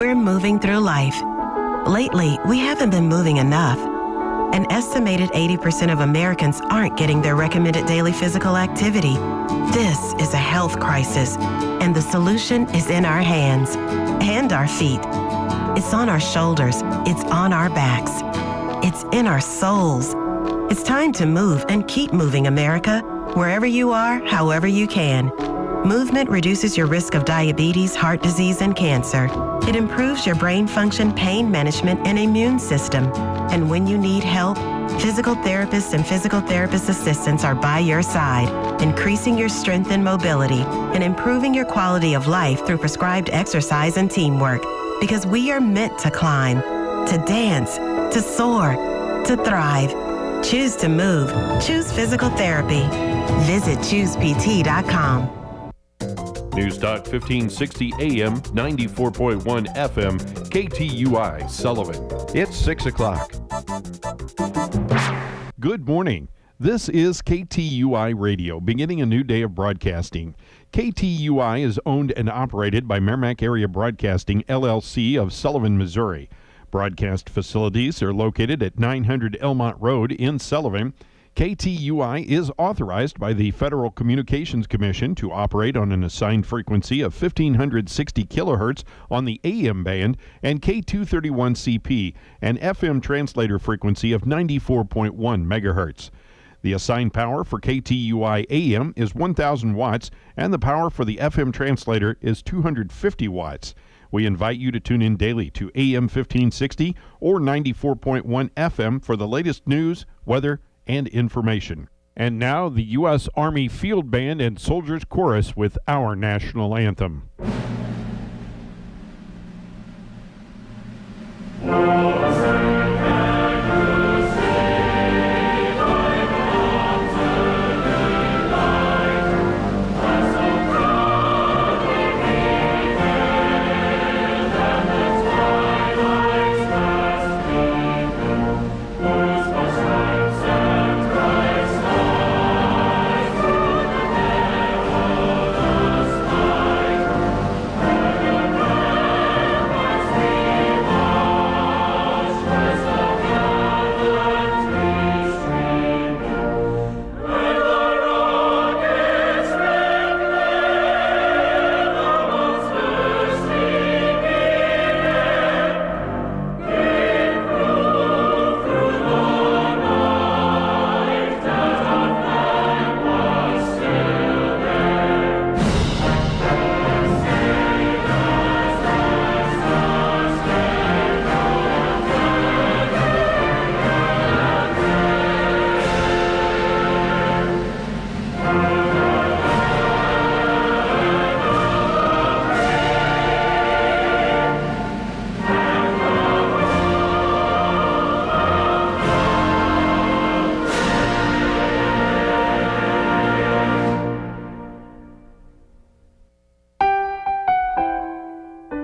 We're moving through life. Lately, we haven't been moving enough. An estimated 80% of Americans aren't getting their recommended daily physical activity. This is a health crisis, and the solution is in our hands and our feet. It's on our shoulders. It's on our backs. It's in our souls. It's time to move and keep moving, America. Wherever you are, however you can. Movement reduces your risk of diabetes, heart disease, and cancer. It improves your brain function, pain management, and immune system. And when you need help, physical therapists and physical therapist assistants are by your side, increasing your strength and mobility and improving your quality of life through prescribed exercise and teamwork. Because we are meant to climb, to dance, to soar, to thrive. Choose to move. Choose physical therapy. Visit ChoosePT.com. News Talk 1560 AM, 94.1 FM, KTUI, Sullivan. It's 6 o'clock. Good morning. This is KTUI Radio, beginning a new day of broadcasting. KTUI is owned and operated by Merrimack Area Broadcasting, LLC of Sullivan, Missouri. Broadcast facilities are located at 900 Elmont Road in Sullivan. KTUI is authorized by the Federal Communications Commission to operate on an assigned frequency of 1560 kilohertz on the AM band and K231CP, an FM translator frequency of 94.1 megahertz. The assigned power for KTUI AM is 1,000 watts, and the power for the FM translator is 250 watts. We invite you to tune in daily to AM 1560 or 94.1 FM for the latest news, weather, and information. And now the U.S. Army Field Band and Soldiers Chorus with our national anthem.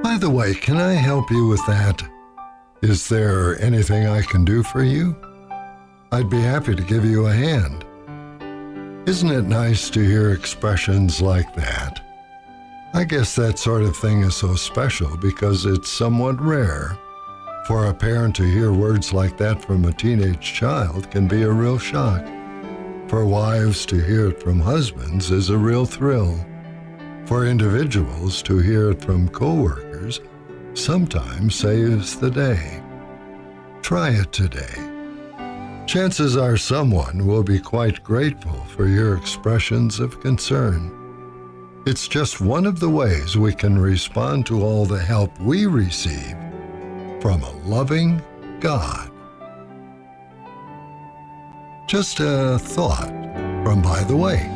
By the way, can I help you with that? Is there anything I can do for you? I'd be happy to give you a hand. Isn't it nice to hear expressions like that? I guess that sort of thing is so special because it's somewhat rare. For a parent to hear words like that from a teenage child can be a real shock. For wives to hear it from husbands is a real thrill. For individuals to hear it from coworkers sometimes saves the day. Try it today. Chances are someone will be quite grateful for your expressions of concern. It's just one of the ways we can respond to all the help we receive from a loving God. Just a thought from By the Way.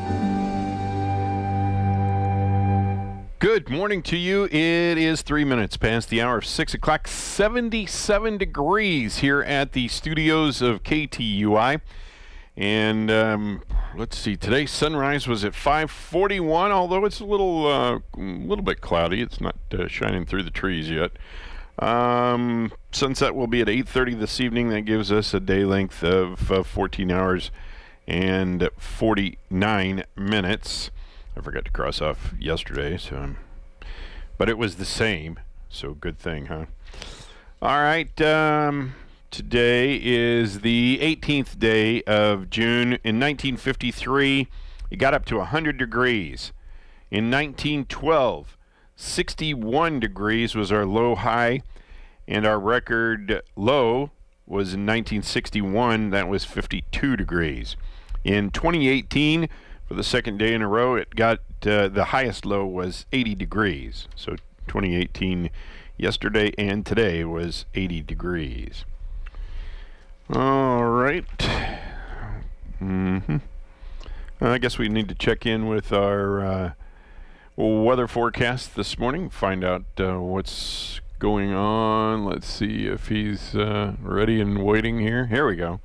Good morning to you. It is 3 minutes past the hour of 6 o'clock, 77 degrees here at the studios of KTUI. And let's see, today's sunrise was at 5:41, although it's a little bit cloudy. It's not shining through the trees yet. Sunset will be at 8:30 this evening. That gives us a day length of 14 hours and 49 minutes. I forgot to cross off yesterday, but it was the same. So good thing, huh? All right. Today is the 18th day of June. In 1953, it got up to 100 degrees. In 1912, 61 degrees was our low high, and our record low was in 1961. That was 52 degrees. In 2018, for the second day in a row, it got the highest low was 80 degrees. So 2018, yesterday and today, was 80 degrees. All right. I guess we need to check in with our weather forecast this morning, find out what's going on. Let's see if he's ready and waiting here. Here we go.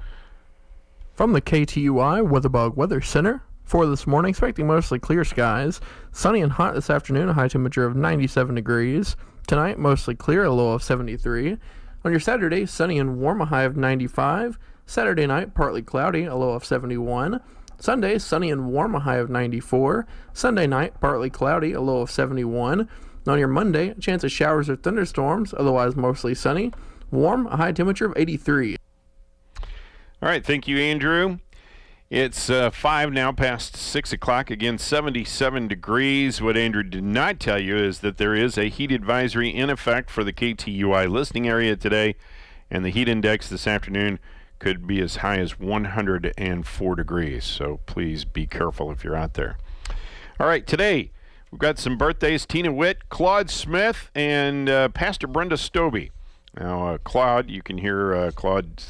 From the KTUI WeatherBug Weather Center, for this morning, expecting mostly clear skies. Sunny and hot this afternoon, a high temperature of 97 degrees. Tonight, mostly clear, a low of 73. On your Saturday, sunny and warm, a high of 95. Saturday night, partly cloudy, a low of 71. Sunday, sunny and warm, a high of 94. Sunday night, partly cloudy, a low of 71. On your Monday, a chance of showers or thunderstorms, otherwise mostly sunny. Warm, a high temperature of 83. All right, thank you, Andrew. It's 5 now past 6 o'clock. Again, 77 degrees. What Andrew did not tell you is that there is a heat advisory in effect for the KTUI listening area today, and the heat index this afternoon could be as high as 104 degrees. So please be careful if you're out there. All right, today we've got some birthdays. Tina Witt, Claude Smith, and Pastor Brenda Stobie. Now, Claude, you can hear Claude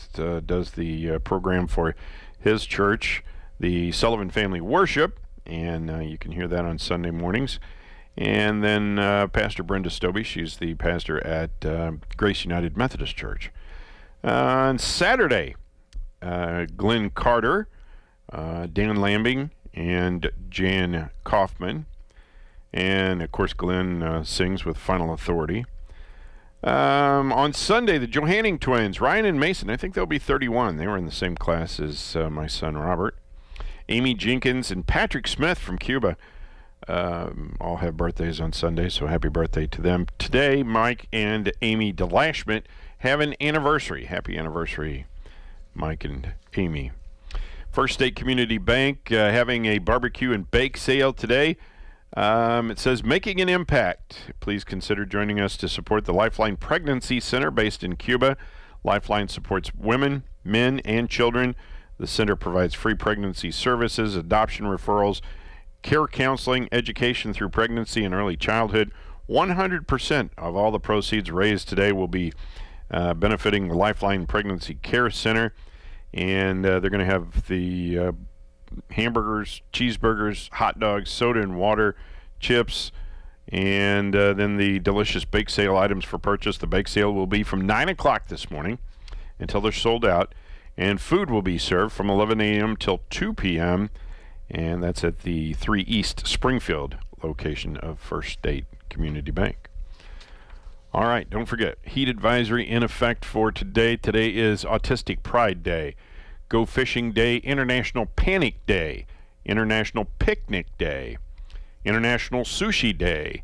does the program for his church, the Sullivan Family Worship, and you can hear that on Sunday mornings. And then Pastor Brenda Stobie, she's the pastor at Grace United Methodist Church. On Saturday, Glenn Carter, Dan Lambing, and Jan Kaufman. And, of course, Glenn sings with Final Authority. On Sunday, the Johanning twins, Ryan and Mason, I think they'll be 31. They were in the same class as my son Robert. Amy Jenkins and Patrick Smith from Cuba all have birthdays on Sunday, so happy birthday to them. Today, Mike and Amy DeLashment have an anniversary. Happy anniversary, Mike and Amy. First State Community Bank having a barbecue and bake sale today. It says, making an impact. Please consider joining us to support the Lifeline Pregnancy Center based in Cuba. Lifeline supports women, men, and children. The center provides free pregnancy services, adoption referrals, care counseling, education through pregnancy and early childhood. 100% of all the proceeds raised today will be benefiting the Lifeline Pregnancy Care Center. And they're going to have the hamburgers, cheeseburgers, hot dogs, soda and water, chips, and then the delicious bake sale items for purchase. The bake sale will be from 9 o'clock this morning until they're sold out, and food will be served from 11 a.m. till 2 p.m., and that's at the 3 East Springfield location of First State Community Bank. All right, don't forget, heat advisory in effect for today. Today is Autistic Pride Day, Go Fishing Day, International Panic Day, International Picnic Day, International Sushi Day,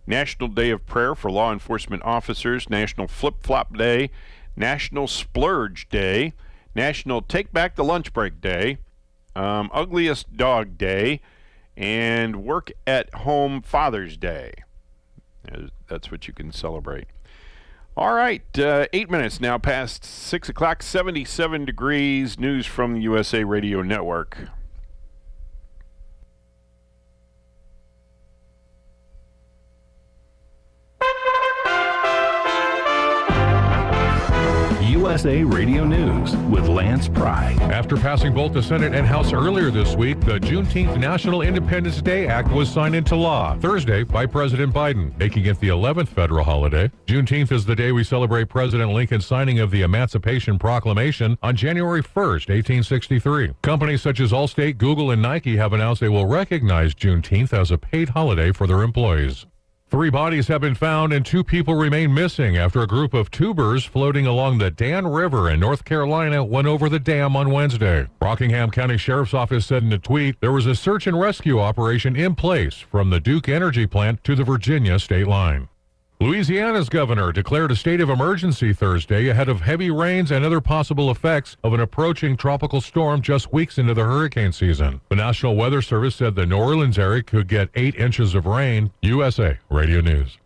National Day of Prayer for Law Enforcement Officers, National Flip-Flop Day, National Splurge Day, National Take Back the Lunch Break Day, Ugliest Dog Day, and Work at Home Father's Day. That's what you can celebrate. All right, 8 minutes now past 6 o'clock, 77 degrees. News from the USA Radio Network. USA Radio News with Lance Pry. After passing both the Senate and House earlier this week, the Juneteenth National Independence Day Act was signed into law Thursday by President Biden, making it the 11th federal holiday. Juneteenth is the day we celebrate President Lincoln's signing of the Emancipation Proclamation on January 1st, 1863. Companies such as Allstate, Google, and Nike have announced they will recognize Juneteenth as a paid holiday for their employees. 3 bodies have been found and 2 people remain missing after a group of tubers floating along the Dan River in North Carolina went over the dam on Wednesday. Rockingham County Sheriff's Office said in a tweet there was a search and rescue operation in place from the Duke Energy plant to the Virginia state line. Louisiana's governor declared a state of emergency Thursday ahead of heavy rains and other possible effects of an approaching tropical storm just weeks into the hurricane season. The National Weather Service said the New Orleans area could get 8 inches of rain. USA Radio News.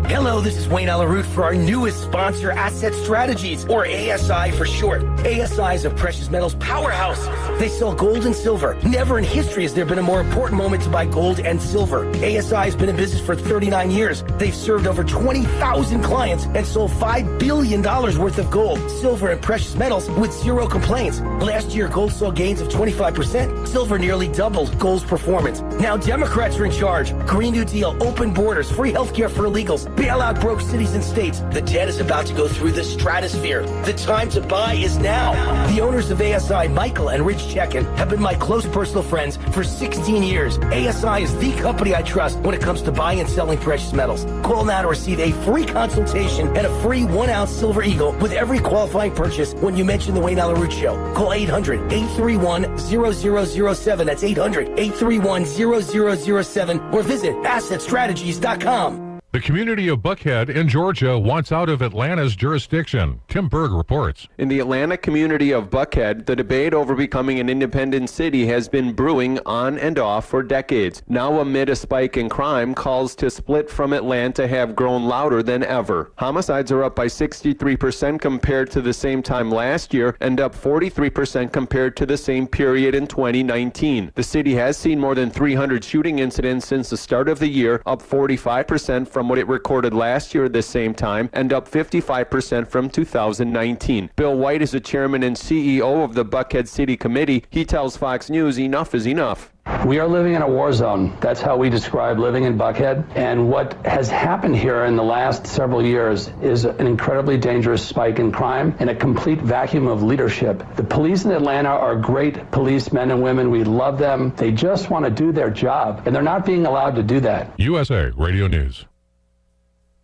Hello, this is Wayne Alaroot for our newest sponsor, Asset Strategies, or ASI for short. ASI is a precious metals powerhouse. They sell gold and silver. Never in history has there been a more important moment to buy gold and silver. ASI has been in business for 39 years. They've served over 20,000 clients and sold $5 billion worth of gold, silver, and precious metals with zero complaints. Last year, gold saw gains of 25%. Silver nearly doubled gold's performance. Now Democrats are in charge. Green New Deal, open borders, free healthcare for illegals, bailout broke cities and states. The debt is about to go through the stratosphere. The time to buy is now. The owners of ASI, Michael and Rich Chekin, have been my close personal friends for 16 years. ASI is the company I trust when it comes to buying and selling precious metals. Call now to receive a free consultation and a free 1-ounce silver eagle with every qualifying purchase when you mention the Wayne Alaroot Show. Call 800-831-0007. That's 800-831-0007 or visit assetstrategies.com. The community of Buckhead in Georgia wants out of Atlanta's jurisdiction. Tim Berg reports. In the Atlanta community of Buckhead, the debate over becoming an independent city has been brewing on and off for decades. Now, amid a spike in crime, calls to split from Atlanta have grown louder than ever. Homicides are up by 63% compared to the same time last year and up 43% compared to the same period in 2019. The city has seen more than 300 shooting incidents since the start of the year, up 45% from what it recorded last year at the same time, and up 55% from 2019. Bill White is the chairman and CEO of the Buckhead City Committee. He tells Fox News enough is enough. We are living in a war zone. That's how we describe living in Buckhead. And what has happened here in the last several years is an incredibly dangerous spike in crime and a complete vacuum of leadership. The police in Atlanta are great policemen and women. We love them. They just want to do their job, and they're not being allowed to do that. USA Radio News.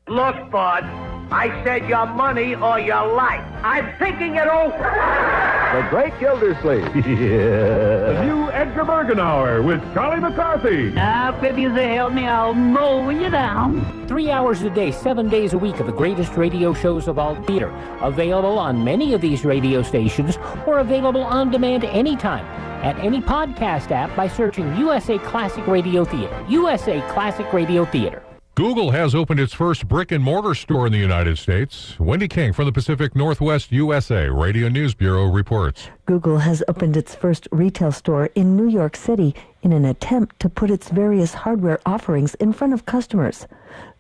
Look, bud, I said your money or your life. I'm thinking it over. The Great Gildersleeve. Yeah. The new Edgar Bergen Hour with Charlie McCarthy. Now, if you help me, I'll mow you down. 3 hours a day, 7 days a week of the greatest radio shows of all theater. Available on many of these radio stations or available on demand anytime at any podcast app by searching USA Classic Radio Theater. USA Classic Radio Theater. Google has opened its first brick-and-mortar store in the United States. Wendy King from the Pacific Northwest USA Radio News Bureau reports. Google has opened its first retail store in New York City in an attempt to put its various hardware offerings in front of customers.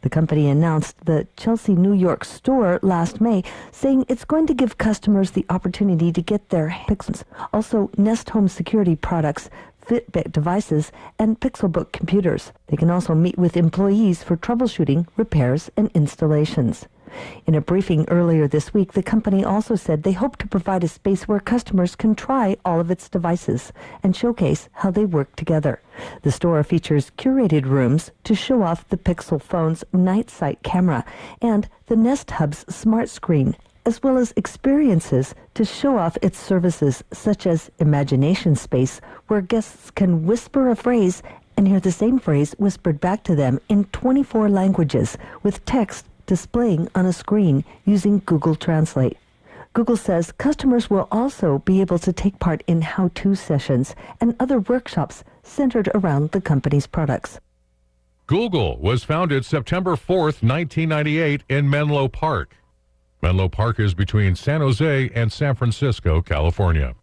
The company announced the Chelsea, New York store last May, saying it's going to give customers the opportunity to get their Pixels, also Nest Home security products, Fitbit devices, and Pixelbook computers. They can also meet with employees for troubleshooting, repairs, and installations. In a briefing earlier this week, the company also said they hope to provide a space where customers can try all of its devices and showcase how they work together. The store features curated rooms to show off the Pixel phone's night sight camera and the Nest Hub's smart screen, as well as experiences to show off its services, such as Imagination Space, where guests can whisper a phrase and hear the same phrase whispered back to them in 24 languages, with text displaying on a screen using Google Translate. Google says customers will also be able to take part in how-to sessions and other workshops centered around the company's products. Google was founded September 4th, 1998 in Menlo Park. Menlo Park is between San Jose and San Francisco, California.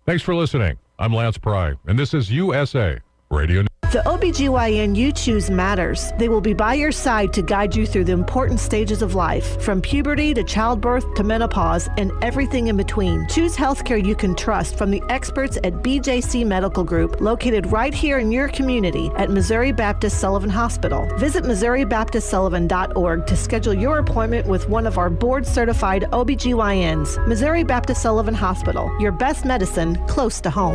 Thanks for listening. I'm Lance Pry, and this is USA Radio News. The OBGYN you choose matters. They will be by your side to guide you through the important stages of life, from puberty to childbirth to menopause and everything in between. Choose healthcare you can trust from the experts at BJC Medical Group, located right here in your community at Missouri Baptist Sullivan Hospital. Visit MissouriBaptistSullivan.org to schedule your appointment with one of our board-certified OBGYNs. Missouri Baptist Sullivan Hospital, your best medicine close to home.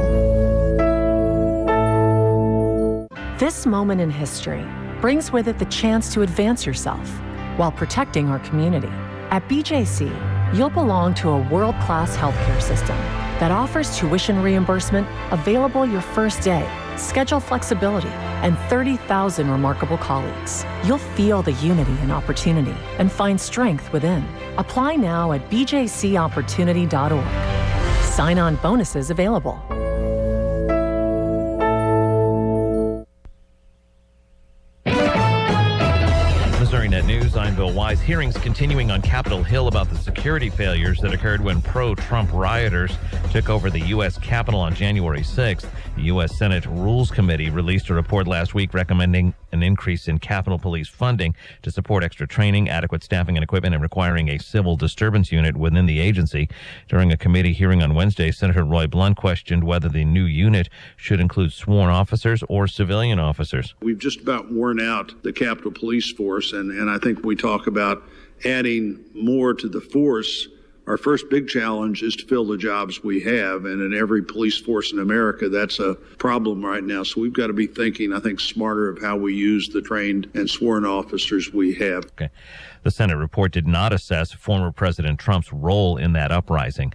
This moment in history brings with it the chance to advance yourself while protecting our community. At BJC, you'll belong to a world-class healthcare system that offers tuition reimbursement available your first day, schedule flexibility, and 30,000 remarkable colleagues. You'll feel the unity and opportunity and find strength within. Apply now at bjcopportunity.org. Sign-on bonuses available. MissouriNet News, I'm Bill Wise. Hearings continuing on Capitol Hill about the security failures that occurred when pro-Trump rioters took over the U.S. Capitol on January 6th. The U.S. Senate Rules Committee released a report last week recommending an increase in Capitol Police funding to support extra training, adequate staffing and equipment, and requiring a civil disturbance unit within the agency. During a committee hearing on Wednesday, Senator Roy Blunt questioned whether the new unit should include sworn officers or civilian officers. We've just about worn out the Capitol Police Force, and I think we talk about adding more to the force. Our first big challenge is to fill the jobs we have, and in every police force in America, that's a problem right now. So we've got to be thinking, I think, smarter of how we use the trained and sworn officers we have. Okay. The Senate report did not assess former President Trump's role in that uprising.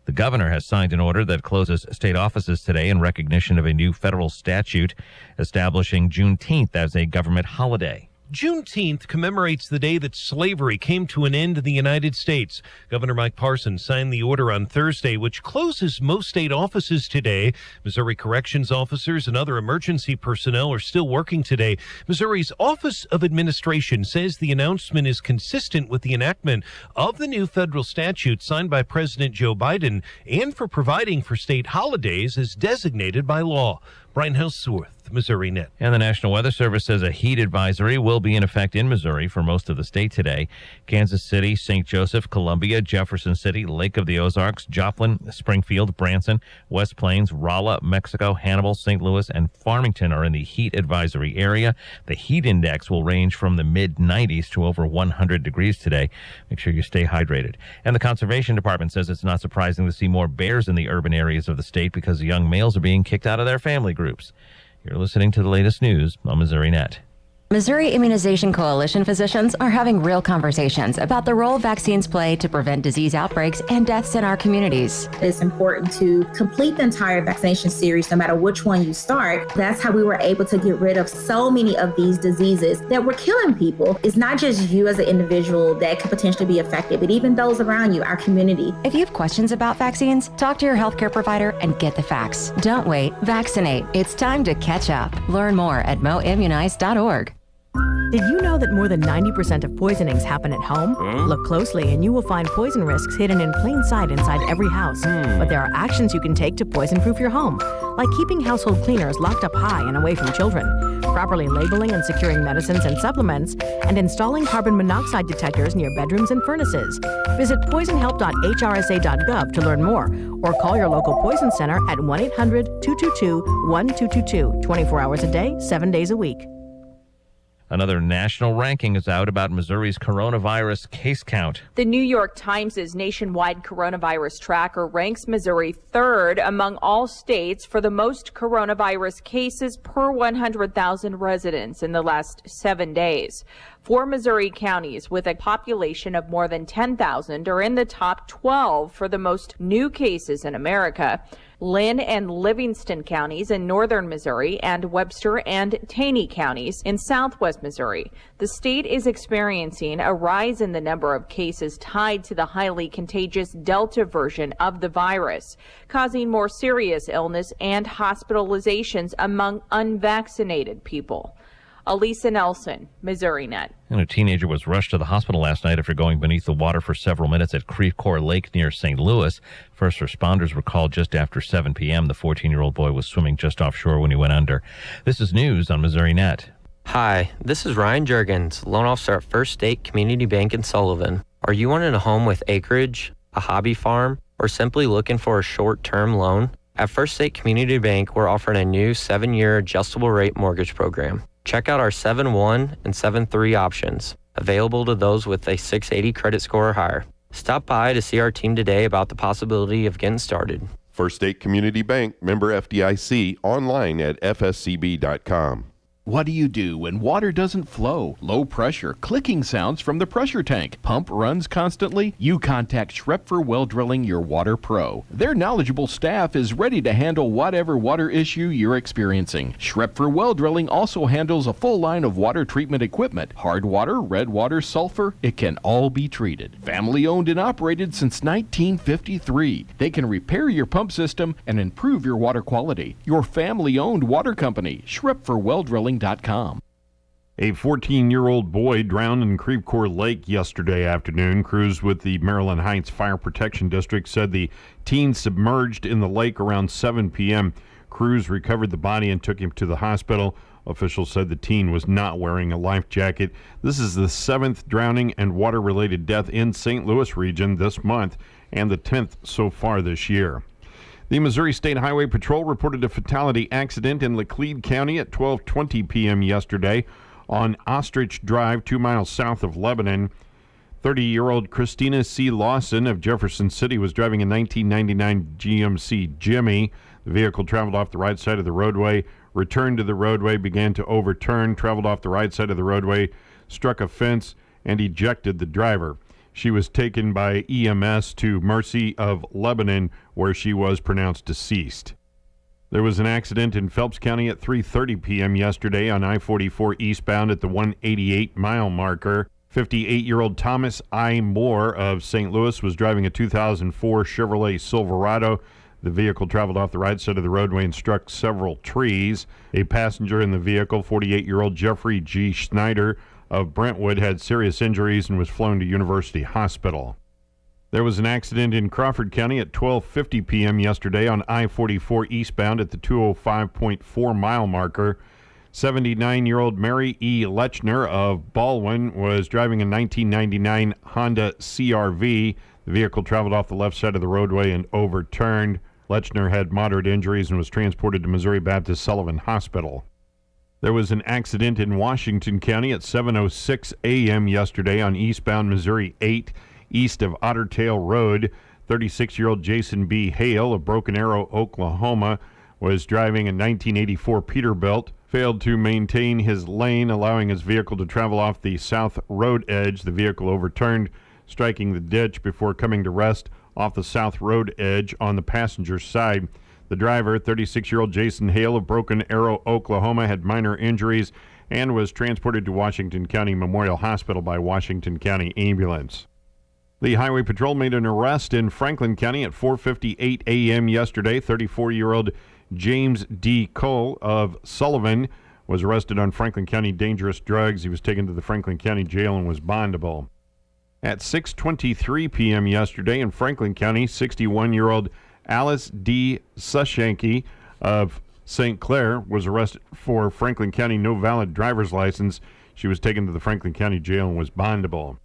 The governor has signed an order that closes state offices today in recognition of a new federal statute establishing Juneteenth as a government holiday. Juneteenth commemorates the day that slavery came to an end in the United States. Governor Mike Parson signed the order on Thursday, which closes most state offices today. Missouri corrections officers and other emergency personnel are still working today. Missouri's Office of Administration says the announcement is consistent with the enactment of the new federal statute signed by President Joe Biden and for providing for state holidays as designated by law. Brian Houseworth, MissouriNet. And the National Weather Service says a heat advisory will be in effect in Missouri for most of the state today. Kansas City, St. Joseph, Columbia, Jefferson City, Lake of the Ozarks, Joplin, Springfield, Branson, West Plains, Rolla, Mexico, Hannibal, St. Louis, and Farmington are in the heat advisory area. The heat index will range from the mid-90s to over 100 degrees today. Make sure you stay hydrated. And the Conservation Department says it's not surprising to see more bears in the urban areas of the state because young males are being kicked out of their family groups. You're listening to the latest news on MissouriNet. Missouri Immunization Coalition physicians are having real conversations about the role vaccines play to prevent disease outbreaks and deaths in our communities. It's important to complete the entire vaccination series, no matter which one you start. That's how we were able to get rid of so many of these diseases that were killing people. It's not just you as an individual that could potentially be affected, but even those around you, our community. If you have questions about vaccines, talk to your healthcare provider and get the facts. Don't wait, vaccinate. It's time to catch up. Learn more at moimmunize.org. Did you know that more than 90% of poisonings happen at home? Look closely and you will find poison risks hidden in plain sight inside every house. But there are actions you can take to poison-proof your home, like keeping household cleaners locked up high and away from children, properly labeling and securing medicines and supplements, and installing carbon monoxide detectors near bedrooms and furnaces. Visit poisonhelp.hrsa.gov to learn more, or call your local poison center at 1-800-222-1222, 24 hours a day, 7 days a week. Another national ranking is out about Missouri's coronavirus case count. The New York Times' nationwide coronavirus tracker ranks Missouri third among all states for the most coronavirus cases per 100,000 residents in the last 7 days. 4 Missouri counties with a population of more than 10,000 are in the top 12 for the most new cases in America. Lynn and Livingston counties in northern Missouri and Webster and Taney counties in southwest Missouri. The state is experiencing a rise in the number of cases tied to the highly contagious Delta version of the virus, causing more serious illness and hospitalizations among unvaccinated people. Elisa Nelson, MissouriNet. And a teenager was rushed to the hospital last night after going beneath the water for several minutes at Creve Lake near St. Louis. First responders were called just after 7 p.m. The 14-year-old boy was swimming just offshore when he went under. This is news on MissouriNet. Hi, this is Ryan Juergens, loan officer at First State Community Bank in Sullivan. Are you wanting a home with acreage, a hobby farm, or simply looking for a short-term loan? At First State Community Bank, we're offering a new 7-year adjustable rate mortgage program. Check out our 7-1 and 7-3 options, available to those with a 680 credit score or higher. Stop by to see our team today about the possibility of getting started. First State Community Bank, member FDIC, online at fscb.com. What do you do when water doesn't flow? Low pressure, clicking sounds from the pressure tank, pump runs constantly? You contact Schrepfer Well Drilling, your water pro. Their knowledgeable staff is ready to handle whatever water issue you're experiencing. Schrepfer Well Drilling also handles a full line of water treatment equipment. Hard water, red water, sulfur, it can all be treated. Family owned and operated since 1953. They can repair your pump system and improve your water quality. Your family owned water company, SchrepferWellDrilling.com. A 14-year-old boy drowned in Creve Coeur Lake yesterday afternoon. Crews with the Maryland Heights Fire Protection District said the teen submerged in the lake around 7 p.m. Crews recovered the body and took him to the hospital. Officials said the teen was not wearing a life jacket. This is the 7th drowning and water-related death in St. Louis region this month and the 10th so far this year. The Missouri State Highway Patrol reported a fatality accident in Laclede County at 12:20 p.m. yesterday on Ostrich Drive, 2 miles south of Lebanon. 30-year-old Christina C. Lawson of Jefferson City was driving a 1999 GMC Jimmy. The vehicle traveled off the right side of the roadway, returned to the roadway, began to overturn, traveled off the right side of the roadway, struck a fence, and ejected the driver. She was taken by EMS to Mercy of Lebanon, where she was pronounced deceased. There was an accident in Phelps County at 3:30 p.m. yesterday on I-44 eastbound at the 188-mile marker. 58-year-old Thomas I. Moore of St. Louis was driving a 2004 Chevrolet Silverado. The vehicle traveled off the right side of the roadway and struck several trees. A passenger in the vehicle, 48-year-old Jeffrey G. Schneider of Brentwood, had serious injuries and was flown to University Hospital. There was an accident in Crawford County at 12:50 p.m. yesterday on I-44 eastbound at the 205.4-mile marker. 79-year-old Mary E. Lechner of Baldwin was driving a 1999 Honda CR-V. The vehicle traveled off the left side of the roadway and overturned. Lechner had moderate injuries and was transported to Missouri Baptist Sullivan Hospital. There was an accident in Washington County at 7:06 a.m. yesterday on eastbound Missouri 8 east of Otter Tail Road. 36-year-old Jason B. Hale of Broken Arrow, Oklahoma, was driving a 1984 Peterbilt, failed to maintain his lane, allowing his vehicle to travel off the south road edge. The vehicle overturned, striking the ditch before coming to rest off the south road edge on the passenger side. The driver, 36-year-old Jason Hale of Broken Arrow, Oklahoma, had minor injuries and was transported to Washington County Memorial Hospital by Washington County Ambulance. The Highway Patrol made an arrest in Franklin County at 4:58 a.m. yesterday. 34-year-old James D. Cole of Sullivan was arrested on Franklin County dangerous drugs. He was taken to the Franklin County Jail and was bondable. At 6:23 p.m. yesterday in Franklin County, 61-year-old Alice D. Sushanke of St. Clair was arrested for Franklin County no valid driver's license. She was taken to the Franklin County Jail and was bondable.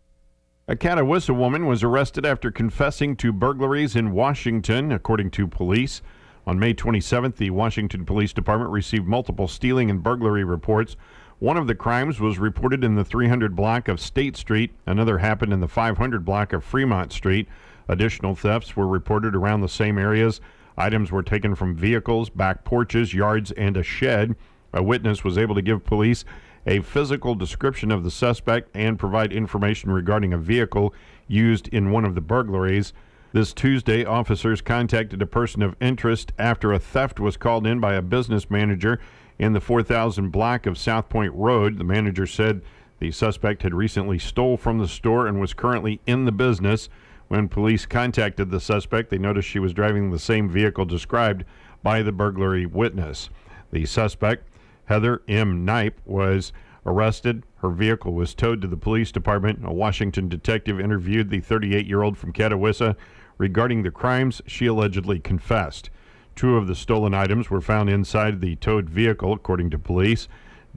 A Catawissa woman was arrested after confessing to burglaries in Washington, according to police. On May 27th, the Washington Police Department received multiple stealing and burglary reports. One of the crimes was reported in the 300 block of State Street. Another happened in the 500 block of Fremont Street. Additional thefts were reported around the same areas. Items were taken from vehicles, back porches, yards, and a shed. A witness was able to give police a physical description of the suspect and provide information regarding a vehicle used in one of the burglaries. This Tuesday, officers contacted a person of interest after a theft was called in by a business manager in the 4000 block of South Point Road. The manager said the suspect had recently stole from the store and was currently in the business. When police contacted the suspect, they noticed she was driving the same vehicle described by the burglary witness. The suspect, Heather M. Knipe, was arrested. Her vehicle was towed to the police department. A Washington detective interviewed the 38-year-old from Catawissa regarding the crimes she allegedly confessed. 2 of the stolen items were found inside the towed vehicle, according to police.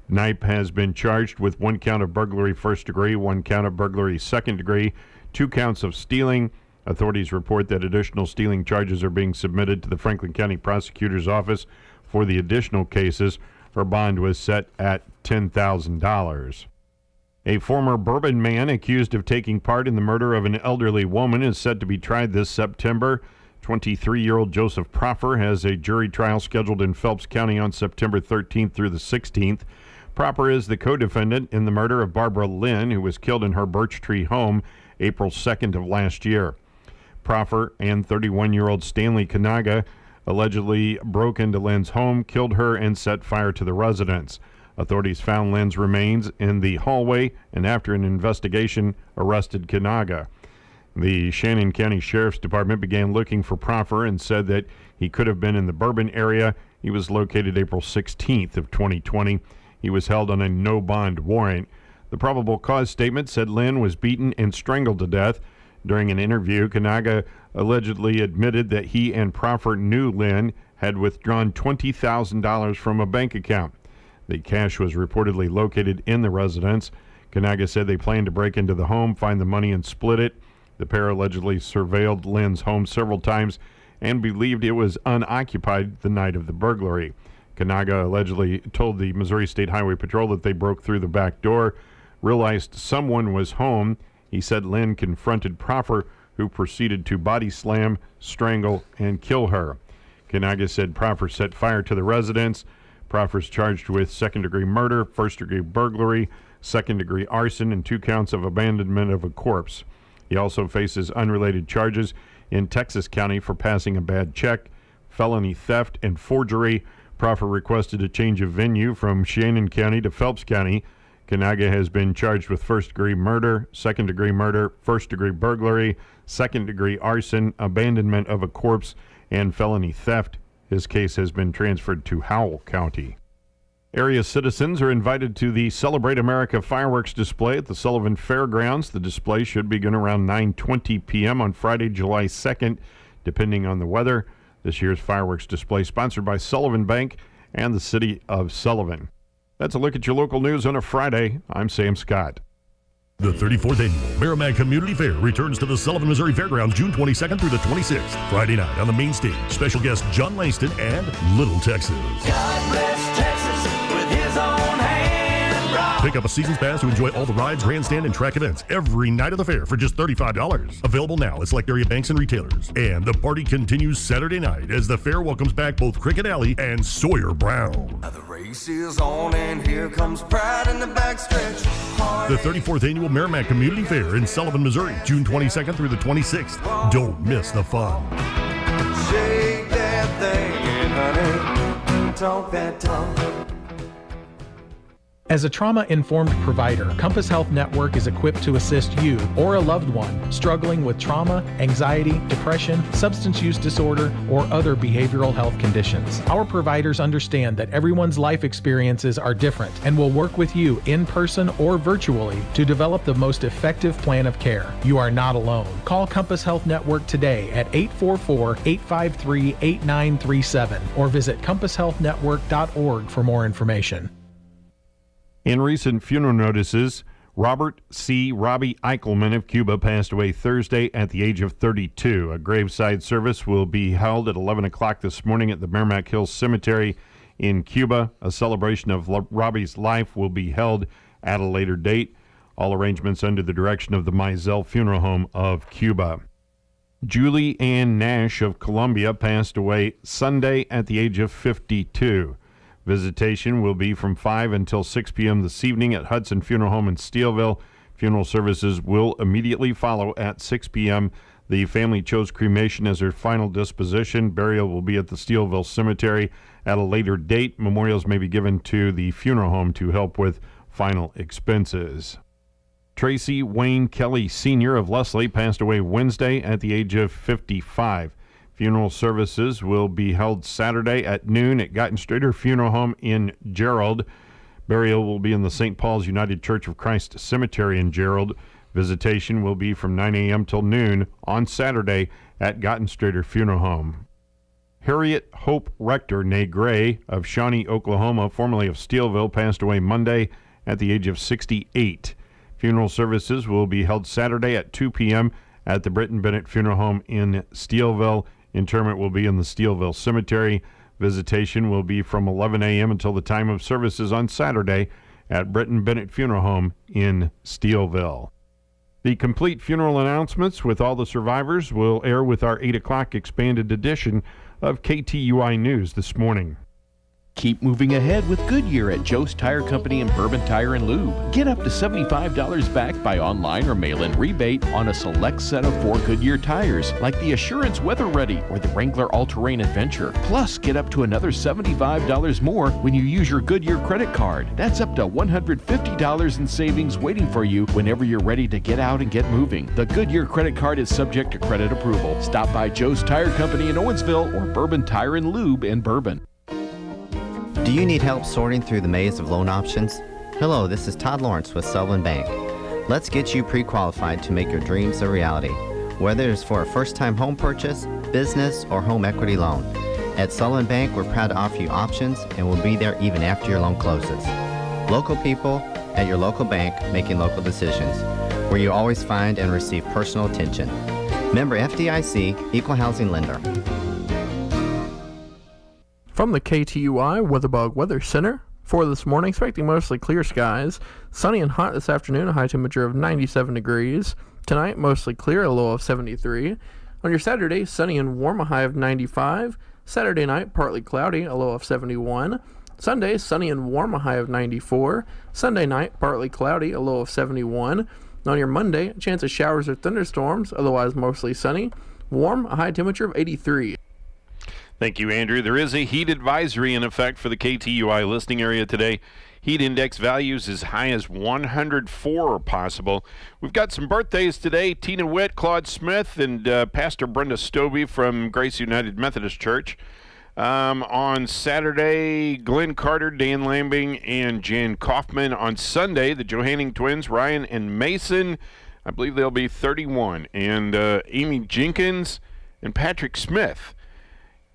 Knipe has been charged with 1 count of burglary first degree, 1 count of burglary second degree, 2 counts of stealing. Authorities report that additional stealing charges are being submitted to the Franklin County Prosecutor's Office for the additional cases. Her bond was set at $10,000. A former Bourbon man accused of taking part in the murder of an elderly woman is set to be tried this September. 23-year-old Joseph Proffer has a jury trial scheduled in Phelps County on September 13th through the 16th. Proper is the co-defendant in the murder of Barbara Lynn, who was killed in her Birch Tree home April 2nd of last year. Proffer and 31-year-old Stanley Kanaga allegedly broke into Lynn's home, killed her, and set fire to the residence. Authorities found Lynn's remains in the hallway and, after an investigation, arrested Kanaga. The Shannon County Sheriff's Department began looking for Proffer and said that he could have been in the Bourbon area. He was located April 16th of 2020. He was held on a no-bond warrant. The probable cause statement said Lynn was beaten and strangled to death. During an interview, Kanaga allegedly admitted that he and Proffer knew Lynn had withdrawn $20,000 from a bank account. The cash was reportedly located in the residence. Kanaga said they planned to break into the home, find the money, and split it. The pair allegedly surveilled Lynn's home several times and believed it was unoccupied the night of the burglary. Kanaga allegedly told the Missouri State Highway Patrol that they broke through the back door, realized someone was home. He said Lynn confronted Proffer, who proceeded to body slam, strangle, and kill her. Kanaga said Proffer set fire to the residence. Proffer's charged with second-degree murder, first-degree burglary, second-degree arson, and 2 counts of abandonment of a corpse. He also faces unrelated charges in Texas County for passing a bad check, felony theft, and forgery. Proffer requested a change of venue from Shannon County to Phelps County. Kanaga has been charged with first-degree murder, second-degree murder, first-degree burglary, second-degree arson, abandonment of a corpse, and felony theft. His case has been transferred to Howell County. Area citizens are invited to the Celebrate America fireworks display at the Sullivan Fairgrounds. The display should begin around 9:20 p.m. on Friday, July 2nd, depending on the weather. This year's fireworks display sponsored by Sullivan Bank and the City of Sullivan. That's a look at your local news on a Friday. I'm Sam Scott. The 34th Annual Merrimack Community Fair returns to the Sullivan, Missouri Fairgrounds June 22nd through the 26th. Friday night on the main stage, special guests John Langston and Little Texas. God bless Texas with his own hand rock. Pick up a season's pass to enjoy all the rides, grandstand, and track events every night of the fair for just $35. Available now at select area banks and retailers. And the party continues Saturday night as the fair welcomes back both Cricket Alley and Sawyer Brown. Now the race is on and here comes pride in the backstretch. The 34th Annual Merrimack Community Fair in Sullivan, Missouri, June 22nd through the 26th. Don't miss the fun. Shake that thing, honey. Talk that talk. As a trauma-informed provider, Compass Health Network is equipped to assist you or a loved one struggling with trauma, anxiety, depression, substance use disorder, or other behavioral health conditions. Our providers understand that everyone's life experiences are different and will work with you in person or virtually to develop the most effective plan of care. You are not alone. Call Compass Health Network today at 844-853-8937 or visit compasshealthnetwork.org for more information. In recent funeral notices, Robert C. Robbie Eichelman of Cuba passed away Thursday at the age of 32. A graveside service will be held at 11 o'clock this morning at the Merrimack Hills Cemetery in Cuba. A celebration of Robbie's life will be held at a later date. All arrangements under the direction of the Mizell Funeral Home of Cuba. Julie Ann Nash of Columbia passed away Sunday at the age of 52. Visitation will be from 5 until 6 p.m. this evening at Hudson Funeral Home in Steelville. Funeral services will immediately follow at 6 p.m. The family chose cremation as their final disposition. Burial will be at the Steelville Cemetery at a later date. Memorials may be given to the funeral home to help with final expenses. Tracy Wayne Kelly Sr. of Leslie passed away Wednesday at the age of 55. Funeral services will be held Saturday at noon at Gottenstrader Funeral Home in Gerald. Burial will be in the St. Paul's United Church of Christ Cemetery in Gerald. Visitation will be from 9 a.m. till noon on Saturday at Gottenstrader Funeral Home. Harriet Hope Rector, née Gray, of Shawnee, Oklahoma, formerly of Steelville, passed away Monday at the age of 68. Funeral services will be held Saturday at 2 p.m. at the Britton Bennett Funeral Home in Steelville. Interment will be in the Steelville Cemetery. Visitation will be from 11 a.m. until the time of services on Saturday at Britton Bennett Funeral Home in Steelville. The complete funeral announcements with all the survivors will air with our 8 o'clock expanded edition of KTUI News this morning. Keep moving ahead with Goodyear at Joe's Tire Company and Bourbon Tire and Lube. Get up to $75 back by online or mail-in rebate on a select set of 4 Goodyear tires, like the Assurance Weather Ready or the Wrangler All-Terrain Adventure. Plus, get up to another $75 more when you use your Goodyear credit card. That's up to $150 in savings waiting for you whenever you're ready to get out and get moving. The Goodyear credit card is subject to credit approval. Stop by Joe's Tire Company in Owensville or Bourbon Tire and Lube in Bourbon. Do you need help sorting through the maze of loan options? Hello, this is Todd Lawrence with Sullivan Bank. Let's get you pre-qualified to make your dreams a reality, whether it's for a first-time home purchase, business, or home equity loan. At Sullivan Bank, we're proud to offer you options and we'll be there even after your loan closes. Local people at your local bank making local decisions, where you always find and receive personal attention. Member FDIC, Equal Housing Lender. From the KTUI WeatherBug Weather Center, for this morning, expecting mostly clear skies. Sunny and hot this afternoon, a high temperature of 97 degrees. Tonight, mostly clear, a low of 73. On your Saturday, sunny and warm, a high of 95. Saturday night, partly cloudy, a low of 71. Sunday, sunny and warm, a high of 94. Sunday night, partly cloudy, a low of 71. On your Monday, a chance of showers or thunderstorms, otherwise mostly sunny. Warm, a high temperature of 83. Thank you, Andrew. There is a heat advisory in effect for the KTUI listening area today. Heat index values as high as 104 are possible. We've got some birthdays today. Tina Witt, Claude Smith, and Pastor Brenda Stobie from Grace United Methodist Church. On Saturday, Glenn Carter, Dan Lambing, and Jan Kaufman. On Sunday, the Johanning twins, Ryan and Mason. I believe they'll be 31. And Amy Jenkins and Patrick Smith.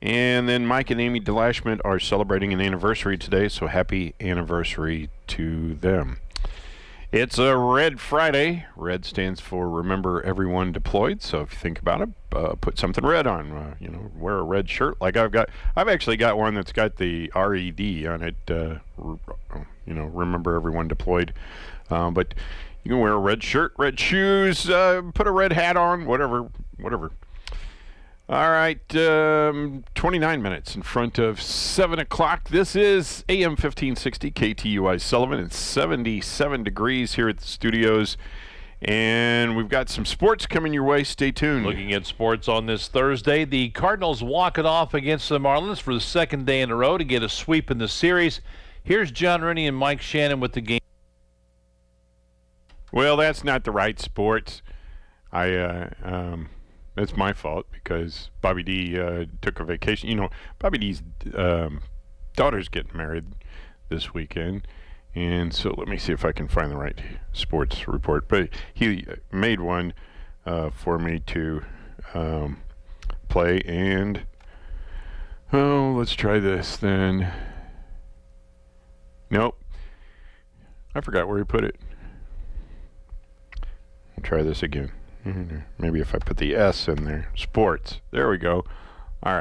And then Mike and Amy DeLashment are celebrating an anniversary today, so happy anniversary to them. It's a Red Friday. Red stands for Remember Everyone Deployed, so if you think about it, put something red on. Wear a red shirt like I've actually got one that's got the RED on it, Remember Everyone Deployed. But you can wear a red shirt, red shoes, put a red hat on, whatever. All right, 29 minutes in front of 7 o'clock. This is AM 1560 KTUI Sullivan. It's 77 degrees here at the studios, and we've got some sports coming your way. Stay tuned. Looking at sports on this Thursday, the Cardinals walk it off against the Marlins for the second day in a row to get a sweep in the series. Here's John Rooney and Mike Shannon with the game. Well, that's not the right sports. That's my fault because Bobby D took a vacation. Bobby D's daughter's getting married this weekend. And so let me see if I can find the right sports report. But he made one for me to play. And, let's try this then. Nope. I forgot where he put it. I'll try this again. Maybe if I put the S in there. Sports. There we go. All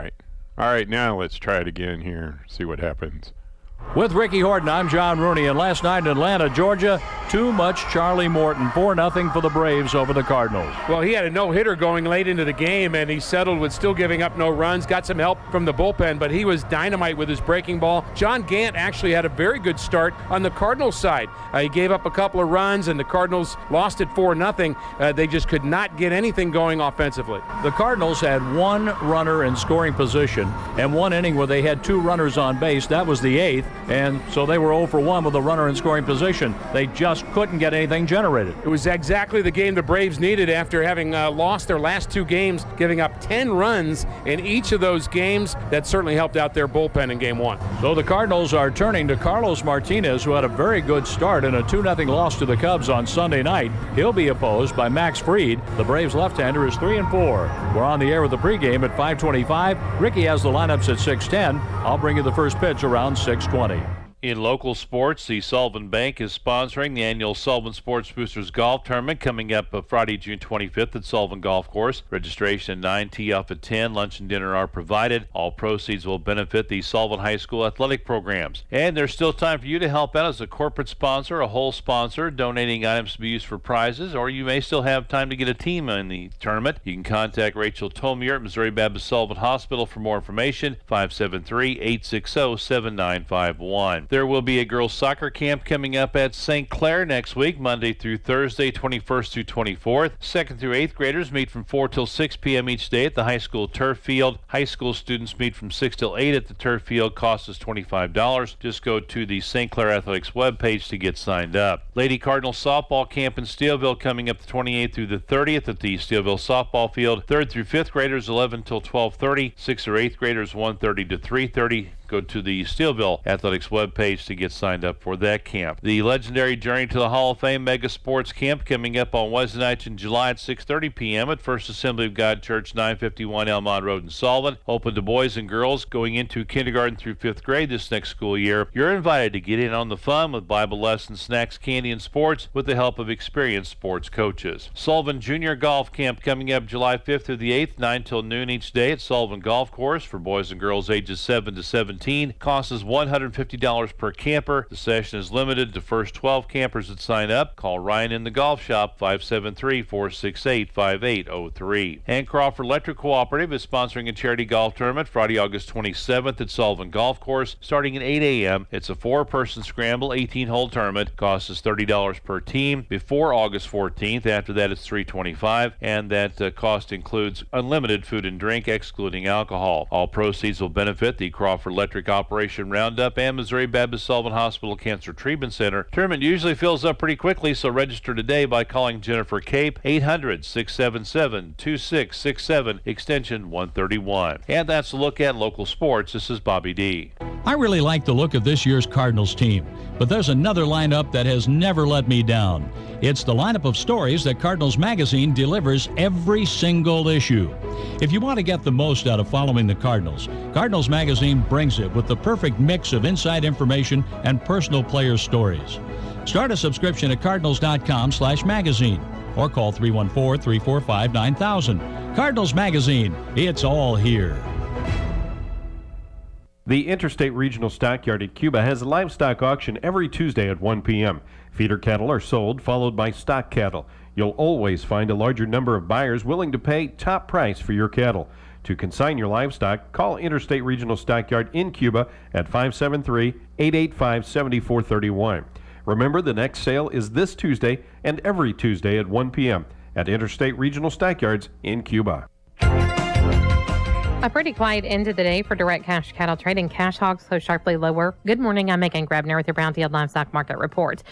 right, now let's try it again here. See what happens. With Ricky Horton, I'm John Rooney, and last night in Atlanta, Georgia, too much Charlie Morton. 4-0 for the Braves over the Cardinals. Well, he had a no-hitter going late into the game, and he settled with still giving up no runs. Got some help from the bullpen, but he was dynamite with his breaking ball. John Gant actually had a very good start on the Cardinals side. He gave up a couple of runs, and the Cardinals lost it 4-0. They just could not get anything going offensively. The Cardinals had one runner in scoring position, and one inning where they had 2 runners on base. That was the 8th. And so they were 0 for 1 with a runner in scoring position. They just couldn't get anything generated. It was exactly the game the Braves needed after having lost their last 2 games, giving up 10 runs in each of those games. That certainly helped out their bullpen in Game 1. So the Cardinals are turning to Carlos Martinez, who had a very good start in a 2-0 loss to the Cubs on Sunday night. He'll be opposed by Max Fried. The Braves left-hander is 3-4. We're on the air with the pregame at 5:25. Ricky has the lineups at 6:10. I'll bring you the first pitch around 6:20. In local sports, the Sullivan Bank is sponsoring the annual Sullivan Sports Boosters Golf Tournament coming up Friday, June 25th at Sullivan Golf Course. Registration at 9, tee off at 10. Lunch and dinner are provided. All proceeds will benefit the Sullivan High School athletic programs. And there's still time for you to help out as a corporate sponsor, a whole sponsor, donating items to be used for prizes, or you may still have time to get a team in the tournament. You can contact Rachel Tomier at Missouri Baptist Sullivan Hospital for more information, 573-860-7951. There will be a girls' soccer camp coming up at St. Clair next week, Monday through Thursday, 21st through 24th. 2nd through 8th graders meet from 4 till 6 p.m. each day at the high school turf field. High school students meet from 6 till 8 at the turf field. Cost is $25. Just go to the St. Clair Athletics webpage to get signed up. Lady Cardinal softball camp in Steelville coming up the 28th through the 30th at the Steelville softball field. 3rd through 5th graders 11 till 12:30. 6th or 8th graders 1:30 to 3:30. Go to the Steelville Athletics webpage to get signed up for that camp. The legendary Journey to the Hall of Fame Mega Sports Camp coming up on Wednesday night in July at 6:30 p.m. at First Assembly of God Church, 951 Elmont Road in Sullivan. Open to boys and girls going into kindergarten through 5th grade this next school year. You're invited to get in on the fun with Bible lessons, snacks, candy, and sports with the help of experienced sports coaches. Sullivan Junior Golf Camp coming up July 5th through the 8th, 9 till noon each day at Sullivan Golf Course for boys and girls ages 7 to 17. Cost is $150 per camper. The session is limited to first 12 campers that sign up. Call Ryan in the Golf Shop, 573-468-5803. And Crawford Electric Cooperative is sponsoring a charity golf tournament Friday, August 27th at Sullivan Golf Course starting at 8 a.m. It's a 4-person scramble, 18-hole tournament. Cost is $30 per team before August 14th. After that, it's $325, and that cost includes unlimited food and drink, excluding alcohol. All proceeds will benefit the Crawford Electric Operation Roundup and Missouri Baptist Sullivan Hospital Cancer Treatment Center. Tournament usually fills up pretty quickly, so register today by calling Jennifer Cape, 800-677-2667, extension 131. And that's a look at local sports. This is Bobby D. I really like the look of this year's Cardinals team, but there's another lineup that has never let me down. It's the lineup of stories that Cardinals Magazine delivers every single issue. If you want to get the most out of following the Cardinals, Cardinals Magazine brings it with the perfect mix of inside information and personal player stories. Start a subscription at cardinals.com/magazine or call 314-345-9000. Cardinals Magazine, it's all here. The Interstate Regional Stockyard at Cuba has a livestock auction every Tuesday at 1 p.m. Feeder cattle are sold, followed by stock cattle. You'll always find a larger number of buyers willing to pay top price for your cattle. To consign your livestock, call Interstate Regional Stockyard in Cuba at 573-885-7431. Remember, the next sale is this Tuesday and every Tuesday at 1 p.m. at Interstate Regional Stockyards in Cuba. A pretty quiet end of the day for direct cash cattle trading. Cash hogs close sharply lower. Good morning. I'm Megan Grabner with your Brownfield Livestock Market Report.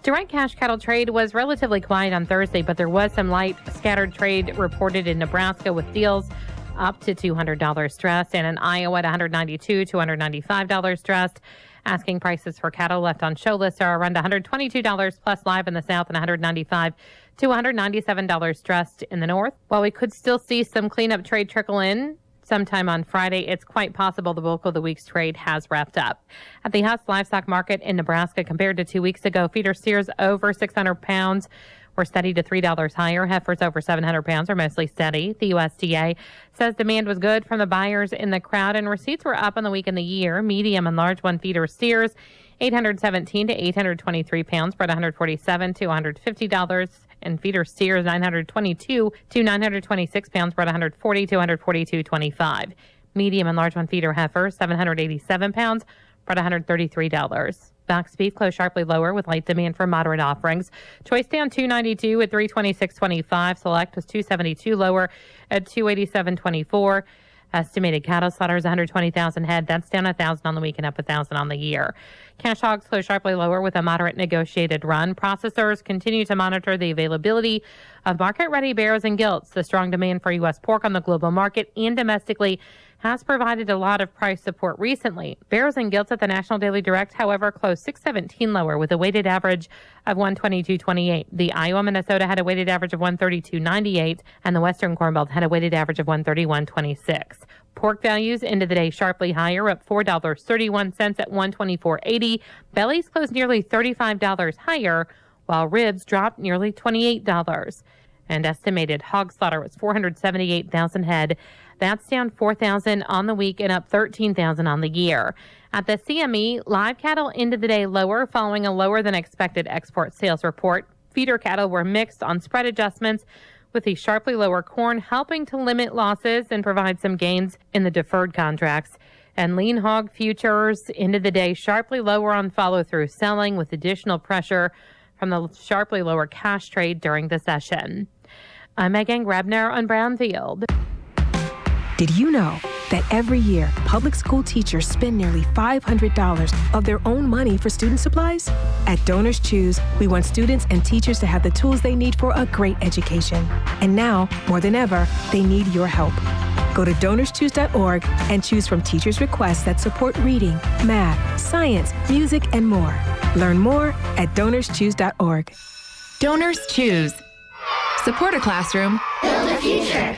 Direct cash cattle trade was relatively quiet on Thursday, but there was some light scattered trade reported in Nebraska with deals up to $200 stressed, and in Iowa at $192 to $195 stressed. Asking prices for cattle left on show lists are around $122 plus live in the south and $195 to $197 stressed in the north. While we could still see some cleanup trade trickle in sometime on Friday, it's quite possible the bulk of the week's trade has wrapped up. At the Huss Livestock Market in Nebraska, compared to 2 weeks ago, feeder steers over 600 pounds were steady to $3 higher. Heifers over 700 pounds are mostly steady. The USDA says demand was good from the buyers in the crowd, and receipts were up on the week and the year. Medium and large one feeder steers, 817 to 823 pounds, bred $147 to $150. And feeder steers, 922 to 926 pounds, bred $140 to $142.25. Medium and large one feeder heifers, 787 pounds, bred $133. Box beef closed sharply lower with light demand for moderate offerings. Choice down $292 at $326.25. Select was $272 lower at $287.24. Estimated cattle slaughter is 120,000 head. That's down 1,000 on the week and up 1,000 on the year. Cash hogs close sharply lower with a moderate negotiated run. Processors continue to monitor the availability of market-ready bears and gilts. The strong demand for U.S. pork on the global market and domestically has provided a lot of price support recently. Bears and Gilts at the National Daily Direct, however, closed 617 lower with a weighted average of 122.28. The Iowa Minnesota had a weighted average of 132.98, and the Western Corn Belt had a weighted average of 131.26. Pork values ended the day sharply higher, up $4.31 at $124.80. Bellies closed nearly $35 higher, while ribs dropped nearly $28. And estimated hog slaughter was 478,000 head. That's down 4,000 on the week and up 13,000 on the year. At the CME, live cattle ended the day lower following a lower than expected export sales report. Feeder cattle were mixed on spread adjustments, with the sharply lower corn helping to limit losses and provide some gains in the deferred contracts. And lean hog futures ended the day sharply lower on follow-through selling, with additional pressure from the sharply lower cash trade during the session. I'm Megan Grabner on Brownfield. Did you know that every year public school teachers spend nearly $500 of their own money for student supplies? At Donors Choose, we want students and teachers to have the tools they need for a great education. And now, more than ever, they need your help. Go to DonorsChoose.org and choose from teachers' requests that support reading, math, science, music, and more. Learn more at DonorsChoose.org. Donors Choose. Support a classroom. Build a future.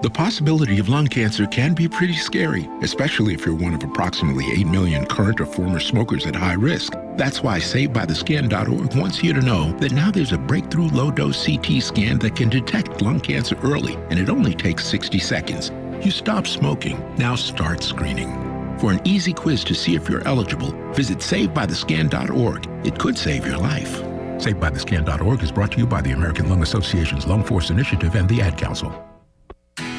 The possibility of lung cancer can be pretty scary, especially if you're one of approximately 8 million current or former smokers at high risk. That's why SaveByTheScan.org wants you to know that now there's a breakthrough low-dose CT scan that can detect lung cancer early, and it only takes 60 seconds. You stop smoking, now start screening. For an easy quiz to see if you're eligible, visit SaveByTheScan.org. It could save your life. SaveByTheScan.org is brought to you by the American Lung Association's Lung Force Initiative and the Ad Council.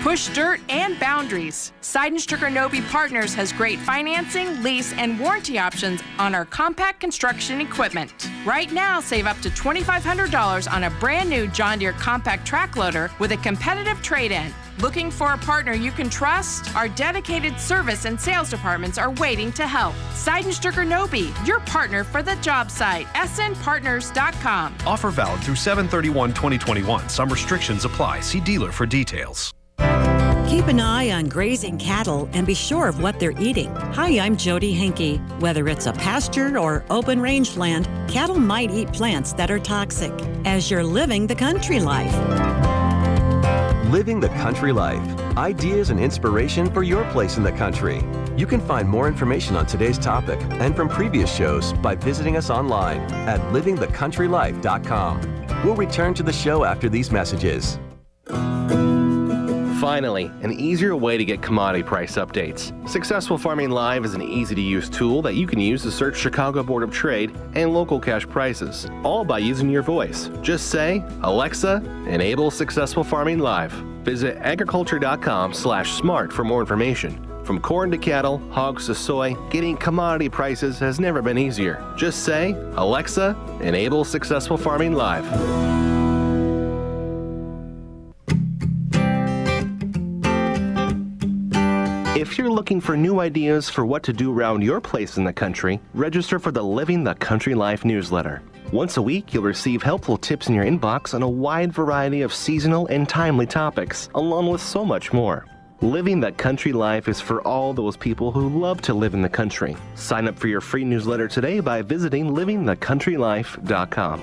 Push dirt and boundaries. Seidenstricker Nobe Partners has great financing, lease, and warranty options on our compact construction equipment. Right now, save up to $2,500 on a brand new John Deere compact track loader with a competitive trade-in. Looking for a partner you can trust? Our dedicated service and sales departments are waiting to help. Seidenstricker Nobe, your partner for the job site. snpartners.com. Offer valid through 7/31/2021. Some restrictions apply. See dealer for details. Keep an eye on grazing cattle and be sure of what they're eating. Hi, I'm Jody Henke. Whether it's a pasture or open range land, cattle might eat plants that are toxic as you're living the country life. Living the country life. Ideas and inspiration for your place in the country. You can find more information on today's topic and from previous shows by visiting us online at livingthecountrylife.com. We'll return to the show after these messages. Finally, an easier way to get commodity price updates. Successful Farming Live is an easy-to-use tool that you can use to search Chicago Board of Trade and local cash prices, all by using your voice. Just say, Alexa, enable Successful Farming Live. Visit agriculture.com/smart for more information. From corn to cattle, hogs to soy, getting commodity prices has never been easier. Just say, Alexa, enable Successful Farming Live. If you're looking for new ideas for what to do around your place in the country, register for the Living the Country Life newsletter. Once a week, you'll receive helpful tips in your inbox on a wide variety of seasonal and timely topics, along with so much more. Living the Country Life is for all those people who love to live in the country. Sign up for your free newsletter today by visiting livingthecountrylife.com.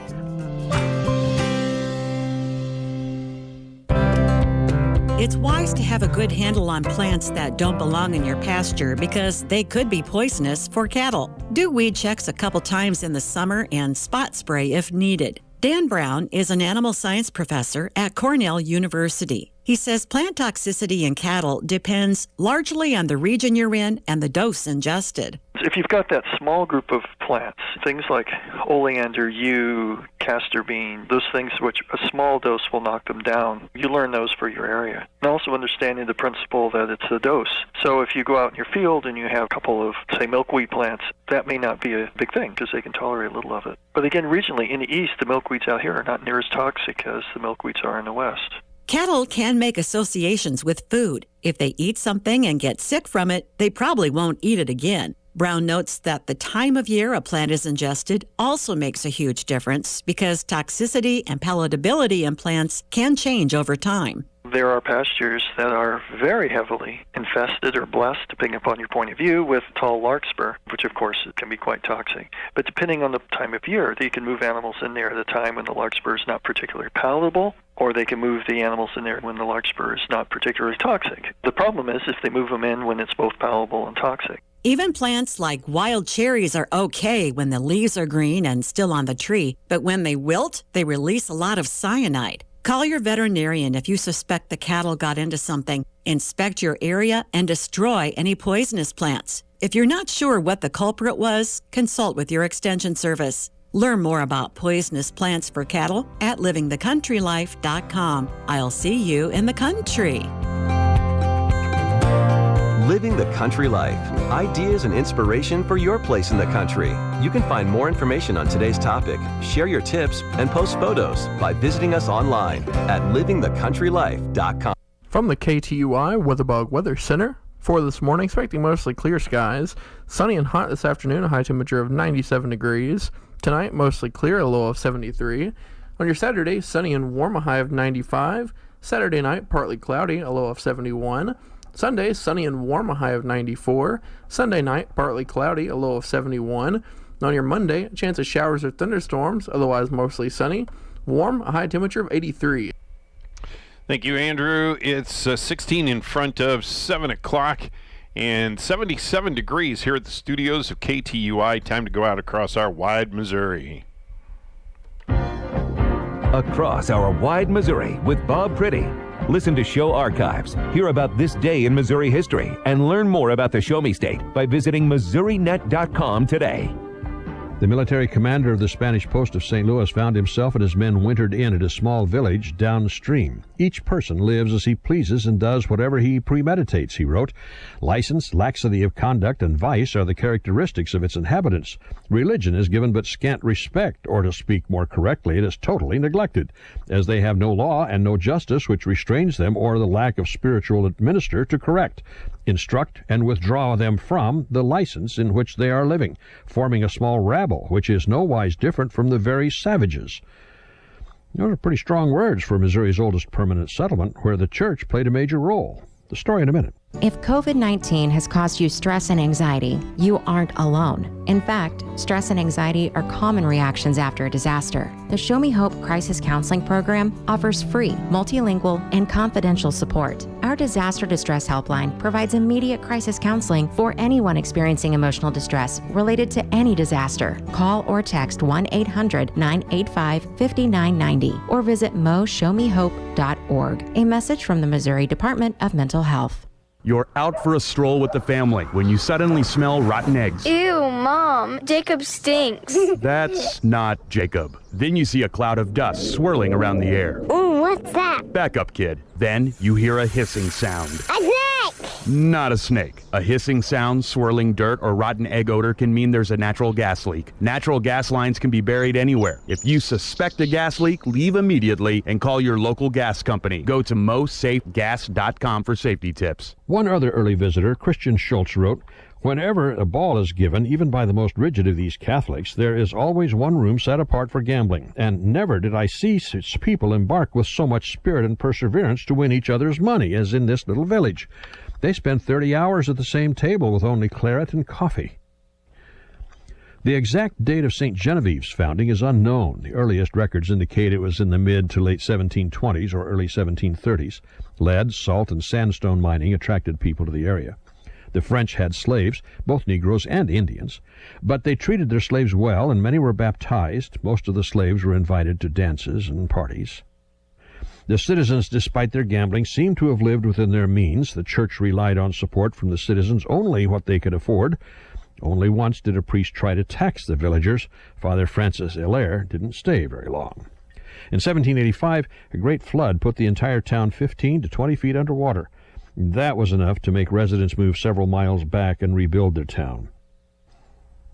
It's wise to have a good handle on plants that don't belong in your pasture because they could be poisonous for cattle. Do weed checks a couple times in the summer and spot spray if needed. Dan Brown is an animal science professor at Cornell University. He says plant toxicity in cattle depends largely on the region you're in and the dose ingested. If you've got that small group of plants, things like oleander, yew, castor bean, those things which a small dose will knock them down, you learn those for your area. And also understanding the principle that it's a dose. So if you go out in your field and you have a couple of, say, milkweed plants, that may not be a big thing because they can tolerate a little of it. But again, regionally, in the east, the milkweeds out here are not near as toxic as the milkweeds are in the west. Cattle can make associations with food. If they eat something and get sick from it, they probably won't eat it again. Brown notes that the time of year a plant is ingested also makes a huge difference because toxicity and palatability in plants can change over time. There are pastures that are very heavily infested or blessed, depending upon your point of view, with tall larkspur, which of course can be quite toxic. But depending on the time of year, you can move animals in there at a time when the larkspur is not particularly palatable, or they can move the animals in there when the larkspur is not particularly toxic. The problem is if they move them in when it's both palatable and toxic. Even plants like wild cherries are okay when the leaves are green and still on the tree, but when they wilt, they release a lot of cyanide. Call your veterinarian if you suspect the cattle got into something. Inspect your area and destroy any poisonous plants. If you're not sure what the culprit was, consult with your extension service. Learn more about poisonous plants for cattle at livingthecountrylife.com. I'll see you in the country. Living the Country Life. Ideas and inspiration for your place in the country. You can find more information on today's topic, share your tips, and post photos by visiting us online at livingthecountrylife.com. From the KTUI WeatherBug Weather Center, for this morning, expecting mostly clear skies. Sunny and hot this afternoon, a high temperature of 97 degrees. Tonight, mostly clear, a low of 73. On your Saturday, sunny and warm, a high of 95. Saturday night, partly cloudy, a low of 71. Sunday, sunny and warm, a high of 94. Sunday night, partly cloudy, a low of 71. And on your Monday, a chance of showers or thunderstorms, otherwise mostly sunny. Warm, a high temperature of 83. Thank you, Andrew. It's 16 in front of 7 o'clock and 77 degrees here at the studios of KTUI. Time to go out across our wide Missouri. Across our wide Missouri with Bob Pretty. Listen to show archives, hear about this day in Missouri history, and learn more about the Show Me State by visiting MissouriNet.com today. The military commander of the Spanish post of St. Louis found himself and his men wintered in at a small village downstream. Each person lives as he pleases and does whatever he premeditates, he wrote. License, laxity of conduct, and vice are the characteristics of its inhabitants. Religion is given but scant respect, or to speak more correctly, it is totally neglected, as they have no law and no justice which restrains them or the lack of spiritual minister to correct, instruct, and withdraw them from the license in which they are living, forming a small rabble which is no wise different from the very savages. Those are pretty strong words for Missouri's oldest permanent settlement, where the church played a major role. The story in a minute. If COVID-19 has caused you stress and anxiety, you aren't alone. In fact, stress and anxiety are common reactions after a disaster. The Show Me Hope Crisis Counseling Program offers free, multilingual, and confidential support. Our disaster distress helpline provides immediate crisis counseling for anyone experiencing emotional distress related to any disaster. Call or text 1-800-985-5990 or visit moshowmehope.org. A message from the Missouri Department of Mental Health. You're out for a stroll with the family when you suddenly smell rotten eggs. Ew, Mom, Jacob stinks. That's not Jacob. Then you see a cloud of dust swirling around the air. Ooh, what's that? Back up, kid. Then you hear a hissing sound. A snake! Not a snake. A hissing sound, swirling dirt, or rotten egg odor can mean there's a natural gas leak. Natural gas lines can be buried anywhere. If you suspect a gas leak, leave immediately and call your local gas company. Go to mosafegas.com for safety tips. One other early visitor, Christian Schultz, wrote, "Whenever a ball is given, even by the most rigid of these Catholics, there is always one room set apart for gambling, and never did I see such people embark with so much spirit and perseverance to win each other's money as in this little village. They spent 30 hours at the same table with only claret and coffee." The exact date of St. Genevieve's founding is unknown. The earliest records indicate it was in the mid to late 1720s or early 1730s. Lead, salt, and sandstone mining attracted people to the area. The French had slaves, both Negroes and Indians, but they treated their slaves well, and many were baptized. Most of the slaves were invited to dances and parties. The citizens, despite their gambling, seem to have lived within their means. The church relied on support from the citizens, only what they could afford. Only once did a priest try to tax the villagers. Father Francis Hilaire didn't stay very long. In 1785, a great flood put the entire town 15 to 20 feet underwater. That was enough to make residents move several miles back and rebuild their town.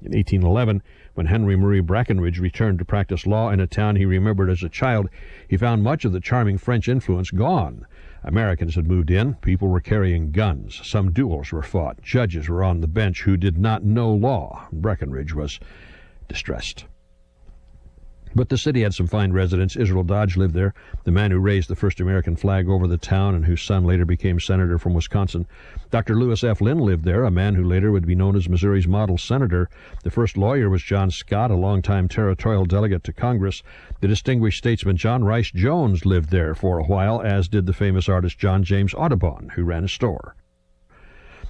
In 1811, when Henry Murray Brackenridge returned to practice law in a town he remembered as a child, he found much of the charming French influence gone. Americans had moved in. People were carrying guns. Some duels were fought. Judges were on the bench who did not know law. Breckenridge was distressed. But the city had some fine residents. Israel Dodge lived there, the man who raised the first American flag over the town and whose son later became senator from Wisconsin. Dr. Lewis F. Lynn lived there, a man who later would be known as Missouri's model senator. The first lawyer was John Scott, a longtime territorial delegate to Congress. The distinguished statesman John Rice Jones lived there for a while, as did the famous artist John James Audubon, who ran a store.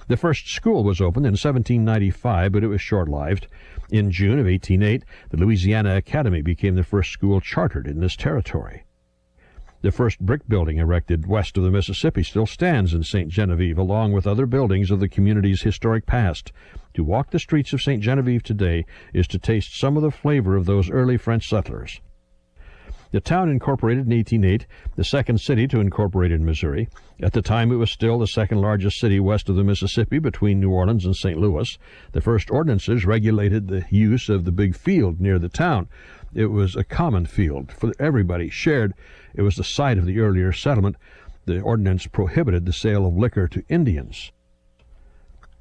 The first school was opened in 1795, but it was short-lived. In June of 1808, the Louisiana Academy became the first school chartered in this territory. The first brick building erected west of the Mississippi still stands in St. Genevieve, along with other buildings of the community's historic past. To walk the streets of St. Genevieve today is to taste some of the flavor of those early French settlers. The town incorporated in 1808, the second city to incorporate in Missouri. At the time, it was still the second largest city west of the Mississippi between New Orleans and St. Louis. The first ordinances regulated the use of the big field near the town. It was a common field for everybody shared. It was the site of the earlier settlement. The ordinance prohibited the sale of liquor to Indians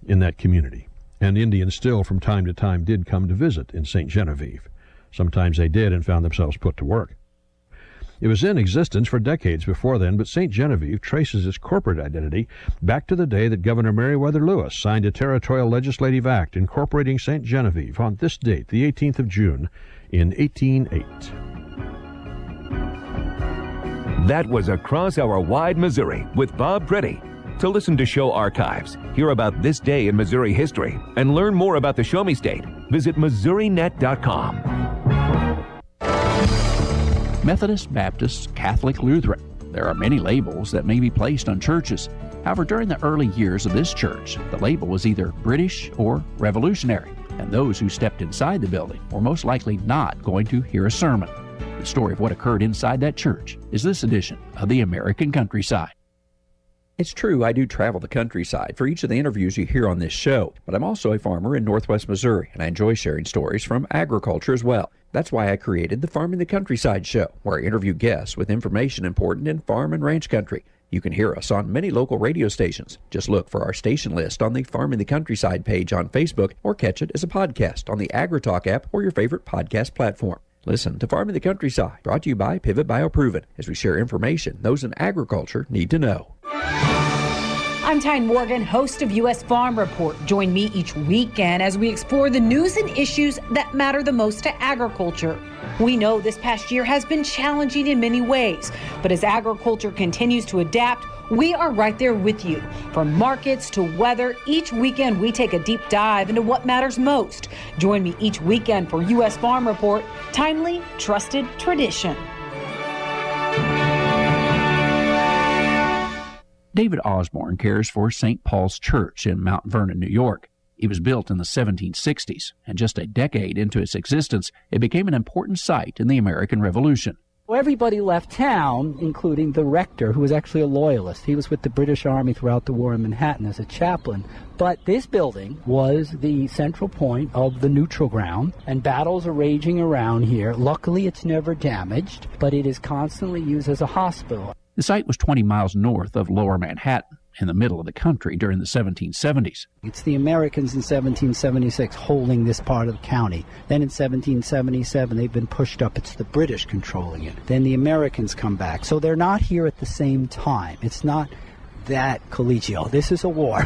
in that community. And Indians still, from time to time, did come to visit in St. Genevieve. Sometimes they did and found themselves put to work. It was in existence for decades before then, but St. Genevieve traces its corporate identity back to the day that Governor Meriwether Lewis signed a territorial legislative act incorporating St. Genevieve on this date, the 18th of June, in 1808. That was Across Our Wide Missouri with Bob Pretty. To listen to show archives, hear about this day in Missouri history, and learn more about the Show Me State, visit MissouriNet.com. Methodist, Baptist, Catholic, Lutheran. There are many labels that may be placed on churches. However, during the early years of this church, the label was either British or Revolutionary, and those who stepped inside the building were most likely not going to hear a sermon. The story of what occurred inside that church is this edition of the American Countryside. It's true, I do travel the countryside for each of the interviews you hear on this show, but I'm also a farmer in northwest Missouri, and I enjoy sharing stories from agriculture as well. That's why I created the Farming the Countryside show, where I interview guests with information important in farm and ranch country. You can hear us on many local radio stations. Just look for our station list on the Farming the Countryside page on Facebook, or catch it as a podcast on the AgriTalk app or your favorite podcast platform. Listen to Farming the Countryside, brought to you by Pivot BioProven, as we share information those in agriculture need to know. I'm Tyne Morgan, host of U.S. Farm Report. Join me each weekend as we explore the news and issues that matter the most to agriculture. We know this past year has been challenging in many ways, but as agriculture continues to adapt, we are right there with you. From markets to weather, each weekend we take a deep dive into what matters most. Join me each weekend for U.S. Farm Report, timely, trusted tradition. David Osborne cares for St. Paul's Church in Mount Vernon, New York. It was built in the 1760s, and just a decade into its existence, it became an important site in the American Revolution. Well, everybody left town, including the rector, who was actually a loyalist. He was with the British Army throughout the war in Manhattan as a chaplain. But this building was the central point of the neutral ground, and battles are raging around here. Luckily, it's never damaged, but it is constantly used as a hospital. The site was 20 miles north of Lower Manhattan, in the middle of the country during the 1770s. It's the Americans in 1776 holding this part of the county. Then in 1777, they've been pushed up. It's the British controlling it. Then the Americans come back. So they're not here at the same time. It's not that collegial. This is a war.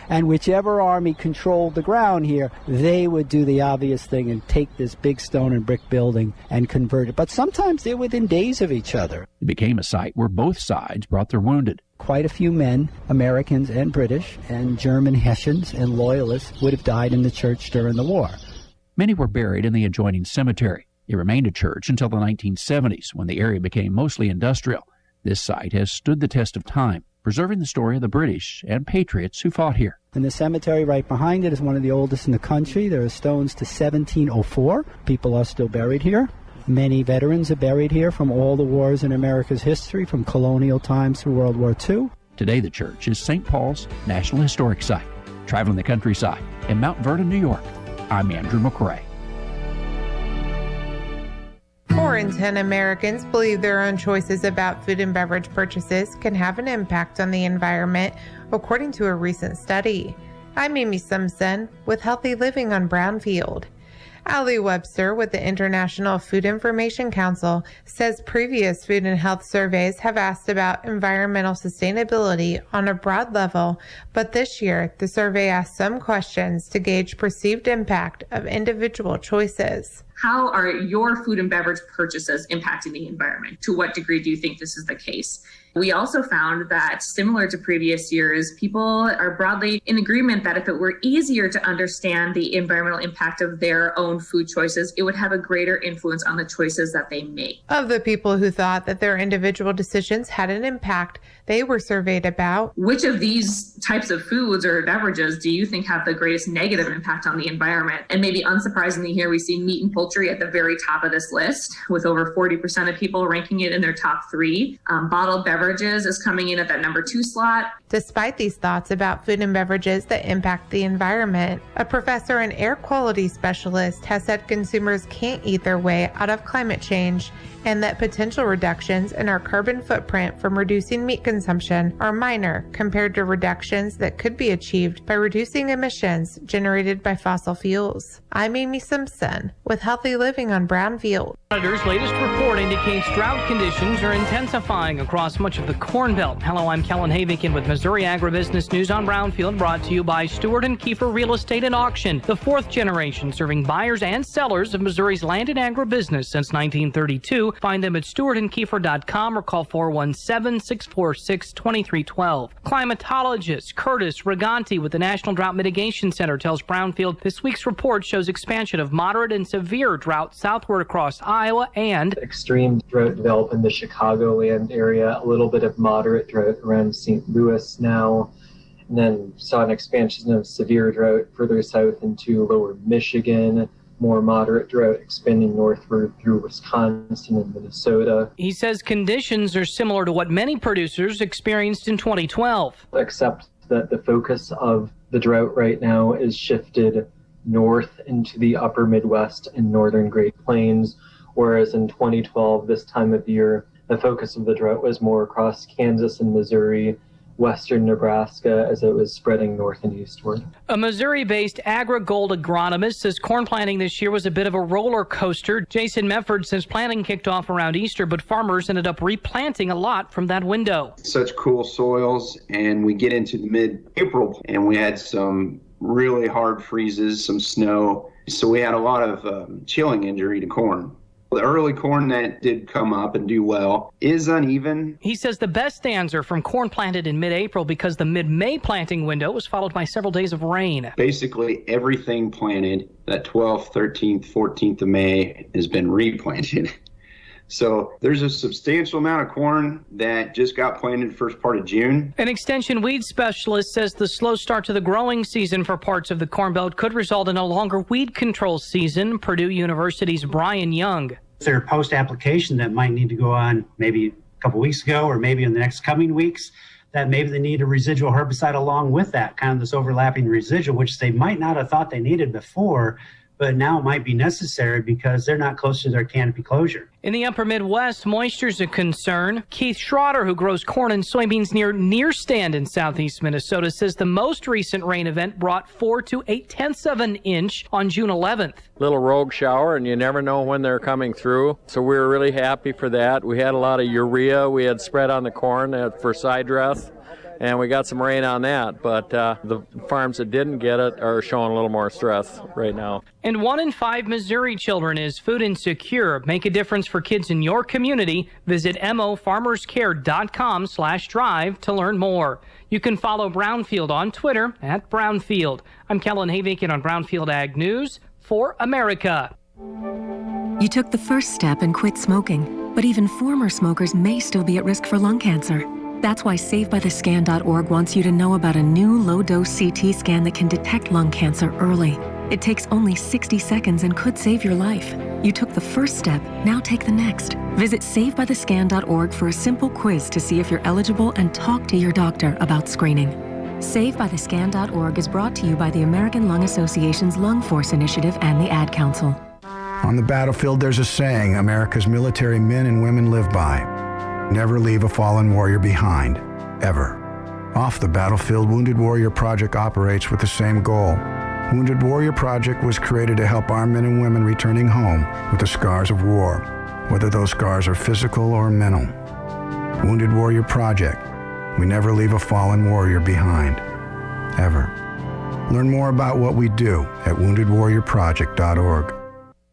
And whichever army controlled the ground here, they would do the obvious thing and take this big stone and brick building and convert it. But sometimes they're within days of each other. It became a site where both sides brought their wounded. Quite a few men, Americans and British and German Hessians and Loyalists, would have died in the church during the war. Many were buried in the adjoining cemetery. It remained a church until the 1970s, when the area became mostly industrial. This site has stood the test of time, preserving the story of the British and patriots who fought here. And the cemetery right behind it is one of the oldest in the country. There are stones to 1704. People are still buried here. Many veterans are buried here from all the wars in America's history, from colonial times through World War II. Today, the church is St. Paul's National Historic Site. Traveling the countryside in Mount Vernon, New York, I'm Andrew McRae. 4 in 10 Americans believe their own choices about food and beverage purchases can have an impact on the environment, according to a recent study. I'm Amy Simpson with Healthy Living on Brownfield. Allie Webster with the International Food Information Council says previous food and health surveys have asked about environmental sustainability on a broad level, but this year the survey asked some questions to gauge perceived impact of individual choices. How are your food and beverage purchases impacting the environment? To what degree do you think this is the case? We also found that, similar to previous years, people are broadly in agreement that if it were easier to understand the environmental impact of their own food choices, it would have a greater influence on the choices that they make. Of the people who thought that their individual decisions had an impact, they were surveyed about which of these types of foods or beverages do you think have the greatest negative impact on the environment? And maybe unsurprisingly here, we see meat and poultry at the very top of this list, with over 40% of people ranking it in their top 3. Bottled beverages is coming in at that number 2 slot. Despite these thoughts about food and beverages that impact the environment, a professor and air quality specialist has said consumers can't eat their way out of climate change, and that potential reductions in our carbon footprint from reducing meat consumption are minor compared to reductions that could be achieved by reducing emissions generated by fossil fuels. I'm Amy Simpson with Healthy Living on Brownfield. Monitor's latest report indicates drought conditions are intensifying across much of the Corn Belt. Hello, I'm Kellen Havikin with Missouri Agribusiness News on Brownfield, brought to you by Stewart & Kiefer Real Estate and Auction, the 4th generation serving buyers and sellers of Missouri's land and agribusiness since 1932. Find them at stewartandkiefer.com or call 417-646-2312. Climatologist Curtis Riganti with the National Drought Mitigation Center tells Brownfield this week's report shows expansion of moderate and severe drought southward across Iowa and extreme drought develop in the Chicagoland area, a little bit of moderate drought around St. Louis now, and then saw an expansion of severe drought further south into lower Michigan, more moderate drought expanding northward through Wisconsin and Minnesota. He says conditions are similar to what many producers experienced in 2012. Except that the focus of the drought right now is shifted north into the upper Midwest and northern Great Plains, whereas in 2012, this time of year, the focus of the drought was more across Kansas and Missouri, western Nebraska, as it was spreading north and eastward. A Missouri-based AgriGold agronomist says corn planting this year was a bit of a roller coaster. Jason Mefford says planting kicked off around Easter, but farmers ended up replanting a lot from that window. Such cool soils, and we get into the mid-April, and we had some really hard freezes, some snow, so we had a lot of chilling injury to corn. The early corn that did come up and do well is uneven. He says the best stands are from corn planted in mid-April because the mid-May planting window was followed by several days of rain. Basically, everything planted that 12th, 13th, 14th of May has been replanted. So there's a substantial amount of corn that just got planted first part of June. An extension weed specialist says the slow start to the growing season for parts of the Corn Belt could result in a longer weed control season. Purdue University's Brian Young. Is there a post-application that might need to go on maybe a couple weeks ago or maybe in the next coming weeks, that maybe they need a residual herbicide along with that, kind of this overlapping residual, which they might not have thought they needed before, but now it might be necessary because they're not close to their canopy closure. In the upper Midwest, moisture's a concern. Keith Schroeder, who grows corn and soybeans near Nearstand in southeast Minnesota, says the most recent rain event brought 4 to 8/10 of an inch on June 11th. Little rogue shower, and you never know when they're coming through. So we were really happy for that. We had a lot of urea we had spread on the corn for side dress, and we got some rain on that. But the farms that didn't get it are showing a little more stress right now. And 1 in 5 Missouri children is food insecure. Make a difference for kids in your community. Visit mofarmerscare.com/drive to learn more. You can follow Brownfield on Twitter at Brownfield. I'm Kellen Havikin on Brownfield Ag News for America. You took the first step and quit smoking, but even former smokers may still be at risk for lung cancer. That's why SaveByTheScan.org wants you to know about a new low-dose CT scan that can detect lung cancer early. It takes only 60 seconds and could save your life. You took the first step, now take the next. Visit SaveByTheScan.org for a simple quiz to see if you're eligible and talk to your doctor about screening. SaveByTheScan.org is brought to you by the American Lung Association's Lung Force Initiative and the Ad Council. On the battlefield, there's a saying America's military men and women live by. Never leave a fallen warrior behind, ever. Off the battlefield, Wounded Warrior Project operates with the same goal. Wounded Warrior Project was created to help our men and women returning home with the scars of war, whether those scars are physical or mental. Wounded Warrior Project. We never leave a fallen warrior behind, ever. Learn more about what we do at woundedwarriorproject.org.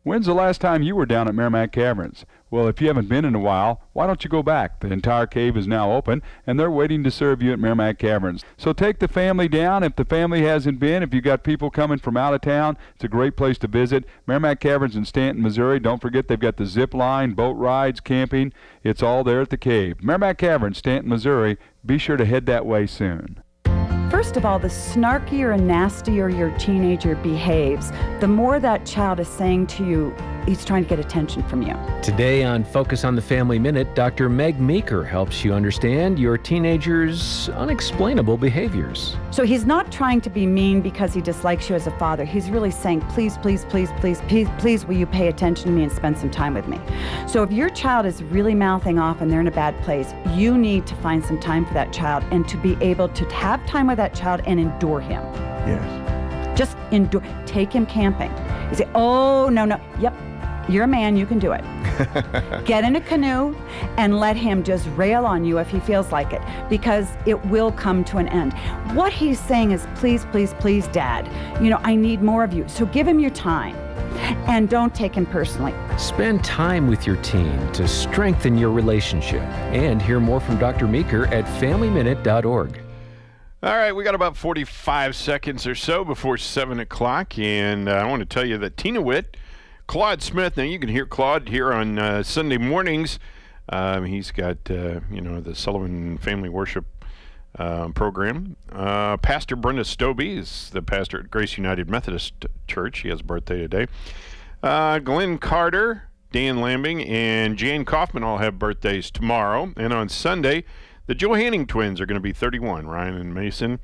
When's the last time you were down at Merrimack Caverns? Well, if you haven't been in a while, why don't you go back? The entire cave is now open, and they're waiting to serve you at Merrimack Caverns. So take the family down. If the family hasn't been, if you've got people coming from out of town, it's a great place to visit. Merrimack Caverns in Stanton, Missouri. Don't forget they've got the zip line, boat rides, camping. It's all there at the cave. Merrimack Caverns, Stanton, Missouri. Be sure to head that way soon. First of all, the snarkier and nastier your teenager behaves, the more that child is saying to you, he's trying to get attention from you. Today on Focus on the Family Minute, Dr. Meg Meeker helps you understand your teenager's unexplainable behaviors. So he's not trying to be mean because he dislikes you as a father. He's really saying, please, please, please, please, please, please, will you pay attention to me and spend some time with me? So if your child is really mouthing off and they're in a bad place, you need to find some time for that child and to be able to have time with that child and endure him. Yes. Just endure. Take him camping. You say, oh, no. Yep. You're a man, you can do it. Get in a canoe and let him just rail on you if he feels like it, because it will come to an end. What he's saying is, please, please, please, Dad, I need more of you. So give him your time and don't take him personally. Spend time with your teen to strengthen your relationship, and hear more from Dr. Meeker at FamilyMinute.org. All right, we got about 45 seconds or so before 7 o'clock, and I want to tell you that Tina Witt, Claude Smith, now you can hear Claude here on Sunday mornings. He's got, the Sullivan Family Worship program. Pastor Brenda Stobie is the pastor at Grace United Methodist Church. He has a birthday today. Glenn Carter, Dan Lambing, and Jan Kaufman all have birthdays tomorrow. And on Sunday, the Johanning twins are going to be 31, Ryan and Mason.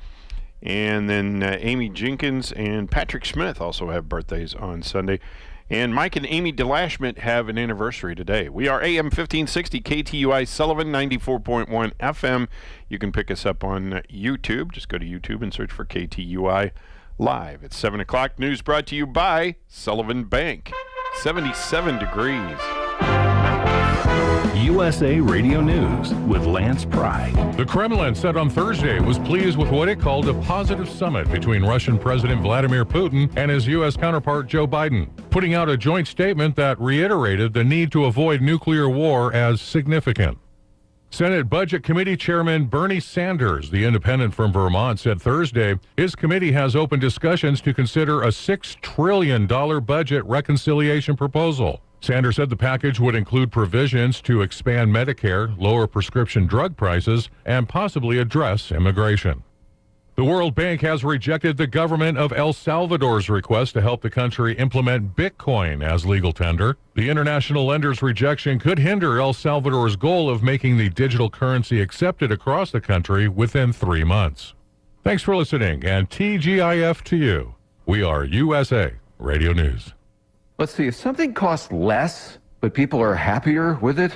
And then Amy Jenkins and Patrick Smith also have birthdays on Sunday. And Mike and Amy DeLashment have an anniversary today. We are AM 1560 KTUI Sullivan 94.1 FM. You can pick us up on YouTube. Just go to YouTube and search for KTUI Live. It's 7 o'clock. News brought to you by Sullivan Bank. 77 degrees. USA Radio News with Lance Pry. The Kremlin said on Thursday it was pleased with what it called a positive summit between Russian President Vladimir Putin and his U.S. counterpart Joe Biden, putting out a joint statement that reiterated the need to avoid nuclear war as significant. Senate Budget Committee Chairman Bernie Sanders, the independent from Vermont, said Thursday his committee has opened discussions to consider a $6 trillion budget reconciliation proposal. Sanders said the package would include provisions to expand Medicare, lower prescription drug prices, and possibly address immigration. The World Bank has rejected the government of El Salvador's request to help the country implement Bitcoin as legal tender. The international lender's rejection could hinder El Salvador's goal of making the digital currency accepted across the country within 3 months. Thanks for listening, and TGIF to you. We are USA Radio News. Let's see, if something costs less, but people are happier with it,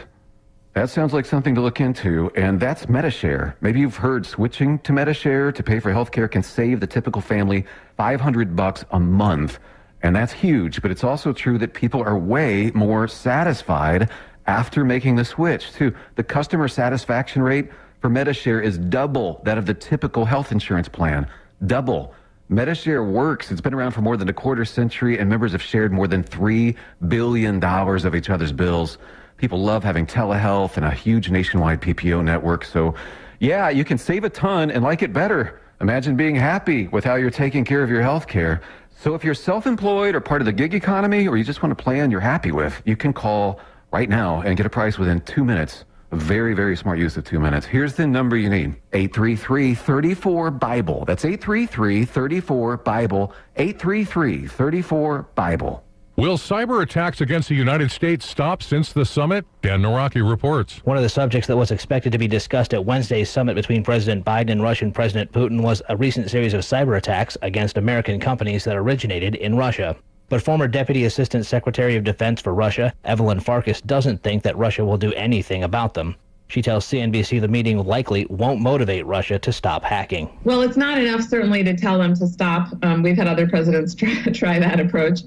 that sounds like something to look into, and that's MediShare. Maybe you've heard switching to MediShare to pay for healthcare can save the typical family $500 a month, and that's huge, but it's also true that people are way more satisfied after making the switch, too. The customer satisfaction rate for MediShare is double that of the typical health insurance plan. Double. MediShare works. It's been around for more than a quarter century, and members have shared more than $3 billion of each other's bills. People love having telehealth and a huge nationwide PPO network. So, yeah, you can save a ton and like it better. Imagine being happy with how you're taking care of your health care. So if you're self-employed or part of the gig economy, or you just want a plan you're happy with, you can call right now and get a price within 2 minutes. A very, very smart use of 2 minutes. Here's the number you need. 833-34-BIBLE. That's 833-34-BIBLE. 833-34-BIBLE. Will cyber attacks against the United States stop since the summit? Dan Naraki reports. One of the subjects that was expected to be discussed at Wednesday's summit between President Biden and Russian President Putin was a recent series of cyber attacks against American companies that originated in Russia. But former Deputy Assistant Secretary of Defense for Russia, Evelyn Farkas, doesn't think that Russia will do anything about them. She tells CNBC the meeting likely won't motivate Russia to stop hacking. Well, it's not enough, certainly, to tell them to stop. We've had other presidents try that approach.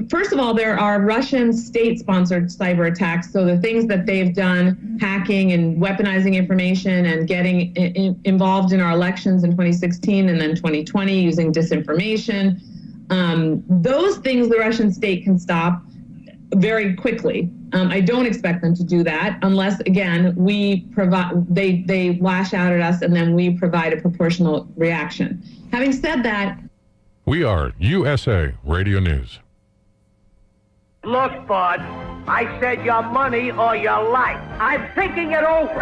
First of all, there are Russian state-sponsored cyber attacks. So the things that they've done, hacking and weaponizing information and getting involved in our elections in 2016 and then 2020 using disinformation, those things the Russian state can stop very quickly. I don't expect them to do that unless, again, they lash out at us and then we provide a proportional reaction. Having said that, we are USA Radio News. Look, bud, I said your money or your life. I'm thinking it over.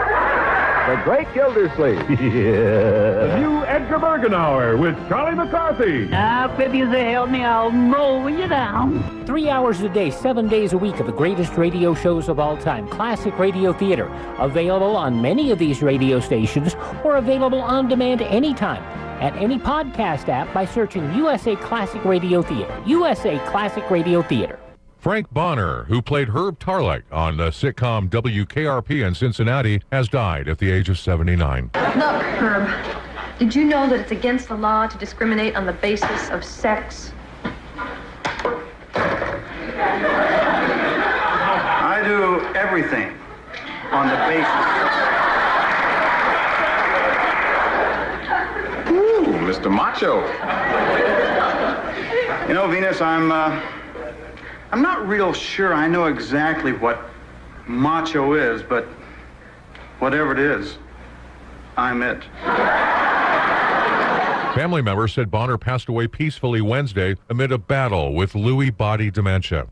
The Great Gildersleeve. Yeah. The new Edgar Bergen Hour with Charlie McCarthy. Now, if you help me, I'll mow you down. 3 hours a day, 7 days a week of the greatest radio shows of all time. Classic Radio Theater. Available on many of these radio stations or available on demand anytime at any podcast app by searching USA Classic Radio Theater. USA Classic Radio Theater. Frank Bonner, who played Herb Tarlek on the sitcom WKRP in Cincinnati, has died at the age of 79. Look, Herb, did you know that it's against the law to discriminate on the basis of sex? I do everything on the basis. Ooh, Mr. Macho. You know, Venus, I'm not real sure I know exactly what macho is, but whatever it is, I'm it. Family members said Bonner passed away peacefully Wednesday amid a battle with Lewy body dementia.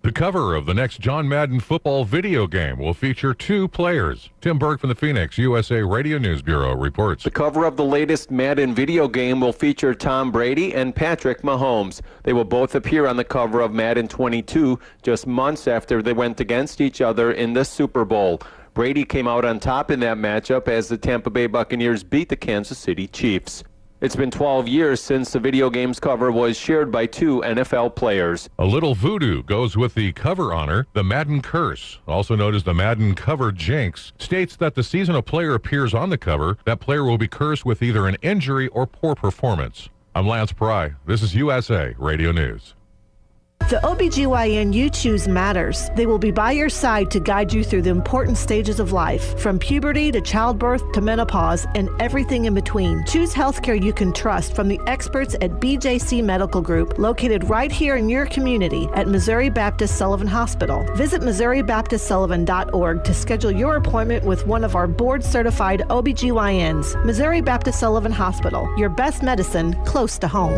The cover of the next John Madden football video game will feature 2 players. Tim Berg from the Phoenix USA Radio News Bureau reports. The cover of the latest Madden video game will feature Tom Brady and Patrick Mahomes. They will both appear on the cover of Madden 22 just months after they went against each other in the Super Bowl. Brady came out on top in that matchup as the Tampa Bay Buccaneers beat the Kansas City Chiefs. It's been 12 years since the video game's cover was shared by 2 NFL players. A little voodoo goes with the cover honor. The Madden Curse, also known as the Madden Cover Jinx, states that the season a player appears on the cover, that player will be cursed with either an injury or poor performance. I'm Lance Pry. This is USA Radio News. The OBGYN you choose matters. They will be by your side to guide you through the important stages of life, from puberty to childbirth to menopause and everything in between. Choose healthcare you can trust from the experts at BJC Medical Group, located right here in your community at Missouri Baptist Sullivan Hospital. Visit MissouriBaptistSullivan.org to schedule your appointment with one of our board-certified OBGYNs. Missouri Baptist Sullivan Hospital, your best medicine close to home.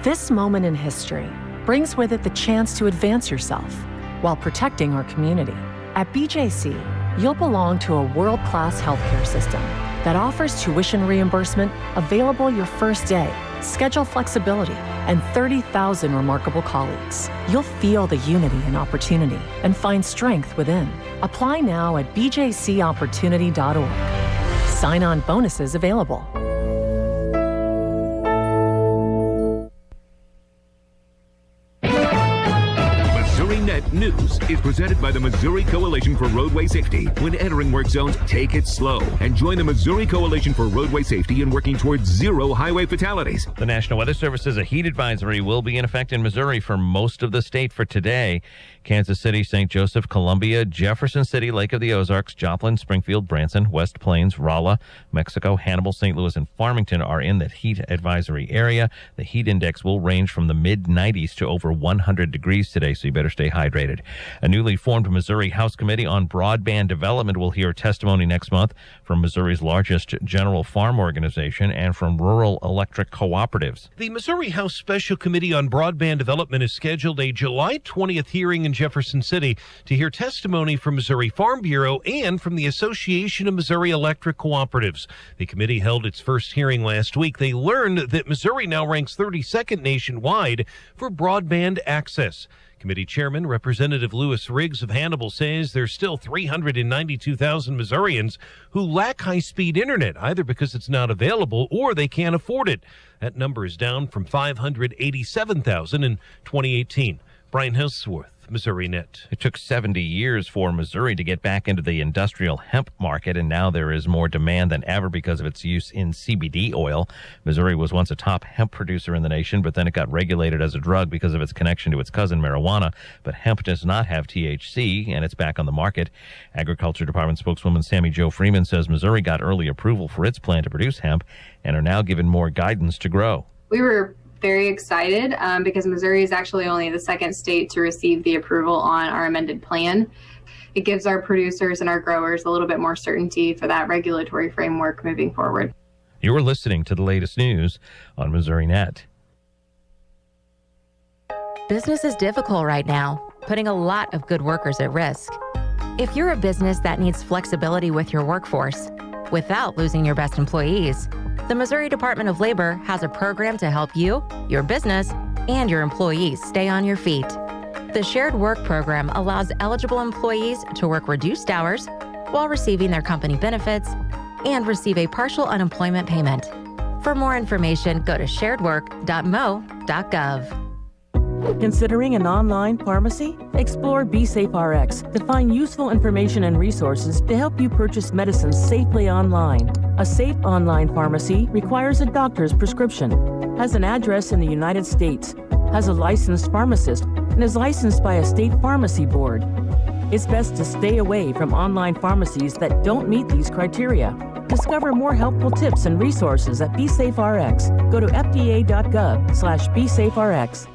This moment in history brings with it the chance to advance yourself while protecting our community. At BJC, you'll belong to a world-class healthcare system that offers tuition reimbursement available your first day, schedule flexibility, and 30,000 remarkable colleagues. You'll feel the unity and opportunity and find strength within. Apply now at bjcopportunity.org. Sign-on bonuses available. News is presented by the Missouri Coalition for Roadway Safety. When entering work zones, take it slow and join the Missouri Coalition for Roadway Safety in working towards 0 highway fatalities. The National Weather Service says a heat advisory will be in effect in Missouri for most of the state for today. Kansas City, St. Joseph, Columbia, Jefferson City, Lake of the Ozarks, Joplin, Springfield, Branson, West Plains, Rolla, Mexico, Hannibal, St. Louis, and Farmington are in the heat advisory area. The heat index will range from the mid-90s to over 100 degrees today, so you better stay hydrated. A newly formed Missouri House Committee on Broadband Development will hear testimony next month from Missouri's largest general farm organization and from rural electric cooperatives. The Missouri House Special Committee on Broadband Development has scheduled a July 20th hearing in Jefferson City to hear testimony from Missouri Farm Bureau and from the Association of Missouri Electric Cooperatives. The committee held its first hearing last week. They learned that Missouri now ranks 32nd nationwide for broadband access. Committee Chairman Representative Lewis Riggs of Hannibal says there's still 392,000 Missourians who lack high-speed internet, either because it's not available or they can't afford it. That number is down from 587,000 in 2018. Brian Houseworth, with MissouriNet. It took 70 years for Missouri to get back into the industrial hemp market, and now there is more demand than ever because of its use in CBD oil. Missouri was once a top hemp producer in the nation, but then it got regulated as a drug because of its connection to its cousin marijuana. But hemp does not have THC, and it's back on the market. Agriculture Department spokeswoman Sammy Jo Freeman says Missouri got early approval for its plan to produce hemp and are now given more guidance to grow. We were very excited because Missouri is actually only the second state to receive the approval on our amended plan. It gives our producers and our growers a little bit more certainty for that regulatory framework moving forward. You're listening to the latest news on MissouriNet. Business is difficult right now, putting a lot of good workers at risk. If you're a business that needs flexibility with your workforce without losing your best employees, the Missouri Department of Labor has a program to help you, your business, and your employees stay on your feet. The Shared Work Program allows eligible employees to work reduced hours while receiving their company benefits and receive a partial unemployment payment. For more information, go to sharedwork.mo.gov. Considering an online pharmacy? Explore BeSafeRx to find useful information and resources to help you purchase medicines safely online. A safe online pharmacy requires a doctor's prescription, has an address in the United States, has a licensed pharmacist, and is licensed by a state pharmacy board. It's best to stay away from online pharmacies that don't meet these criteria. Discover more helpful tips and resources at BeSafeRx. Go to fda.gov/BeSafeRx.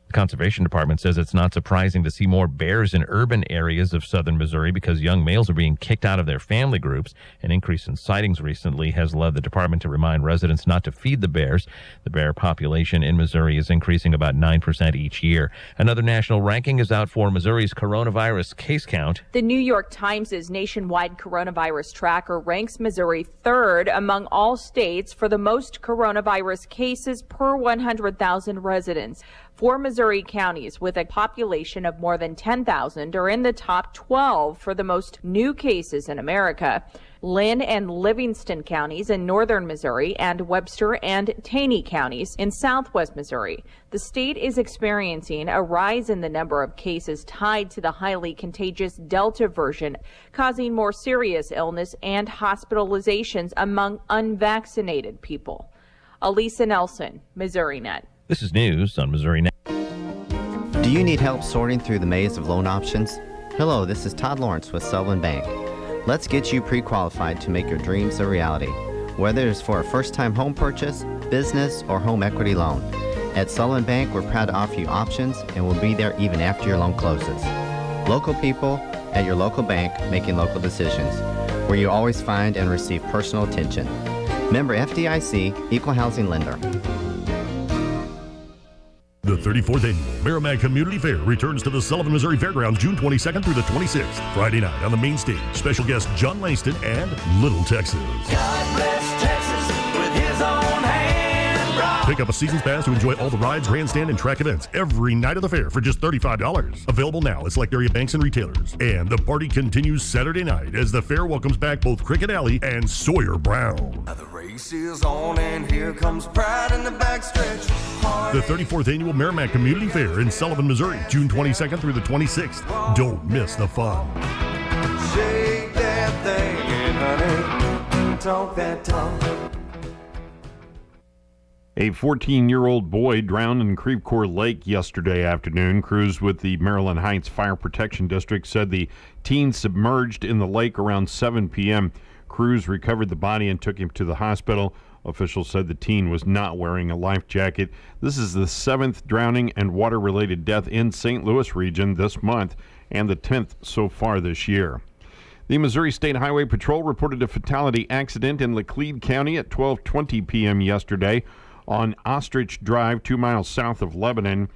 The Conservation Department says it's not surprising to see more bears in urban areas of southern Missouri because young males are being kicked out of their family groups. An increase in sightings recently has led the department to remind residents not to feed the bears. The bear population in Missouri is increasing about 9% each year. Another national ranking is out for Missouri's coronavirus case count. The New York Times' nationwide coronavirus tracker ranks Missouri third among all states for the most coronavirus cases per 100,000 residents. 4 Missouri counties with a population of more than 10,000 are in the top 12 for the most new cases in America. Lynn and Livingston counties in northern Missouri and Webster and Taney counties in southwest Missouri. The state is experiencing a rise in the number of cases tied to the highly contagious Delta version, causing more serious illness and hospitalizations among unvaccinated people. Elisa Nelson, MissouriNet. This is news on MissouriNet. Do you need help sorting through the maze of loan options? Hello, this is Todd Lawrence with Sullivan Bank. Let's get you pre-qualified to make your dreams a reality, whether it's for a first-time home purchase, business, or home equity loan. At Sullivan Bank, we're proud to offer you options and we'll be there even after your loan closes. Local people at your local bank making local decisions, where you always find and receive personal attention. Member FDIC, Equal Housing Lender. The 34th Annual Merrimack Community Fair returns to the Sullivan, Missouri Fairgrounds June 22nd through the 26th. Friday night on the main stage, special guests John Langston and Little Texas. God bless Texas with his own hand rock. Pick up a season's pass to enjoy all the rides, grandstand, and track events every night of the fair for just $35. Available now at select area banks and retailers. And the party continues Saturday night as the fair welcomes back both Cricket Alley and Sawyer Brown. Now the race is on and here comes pride in the backstretch. The 34th Annual Merrimack Community Fair in Sullivan, Missouri, June 22nd through the 26th. Don't miss the fun. Shake that thing and honey, talk that talk. A 14-year-old boy drowned in Creve Coeur Lake yesterday afternoon. Crews with the Maryland Heights Fire Protection District said the teen submerged in the lake around 7 p.m. Crews recovered the body and took him to the hospital. Officials said the teen was not wearing a life jacket. This is the 7th drowning and water-related death in St. Louis region this month and the 10th so far this year. The Missouri State Highway Patrol reported a fatality accident in Laclede County at 12:20 p.m. yesterday on Ostrich Drive, 2 miles south of Lebanon.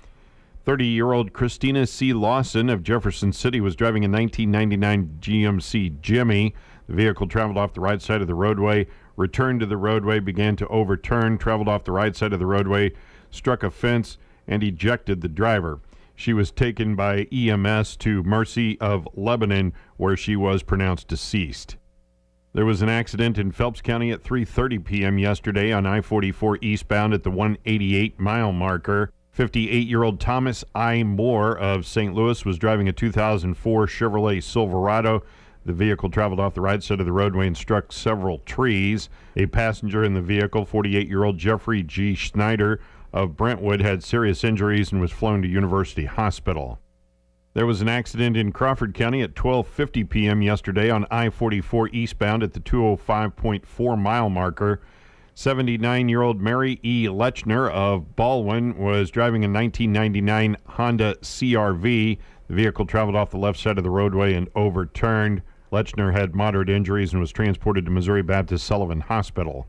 30-year-old Christina C. Lawson of Jefferson City was driving a 1999 GMC Jimmy. The vehicle traveled off the right side of the roadway, returned to the roadway, began to overturn, traveled off the right side of the roadway, struck a fence, and ejected the driver. She was taken by EMS to Mercy of Lebanon, where she was pronounced deceased. There was an accident in Phelps County at 3:30 p.m. yesterday on I-44 eastbound at the 188-mile marker. 58-year-old Thomas I. Moore of St. Louis was driving a 2004 Chevrolet Silverado. The vehicle traveled off the right side of the roadway and struck several trees. A passenger in the vehicle, 48-year-old Jeffrey G. Schneider of Brentwood, had serious injuries and was flown to University Hospital. There was an accident in Crawford County at 12:50 p.m. yesterday on I-44 eastbound at the 205.4 mile marker. 79-year-old Mary E. Lechner of Baldwin was driving a 1999 Honda CR-V. The vehicle traveled off the left side of the roadway and overturned. Lechner had moderate injuries and was transported to Missouri Baptist Sullivan Hospital.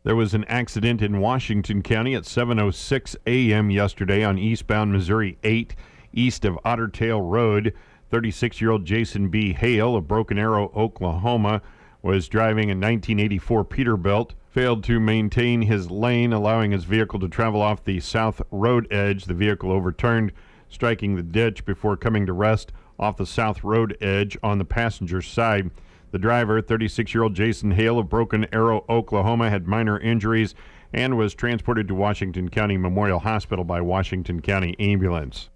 There was an accident in Washington County at 7:06 a.m. yesterday on eastbound Missouri 8 east of Otter Tail Road. 36-year-old Jason B. Hale of Broken Arrow, Oklahoma, was driving a 1984 Peterbilt, failed to maintain his lane, allowing his vehicle to travel off the south road edge. The vehicle overturned, striking the ditch before coming to rest off the south road edge on the passenger side. The driver, 36-year-old Jason Hale of Broken Arrow, Oklahoma, had minor injuries and was transported to Washington County Memorial Hospital by Washington County Ambulance.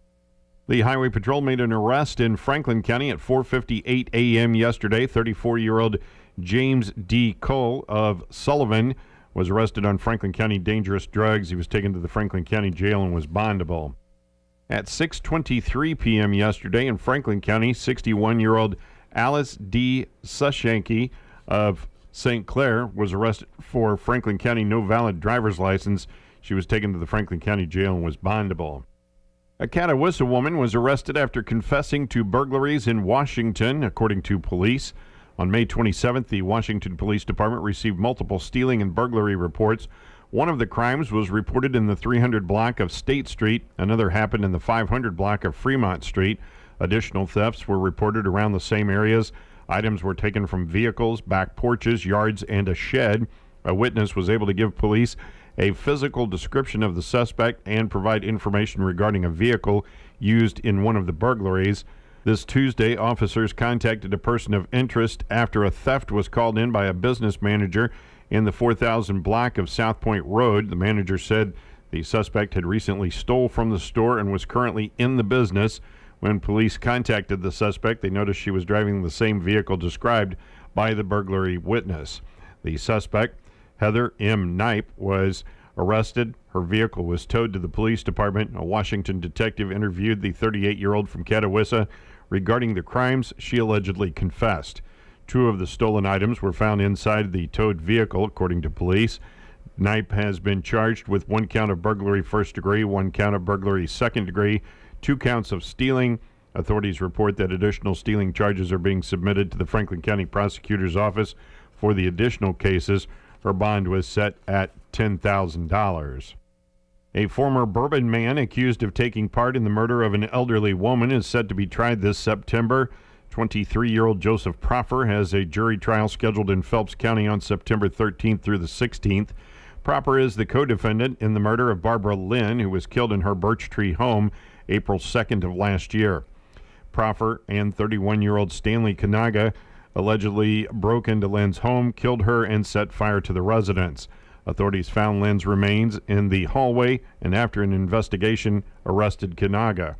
The Highway Patrol made an arrest in Franklin County at 4:58 a.m. yesterday. 34-year-old James D. Cole of Sullivan was arrested on Franklin County dangerous drugs. He was taken to the Franklin County Jail and was bondable. At 6:23 p.m. yesterday in Franklin County, 61-year-old Alice D. Sushanke of St. Clair was arrested for Franklin County no valid driver's license. She was taken to the Franklin County Jail and was bondable. A Catawissa woman was arrested after confessing to burglaries in Washington, according to police. On May 27th, the Washington Police Department received multiple stealing and burglary reports. One of the crimes was reported in the 300 block of State Street. Another happened in the 500 block of Fremont Street. Additional thefts were reported around the same areas. Items were taken from vehicles, back porches, yards, and a shed. A witness was able to give police a physical description of the suspect and provide information regarding a vehicle used in one of the burglaries. This Tuesday, officers contacted a person of interest after a theft was called in by a business manager in the 4000 block of South Point Road. The manager said the suspect had recently stole from the store and was currently in the business. When police contacted the suspect, they noticed she was driving the same vehicle described by the burglary witness. The suspect, Heather M. Knipe, was arrested. Her vehicle was towed to the police department. A Washington detective interviewed the 38-year-old from Catawissa regarding the crimes she allegedly confessed. 2 of the stolen items were found inside the towed vehicle, according to police. Knipe has been charged with 1 count of burglary first degree, 1 count of burglary second degree, 2 counts of stealing. Authorities report that additional stealing charges are being submitted to the Franklin County Prosecutor's Office for the additional cases. Her bond was set at $10,000. A former Bourbon man accused of taking part in the murder of an elderly woman is set to be tried this September. 23-year-old Joseph Proffer has a jury trial scheduled in Phelps County on September 13th through the 16th. Proffer is the co-defendant in the murder of Barbara Lynn, who was killed in her Birch Tree home April 2nd of last year. Proffer and 31-year-old Stanley Kanaga allegedly broke into Lynn's home, killed her, and set fire to the residence. Authorities found Lynn's remains in the hallway and, after an investigation, arrested Kanaga.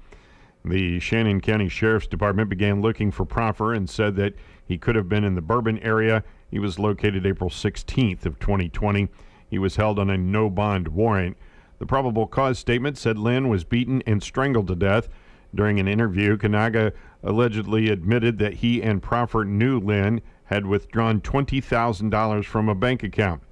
The Shannon County Sheriff's Department began looking for Proffer and said that he could have been in the Bourbon area. He was located April 16th of 2020. He was held on a no-bond warrant. The probable cause statement said Lynn was beaten and strangled to death. During an interview, Kanaga allegedly admitted that he and Proffer knew Lynn had withdrawn $20,000 from a bank account.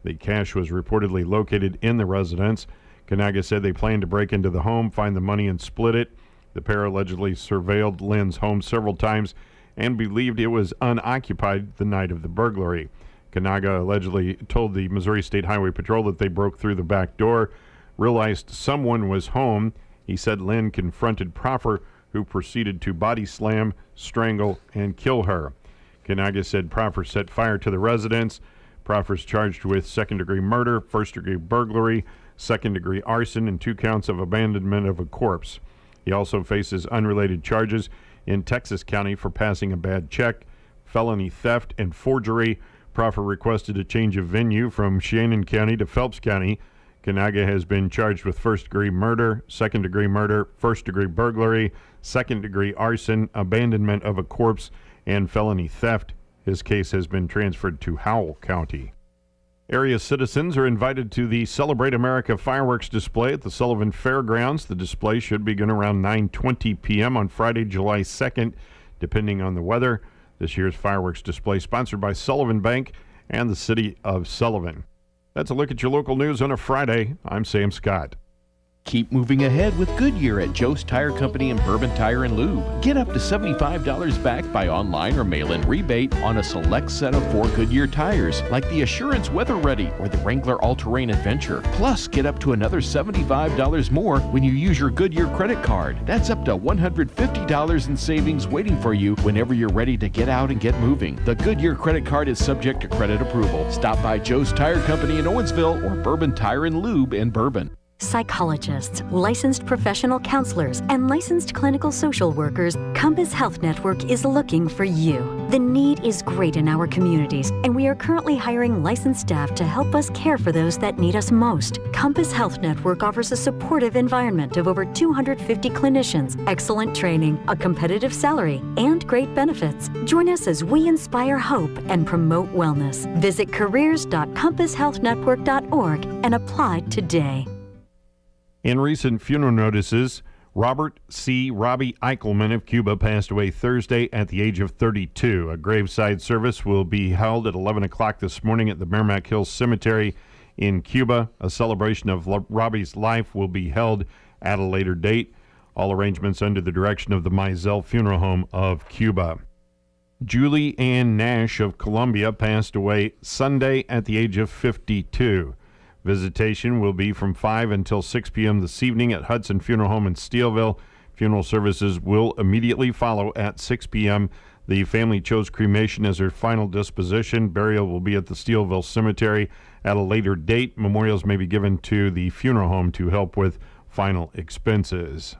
The cash was reportedly located in the residence. Kanaga said they planned to break into the home, find the money, and split it. The pair allegedly surveilled Lynn's home several times and believed it was unoccupied the night of the burglary. Kanaga allegedly told the Missouri State Highway Patrol that they broke through the back door, realized someone was home. He said Lynn confronted Proffer, who proceeded to body slam, strangle, and kill her. Kanaga said Proffer set fire to the residence. Proffer's charged with second-degree murder, first-degree burglary, second-degree arson, and 2 counts of abandonment of a corpse. He also faces unrelated charges in Texas County for passing a bad check, felony theft, and forgery. Proffer requested a change of venue from Shannon County to Phelps County. Kanaga has been charged with first-degree murder, second-degree murder, first-degree burglary, second-degree arson, abandonment of a corpse, and felony theft. His case has been transferred to Howell County. Area citizens are invited to the Celebrate America fireworks display at the Sullivan Fairgrounds. The display should begin around 9:20 p.m. on Friday, July 2nd, depending on the weather. This year's fireworks display sponsored by Sullivan Bank and the City of Sullivan. That's a look at your local news on a Friday. I'm Sam Scott. Keep moving ahead with Goodyear at Joe's Tire Company and Bourbon Tire and Lube. Get up to $75 back by online or mail-in rebate on a select set of 4 Goodyear tires, like the Assurance Weather Ready or the Wrangler All-Terrain Adventure. Plus, get up to another $75 more when you use your Goodyear credit card. That's up to $150 in savings waiting for you whenever you're ready to get out and get moving. The Goodyear credit card is subject to credit approval. Stop by Joe's Tire Company in Owensville or Bourbon Tire and Lube in Bourbon. Psychologists, licensed professional counselors, and licensed clinical social workers, Compass Health Network is looking for you. The need is great in our communities, and we are currently hiring licensed staff to help us care for those that need us most. Compass Health Network offers a supportive environment of over 250 clinicians, excellent training, a competitive salary, and great benefits. Join us as we inspire hope and promote wellness. Visit careers.compasshealthnetwork.org and apply today. In recent funeral notices, Robert C. Robbie Eichelman of Cuba passed away Thursday at the age of 32. A graveside service will be held at 11 o'clock this morning at the Merrimack Hills Cemetery in Cuba. A celebration of Robbie's life will be held at a later date. All arrangements under the direction of the Mizell Funeral Home of Cuba. Julie Ann Nash of Columbia passed away Sunday at the age of 52. Visitation will be from 5 until 6 p.m. this evening at Hudson Funeral Home in Steelville. Funeral services will immediately follow at 6 p.m. The family chose cremation as their final disposition. Burial will be at the Steelville Cemetery at a later date. Memorials may be given to the funeral home to help with final expenses.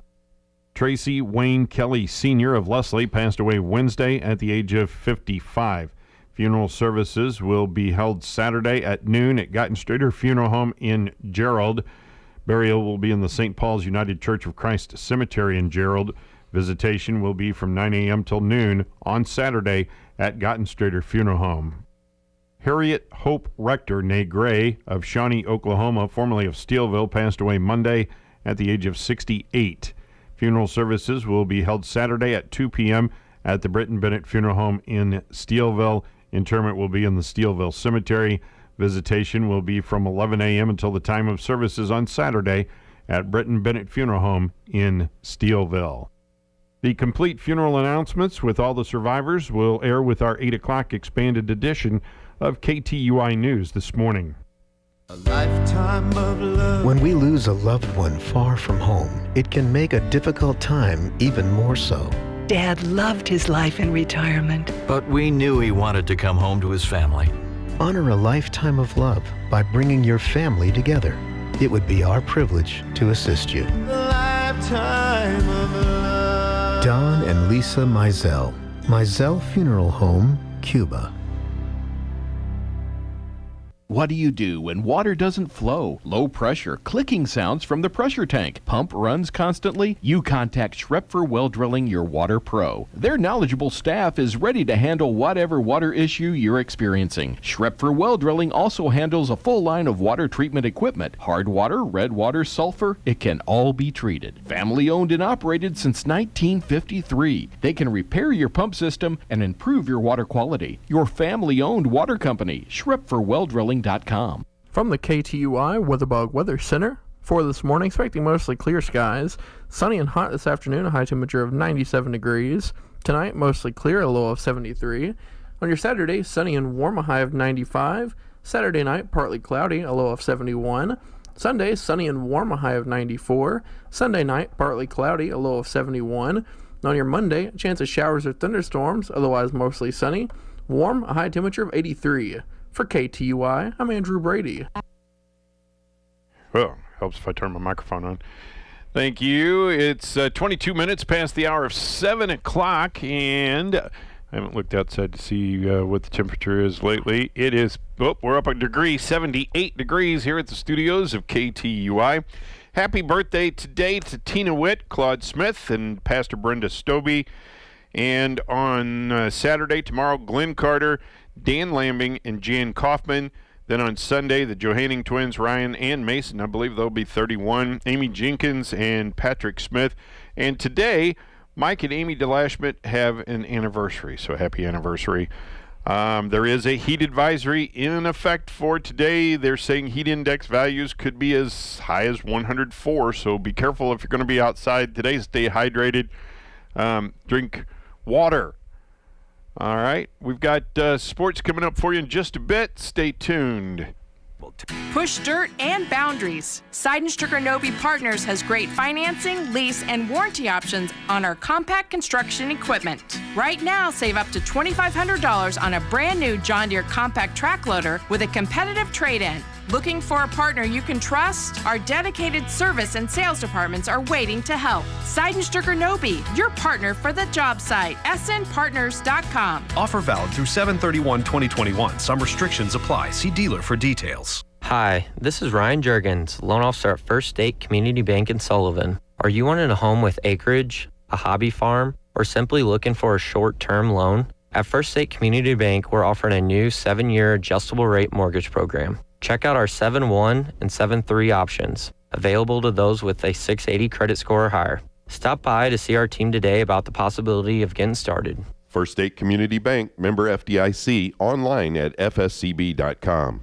Tracy Wayne Kelly Sr. of Leslie passed away Wednesday at the age of 55. Funeral services will be held Saturday at noon at Gottenstrader Funeral Home in Gerald. Burial will be in the St. Paul's United Church of Christ Cemetery in Gerald. Visitation will be from 9 a.m. till noon on Saturday at Gottenstrader Funeral Home. Harriet Hope Rector, née Gray, of Shawnee, Oklahoma, formerly of Steelville, passed away Monday at the age of 68. Funeral services will be held Saturday at 2 p.m. at the Britton Bennett Funeral Home in Steelville. Interment will be in the Steelville Cemetery. Visitation will be from 11 a.m. until the time of services on Saturday at Britton Bennett Funeral Home in Steelville. The complete funeral announcements with all the survivors will air with our 8 o'clock expanded edition of KTUI News this morning. A lifetime of love. When we lose a loved one far from home, it can make a difficult time even more so. Dad loved his life in retirement. But we knew he wanted to come home to his family. Honor a lifetime of love by bringing your family together. It would be our privilege to assist you. Lifetime of love. Don and Lisa Mizell, Mizell Funeral Home, Cuba. What do you do when water doesn't flow? Low pressure, clicking sounds from the pressure tank, pump runs constantly? You contact Schrepfer Well Drilling, your water pro. Their knowledgeable staff is ready to handle whatever water issue you're experiencing. Schrepfer Well Drilling also handles a full line of water treatment equipment. Hard water, red water, sulfur, it can all be treated. Family owned and operated since 1953. They can repair your pump system and improve your water quality. Your family owned water company, Schrepfer Well Drilling. From the KTUI WeatherBug Weather Center, for this morning, expecting mostly clear skies. Sunny and hot this afternoon, a high temperature of 97 degrees. Tonight, mostly clear, a low of 73. On your Saturday, sunny and warm, a high of 95. Saturday night, partly cloudy, a low of 71. Sunday, sunny and warm, a high of 94. Sunday night, partly cloudy, a low of 71. On your Monday, a chance of showers or thunderstorms, otherwise mostly sunny. Warm, a high temperature of 83. For KTUI, I'm Andrew Brady. Well, helps if I turn my microphone on. Thank you. It's 22 minutes past the hour of 7 o'clock, and I haven't looked outside to see what the temperature is lately. It is, we're up a degree, 78 degrees here at the studios of KTUI. Happy birthday today to Tina Witt, Claude Smith, and Pastor Brenda Stobie. And on Saturday, tomorrow, Glenn Carter, Dan Lambing, and Jan Kaufman. Then on Sunday, the Johanning twins, Ryan and Mason, I believe they'll be 31. Amy Jenkins and Patrick Smith. And today, Mike and Amy DeLashmutt have an anniversary, so happy anniversary. There is a heat advisory in effect for today. They're saying heat index values could be as high as 104, so be careful if you're going to be outside today. Stay hydrated. Drink water. All right, we've got sports coming up for you in just a bit. Stay tuned. Push dirt and boundaries. Seidenstricker Nobe Partners has great financing, lease, and warranty options on our compact construction equipment. Right now, save up to $2,500 on a brand new John Deere compact track loader with a competitive trade-in. Looking for a partner you can trust? Our dedicated service and sales departments are waiting to help. Seidenstricker Nobe, your partner for the job site. snpartners.com. Offer valid through 7/31/2021. Some restrictions apply. See dealer for details. Hi, this is Ryan Juergens, loan officer at First State Community Bank in Sullivan. Are you wanting a home with acreage, a hobby farm, or simply looking for a short-term loan? At First State Community Bank, we're offering a new 7-year adjustable rate mortgage program. Check out our 7-1 and 7-3 options, available to those with a 680 credit score or higher. Stop by to see our team today about the possibility of getting started. First State Community Bank, member FDIC, online at fscb.com.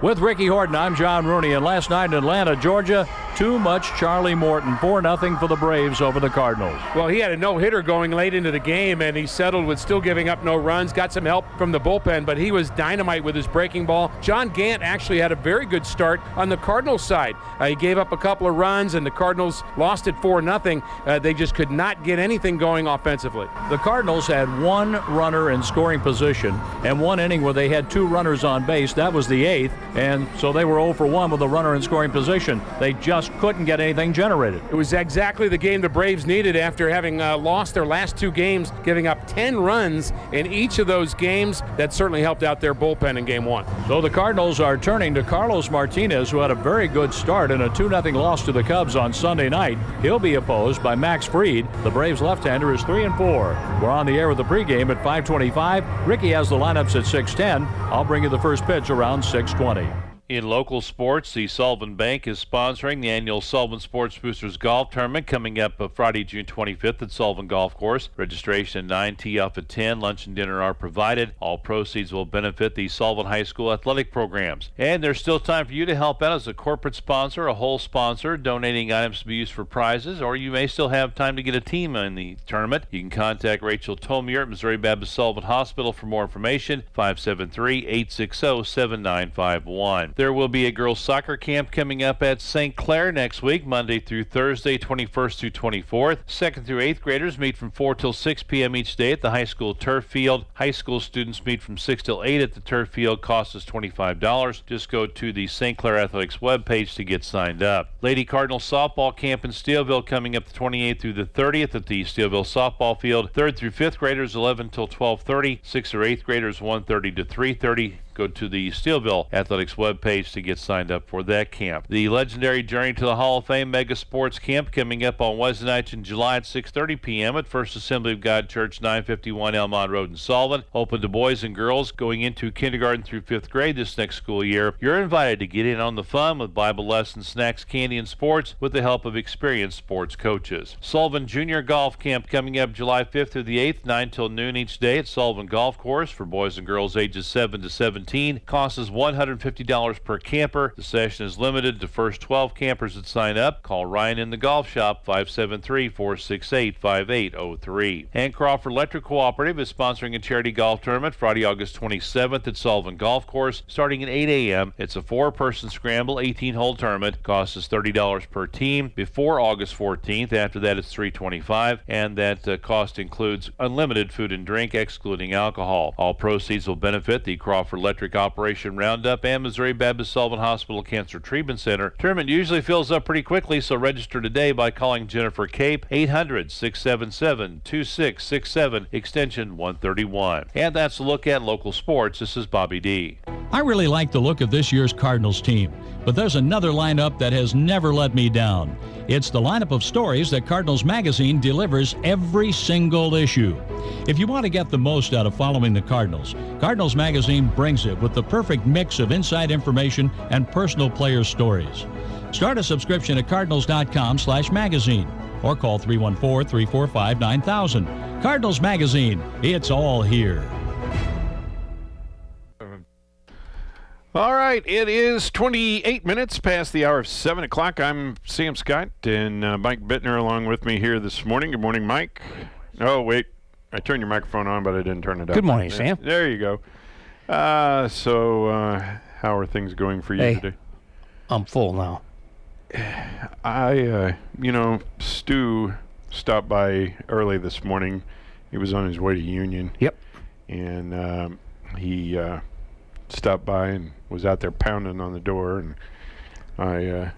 With Ricky Horton, I'm John Rooney, and last night in Atlanta, Georgia, too much Charlie Morton, 4-0 for the Braves over the Cardinals. Well, he had a no-hitter going late into the game, and he settled with still giving up no runs, got some help from the bullpen, but he was dynamite with his breaking ball. John Gant actually had a very good start on the Cardinals side. He gave up a couple of runs, and the Cardinals lost it 4-0. They just could not get anything going offensively. The Cardinals had one runner in scoring position, and one inning where they had 2 runners on base. That was the 8th. And so they were 0 for 1 with a runner in scoring position. They just couldn't get anything generated. It was exactly the game the Braves needed after having lost their last 2 games, giving up 10 runs in each of those games. That certainly helped out their bullpen in game 1. So the Cardinals are turning to Carlos Martinez, who had a very good start in a 2-0 loss to the Cubs on Sunday night. He'll be opposed by Max Fried. The Braves left-hander is 3-4. We're on the air with the pregame at 5:25. Ricky has the lineups at 6:10. I'll bring you the first pitch around 6:20. In local sports, the Sullivan Bank is sponsoring the annual Sullivan Sports Boosters Golf Tournament coming up Friday, June 25th at Sullivan Golf Course. Registration at 9, tee off at 10. Lunch and dinner are provided. All proceeds will benefit the Sullivan High School athletic programs. And there's still time for you to help out as a corporate sponsor, a whole sponsor, donating items to be used for prizes, or you may still have time to get a team in the tournament. You can contact Rachel Tomier at Missouri Baptist Sullivan Hospital for more information, 573-860-7951. There will be a girls soccer camp coming up at St. Clair next week, Monday through Thursday, 21st through 24th. 2nd through 8th graders meet from 4 till 6 p.m. each day at the high school turf field. High school students meet from 6 till 8 at the turf field. Cost is $25. Just go to the St. Clair Athletics webpage to get signed up. Lady Cardinals softball camp in Steelville coming up the 28th through the 30th at the Steelville softball field. 3rd through 5th graders 11 till 12:30. 6th or 8th graders 1:30 to 3:30. Go to the Steelville Athletics webpage to get signed up for that camp. The legendary Journey to the Hall of Fame Mega Sports Camp coming up on Wednesday night in July at 6:30 p.m. at First Assembly of God Church, 951 Elmont Road in Sullivan. Open to boys and girls going into kindergarten through 5th grade this next school year. You're invited to get in on the fun with Bible lessons, snacks, candy, and sports with the help of experienced sports coaches. Sullivan Junior Golf Camp coming up July 5th through the 8th, 9 till noon each day at Sullivan Golf Course for boys and girls ages 7 to 17. Cost is $150 per camper. The session is limited to first 12 campers that sign up. Call Ryan in the Golf Shop, 573-468-5803. And Crawford Electric Cooperative is sponsoring a charity golf tournament Friday, August 27th at Sullivan Golf Course starting at 8 a.m. It's a 4-person scramble, 18-hole tournament. Cost is $30 per team before August 14th. After that, it's $325, and that cost includes unlimited food and drink, excluding alcohol. All proceeds will benefit the Crawford Electric Electric Operation Roundup and Missouri Baptist Sullivan Hospital Cancer Treatment Center. Tournament usually fills up pretty quickly, so register today by calling Jennifer Cape, 800-677-2667, extension 131. And that's a look at local sports. This is Bobby D. I really like the look of this year's Cardinals team, but there's another lineup that has never let me down. It's the lineup of stories that Cardinals Magazine delivers every single issue. If you want to get the most out of following the Cardinals, Cardinals Magazine brings it with the perfect mix of inside information and personal player stories. Start a subscription at cardinals.com/magazine or call 314-345-9000. Cardinals Magazine, it's all here. All right, it is 28 minutes past the hour of 7 o'clock. I'm Sam Scott and Mike Bittner along with me here this morning. Good morning, Mike. Oh, wait. I turned your microphone on, but I didn't turn it up. Good morning, Sam. There you go. So how are things going for you today? I'm full now. Stu stopped by early this morning. He was on his way to Union. Yep. And he stopped by and was out there pounding on the door, and I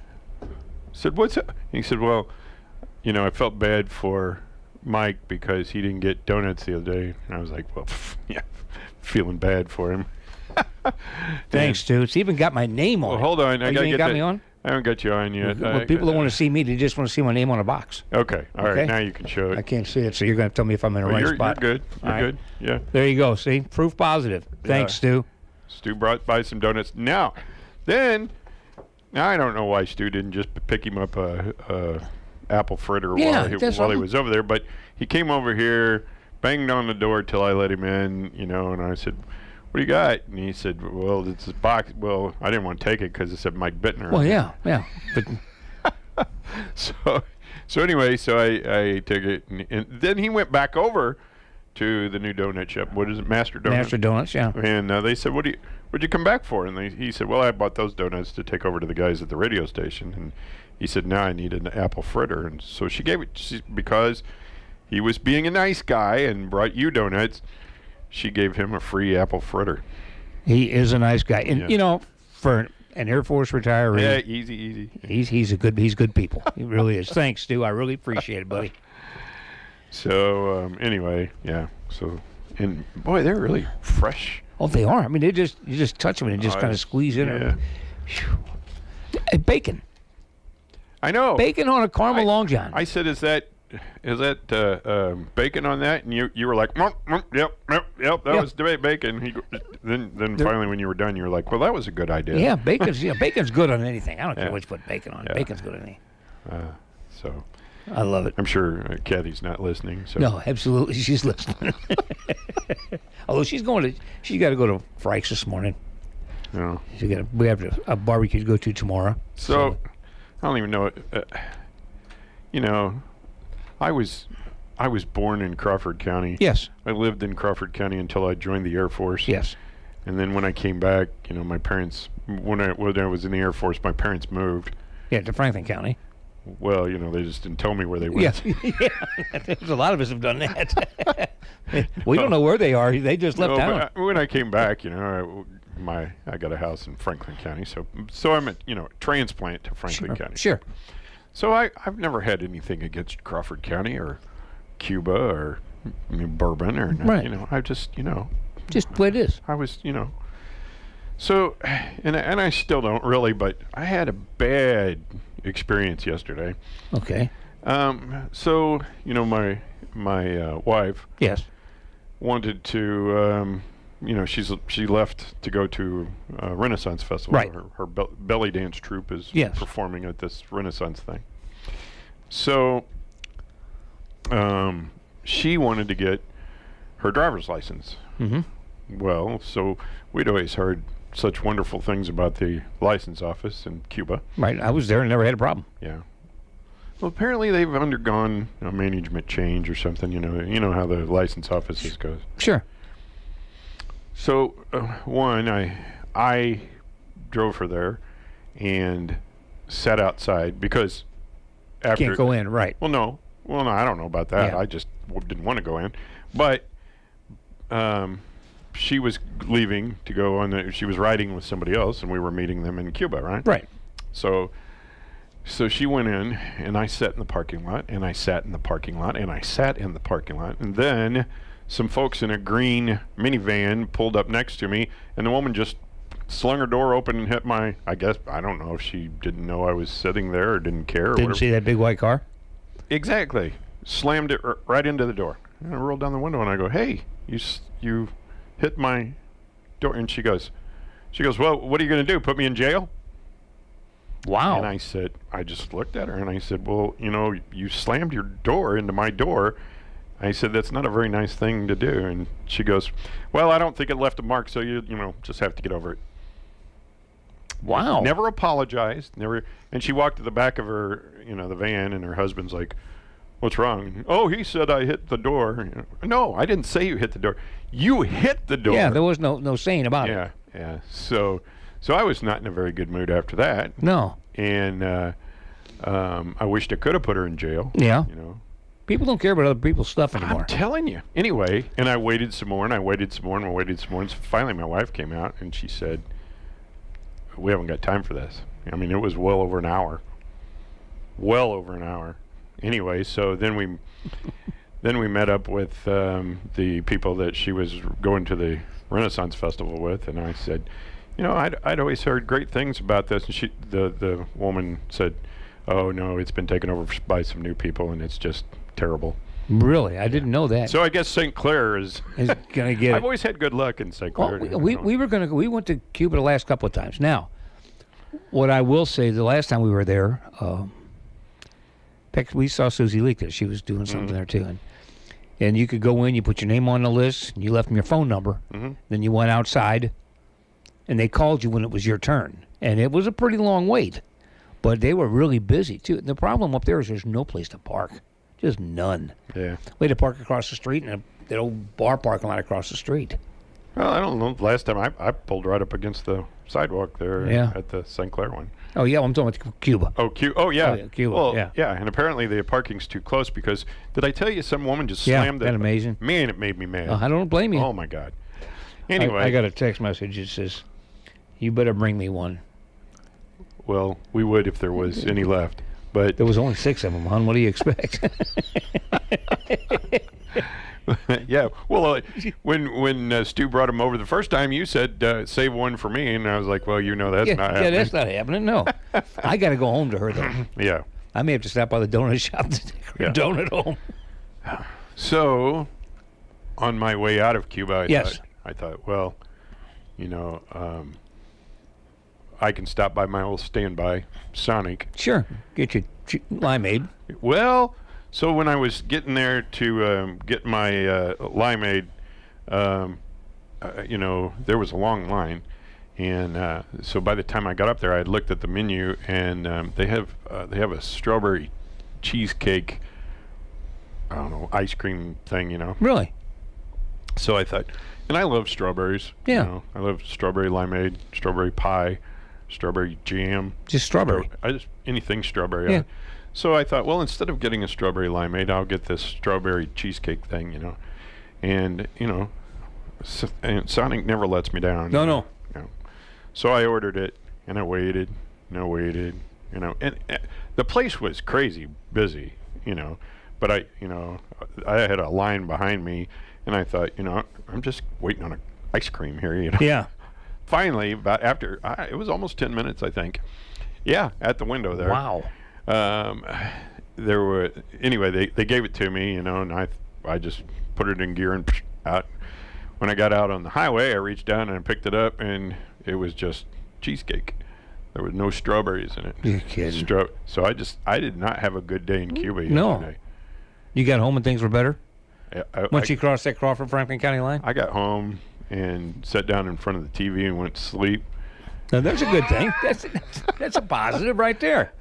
said, "What's up?" He said, "Well, I felt bad for Mike because he didn't get donuts the other day." And I was like, "Well, yeah, feeling bad for him." Thanks, Stu. It's even got my name on it. Hold on. I got me on? I haven't got you on yet. Well, people don't want to see me. They just want to see my name on a box. Okay. All right. Now you can show it. I can't see it, so you're going to tell me if I'm in the right spot. You're good. You're good. Yeah. There you go. See? Proof positive. Thanks, Stu. Stu brought by some donuts. Now I don't know why Stu didn't just pick him up a apple fritter while he was over there, but he came over here, banged on the door till I let him in, and I said, "What do you got?" And he said, "Well, it's this box." Well, I didn't want to take it because it said Mike Bittner. Well, yeah. But so anyway, I took it, and then he went back over to the new donut shop. What is it, Master Donuts? Master Donuts, yeah. And they said, "What'd you come back for?" And he said, "Well, I bought those donuts to take over to the guys at the radio station." And he said, "Now I need an apple fritter." And so she gave it because he was being a nice guy and brought you donuts. She gave him a free apple fritter. He is a nice guy, and for an Air Force retiree, yeah, easy. He's good people. He really is. Thanks, Stu. I really appreciate it, buddy. So anyway, yeah. So, and boy, they're really fresh. Oh, they are. I mean, you just touch them and just kind of squeeze in. Yeah. Hey, bacon. I know. Bacon on a caramel long john. I said, is that bacon on that? And you were like, yep, that was bacon. Then finally, when you were done, you were like, well, that was a good idea. Yeah, bacon's good on anything. I don't care what you put bacon on. Yeah. Bacon's good on anything. So I love it. I'm sure Kathy's not listening. So. No, absolutely, she's listening. Although she's got to go to Frank's this morning. No. We have a barbecue to go to tomorrow. So I don't even know. I was born in Crawford County. Yes. I lived in Crawford County until I joined the Air Force. Yes. And then when I came back, my parents, when I was in the Air Force, my parents moved. Yeah, to Franklin County. Well, they just didn't tell me where they went. Yeah. There's a lot of us have done that. We don't know where they are. They just left town. But when I came back, I got a house in Franklin County, so I'm a transplant to Franklin County. Sure. So I've never had anything against Crawford County or Cuba or Bourbon or right. I just just the way it is. I was so and I still don't really, but I had a bad experience yesterday. Okay. So my wife wanted to she left to go to a Renaissance Festival. Right. Her belly dance troupe is performing at this Renaissance thing. So she wanted to get her driver's license. Mm-hmm. Well, so we'd always heard such wonderful things about the license office in Cuba. Right. I was there and never had a problem. Yeah. Well, apparently they've undergone a management change or something. You know how the license offices goes. Sure. So, I drove her there and sat outside because after... Can't go in, right. Well, no, I don't know about that. Yeah. I just didn't want to go in. But she was leaving to go on. She was riding with somebody else, and we were meeting them in Cuba, right? Right. So she went in, and I sat in the parking lot, and I sat in the parking lot, and I sat in the parking lot, and then some folks in a green minivan pulled up next to me, and the woman just slung her door open and hit my, I guess, I don't know if she didn't know I was sitting there or didn't care. Or Didn't whatever. see that big white car? Exactly. Slammed it right into the door. And I rolled down the window and I go, "Hey, you hit my door." And she goes, "Well, what are you going to do? Put me in jail?" Wow. And I said, I just looked at her and I said, "Well, you slammed your door into my door." I said, "That's not a very nice thing to do." And she goes, "Well, I don't think it left a mark, so you just have to get over it." Wow. Never apologized. Never. And she walked to the back of her, the van, and her husband's like, "What's wrong?" "Oh, he said I hit the door." "No, I didn't say you hit the door. You hit the door." Yeah, there was no saying about it. Yeah. So I was not in a very good mood after that. No. And I wished I could have put her in jail. Yeah. People don't care about other people's stuff anymore. I'm telling you. Anyway, and I waited some more, and I waited some more, and I waited some more. And finally, my wife came out, and she said, "We haven't got time for this." I mean, it was well over an hour. Well over an hour. Anyway, so then we met up with the people that she was going to the Renaissance Festival with, and I said, I'd always heard great things about this. And the woman said, "Oh no, it's been taken over by some new people, and it's just terrible." Really? I didn't know that. So I guess St. Clair is going to get I've always had good luck in St. Clair. Well, we went to Cuba the last couple of times. Now, what I will say, the last time we were there, in fact, we saw Susie Leak there. She was doing something there too, and you could go in, you put your name on the list, and you left them your phone number. Then you went outside, and they called you when it was your turn, and it was a pretty long wait, but they were really busy too. The problem up there is there's no place to park. Just none. Yeah. We had to park across the street in that old bar parking lot across the street. Well, I don't know. Last time I pulled right up against the sidewalk there at the St. Clair one. Oh, yeah. I'm talking about Cuba. Oh, Oh, yeah. yeah, Cuba. Well, yeah. And apparently the parking's too close because, did I tell you some woman just slammed that amazing? Man, it made me mad. I don't blame you. Oh, my God. Anyway. I got a text message that says, "You better bring me one." Well, we would if there was any left. But there was only 6 of them, hon. What do you expect? Yeah. Well, when Stu brought him over the first time, you said, "Save one for me," and I was like, "Well, that's not happening." Yeah, that's not happening. No, I got to go home to her though. Yeah. I may have to stop by the donut shop to take her a donut home. So, on my way out of Cuba, I thought, well, I can stop by my old standby, Sonic. Sure. Get your limeade. Well, so when I was getting there to get my limeade, there was a long line. And so by the time I got up there, I had looked at the menu, and they have a strawberry cheesecake, I don't know, ice cream thing, Really? So I thought, and I love strawberries. Yeah. I love strawberry limeade, strawberry pie, strawberry jam. Just strawberry. Anything strawberry. Yeah. So I thought, well, instead of getting a strawberry limeade, I'll get this strawberry cheesecake thing, And, and Sonic never lets me down. No. So I ordered it, and I waited, and the place was crazy busy, but I had a line behind me, and I thought, I'm just waiting on an ice cream here, Yeah. Finally, about after, it was almost 10 minutes, I think. Yeah, at the window there. Wow. They gave it to me, and I just put it in gear and out. When I got out on the highway, I reached down and I picked it up, and it was just cheesecake. There was no strawberries in it. You're kidding. So I did not have a good day in Cuba yesterday. No. You got home and things were better? Yeah, Once you crossed that Crawford-Franklin County line? I got home and sat down in front of the TV and went to sleep. Now, that's a good thing. That's a positive right there.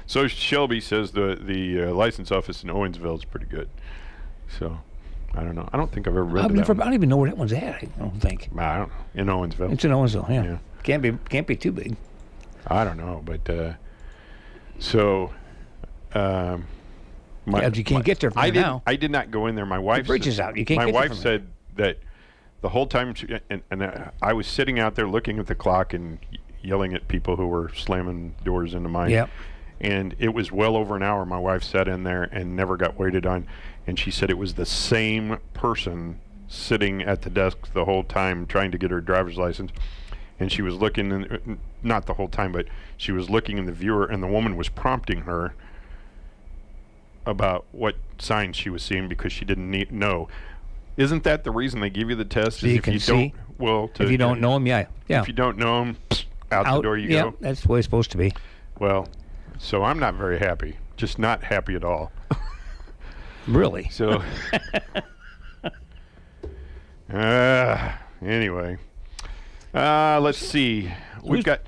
So Shelby says the license office in Owensville is pretty good. So I don't know. I don't think I've ever read I don't even know where that one's at. I don't think. I don't know. In Owensville. It's in Owensville. Yeah. Can't be too big. I don't know, but you can't get there from now. I did not go in there. My wife. The bridge is out. You can't. My get wife there from said that the whole time, I was sitting out there looking at the clock and yelling at people who were slamming doors into mine. Yep. And it was well over an hour. My wife sat in there and never got waited on. And she said it was the same person sitting at the desk the whole time trying to get her driver's license. And she was looking, not the whole time, but she was looking in the viewer, and the woman was prompting her about what signs she was seeing because she didn't know. Isn't that the reason they give you the test? So you can see. If you don't know them, yeah. If you don't know them, out the door you go. That's the way it's supposed to be. Well, so I'm not very happy. Just not happy at all. Really? So, anyway, let's see. We've got.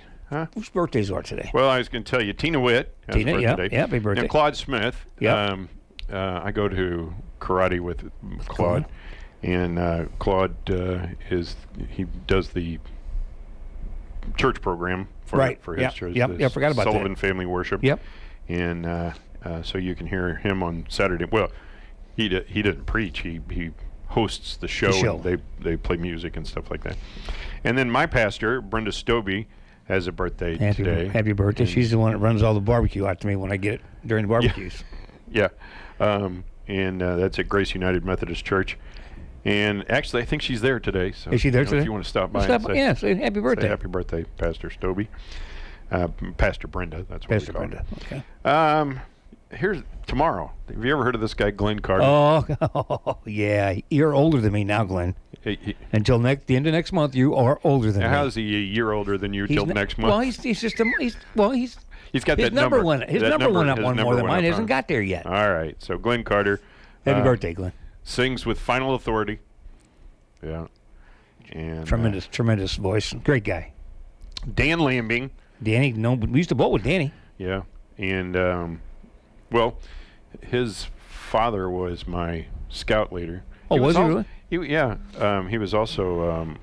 Whose birthdays are today? Well, I was going to tell you, Tina Witt has a birthday. Yeah, big birthday. And Claude Smith. Yep. I go to karate with Claude, and Claude he does the church program for his church. I forgot about Sullivan that. Family Worship. Yep. And so you can hear him on Saturday. Well, he doesn't preach. He hosts the show. And they play music and stuff like that. And then my pastor, Brenda Stobie, has a birthday today. Happy birthday. And she's the one that runs all the barbecue out to me when I get it during the barbecues. Yeah. And that's at Grace United Methodist Church. And actually, I think she's there today. So is she there today? If you want to stop by and say happy birthday. Say happy birthday, Pastor Stobie. Pastor Brenda, that's what Pastor we call Brenda. her. Okay. Here's tomorrow. Have you ever heard of this guy, Glenn Carter? Oh, yeah. You're older than me now, Glenn. Until the end of next month, you are older than me. How is he a year older than you till next month? Well, he's just he's got his that number number. one. His number went up one more than mine. Up, Hasn't got there yet. All right. So Glenn Carter. Happy birthday, Glenn. Sings with Final Authority. Yeah. And tremendous voice. Great guy. Dan Lambing. Danny, we used to bowl with Danny. Yeah. And well, his father was my scout leader. Oh, was he really? He was also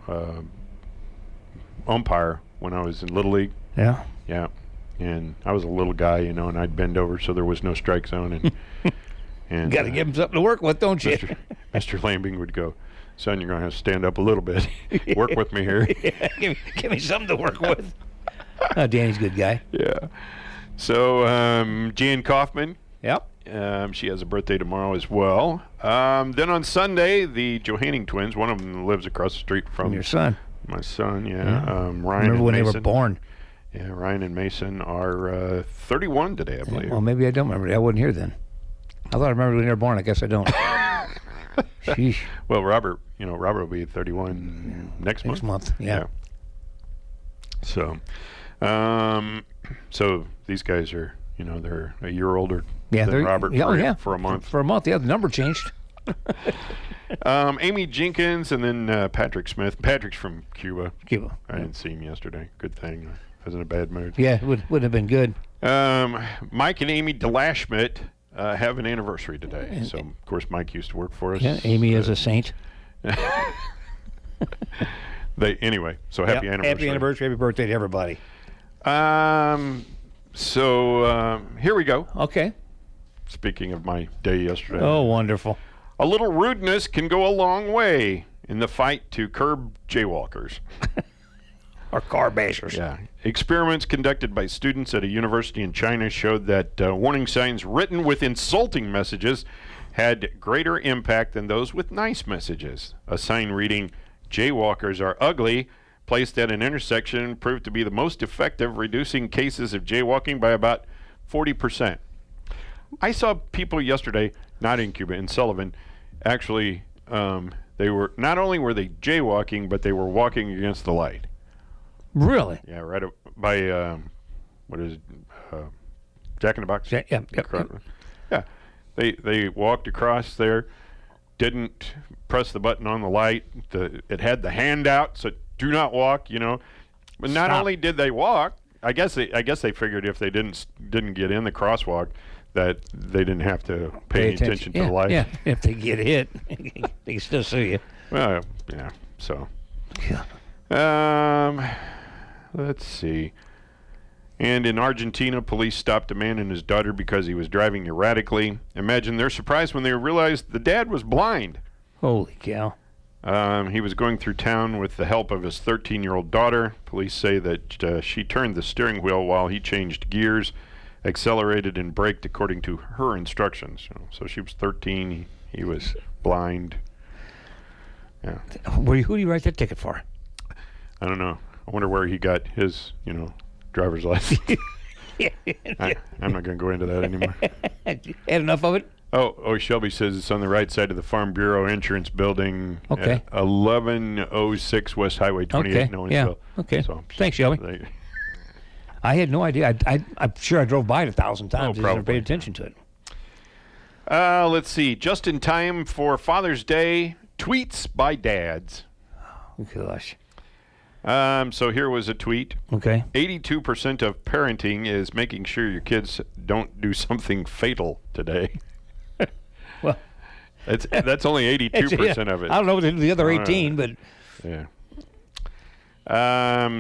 umpire when I was in Little League. Yeah. Yeah. And I was a little guy, and I'd bend over so there was no strike zone. And got to give him something to work with, don't you? Mr. Lambing would go, son, you're going to have to stand up a little bit. Work with me here. Yeah, give me something to work with. Danny's a good guy. Yeah. So, Jan Kaufman. Yep. She has a birthday tomorrow as well. Then on Sunday, the Johanning twins, one of them lives across the street from your son. My son, yeah. Ryan Remember and when Mason. they were born? Yeah, Ryan and Mason are 31 today, I believe. Well, maybe I don't remember. I wasn't here then. I thought I remembered when they were born. I guess I don't. Sheesh. Well, Robert will be 31 next month. Yeah. So, so these guys are, they're a year older than Robert for a month. For a month, yeah, the number changed. Amy Jenkins and then Patrick Smith. Patrick's from Cuba. I didn't see him yesterday. Good thing. I was in a bad mood. Yeah, it would have been good. Mike and Amy DeLashmitt have an anniversary today. So, of course, Mike used to work for us. Yeah, Amy is a saint. Anyway, so happy anniversary. Happy anniversary, happy birthday to everybody. So here we go. Okay. Speaking of my day yesterday. Oh, wonderful. A little rudeness can go a long way in the fight to curb jaywalkers. Or car bashers. Yeah. Experiments conducted by students at a university in China showed that warning signs written with insulting messages had greater impact than those with nice messages. A sign reading, "Jaywalkers are ugly," placed at an intersection proved to be the most effective, reducing cases of jaywalking by about 40%. I saw people yesterday, not in Cuba, in Sullivan, actually, they were, not only were they jaywalking, but they were walking against the light. Really? Yeah, right by, what is it, Jack in the Box? Yeah, they walked across there, didn't press the button on the light. It had the hand out, so do not walk, But not only did they walk, I guess they figured if they didn't get in the crosswalk, that they didn't have to pay any attention to the light. Yeah, if they get hit, they can still sue you. Well, yeah, so. Let's see. And in Argentina, police stopped a man and his daughter because he was driving erratically. Imagine their surprise when they realized the dad was blind. Holy cow. He was going through town with the help of his 13-year-old daughter. Police say that she turned the steering wheel while he changed gears, accelerated and braked according to her instructions. So she was 13. He was blind. Yeah. Who do you write that ticket for? I don't know. I wonder where he got his, driver's license. I'm not going to go into that anymore. Had enough of it? Oh, Shelby says it's on the right side of the Farm Bureau Insurance Building. Okay. 1106 West Highway 28 in Owensville. Yeah. Okay. So, thanks, Shelby. I had no idea. I'm sure I drove by it 1,000 times. I never paid attention to it. Let's see. Just in time for Father's Day, tweets by dads. Oh, gosh. So here was a tweet. Okay. 82% of parenting is making sure your kids don't do something fatal today. Well, that's only 82% of it. I don't know the other 18, but yeah.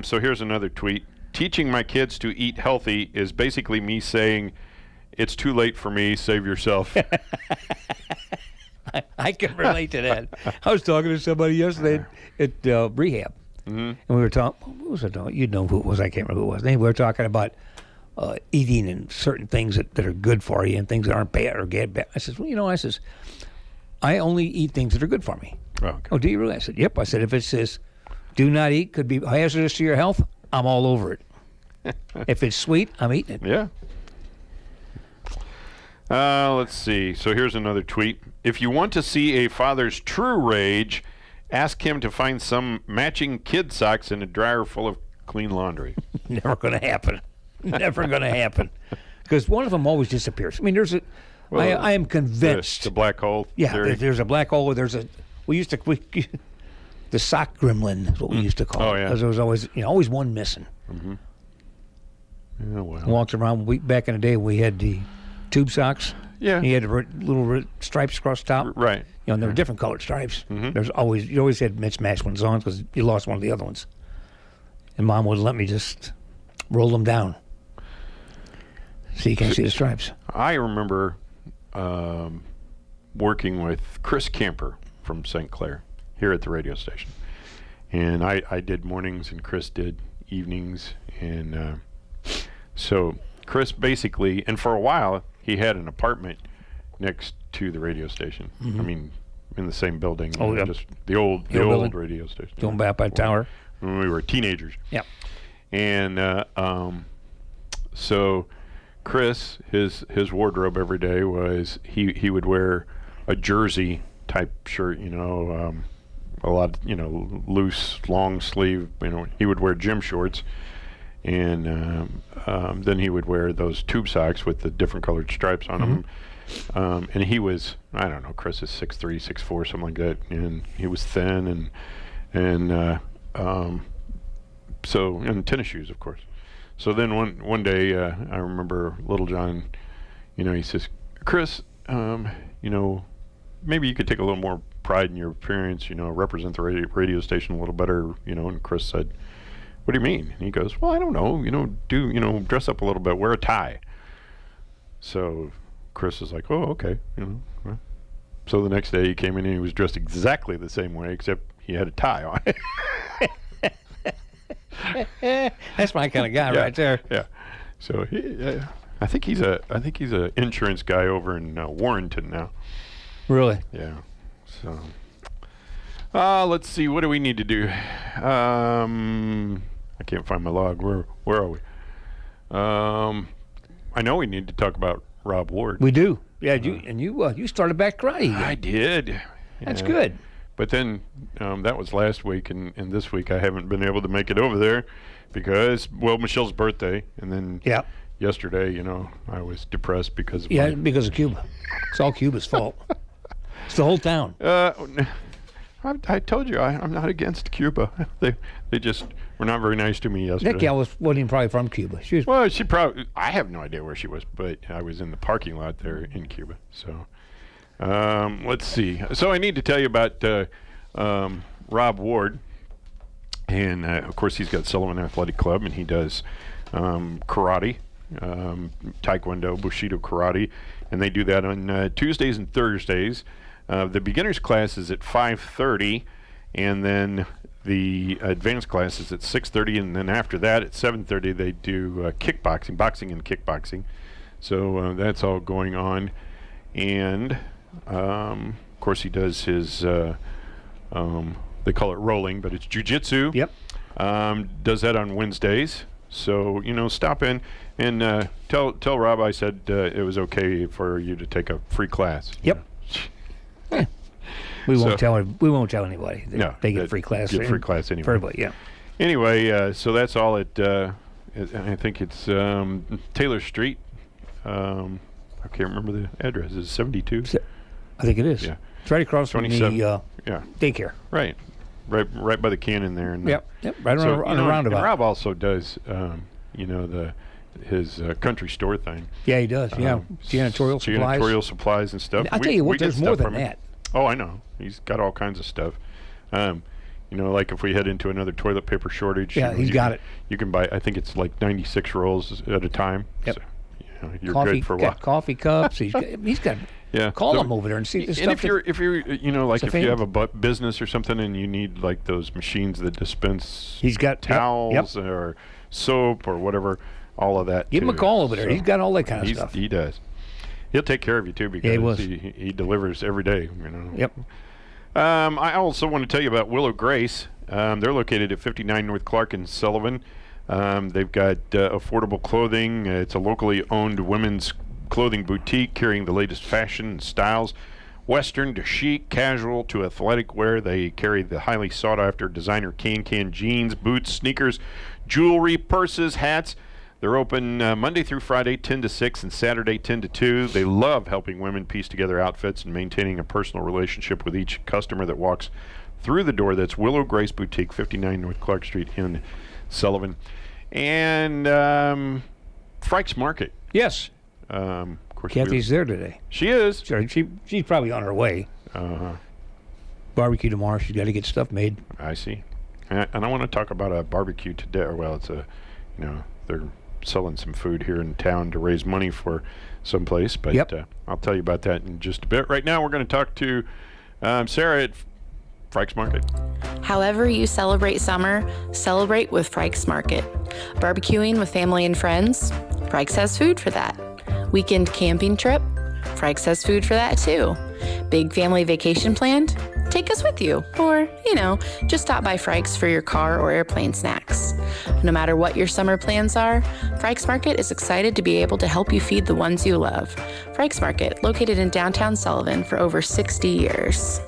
So here's another tweet. Teaching my kids to eat healthy is basically me saying, "It's too late for me. Save yourself." I can relate to that. I was talking to somebody yesterday at rehab, and we were talking. What was it? You'd know who it was. I can't remember who it was. Anyway, we were talking about eating and certain things that are good for you and things that aren't bad or get bad. I says, well, I only eat things that are good for me. Oh, okay. Oh, do you really? I said, yep. I said, if it says, do not eat, could be hazardous to your health, I'm all over it. If it's sweet, I'm eating it. Yeah. Let's see. So here's another tweet. If you want to see a father's true rage, ask him to find some matching kid socks in a dryer full of clean laundry. Never going to happen. Never going to happen. Because one of them always disappears. I mean, I am convinced. The black hole. Yeah, there's a black hole. The sock gremlin is what we used to call it. Yeah. Because there was always one missing. Mm-hmm. Yeah, well. Walked around. Back in the day, we had the tube socks. Yeah. He had little stripes across the top. Right. And there were different colored stripes. Mm-hmm. You always had mismatched ones on because you lost one of the other ones. And Mom wouldn't let me just roll them down so you can't see the stripes. I remember working with Chris Camper from St. Clair here at the radio station. And I did mornings and Chris did evenings. And so Chris basically, and for a while, he had an apartment next to the radio station. Mm-hmm. I mean, in the same building. Oh, yeah. Just the old radio station. Going back by the tower. When we were teenagers. Yeah. And so Chris, his wardrobe every day was he would wear a jersey type shirt, a lot, loose, long sleeve, he would wear gym shorts. And then he would wear those tube socks with the different colored stripes on them. And he was, I don't know, Chris is 6'3", 6'4", something like that. And he was thin and tennis shoes, of course. So then one day, I remember Little John, he says, Chris, maybe you could take a little more pride in your appearance, represent the radio station a little better, and Chris said, what do you mean? And he goes, well, I don't know, dress up a little bit, wear a tie. So Chris is like, oh, okay, So the next day he came in and he was dressed exactly the same way, except he had a tie on. That's my kind of guy right there. Yeah. So I think he's a insurance guy over in Warrenton now. Really? Yeah. So let's see. What do we need to do? I can't find my log. Where are we? I know we need to talk about Rob Ward. We do. Yeah. You started back karate. I did. That's good. But then that was last week, and this week I haven't been able to make it over there because, Michelle's birthday, and then yesterday, I was depressed because of because of Cuba. It's all Cuba's fault. It's the whole town. I told you I'm not against Cuba. They just were not very nice to me yesterday. That gal wasn't even probably from Cuba. She probably. I have no idea where she was, but I was in the parking lot there in Cuba. So. Let's see. So I need to tell you about Rob Ward, and of course he's got Sullivan Athletic Club, and he does karate, taekwondo, bushido karate, and they do that on Tuesdays and Thursdays. The beginners class is at 5:30, and then the advanced class is at 6:30, and then after that at 7:30 they do kickboxing, boxing and kickboxing. So that's all going on, and of course he does his they call it rolling, but it's jiu-jitsu. Yep. Does that on Wednesdays. So stop in and tell Rob I said it was okay for you to take a free class. Yep. We won't tell anybody. They get free class. Get free class anyway. For everybody, yeah. Anyway, so that's all at I think it's Taylor Street. I can't remember the address. Is it 72? I think it is. Yeah. It's right across from the daycare. Right by the cannon there. And yep. Right on the roundabout. And Rob also does, his country store thing. Yeah, he does. Janitorial supplies. Janitorial supplies and stuff. I'll tell you what, there's more than that. Oh, I know. He's got all kinds of stuff. Like if we head into another toilet paper shortage. He's got it. You can buy, I think it's like 96 rolls at a time. Yep. So, you're good for a while. Coffee cups. He's got. Yeah. Call him over there and see the stuff. And if you're if you have a business or something and you need like those machines that dispense he's got towels or soap or whatever, all of that. Give him a call over there. He's got all that kind of stuff. He does. He'll take care of you too because he delivers every day. Yep. I also want to tell you about Willow Grace. They're located at 59 North Clark in Sullivan. They've got affordable clothing. It's a locally owned women's clothing boutique carrying the latest fashion and styles, Western to chic, casual to athletic wear. They carry the highly sought-after designer can jeans, boots, sneakers, jewelry, purses, hats. They're open Monday through Friday, 10 to 6, and Saturday, 10 to 2. They love helping women piece together outfits and maintaining a personal relationship with each customer that walks through the door. That's Willow Grace Boutique, 59 North Clark Street in Sullivan. And Frike's Market. Yes. Of course, Kathy's there today. She is. She's probably on her way. Barbecue tomorrow. She's got to get stuff made. I see. And I want to talk about a barbecue today. Well, it's they're selling some food here in town to raise money for someplace. But I'll tell you about that in just a bit. Right now, we're going to talk to Sarah at Frike's Market. However you celebrate summer, celebrate with Frike's Market. Barbecuing with family and friends? Frike's has food for that. Weekend camping trip? Frike's has food for that too. Big family vacation planned? Take us with you. Or, just stop by Frike's for your car or airplane snacks. No matter what your summer plans are, Frike's Market is excited to be able to help you feed the ones you love. Frike's Market, located in downtown Sullivan for over 60 years.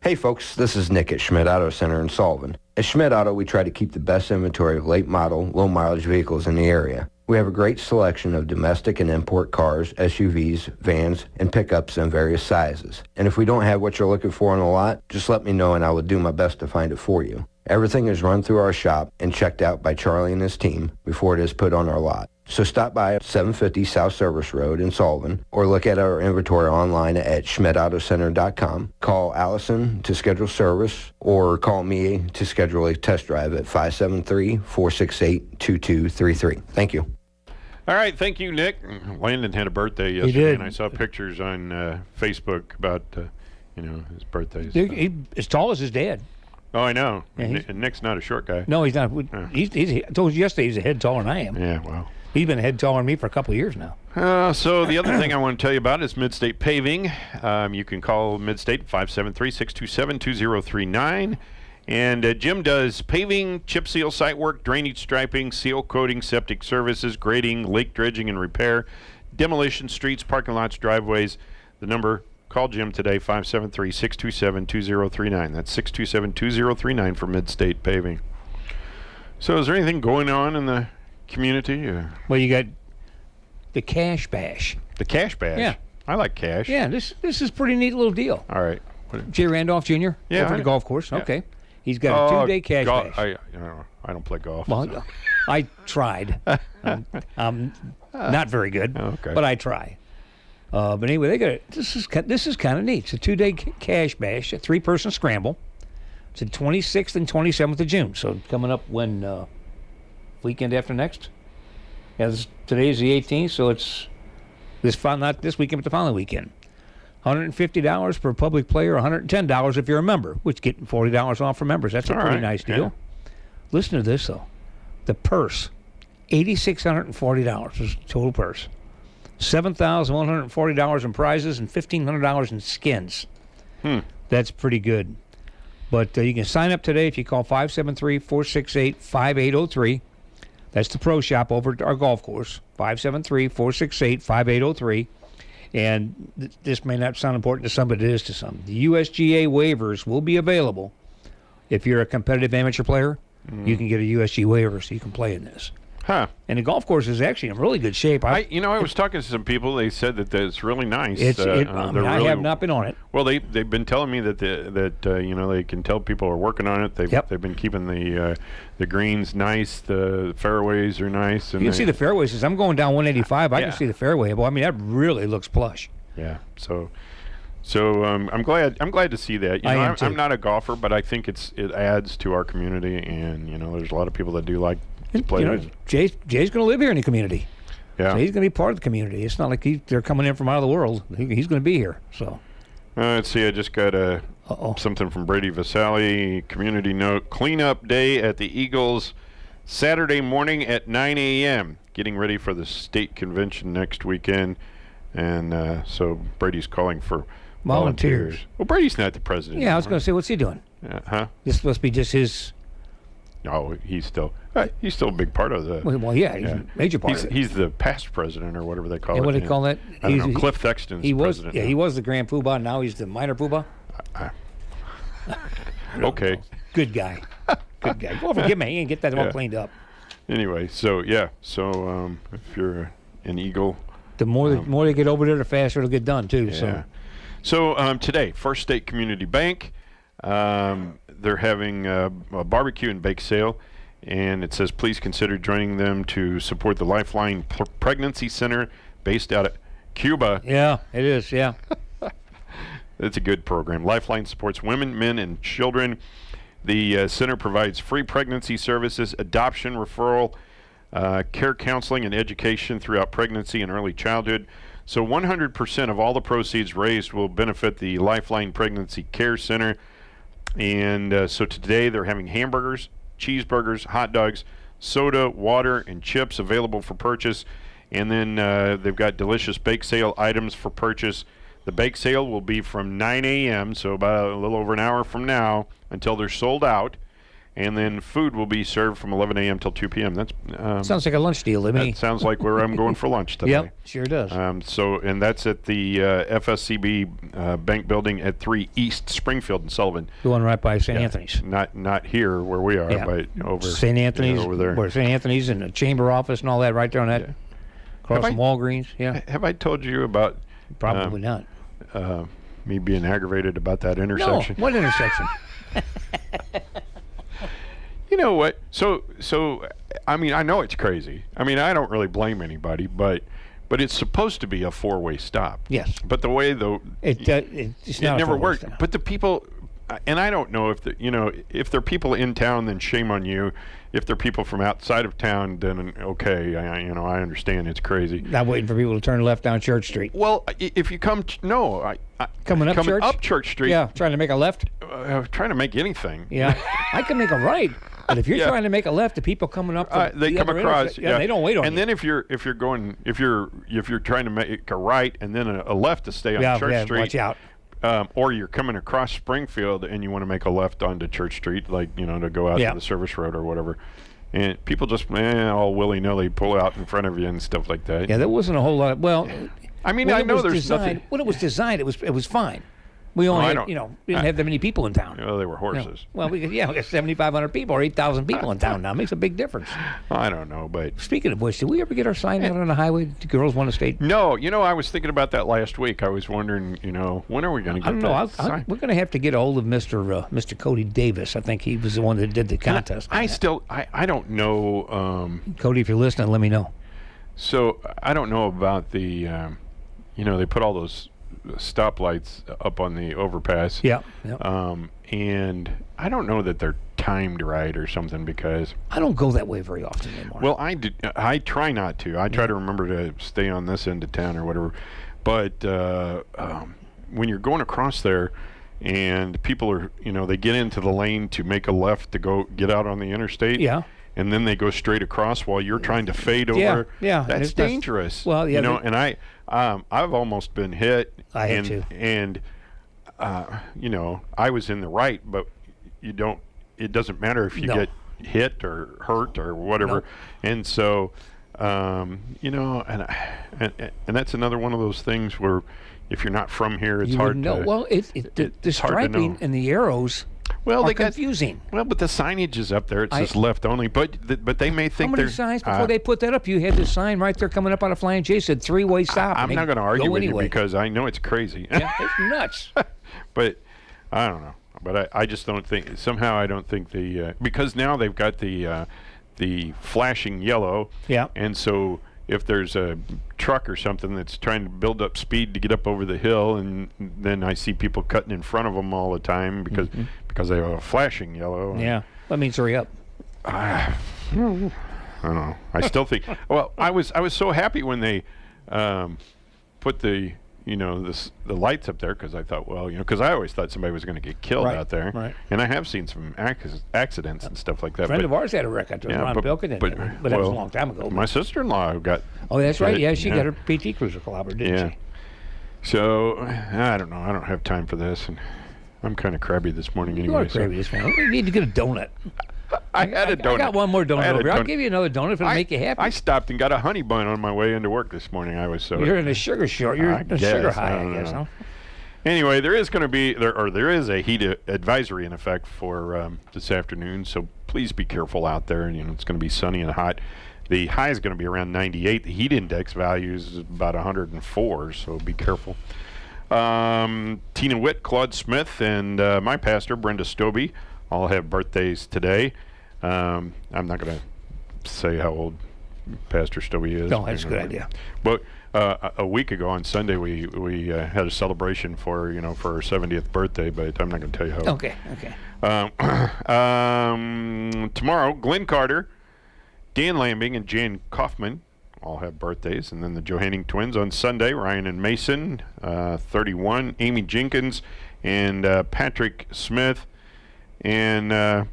Hey folks, this is Nick at Schmidt Auto Center in Sullivan. At Schmidt Auto, we try to keep the best inventory of late model, low mileage vehicles in the area. We have a great selection of domestic and import cars, SUVs, vans, and pickups in various sizes. And if we don't have what you're looking for on the lot, just let me know and I will do my best to find it for you. Everything is run through our shop and checked out by Charlie and his team before it is put on our lot. So stop by 750 South Service Road in Sullivan or look at our inventory online at schmidtautocenter.com. Call Allison to schedule service or call me to schedule a test drive at 573-468-2233. Thank you. All right, thank you, Nick. Landon had a birthday yesterday, He did. And I saw pictures on Facebook about his birthday. He's as tall as his dad. Oh, I know. Yeah, and Nick's not a short guy. No, he's not. He's I told you yesterday he's a head taller than I am. Yeah, wow. He's been a head taller than me for a couple of years now. So the other thing I want to tell you about is Midstate Paving. You can call Midstate at 573-627-2039. And Jim does paving, chip seal site work, drainage striping, seal coating, septic services, grading, lake dredging and repair, demolition, streets, parking lots, driveways. The number, call Jim today, 573-627-2039. That's 627-2039 for Midstate Paving. So is there anything going on in the community? Well, you got the Cash Bash. The Cash Bash? Yeah. I like cash. Yeah, this is a pretty neat little deal. All right. Jay Randolph Jr. Yeah, over the golf course. Yeah. Okay. He's got a 2-day cash bash. I don't play golf. Well, so. I tried. I'm not very good, but I try. But anyway, this is kind of neat. It's a 2-day cash bash, a 3-person scramble. It's the 26th and 27th of June. So coming up when weekend after next. Yeah, today is the 18th, so it's not this weekend, but the following weekend. $150 per public player, $110 if you're a member, which getting $40 off for members. That's a pretty nice deal. Listen to this, though. The purse, $8,640 is the total purse. $7,140 in prizes and $1,500 in skins. That's pretty good. But you can sign up today if you call 573-468-5803. That's the pro shop over at our golf course, 573-468-5803. And this may not sound important to some, but it is to some. The USGA waivers will be available. If you're a competitive amateur player, you can get a USG waiver so you can play in this. Huh. And the golf course is actually in really good shape. I was talking to some people. They said that it's really nice. I have not been on it. Well, they've been telling me that they can tell people are working on it. They've been keeping the greens nice. The fairways are nice. And you can see the fairways. As I'm going down 185, I can see the fairway. Well, I mean, that really looks plush. Yeah. So I'm glad to see that. I'm not a golfer, but I think it adds to our community, and there's a lot of people that do like. Jay's going to live here in the community. Yeah. So he's going to be part of the community. It's not like they're coming in from out of the world. He's going to be here. So. Let's see. I just got something from Brady Vasali. Community note: cleanup day at the Eagles, Saturday morning at 9 a.m. Getting ready for the state convention next weekend, and so Brady's calling for volunteers. Well, Brady's not the president. Yeah, I was going to say, what's he doing? Huh? This must be just his. Oh, he's still a big part of the. Well, yeah, he's a major part of it. He's the past president, or whatever they call it. What do they call that? I don't know. Cliff Thexton's president. Yeah, he was the grand poobah. Now he's the minor poobah. Okay. Good guy. Good guy. Well, forgive me. He can get that all cleaned up. Anyway, so if you're an Eagle, the more they get over there, the faster it'll get done too. Yeah. So today, First State Community Bank. They're having a barbecue and bake sale, and it says please consider joining them to support the Lifeline Pregnancy Center based out of Cuba. Yeah, it is, yeah. It's a good program. Lifeline supports women, men, and children. The center provides free pregnancy services, adoption, referral, care counseling, and education throughout pregnancy and early childhood. So 100% of all the proceeds raised will benefit the Lifeline Pregnancy Care Center. And so today they're having hamburgers, cheeseburgers, hot dogs, soda, water, and chips available for purchase. And then they've got delicious bake sale items for purchase. The bake sale will be from 9 a.m., so about a little over an hour from now, until they're sold out. And then food will be served from 11 a.m. till 2 p.m. That's sounds like a lunch deal to me. That sounds like where I'm going for lunch today. Yep, sure does. And that's at the FSCB Bank Building at 3 East Springfield in Sullivan. The one right by St. Anthony's. Not here where we are, but over St. Anthony's, over there. Where St. Anthony's and the chamber office and all that, right there on that. Across from Walgreens. Yeah. Have I told you about? Probably not. Me being aggravated about that intersection. No, what intersection? You know what? So I mean, I know it's crazy. I mean, I don't really blame anybody, but it's supposed to be a four-way stop. Yes. But the way it never worked. But the people, and I don't know if they're people in town, then shame on you. If they're people from outside of town, then okay, I understand it's crazy. Not waiting for people to turn left down Church Street. Well, if you coming up Church Street. Yeah, trying to make a left. Trying to make anything. Yeah, I can make a right. But if you're trying to make a left, the people coming up, they come across. They don't wait on you. And then if you're trying to make a right and then a left to stay on Church Street, watch out. Or you're coming across Springfield and you want to make a left onto Church Street, like to go out to the service road or whatever, and people just all willy-nilly pull out in front of you and stuff like that. Yeah, there wasn't a whole lot. Well, I mean, I know there's nothing. When it was designed, it was fine. We only, didn't have that many people in town. Well, they were horses. Well, we got 7,500 people or 8,000 people in town now. It makes a big difference. I don't know, but speaking of which, did we ever get our sign out on the highway? Do girls want to stay? No, I was thinking about that last week. I was wondering, when are we going to get that sign? We're going to have to get a hold of Mr. Cody Davis. I think he was the one that did the contest. I don't know. Cody, if you're listening, let me know. So I don't know about the, they put all those stoplights up on the overpass. Yeah. And I don't know that they're timed right or something, because I don't go that way very often anymore. Well, I try not to. I try to remember to stay on this end of town or whatever. But when you're going across there, and people are, they get into the lane to make a left to go get out on the interstate. Yeah. And then they go straight across while you're trying to fade over. Yeah. That's dangerous. Well, yeah. And I've almost been hit. I have too. And I was in the right, but it doesn't matter if you get hit or hurt or whatever. No. And so, and that's another one of those things where if you're not from here, it's hard to know. Well, the striping and the arrows are confusing. But the signage is up there. It says left only. But they may think how many signs before they put that up? You had this sign right there coming up on a flying J said 3-way stop. I'm not going to argue with you because I know it's crazy. Yeah, it's nuts. But I don't know. But I just don't think, somehow I don't think because now they've got the flashing yellow. Yeah. And so if there's a truck or something that's trying to build up speed to get up over the hill, and then I see people cutting in front of them all the time because they have a flashing yellow. Yeah. That means hurry up. I don't know. I still think, well, I was so happy when they put the lights up there, because I thought, well, because I always thought somebody was going to get killed out there. Right. And I have seen some accidents and stuff like that. A friend of ours had a wreck out there, Ron Pilkington, but that was a long time ago. My sister-in-law got. Oh, that's right. Yeah, she got her PT Cruiser clobbered, didn't she? So I don't know. I don't have time for this, and I'm kind of crabby this morning anyway. You are crabby this morning. You need to get a donut. I had a donut. I got one more donut over here. I'll give you another donut if it'll make you happy. I stopped and got a honey bun on my way into work this morning. I was so. You're in a sugar short. You're in a sugar high, I guess. Huh? Anyway, there is a heat advisory in effect for this afternoon. So please be careful out there. It's going to be sunny and hot. The high is going to be around 98. The heat index value is about 104. So be careful. Tina Witt, Claude Smith, and my pastor Brenda Stobie all have birthdays today. I'm not going to say how old Pastor Stobie is. No, that's a good idea. But a week ago on Sunday, we had a celebration for her 70th birthday, but I'm not going to tell you how. Okay. Tomorrow, Glenn Carter, Dan Lambing, and Jan Kaufman all have birthdays. And then the Johanning twins on Sunday, Ryan and Mason, 31, Amy Jenkins, and Patrick Smith. And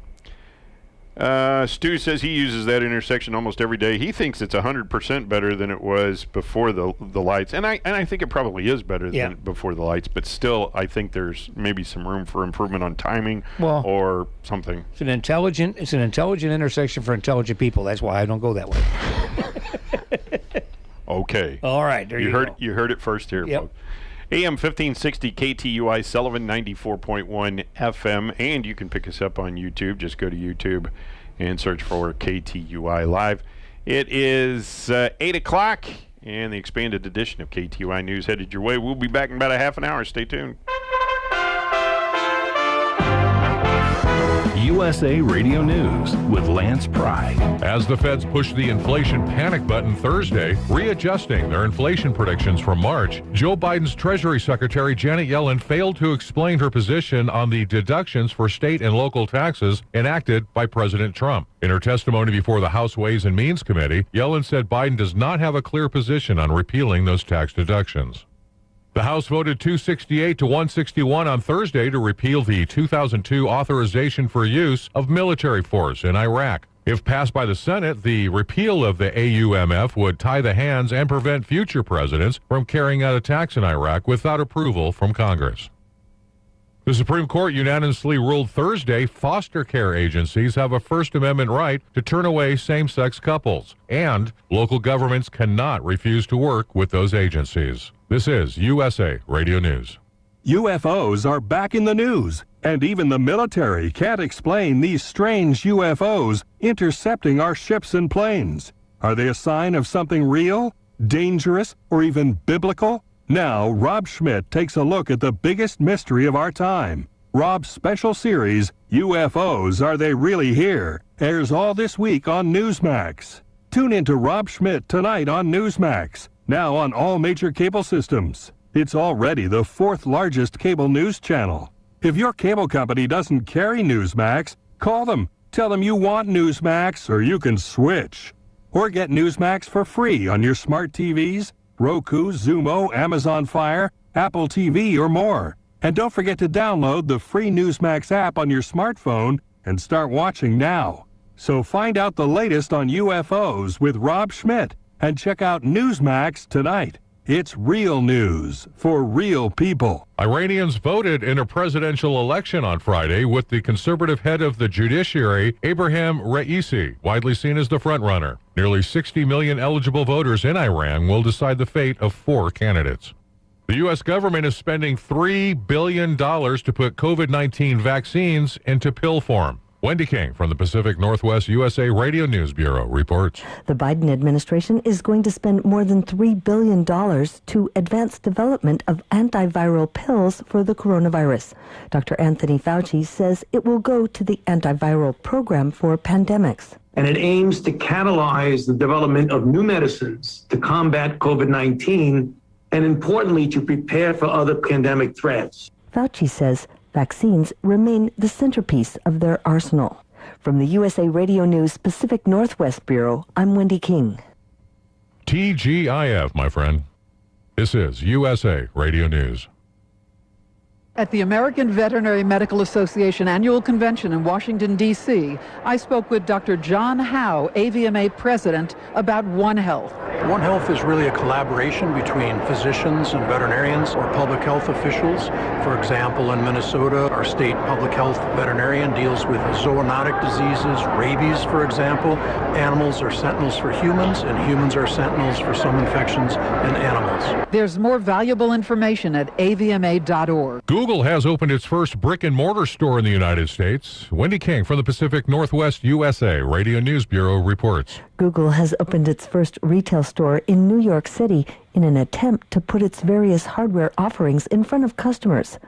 Stu says he uses that intersection almost every day. He thinks it's 100% better than it was before the lights, and I think it probably is better than before the lights. But still, I think there's maybe some room for improvement on timing or something. It's an intelligent intersection for intelligent people. That's why I don't go that way. Okay. All right. There you go. You heard it first here, folks. AM 1560 KTUI Sullivan 94.1 FM, and you can pick us up on YouTube. Just go to YouTube and search for KTUI Live. It is 8 o'clock, and the expanded edition of KTUI News headed your way. We'll be back in about a half an hour. Stay tuned. USA Radio News with Lance Pry. As the feds push the inflation panic button Thursday, readjusting their inflation predictions from March, Joe Biden's Treasury Secretary Janet Yellen failed to explain her position on the deductions for state and local taxes enacted by President Trump. In her testimony before the House Ways and Means Committee, Yellen said Biden does not have a clear position on repealing those tax deductions. The House voted 268 to 161 on Thursday to repeal the 2002 authorization for use of military force in Iraq. If passed by the Senate, the repeal of the AUMF would tie the hands and prevent future presidents from carrying out attacks in Iraq without approval from Congress. The Supreme Court unanimously ruled Thursday foster care agencies have a First Amendment right to turn away same-sex couples, and local governments cannot refuse to work with those agencies. This is USA Radio News. UFOs are back in the news, and even the military can't explain these strange UFOs intercepting our ships and planes. Are they a sign of something real, dangerous, or even biblical? Now, Rob Schmidt takes a look at the biggest mystery of our time. Rob's special series, UFOs, Are They Really Here?, airs all this week on Newsmax. Tune in to Rob Schmidt tonight on Newsmax, now on all major cable systems. It's already the 4th largest cable news channel. If your cable company doesn't carry Newsmax, call them. Tell them you want Newsmax, or you can switch. Or get Newsmax for free on your smart TVs, Roku, Zumo, Amazon Fire, Apple TV, or more. And don't forget to download the free Newsmax app on your smartphone and start watching now. So find out the latest on UFOs with Rob Schmidt and check out Newsmax tonight. It's real news for real people. Iranians voted in a presidential election on Friday with the conservative head of the judiciary, Abraham Raisi, widely seen as the frontrunner. Nearly 60 million eligible voters in Iran will decide the fate of 4 candidates. The U.S. government is spending $3 billion to put COVID-19 vaccines into pill form. Wendy King from the Pacific Northwest USA Radio News Bureau reports. The Biden administration is going to spend more than $3 billion to advance development of antiviral pills for the coronavirus. Dr. Anthony Fauci says it will go to the antiviral program for pandemics. And it aims to catalyze the development of new medicines to combat COVID-19 and, importantly, to prepare for other pandemic threats. Fauci says vaccines remain the centerpiece of their arsenal. From the USA Radio News Pacific Northwest Bureau, I'm Wendy King. TGIF, my friend. This is USA Radio News. At the American Veterinary Medical Association annual convention in Washington, D.C., I spoke with Dr. John Howe, AVMA president, about One Health. One Health is really a collaboration between physicians and veterinarians or public health officials. For example, in Minnesota, our state public health veterinarian deals with zoonotic diseases, rabies, for example. Animals are sentinels for humans, and humans are sentinels for some infections in animals. There's more valuable information at avma.org. Google has opened its first brick-and-mortar store in the United States. Wendy King from the Pacific Northwest USA Radio News Bureau reports. Google has opened its first retail store in New York City in an attempt to put its various hardware offerings in front of customers.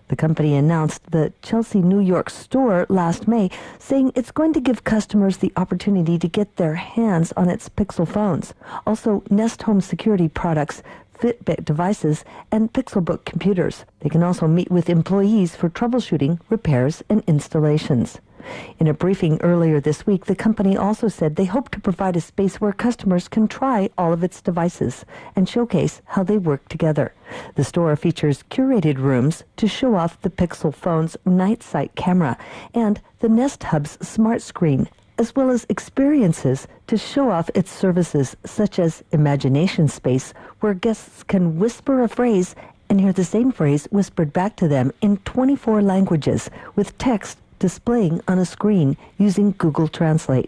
The company announced the Chelsea, New York store last May, saying it's going to give customers the opportunity to get their hands on its Pixel phones. Also, Nest Home security products, Fitbit devices, and Pixelbook computers. They can also meet with employees for troubleshooting, repairs, and installations. In a briefing earlier this week, the company also said they hope to provide a space where customers can try all of its devices and showcase how they work together. The store features curated rooms to show off the Pixel phone's Night Sight camera and the Nest Hub's smart screen, as well as experiences to show off its services, such as Imagination Space, where guests can whisper a phrase and hear the same phrase whispered back to them in 24 languages, with text displaying on a screen using Google Translate.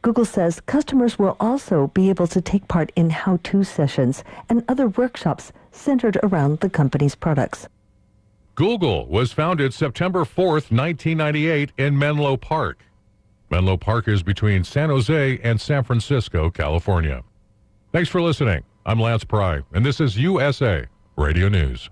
Google says customers will also be able to take part in how-to sessions and other workshops centered around the company's products. Google was founded September 4th, 1998 in Menlo Park. Menlo Park is between San Jose and San Francisco, California. Thanks for listening. I'm Lance Pry, and this is USA Radio News.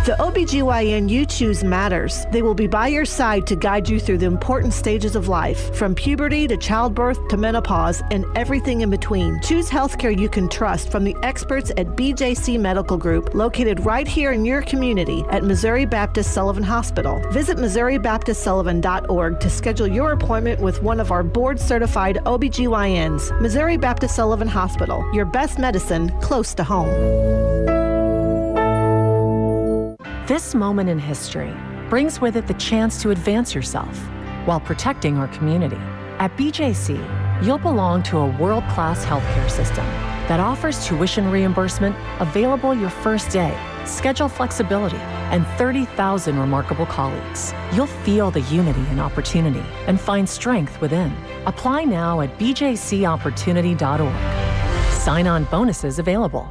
The OBGYN you choose matters. They will be by your side to guide you through the important stages of life, from puberty to childbirth to menopause and everything in between. Choose healthcare you can trust from the experts at BJC Medical Group, located right here in your community at Missouri Baptist Sullivan Hospital. Visit MissouriBaptistSullivan.org to schedule your appointment with one of our board-certified OBGYNs. Missouri Baptist Sullivan Hospital, your best medicine close to home. This moment in history brings with it the chance to advance yourself while protecting our community. At BJC, you'll belong to a world-class healthcare system that offers tuition reimbursement available your first day, schedule flexibility, and 30,000 remarkable colleagues. You'll feel the unity and opportunity and find strength within. Apply now at bjcopportunity.org. Sign-on bonuses available.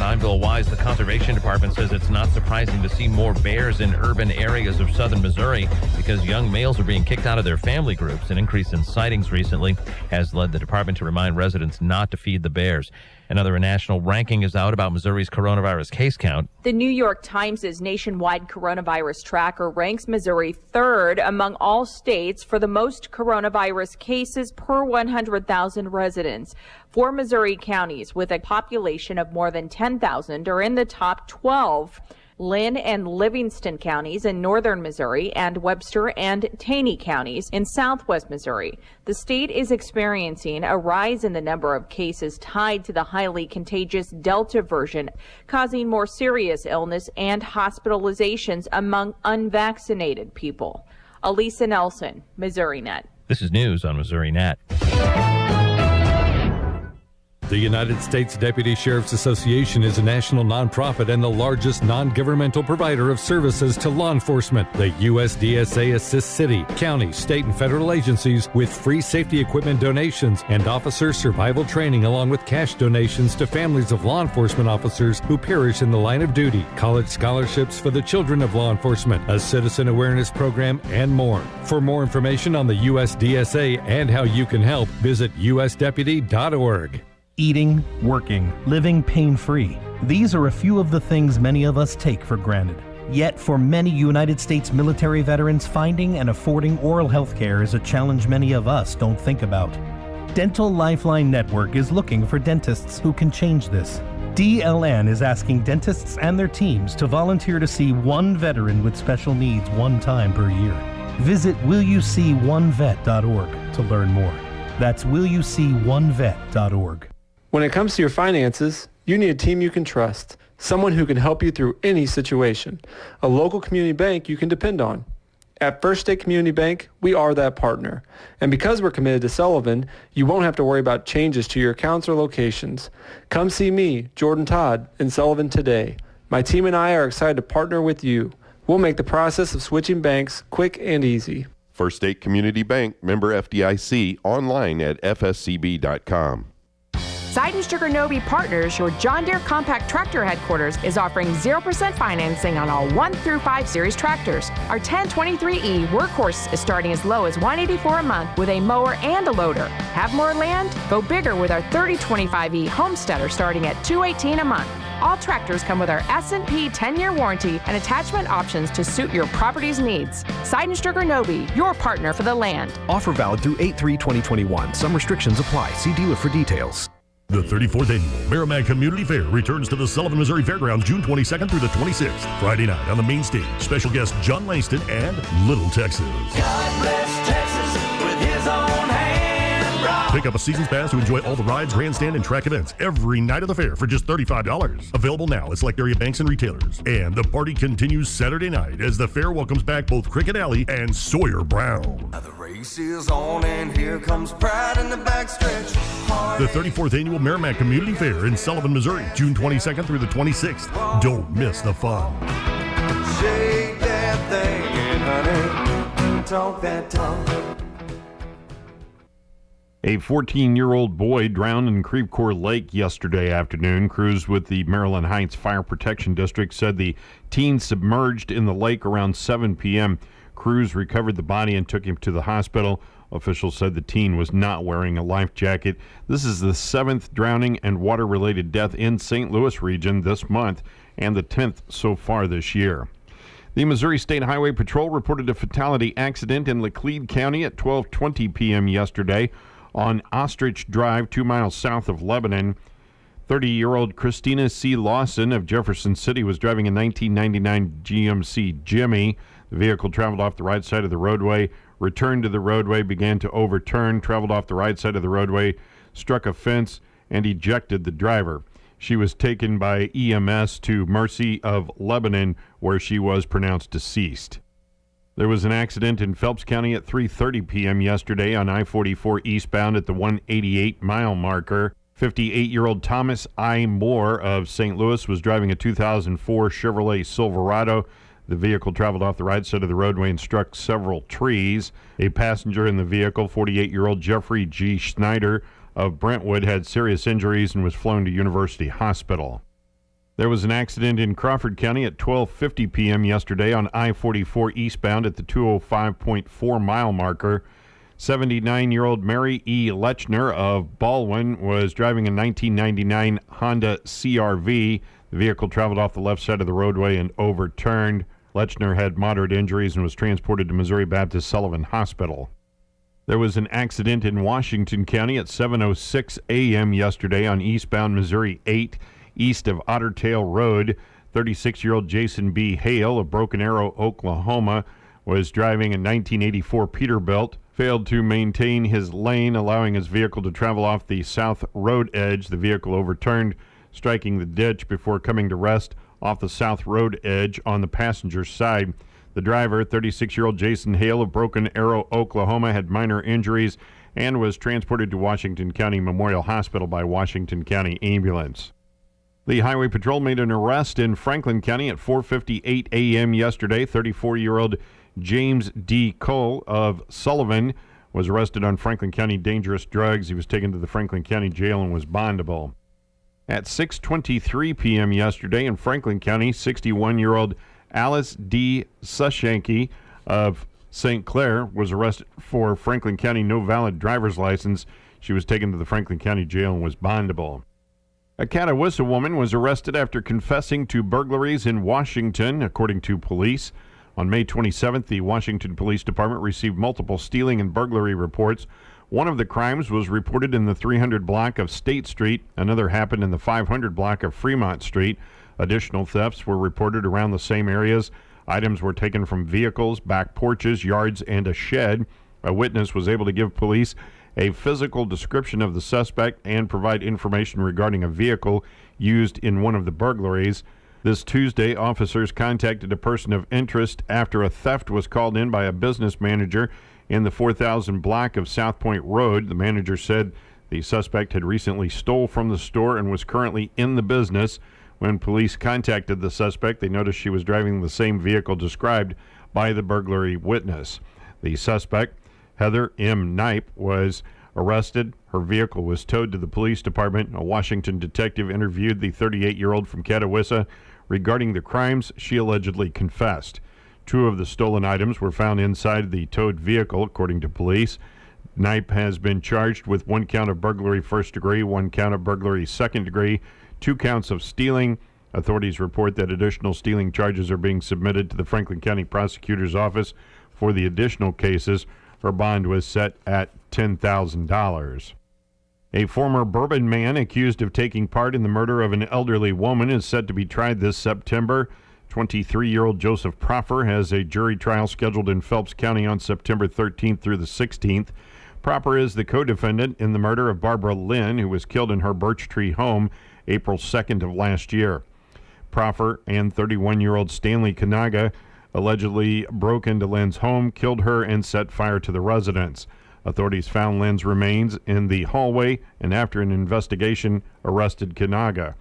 I'm Bill Wise. The Conservation Department says it's not surprising to see more bears in urban areas of southern Missouri because young males are being kicked out of their family groups. An increase in sightings recently has led the department to remind residents not to feed the bears. Another national ranking is out about Missouri's coronavirus case count. The New York Times' nationwide coronavirus tracker ranks Missouri third among all states for the most coronavirus cases per 100,000 residents. 4 Missouri counties with a population of more than 10,000 are in the top 12. Lynn and Livingston counties in northern Missouri, and Webster and Taney counties in southwest Missouri. The state is experiencing a rise in the number of cases tied to the highly contagious Delta version, causing more serious illness and hospitalizations among unvaccinated people. Elisa Nelson, Missouri Net. This is news on Missouri Net. The United States Deputy Sheriff's Association is a national nonprofit and the largest non-governmental provider of services to law enforcement. The USDSA assists city, county, state, and federal agencies with free safety equipment donations and officer survival training, along with cash donations to families of law enforcement officers who perish in the line of duty, college scholarships for the children of law enforcement, a citizen awareness program, and more. For more information on the USDSA and how you can help, visit usdeputy.org. Eating, working, living pain-free. These are a few of the things many of us take for granted. Yet for many United States military veterans, finding and affording oral health care is a challenge many of us don't think about. Dental Lifeline Network is looking for dentists who can change this. DLN is asking dentists and their teams to volunteer to see one veteran with special needs one time per year. Visit willyouseeonevet.org to learn more. That's willyouseeonevet.org. When it comes to your finances, you need a team you can trust, someone who can help you through any situation, a local community bank you can depend on. At First State Community Bank, we are that partner. And because we're committed to Sullivan, you won't have to worry about changes to your accounts or locations. Come see me, Jordan Todd, in Sullivan today. My team and I are excited to partner with you. We'll make the process of switching banks quick and easy. First State Community Bank, member FDIC, online at fscb.com. Side & Sugar Nobe Partners, your John Deere compact tractor headquarters, is offering 0% financing on all 1 through 5 series tractors. Our 1023E Workhorse is starting as low as $184 a month with a mower and a loader. Have more land? Go bigger with our 3025E Homesteader starting at $218 a month. All tractors come with our S&P 10-year warranty and attachment options to suit your property's needs. Side & Sugar Nobe, your partner for the land. Offer valid through 8/3/2021. Some restrictions apply. See dealer for details. The 34th Annual Merrimack Community Fair returns to the Sullivan, Missouri Fairgrounds June 22nd through the 26th. Friday night on the main stage, special guest John Langston and Little Texas. God bless Texas with his own hand rock. Pick up a season's pass to enjoy all the rides, grandstand, and track events every night of the fair for just $35. Available now at select area banks and retailers. And the party continues Saturday night as the fair welcomes back both Cricket Alley and Sawyer Brown. Now the race is on and here comes pride in the backstretch. The 34th Annual Merrimack Community Fair in Sullivan, Missouri, June 22nd through the 26th. Don't miss the fun. Shake that thing and honey, talk that talk. A 14-year-old boy drowned in Creve Coeur Lake yesterday afternoon. Crews with the Maryland Heights Fire Protection District said the teen submerged in the lake around 7 p.m. Crews recovered the body and took him to the hospital. Officials said the teen was not wearing a life jacket. This is the 7th drowning and water-related death in St. Louis region this month and the 10th so far this year. The Missouri State Highway Patrol reported a fatality accident in Laclede County at 12:20 p.m. yesterday on Ostrich Drive, 2 miles south of Lebanon. 30-year-old Christina C. Lawson of Jefferson City was driving a 1999 GMC Jimmy. The vehicle traveled off the right side of the roadway, returned to the roadway, began to overturn, traveled off the right side of the roadway, struck a fence, and ejected the driver. She was taken by EMS to Mercy of Lebanon, where she was pronounced deceased. There was an accident in Phelps County at 3:30 p.m. yesterday on I-44 eastbound at the 188-mile marker. 58-year-old Thomas I. Moore of St. Louis was driving a 2004 Chevrolet Silverado. The vehicle traveled off the right side of the roadway and struck several trees. A passenger in the vehicle, 48-year-old Jeffrey G. Schneider of Brentwood, had serious injuries and was flown to University Hospital. There was an accident in Crawford County at 12:50 p.m. yesterday on I-44 eastbound at the 205.4-mile marker. 79-year-old Mary E. Lechner of Baldwin was driving a 1999 Honda CR-V. The vehicle traveled off the left side of the roadway and overturned. Lechner had moderate injuries and was transported to Missouri Baptist Sullivan Hospital. There was an accident in Washington County at 7:06 a.m. yesterday on eastbound Missouri 8 east of Otter Tail Road. 36-year-old Jason B. Hale of Broken Arrow, Oklahoma, was driving a 1984 Peterbilt, failed to maintain his lane, allowing his vehicle to travel off the south road edge. The vehicle overturned, striking the ditch before coming to rest off the south road edge on the passenger side. The driver, 36-year-old Jason Hale of Broken Arrow, Oklahoma, had minor injuries and was transported to Washington County Memorial Hospital by Washington County Ambulance. The Highway Patrol made an arrest in Franklin County at 4:58 a.m. yesterday. 34-year-old James D. Cole of Sullivan was arrested on Franklin County dangerous drugs. He was taken to the Franklin County Jail and was bondable. At 6:23 p.m. yesterday in Franklin County, 61-year-old Alice D. Sushanke of St. Clair was arrested for Franklin County no valid driver's license. She was taken to the Franklin County Jail and was bondable. A KTUI woman was arrested after confessing to burglaries in Washington, according to police. On May 27th, the Washington Police Department received multiple stealing and burglary reports. One of the crimes was reported in the 300 block of State Street. Another happened in the 500 block of Fremont Street. Additional thefts were reported around the same areas. Items were taken from vehicles, back porches, yards, and a shed. A witness was able to give police a physical description of the suspect and provide information regarding a vehicle used in one of the burglaries. This Tuesday, officers contacted a person of interest after a theft was called in by a business manager in the 4000 block of South Point Road. The manager said the suspect had recently stole from the store and was currently in the business. When police contacted the suspect, they noticed she was driving the same vehicle described by the burglary witness. The suspect, Heather M. Knipe, was arrested. Her vehicle was towed to the police department. A Washington detective interviewed the 38-year-old from KTUI regarding the crimes she allegedly confessed. 2 of the stolen items were found inside the towed vehicle, according to police. Knipe has been charged with 1 count of burglary first degree, 1 count of burglary second degree, 2 counts of stealing. Authorities report that additional stealing charges are being submitted to the Franklin County Prosecutor's Office for the additional cases. Her bond was set at $10,000. A former Bourbon man accused of taking part in the murder of an elderly woman is set to be tried this September. 23-year-old Joseph Proffer has a jury trial scheduled in Phelps County on September 13th through the 16th. Proffer is the co-defendant in the murder of Barbara Lynn, who was killed in her Birch Tree home April 2nd of last year. Proffer and 31-year-old Stanley Kanaga allegedly broke into Lynn's home, killed her, and set fire to the residence. Authorities found Lynn's remains in the hallway and, after an investigation, arrested Kanaga.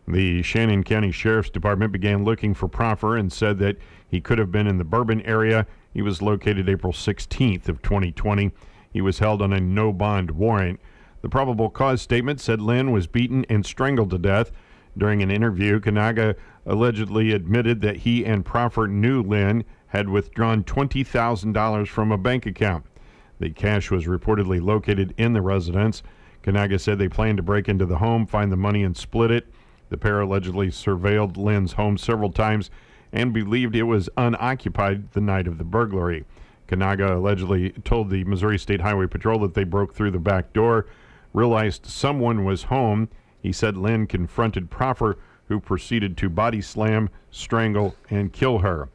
The Shannon County Sheriff's Department began looking for Proffer and said that he could have been in the Bourbon area. He was located April 16th of 2020. He was held on a no-bond warrant. The probable cause statement said Lynn was beaten and strangled to death. During an interview, Kanaga allegedly admitted that he and Proffer knew Lynn had withdrawn $20,000 from a bank account. The cash was reportedly located in the residence. Kanaga said they planned to break into the home, find the money, and split it. The pair allegedly surveilled Lynn's home several times and believed it was unoccupied the night of the burglary. Kanaga allegedly told the Missouri State Highway Patrol that they broke through the back door, realized someone was home. He said Lynn confronted Proffer, who proceeded to body slam, strangle, and kill her.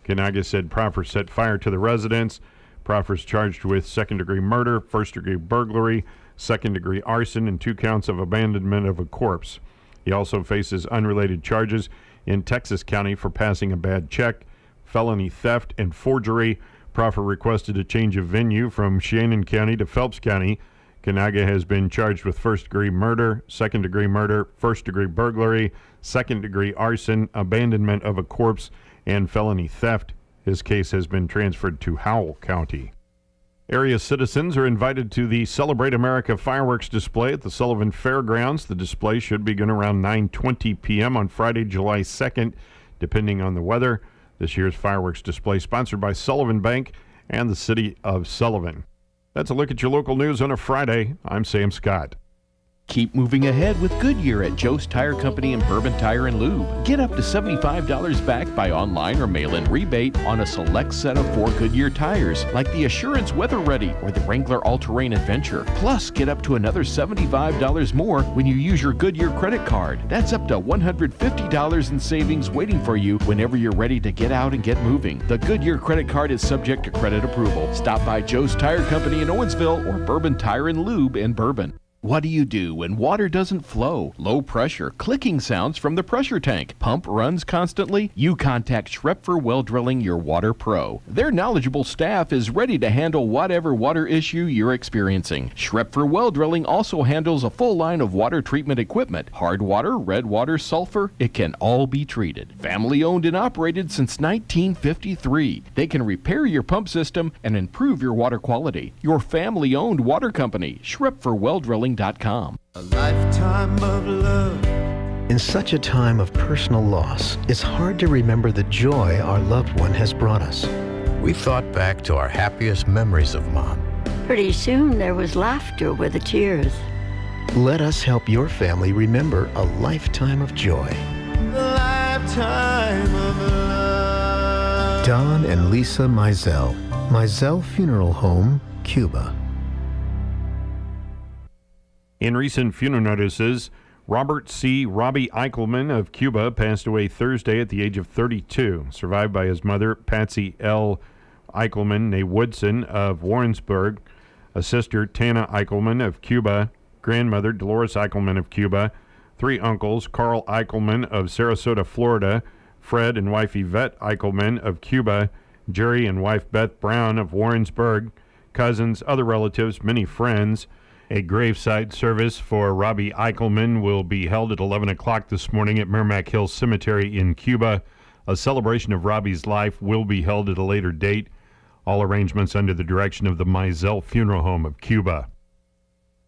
Kanaga said Proffer set fire to the residence. Proffer's charged with second-degree murder, first-degree burglary, second-degree arson, and 2 counts of abandonment of a corpse. He also faces unrelated charges in Texas County for passing a bad check, felony theft, and forgery. Proffer requested a change of venue from Shannon County to Phelps County. Kanaga has been charged with first-degree murder, second-degree murder, first-degree burglary, second-degree arson, abandonment of a corpse, and felony theft. His case has been transferred to Howell County. Area citizens are invited to the Celebrate America fireworks display at the Sullivan Fairgrounds. The display should begin around 9:20 p.m. on Friday, July 2nd, depending on the weather. This year's fireworks display sponsored by Sullivan Bank and the City of Sullivan. That's a look at your local news on a Friday. I'm Sam Scott. Keep moving ahead with Goodyear at Joe's Tire Company and Bourbon Tire and Lube. Get up to $75 back by online or mail-in rebate on a select set of 4 Goodyear tires, like the Assurance Weather Ready or the Wrangler All-Terrain Adventure. Plus, get up to another $75 more when you use your Goodyear credit card. That's up to $150 in savings waiting for you whenever you're ready to get out and get moving. The Goodyear credit card is subject to credit approval. Stop by Joe's Tire Company in Owensville or Bourbon Tire and Lube in Bourbon. What do you do when water doesn't flow? Low pressure, clicking sounds from the pressure tank, pump runs constantly? You contact Schrepfer Well Drilling, your water pro. Their knowledgeable staff is ready to handle whatever water issue you're experiencing. Schrepfer Well Drilling also handles a full line of water treatment equipment. Hard water, red water, sulfur, it can all be treated. Family owned and operated since 1953. They can repair your pump system and improve your water quality. Your family owned water company, SchrepferWellDrilling.com. A lifetime of love. In such a time of personal loss, it's hard to remember the joy our loved one has brought us. We thought back to our happiest memories of Mom. Pretty soon there was laughter with the tears. Let us help your family remember a lifetime of joy. A lifetime of love. Don and Lisa Mizell, Mizell Funeral Home, Cuba. In recent funeral notices, Robert C. Robbie Eichelman of Cuba passed away Thursday at the age of 32, survived by his mother, Patsy L. Eichelman, née Woodson of Warrensburg, a sister, Tana Eichelman of Cuba, grandmother, Dolores Eichelman of Cuba, 3 uncles, Carl Eichelman of Sarasota, Florida, Fred and wife Yvette Eichelman of Cuba, Jerry and wife Beth Brown of Warrensburg, cousins, other relatives, many friends. A graveside service for Robbie Eichelman will be held at 11 o'clock this morning at Merrimack Hill Cemetery in Cuba. A celebration of Robbie's life will be held at a later date. All arrangements under the direction of the Mizell Funeral Home of Cuba.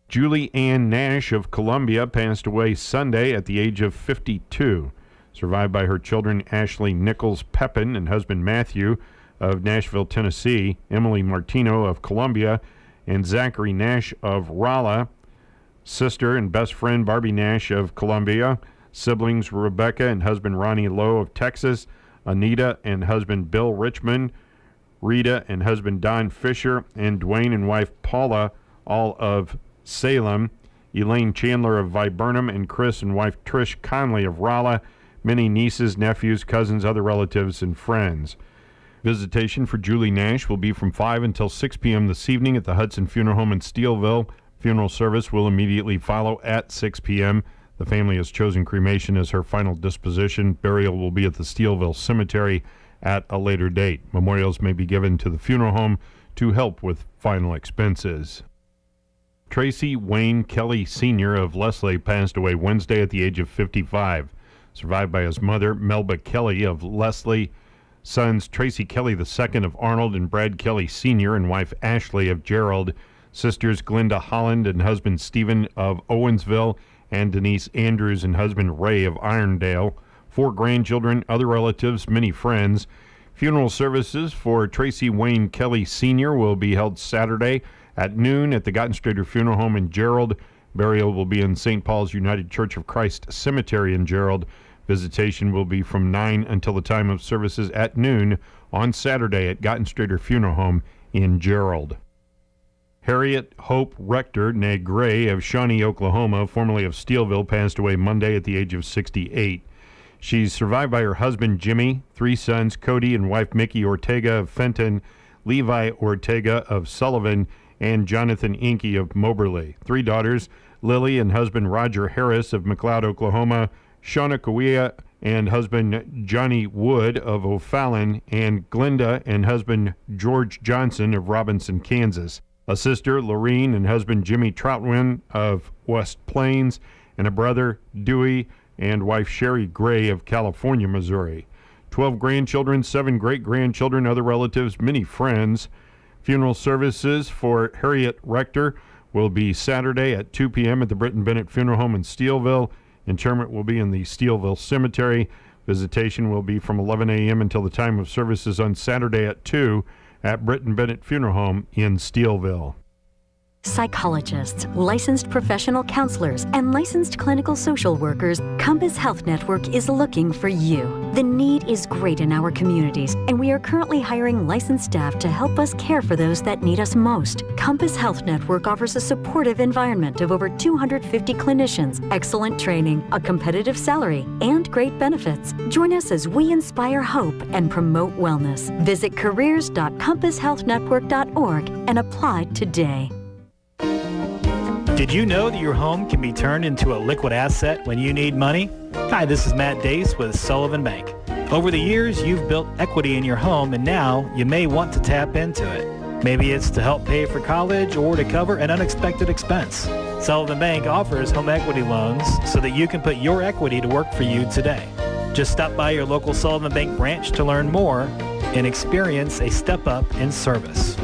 Julie Ann Nash of Columbia passed away Sunday at the age of 52, survived by her children Ashley Nichols Pepin and husband Matthew of Nashville, Tennessee, Emily Martino of Columbia, and Zachary Nash of Rolla, sister and best friend Barbie Nash of Columbia, siblings Rebecca and husband Ronnie Lowe of Texas, Anita and husband Bill Richmond, Rita and husband Don Fisher, and Dwayne and wife Paula, all of Salem, Elaine Chandler of Viburnum, and Chris and wife Trish Conley of Rolla, many nieces, nephews, cousins, other relatives, and friends. Visitation for Julie Nash will be from 5 until 6 p.m. this evening at the Hudson Funeral Home in Steelville. Funeral service will immediately follow at 6 p.m. The family has chosen cremation as her final disposition. Burial will be at the Steelville Cemetery at a later date. Memorials may be given to the funeral home to help with final expenses. Tracy Wayne Kelly Sr. of Leslie passed away Wednesday at the age of 55, survived by his mother, Melba Kelly of Leslie, sons Tracy Kelly II of Arnold and Brad Kelly Sr. and wife Ashley of Gerald, sisters Glenda Holland and husband Stephen of Owensville, and Denise Andrews and husband Ray of Irondale, 4 grandchildren, other relatives, many friends. Funeral services for Tracy Wayne Kelly Sr. will be held Saturday at noon at the Gottenstrader Funeral Home in Gerald. Burial will be in St. Paul's United Church of Christ Cemetery in Gerald. Visitation will be from 9 until the time of services at noon on Saturday at Gottenstrader Funeral Home in Gerald. Harriet Hope Rector, née Gray of Shawnee, Oklahoma, formerly of Steelville, passed away Monday at the age of 68. She's survived by her husband Jimmy, 3 sons, Cody and wife Mickey Ortega of Fenton, Levi Ortega of Sullivan, and Jonathan Inky of Moberly. 3 daughters, Lily and husband Roger Harris of McLeod, Oklahoma, Shauna Kawia and husband Johnny Wood of O'Fallon, and Glenda and husband George Johnson of Robinson, Kansas. A sister, Lorene, and husband Jimmy Troutwin of West Plains, and a brother, Dewey, and wife Sherry Gray of California, Missouri. 12 grandchildren, 7 great-grandchildren, other relatives, many friends. Funeral services for Harriet Rector will be Saturday at 2 p.m. at the Britton Bennett Funeral Home in Steelville. Interment will be in the Steelville Cemetery. Visitation will be from 11 a.m. until the time of services on Saturday at 2 at Britton Bennett Funeral Home in Steelville. Psychologists, licensed professional counselors, and licensed clinical social workers, Compass Health Network is looking for you. The need is great in our communities, and we are currently hiring licensed staff to help us care for those that need us most. Compass Health Network offers a supportive environment of over 250 clinicians, excellent training, a competitive salary, and great benefits. Join us as we inspire hope and promote wellness. Visit careers.compasshealthnetwork.org and apply today. Did you know that your home can be turned into a liquid asset when you need money? Hi, this is Matt Dace with Sullivan Bank. Over the years, you've built equity in your home, and now you may want to tap into it. Maybe it's to help pay for college or to cover an unexpected expense. Sullivan Bank offers home equity loans so that you can put your equity to work for you today. Just stop by your local Sullivan Bank branch to learn more and experience a step up in service.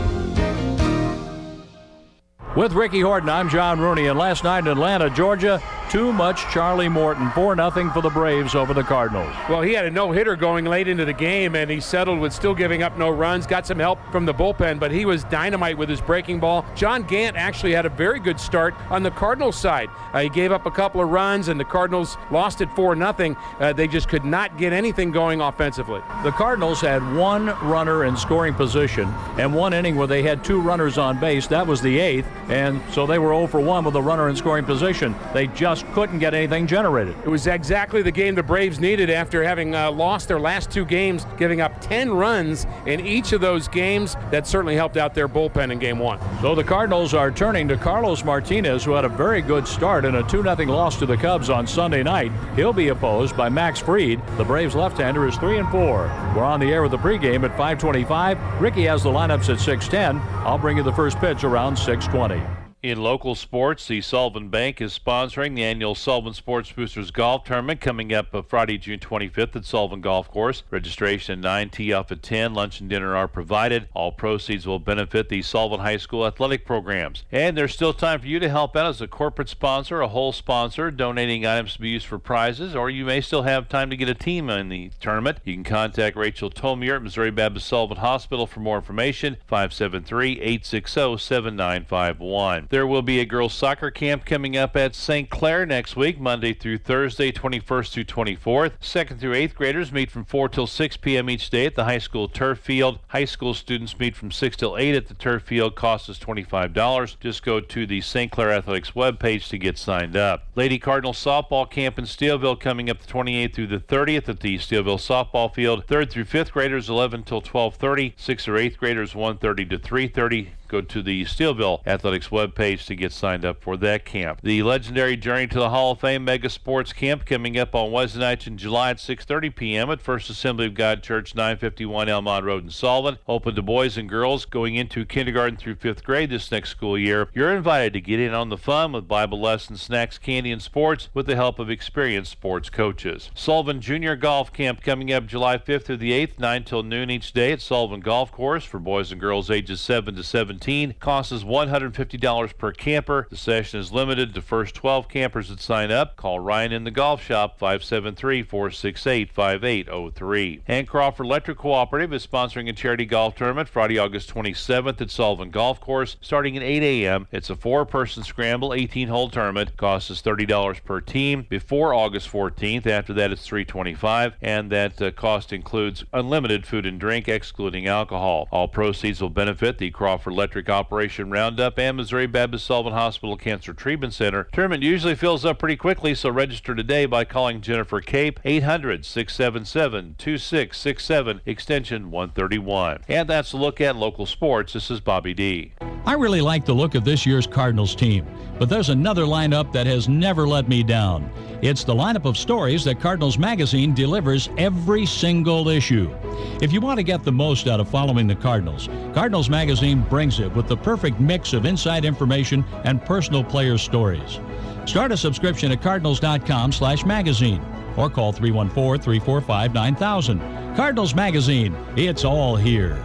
With Ricky Horton, I'm John Rooney, and last night in Atlanta, Georgia, too much Charlie Morton, 4-0 for the Braves over the Cardinals. Well, he had a no-hitter going late into the game, and he settled with still giving up no runs, got some help from the bullpen, but he was dynamite with his breaking ball. John Gant actually had a very good start on the Cardinals side. He gave up a couple of runs, and the Cardinals lost it 4-0. They just could not get anything going offensively. The Cardinals had one runner in scoring position, and one inning where they had two runners on base. That was the eighth, and so they were 0 for 1 with a runner in scoring position. They just couldn't get anything generated. It was exactly the game the Braves needed after having lost their last two games, giving up 10 runs in each of those games. That certainly helped out their bullpen in game one. So the Cardinals are turning to Carlos Martinez, who had a very good start in a 2-0 loss to the Cubs on Sunday night. He'll be opposed by Max Fried. The Braves left-hander is 3-4. We're on the air with the pregame at 5:25. Ricky has the lineups at 6:10. I'll bring you the first pitch around 6:20. In local sports, the Sullivan Bank is sponsoring the annual Sullivan Sports Boosters Golf Tournament coming up Friday, June 25th at Sullivan Golf Course. Registration at 9, tee off at 10. Lunch and dinner are provided. All proceeds will benefit the Sullivan High School athletic programs. And there's still time for you to help out as a corporate sponsor, a whole sponsor, donating items to be used for prizes, or you may still have time to get a team in the tournament. You can contact Rachel Tomier at Missouri Baptist Sullivan Hospital for more information, 573-860-7951. There will be a girls soccer camp coming up at St. Clair next week, Monday through Thursday, 21st through 24th. 2nd through 8th graders meet from 4 till 6 p.m. each day at the high school turf field. High school students meet from 6 till 8 at the turf field. Cost is $25. Just go to the St. Clair Athletics webpage to get signed up. Lady Cardinals softball camp in Steelville coming up the 28th through the 30th at the Steelville softball field. 3rd through 5th graders 11 till 12:30. 6th or 8th graders 1:30 to 3:30. Go to the Steelville Athletics webpage to get signed up for that camp. The legendary Journey to the Hall of Fame Mega Sports Camp coming up on Wednesday night in July at 6:30 p.m. at First Assembly of God Church, 951 Elmont Road in Sullivan. Open to boys and girls going into kindergarten through 5th grade this next school year. You're invited to get in on the fun with Bible lessons, snacks, candy, and sports with the help of experienced sports coaches. Sullivan Junior Golf Camp coming up July 5th through the 8th, 9 till noon each day at Sullivan Golf Course for boys and girls ages 7 to 17. Cost is $150 per camper. The session is limited to first 12 campers that sign up. Call Ryan in the Golf Shop, 573-468-5803. And Crawford Electric Cooperative is sponsoring a charity golf tournament Friday, August 27th at Sullivan Golf Course starting at 8 a.m. It's a 4-person scramble, 18-hole tournament. Cost is $30 per team before August 14th. After that, it's $325, and that cost includes unlimited food and drink, excluding alcohol. All proceeds will benefit the Crawford Electric Operation Roundup and Missouri Baptist Sullivan Hospital Cancer Treatment Center. Tournament usually fills up pretty quickly, so register today by calling Jennifer Cape, 800-677-2667, extension 131. And that's a look at local sports. This is Bobby D. I really like the look of this year's Cardinals team, but there's another lineup that has never let me down. It's the lineup of stories that Cardinals Magazine delivers every single issue. If you want to get the most out of following the Cardinals, Cardinals Magazine brings it with the perfect mix of inside information and personal player stories. Start a subscription at cardinals.com/magazine or call 314-345-9000. Cardinals Magazine, it's all here.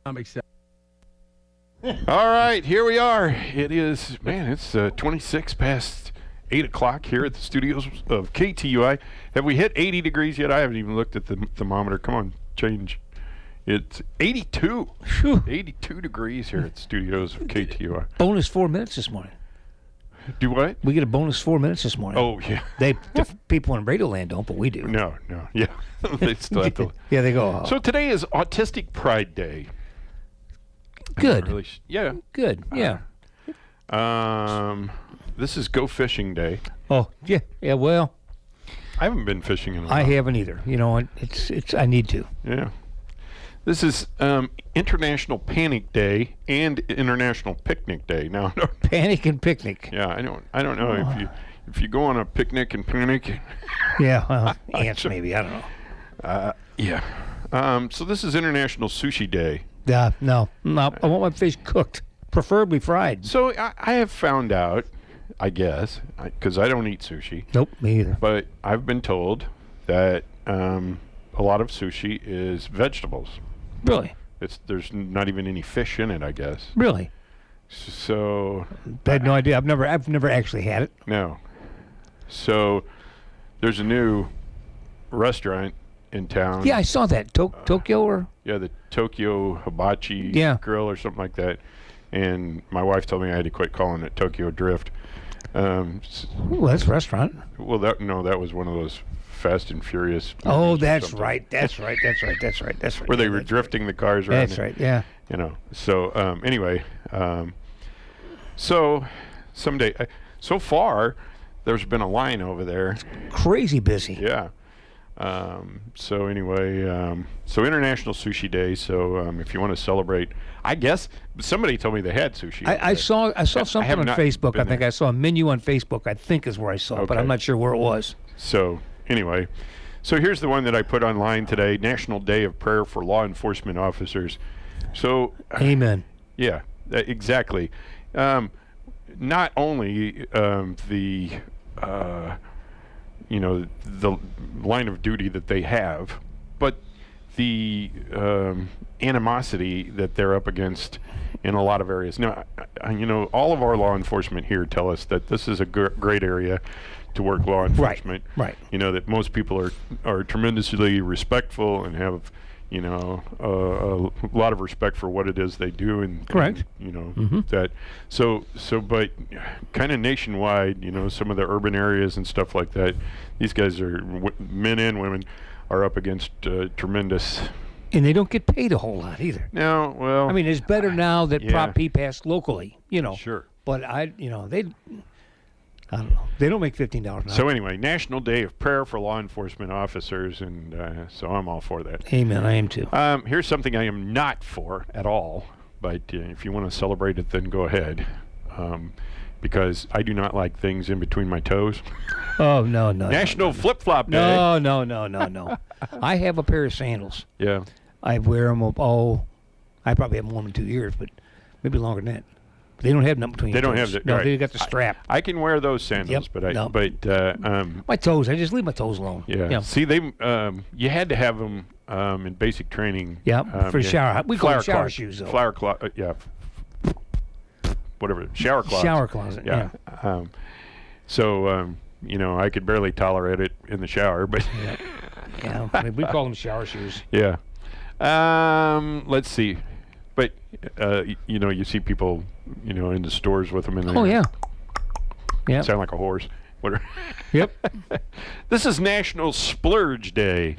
I'm excited. All right, here we are. It is, man, it's 26 past 8 o'clock here at the studios of KTUI. Have we hit 80 degrees yet? I haven't even looked at the thermometer. Come on, change It's 82. Whew. 82 degrees here at studios of KTUI. Bonus 4 minutes this morning. Do what? We get a bonus 4 minutes this morning. Oh, yeah. The people in Radio Land don't, but we do. No. Yeah. They still have to. Yeah, they go. So today is Autistic Pride Day. Good. Really yeah. Good. Yeah. This is Go Fishing Day. Oh, yeah. Yeah, well. I haven't been fishing in a while. I haven't either. You know, it's I need to. Yeah. This is International Panic Day and International Picnic Day. Now, Panic and picnic. Yeah, I don't know if you go on a picnic and panic. Yeah, well, ants maybe. I don't know. Yeah. So this is International Sushi Day. No. I want my fish cooked, preferably fried. So I have found out, I guess, because I don't eat sushi. Nope, me either. But I've been told that a lot of sushi is vegetables. Really? There's not even any fish in it, I guess. Really? So I had no idea. I've never actually had it. No. So there's a new restaurant in town. Yeah, I saw that. Tokyo or? Yeah, the Tokyo Hibachi Grill or something like that. And my wife told me I had to quit calling it Tokyo Drift. Well, that's a restaurant. Well, that was one of those Fast and Furious. Oh, that's right. That's right. Where they were drifting the cars around. That's right. Yeah. You know. So anyway, so someday, so far, there's been a line over there. It's crazy busy. Yeah. So anyway, so International Sushi Day. So if you want to celebrate, I guess somebody told me they had sushi. I saw something on Facebook. I think I saw a menu on Facebook. I think is where I saw it, but I'm not sure where it was. So anyway, so here's the one that I put online today: National Day of Prayer for Law Enforcement Officers. So, amen. Yeah, exactly. Not only the line of duty that they have, but the animosity that they're up against in a lot of areas. Now, all of our law enforcement here tell us that this is a great area to work law enforcement. Right. You know, that most people are tremendously respectful and have, a lot of respect for what it is they do. And correct. And, that. So, but kind of nationwide, some of the urban areas and stuff like that, these guys are, men and women, are up against tremendous. And they don't get paid a whole lot either. No, well. I mean, it's better now that Prop P passed locally, Sure. But I don't know. They don't make $15 an hour. So anyway, National Day of Prayer for Law Enforcement Officers, and so I'm all for that. Amen. I am too. Here's something I am not for at all, but if you want to celebrate it, then go ahead. Because I do not like things in between my toes. Oh, no. National Flip-Flop Day. No. I have a pair of sandals. Yeah. I wear them I probably have more than 2 years, but maybe longer than that. They don't have nothing between They your don't toes. have the. No, right. they got the strap. I can wear those sandals, Yep. but my toes. I just leave my toes alone. Yeah. See, they you had to have them in basic training. Yeah, for shower. We call them shower shoes, though. Flower closet. Yeah. Whatever. Shower closet. Shower closet. Yeah. So I could barely tolerate it in the shower, but. Yeah. We call them shower shoes. Yeah. Let's see. But, you see people, in the stores with them in there. Oh, yeah. Yeah. Sound like a horse. Yep. This is National Splurge Day.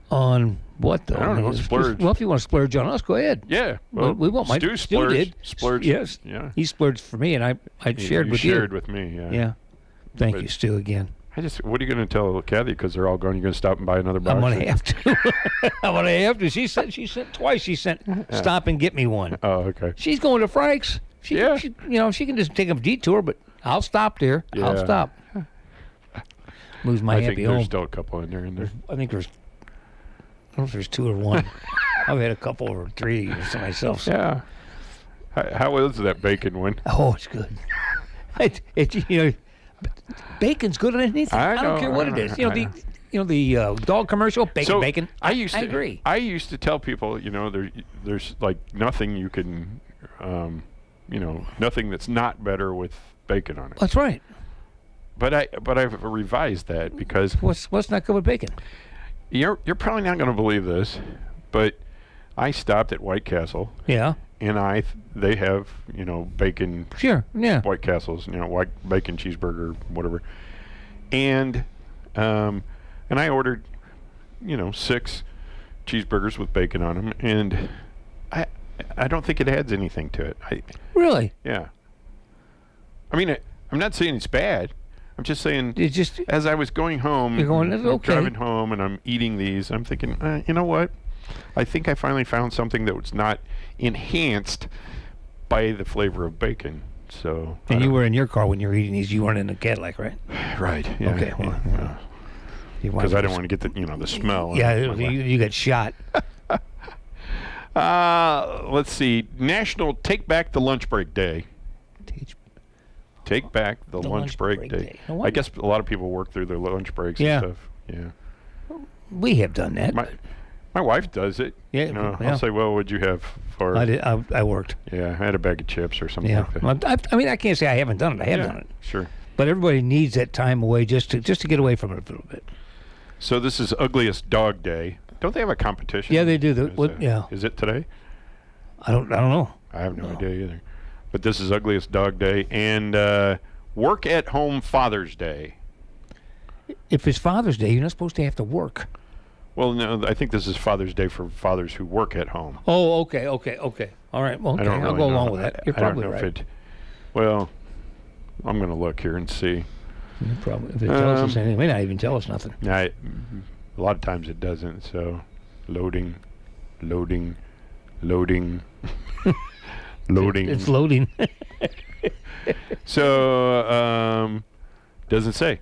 On what, though? I don't know. Splurge. Well, if you want to splurge on us, go ahead. Yeah. Well, we won't mind. Stu did. Splurge. Yes. Yeah. He splurged for me, and I shared with you. Shared with me, yeah. Yeah. Thank you, Stu, again. What are you going to tell Kathy? Because they're all going. You're going to stop and buy another box? I'm going to have to. I'm going to have to. She sent twice. She sent stop and get me one. Oh, okay. She's going to Frank's. She can just take a detour, but I'll stop there. Yeah. I'll stop. Lose my happy home. There's still a couple in there. I think there's. I don't know if there's 2 or 1. I've had a couple or 3 to myself. So. Yeah. How is that bacon one? Oh, it's good. Bacon's good on anything. I don't care what it is. The dog commercial, bacon. I agree. I used to tell people, there's like nothing you can, nothing that's not better with bacon on it. That's right. But I've revised that because what's not good with bacon? You're probably not going to believe this, but I stopped at White Castle. Yeah. And they have, bacon. Sure, yeah. White Castles, white bacon cheeseburger, whatever. And I ordered, 6 cheeseburgers with bacon on them, and I don't think it adds anything to it. Really? Yeah. I mean, I'm not saying it's bad. I'm just saying, as I was going home, I'm driving home, and I'm eating these, I'm thinking, you know what? I think I finally found something that was not enhanced by the flavor of bacon. So. And you were in your car when you were eating these. You weren't in a Cadillac, right? Right. Yeah. Okay. Well, because I don't want to get the smell. Yeah, you got shot. Let's see. National Take Back the Lunch Break Day. Take back the lunch break day. I guess a lot of people work through their lunch breaks and stuff. Yeah. We have done that. My wife does it. Yeah. I'll say, well, what'd you have for? I worked. Yeah, I had a bag of chips or something like that. Well, I mean, I can't say I haven't done it. I have done it. Sure. But everybody needs that time away just to get away from it a little bit. So this is Ugliest Dog Day. Don't they have a competition? Yeah, they do. Is it today? I don't know. I have no idea either. But this is Ugliest Dog Day and Work at Home Father's Day. If it's Father's Day, you're not supposed to have to work. Well, no, I think this is Father's Day for fathers who work at home. Oh, okay. All right. Well, okay. I'll go along with that. You're probably right. Well, I'm going to look here and see. If it tells us anything, it may not even tell us nothing. A lot of times it doesn't. So, loading. It's loading. So, doesn't say.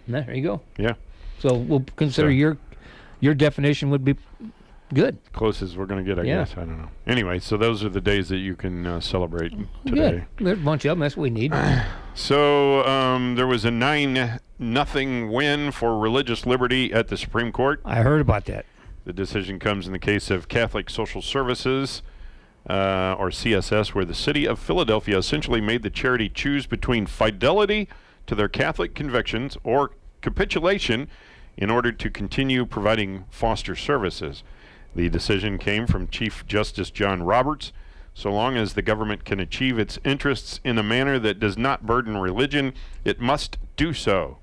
There you go. Yeah. So we'll consider your definition would be good. Closest we're going to get, I guess. I don't know. Anyway, so those are the days that you can celebrate today. Good. There's a bunch of them. That's what we need. So there was a 9-0 win for religious liberty at the Supreme Court. I heard about that. The decision comes in the case of Catholic Social Services, or CSS, where the city of Philadelphia essentially made the charity choose between fidelity to their Catholic convictions or capitulation in order to continue providing foster services. The decision came from Chief Justice John Roberts. So long as the government can achieve its interests in a manner that does not burden religion, it must do so.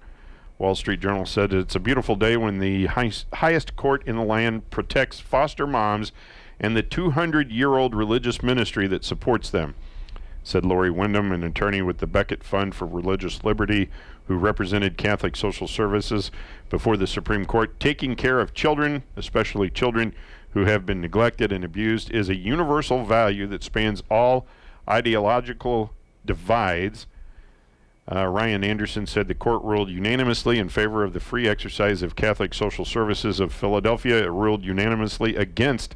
Wall Street Journal said it's a beautiful day when the highest court in the land protects foster moms and the 200-year-old religious ministry that supports them, said Lori Wyndham, an attorney with the Beckett Fund for Religious Liberty, who represented Catholic Social Services before the Supreme Court. Taking care of children, especially children who have been neglected and abused, is a universal value that spans all ideological divides. Ryan Anderson said the court ruled unanimously in favor of the free exercise of Catholic Social Services of Philadelphia. It ruled unanimously against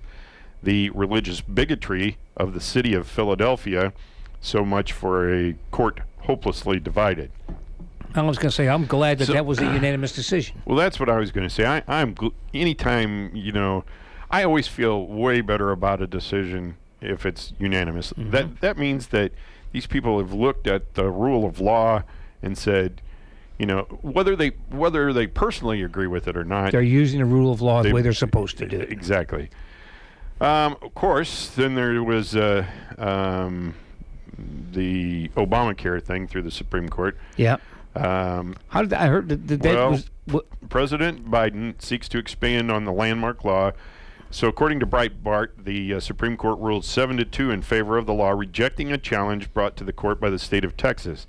the religious bigotry of the city of Philadelphia. So much for a court hopelessly divided. I was going to say, I'm glad that was a unanimous decision. Well, that's what I was going to say. Anytime, I always feel way better about a decision if it's unanimous. Mm-hmm. That means that these people have looked at the rule of law and said, whether they personally agree with it or not, they're using the rule of law the way they're supposed to do it. Exactly. Of course, then there was the Obamacare thing through the Supreme Court. Yeah. How did I heard that President Biden seeks to expand on the landmark law. So according to Breitbart, the Supreme Court ruled 7-2 in favor of the law, rejecting a challenge brought to the court by the state of Texas.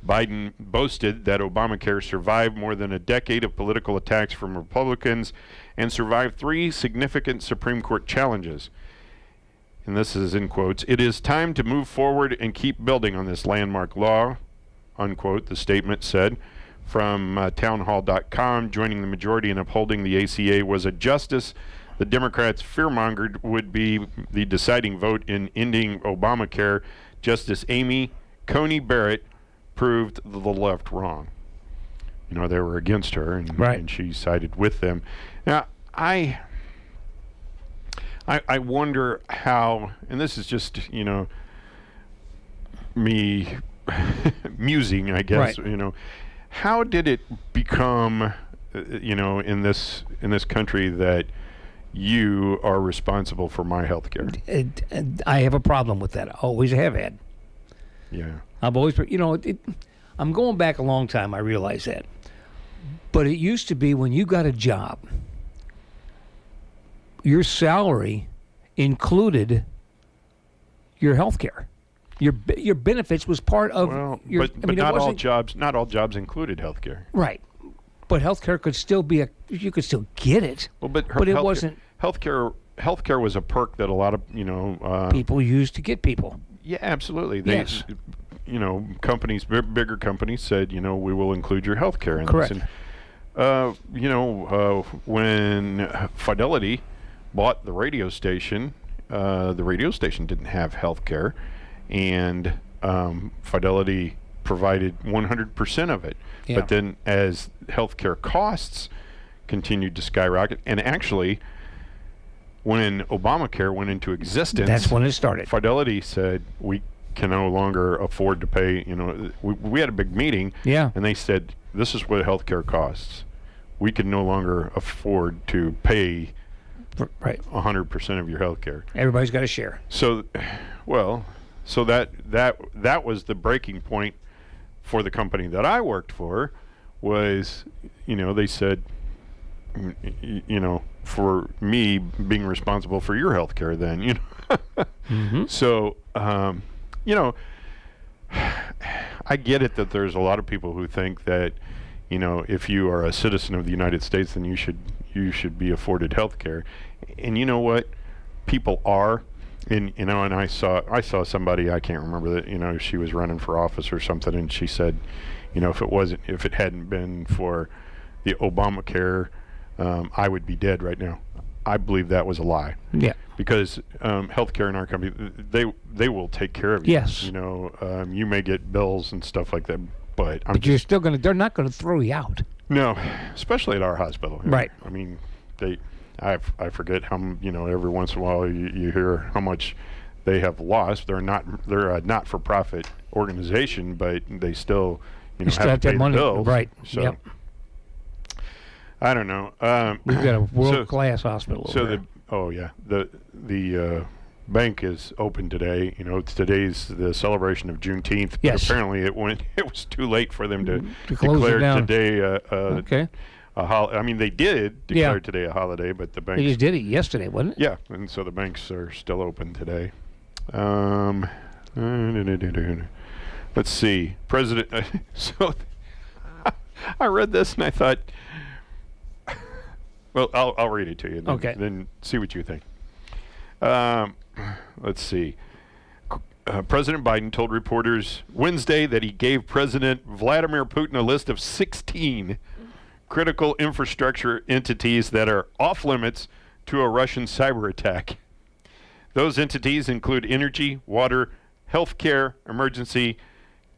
Biden boasted that Obamacare survived more than a decade of political attacks from Republicans and survived 3 significant Supreme Court challenges. And this is in quotes, "It is time to move forward and keep building on this landmark law," unquote, the statement said. From townhall.com, joining the majority in upholding the ACA was a justice the Democrats fear-mongered would be the deciding vote in ending Obamacare. Justice Amy Coney Barrett proved the left wrong. They were against her, and she sided with them. Now, I wonder how, and this is just, me musing, I guess, how did it become in this country that you are responsible for my health care. I have a problem with that. I always have had. Yeah. I've always, I'm going back a long time, I realize that. But it used to be when you got a job, your salary included your health care. Your benefits was part of your. But not all jobs included health care. Right, but health care could still be you could still get it. Well, but it wasn't. Health care was a perk that a lot of people used to get people. Yeah, absolutely. Yes. Companies, bigger companies said, we will include your health care in Correct. this. And, when Fidelity bought the radio station didn't have health care, and Fidelity provided 100% of it. Yeah. But then as health care costs continued to skyrocket, and actually when Obamacare went into existence, that's when it started. Fidelity said, we can no longer afford to pay, we had a big meeting, yeah, and they said, this is what health care costs. We can no longer afford to pay 100% of your health care. Everybody's got a share. So, that was the breaking point for the company that I worked for. Was they said, for me being responsible for your health care, then Mm-hmm. So I get it that there's a lot of people who think that if you are a citizen of the United States, then you should be afforded health care. And you know what? People are. And and I saw somebody, I can't remember that, she was running for office or something, and she said, if it hadn't been for the Obamacare, I would be dead right now. I believe that was a lie. Yeah. Because healthcare in our company, they will take care of you. Yes. You may get bills and stuff like that, but you're still they're not gonna throw you out. No, especially at our hospital. Right. I mean, I forget how, every once in a while you hear how much they have lost. They're a not-for-profit organization, but they still, have to pay the bills. Right. So, yep. I don't know. We've got a world-class hospital. So the bank is open today. Today's the celebration of Juneteenth. Yes. But apparently it was too late for them to close declare it down. today. Okay. They did declare today a holiday, but the banks. They just did it yesterday, wasn't it? Yeah, and so the banks are still open today. Let's see, President. So I read this and I thought, well, I'll read it to you. Okay. Then see what you think. Let's see. President Biden told reporters Wednesday that he gave President Vladimir Putin a list of 16 critical infrastructure entities that are off limits to a Russian cyber attack. Those entities include energy, water, healthcare, emergency,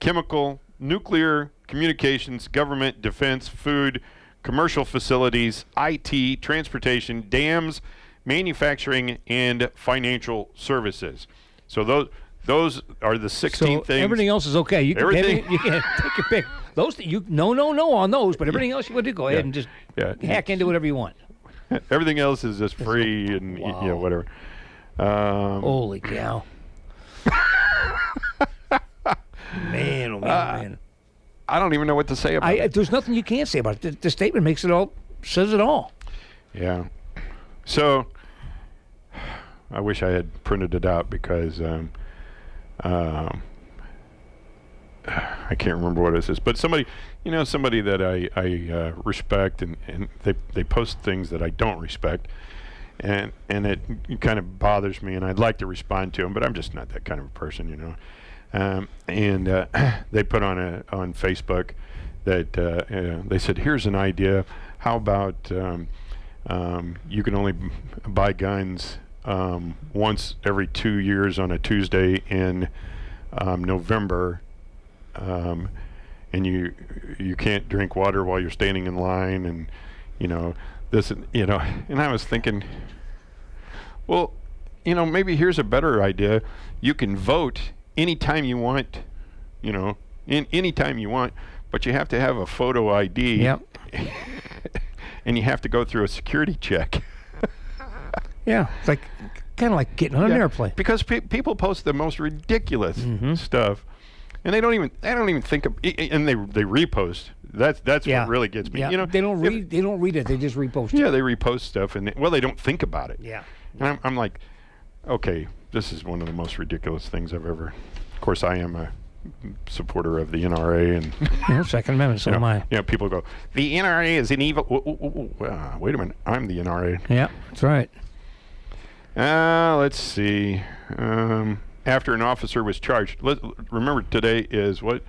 chemical, nuclear, communications, government, defense, food, commercial facilities, IT, transportation, dams, manufacturing, and financial services. So those are the 16 things. Everything else is okay. You can take your pick. Those no on those, but everything else you want to go ahead and just hack into whatever you want. Everything else is just free and whatever. Holy cow! Man. I don't even know what to say about it. There's nothing you can't say about it. The statement says it all. Yeah. So I wish I had printed it out because I can't remember what it is, but somebody that I respect, and they post things that I don't respect, and it kind of bothers me, and I'd like to respond to them, but I'm just not that kind of a person, and they put on Facebook that they said, here's an idea. How about you can only buy guns once every 2 years on a Tuesday in November, and you can't drink water while you're standing in line, and this, and I was thinking, well, maybe here's a better idea. You can vote anytime you want, anytime you want, but you have to have a photo ID. Yep. and you have to go through a security check. Yeah, it's like kind of like getting on an airplane. Because people post the most ridiculous stuff, and they don't even think of, and they repost. That's what really gets me. Yeah. You know, they don't read it. They just repost it. Yeah, they repost stuff, and they don't think about it. Yeah. And I'm like, okay, this is one of the most ridiculous things I've ever. Of course, I am a supporter of the NRA and Second Amendment. So am I. Yeah, people go, the NRA is an evil. Wait a minute, I'm the NRA. Yeah, that's right. Let's see. After an officer was charged, remember today is what?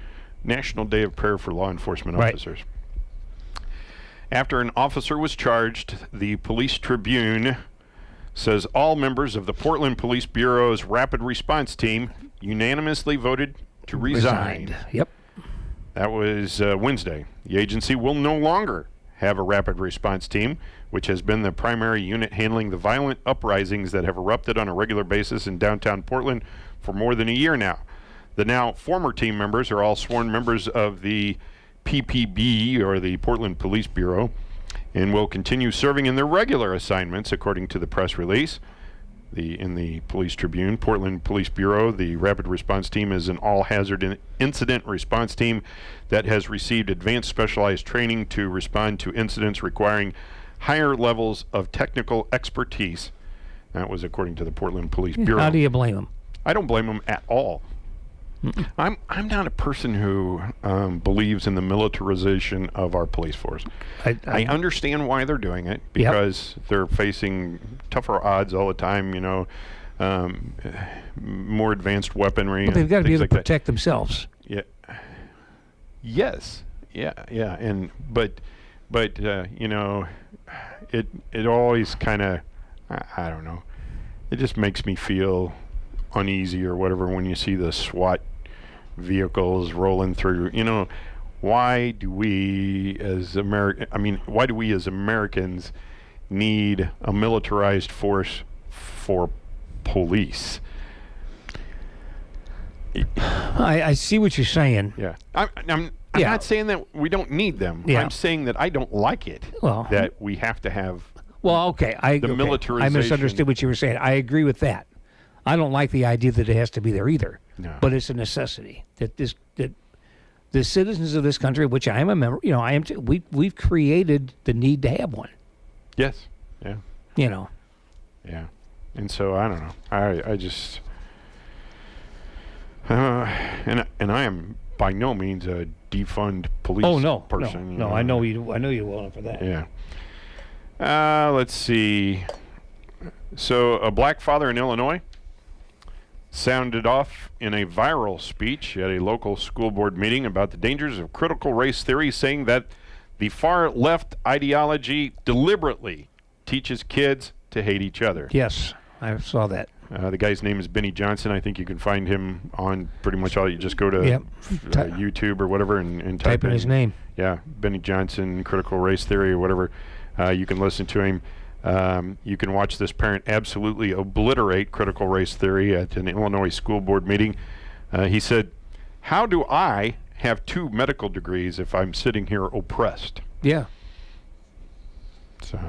National Day of Prayer for Law Enforcement Officers. After an officer was charged, the Police Tribune says all members of the Portland Police Bureau's Rapid Response Team unanimously voted to resign. Yep. That was Wednesday. The agency will no longer have a rapid response team, which has been the primary unit handling the violent uprisings that have erupted on a regular basis in downtown Portland for more than a year now. The now former team members are all sworn members of the PPB, or the Portland Police Bureau, and will continue serving in their regular assignments, according to the press release. In the Police Tribune, Portland Police Bureau, the Rapid Response Team is an all-hazard incident response team that has received advanced specialized training to respond to incidents requiring higher levels of technical expertise. That was according to the Portland Police Bureau. How do you blame them? I don't blame them at all. I'm not a person who believes in the militarization of our police force. I understand why they're doing it, because they're facing tougher odds all the time, you know, more advanced weapenry. But they've got to be able to like protect themselves. Yeah. Yes. Yeah. And but you know, it always kind of, I don't know, it just makes me feel uneasy or whatever when you see the SWAT vehicles rolling through. You know, why do we as Americans need a militarized force for police? I see what you're saying. Yeah. I'm not saying that we don't need them. Yeah. I'm saying that I don't like it. Well, that we have to have. Well, okay. Militarization. I misunderstood what you were saying. I agree with that. I don't like the idea that it has to be there either. No. But it's a necessity that the citizens of this country, which I am a member, you know, I am. We've created the need to have one. Yes. Yeah. You know. Yeah. And so I don't know. I just and I am by no means a defund police person. No, I know you well enough for that. Yeah. Let's see. So a black father in Illinois sounded off in a viral speech at a local school board meeting about the dangers of critical race theory, saying that the far left ideology deliberately teaches kids to hate each other. Yes, I saw that. The guy's name is Benny Johnson. I think you can find him on pretty much all. You just go to YouTube or whatever and type in his name. Yeah, Benny Johnson, critical race theory or whatever. You can listen to him. You can watch this parent absolutely obliterate critical race theory at an Illinois school board meeting. He said, "How do I have 2 medical degrees if I'm sitting here oppressed?" Yeah. So,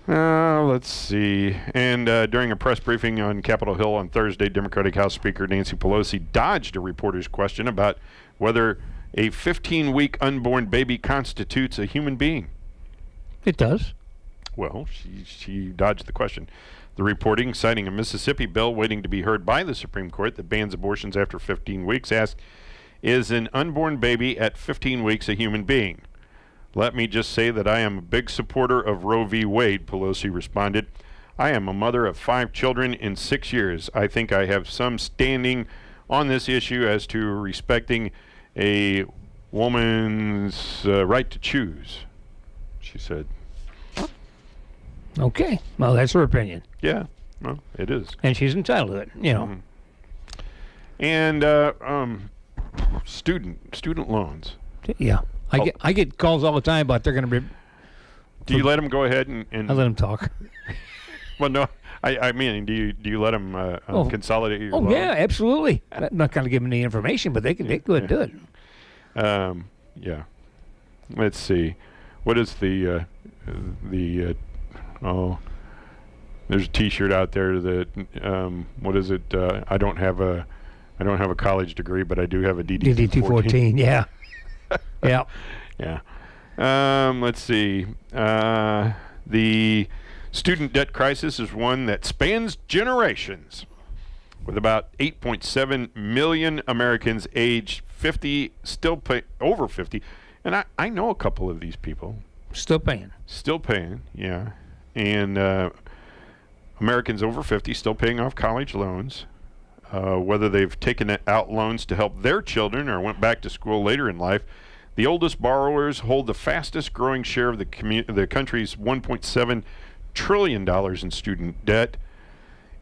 let's see. And during a press briefing on Capitol Hill on Thursday, Democratic House Speaker Nancy Pelosi dodged a reporter's question about whether a 15-week unborn baby constitutes a human being. It does. Well, she dodged the question. The reporting, citing a Mississippi bill waiting to be heard by the Supreme Court that bans abortions after 15 weeks, asked, "Is an unborn baby at 15 weeks a human being?" "Let me just say that I am a big supporter of Roe v. Wade," Pelosi responded. "I am a mother of 5 children in 6 years. I think I have some standing on this issue as to respecting a woman's right to choose," she said. Okay. Well, that's her opinion. Yeah. Well, it is. And she's entitled to it, you know. And student loans. Yeah. I get calls all the time about they're going to be. Do you let them go ahead and I let them talk. Well, no. I mean, do you let them consolidate your loan? Yeah, absolutely. I'm not going to give them any information, but they can go ahead and do it. Yeah. Let's see. what is the there's a T-shirt out there that what is it? I don't have a college degree, but I do have a DD-214. Yeah. Yeah. Yeah. Let's see. The student debt crisis is one that spans generations, with about 8.7 million Americans aged 50 still pay over 50, and I know a couple of these people. Still paying. Still paying, yeah. And Americans over 50 still paying off college loans, whether they've taken out loans to help their children or went back to school later in life. The oldest borrowers hold the fastest growing share of the country's $1.7 trillion in student debt.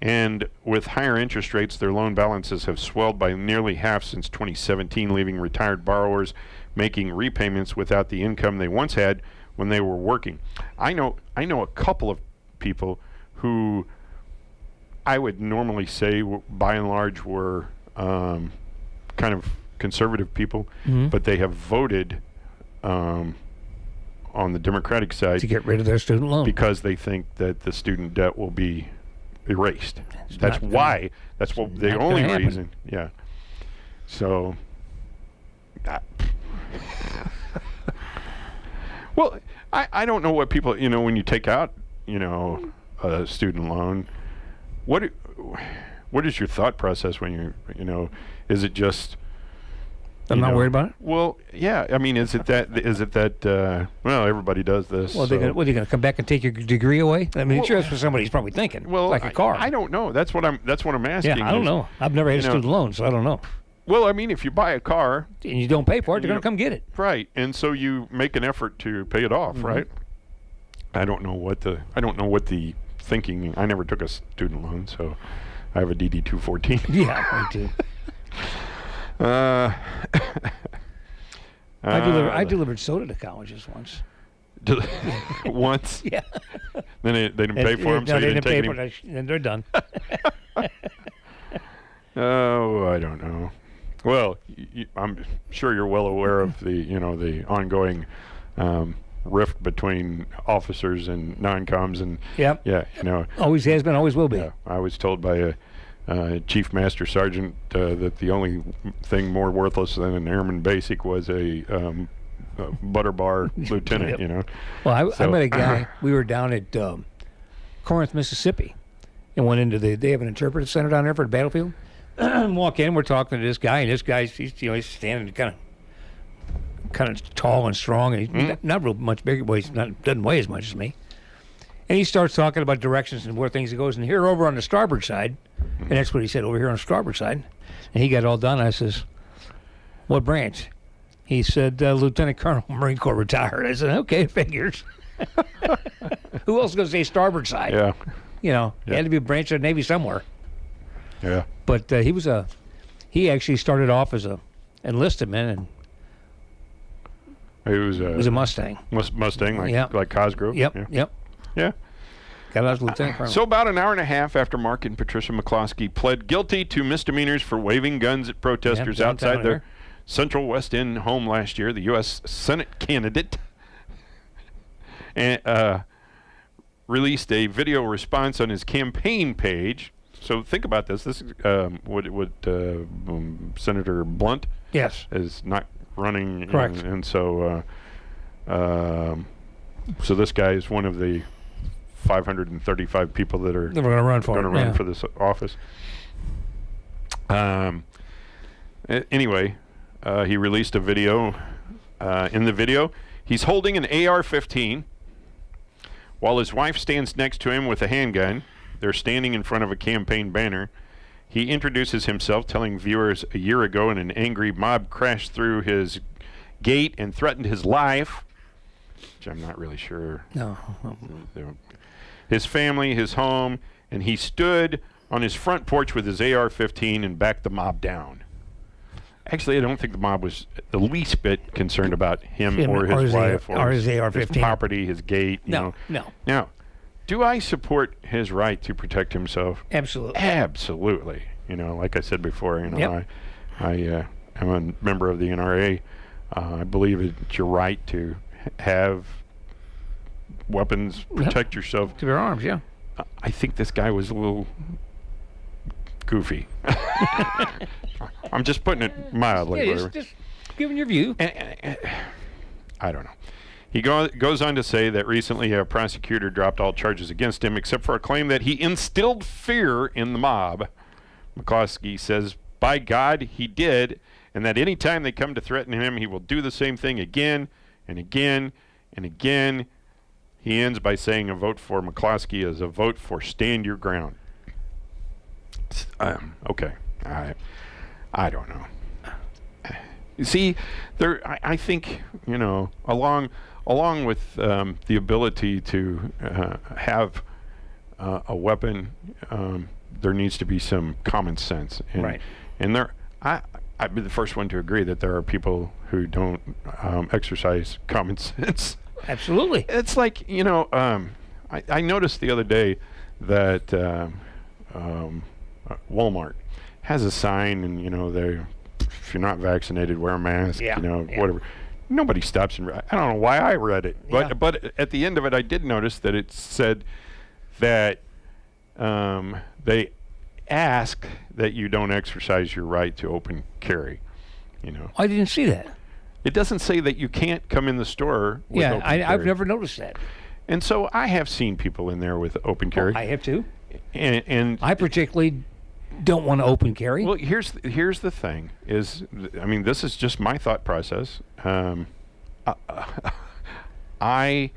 And with higher interest rates, their loan balances have swelled by nearly half since 2017, leaving retired borrowers making repayments without the income they once had when they were working. I know a couple of people who I would normally say, by and large, were kind of conservative people, but they have voted on the Democratic side to get rid of their student loan because they think that the student debt will be erased. That's why. That's what the only reason. Yeah. So. Well, I don't know what people, when you take out, a student loan, what is your thought process when is it just I'm not worried about it? Well, yeah. I mean, is it that well, everybody does this. Well, they're going to come back and take your degree away? I mean, sure, that's what somebody's probably thinking. Well, like a car. I don't know. That's what I'm asking. Yeah, I don't know. I've never had a student loan, so I don't know. Well, I mean, if you buy a car and you don't pay for it, they're going to come get it. Right, and so you make an effort to pay it off, right? I don't know what the thinking. I never took a student loan, so I have a DD-214. Yeah, me too. I delivered soda to colleges once. Once? Yeah. Then they didn't pay for them, so you didn't take any. Then they're done. Oh, I don't know. Well, I'm sure you're well aware of the ongoing rift between officers and non-coms, and yep. Yeah, always has been, always will be. Yeah, I was told by a chief master sergeant that the only thing more worthless than an airman basic was a butter bar lieutenant. Yep. Well, I met a guy. We were down at Corinth, Mississippi, and went into they have an interpretive center down there for the battlefield. Walk in, we're talking to this guy, and this guy's he's standing kind of tall and strong, and he's not real much bigger, but he doesn't weigh as much as me. And he starts talking about directions and where things goes, and here over on the starboard side, and that's what he said, over here on the starboard side. And he got all done. I says, "What branch?" He said, "Lieutenant Colonel, Marine Corps, retired." I said, "Okay, figures." Who else is going to say starboard side? Yeah. He had to be a branch of the Navy somewhere. Yeah. But he actually started off as a enlisted man, and it was a Mustang. Mustang, like Cosgrove. Yep. Yeah. Got out as lieutenant colonel. So about an hour and a half after Mark and Patricia McCloskey pled guilty to misdemeanors for waving guns at protesters outside their Central West End home last year, the U.S. Senate candidate released a video response on his campaign page. So think about this. This is what Senator Blunt is not running. Correct. And so so this guy is one of the 535 people that are going to run for this office. Anyway, he released a video. In the video, he's holding an AR-15 while his wife stands next to him with a handgun. They're standing in front of a campaign banner. He introduces himself, telling viewers a year ago an angry mob crashed through his gate and threatened his life, which I'm not really sure. No. His family, his home, and he stood on his front porch with his AR-15 and backed the mob down. Actually, I don't think the mob was the least bit concerned about him or his wife or his AR-15. His property, his gate. No. Now, do I support his right to protect himself? Absolutely. Absolutely. Like I said before, I am a member of the NRA. I believe it's your right to have weapons, protect yourself. To your arms, yeah. I think this guy was a little goofy. I'm just putting it mildly. Yeah, just giving your view. I don't know. He goes on to say that recently a prosecutor dropped all charges against him except for a claim that he instilled fear in the mob. McCloskey says, by God, he did, and that any time they come to threaten him, he will do the same thing again and again and again. He ends by saying a vote for McCloskey is a vote for stand your ground. Okay. I don't know. You see, I think, along with the ability to have a weapon, there needs to be some common sense. And, and I'd be the first one to agree that there are people who don't exercise common sense. Absolutely. It's like, I noticed the other day that Walmart has a sign, and if you're not vaccinated, wear a mask. Whatever. Nobody stops and I don't know why I read it, but at the end of it, I did notice that it said that they ask that you don't exercise your right to open carry. I didn't see that. It doesn't say that you can't come in the store with open carry. I've never noticed that. And so I have seen people in there with open carry. I have too. And I particularly don't want to open carry. Well, here's the thing is, this is just my thought process. I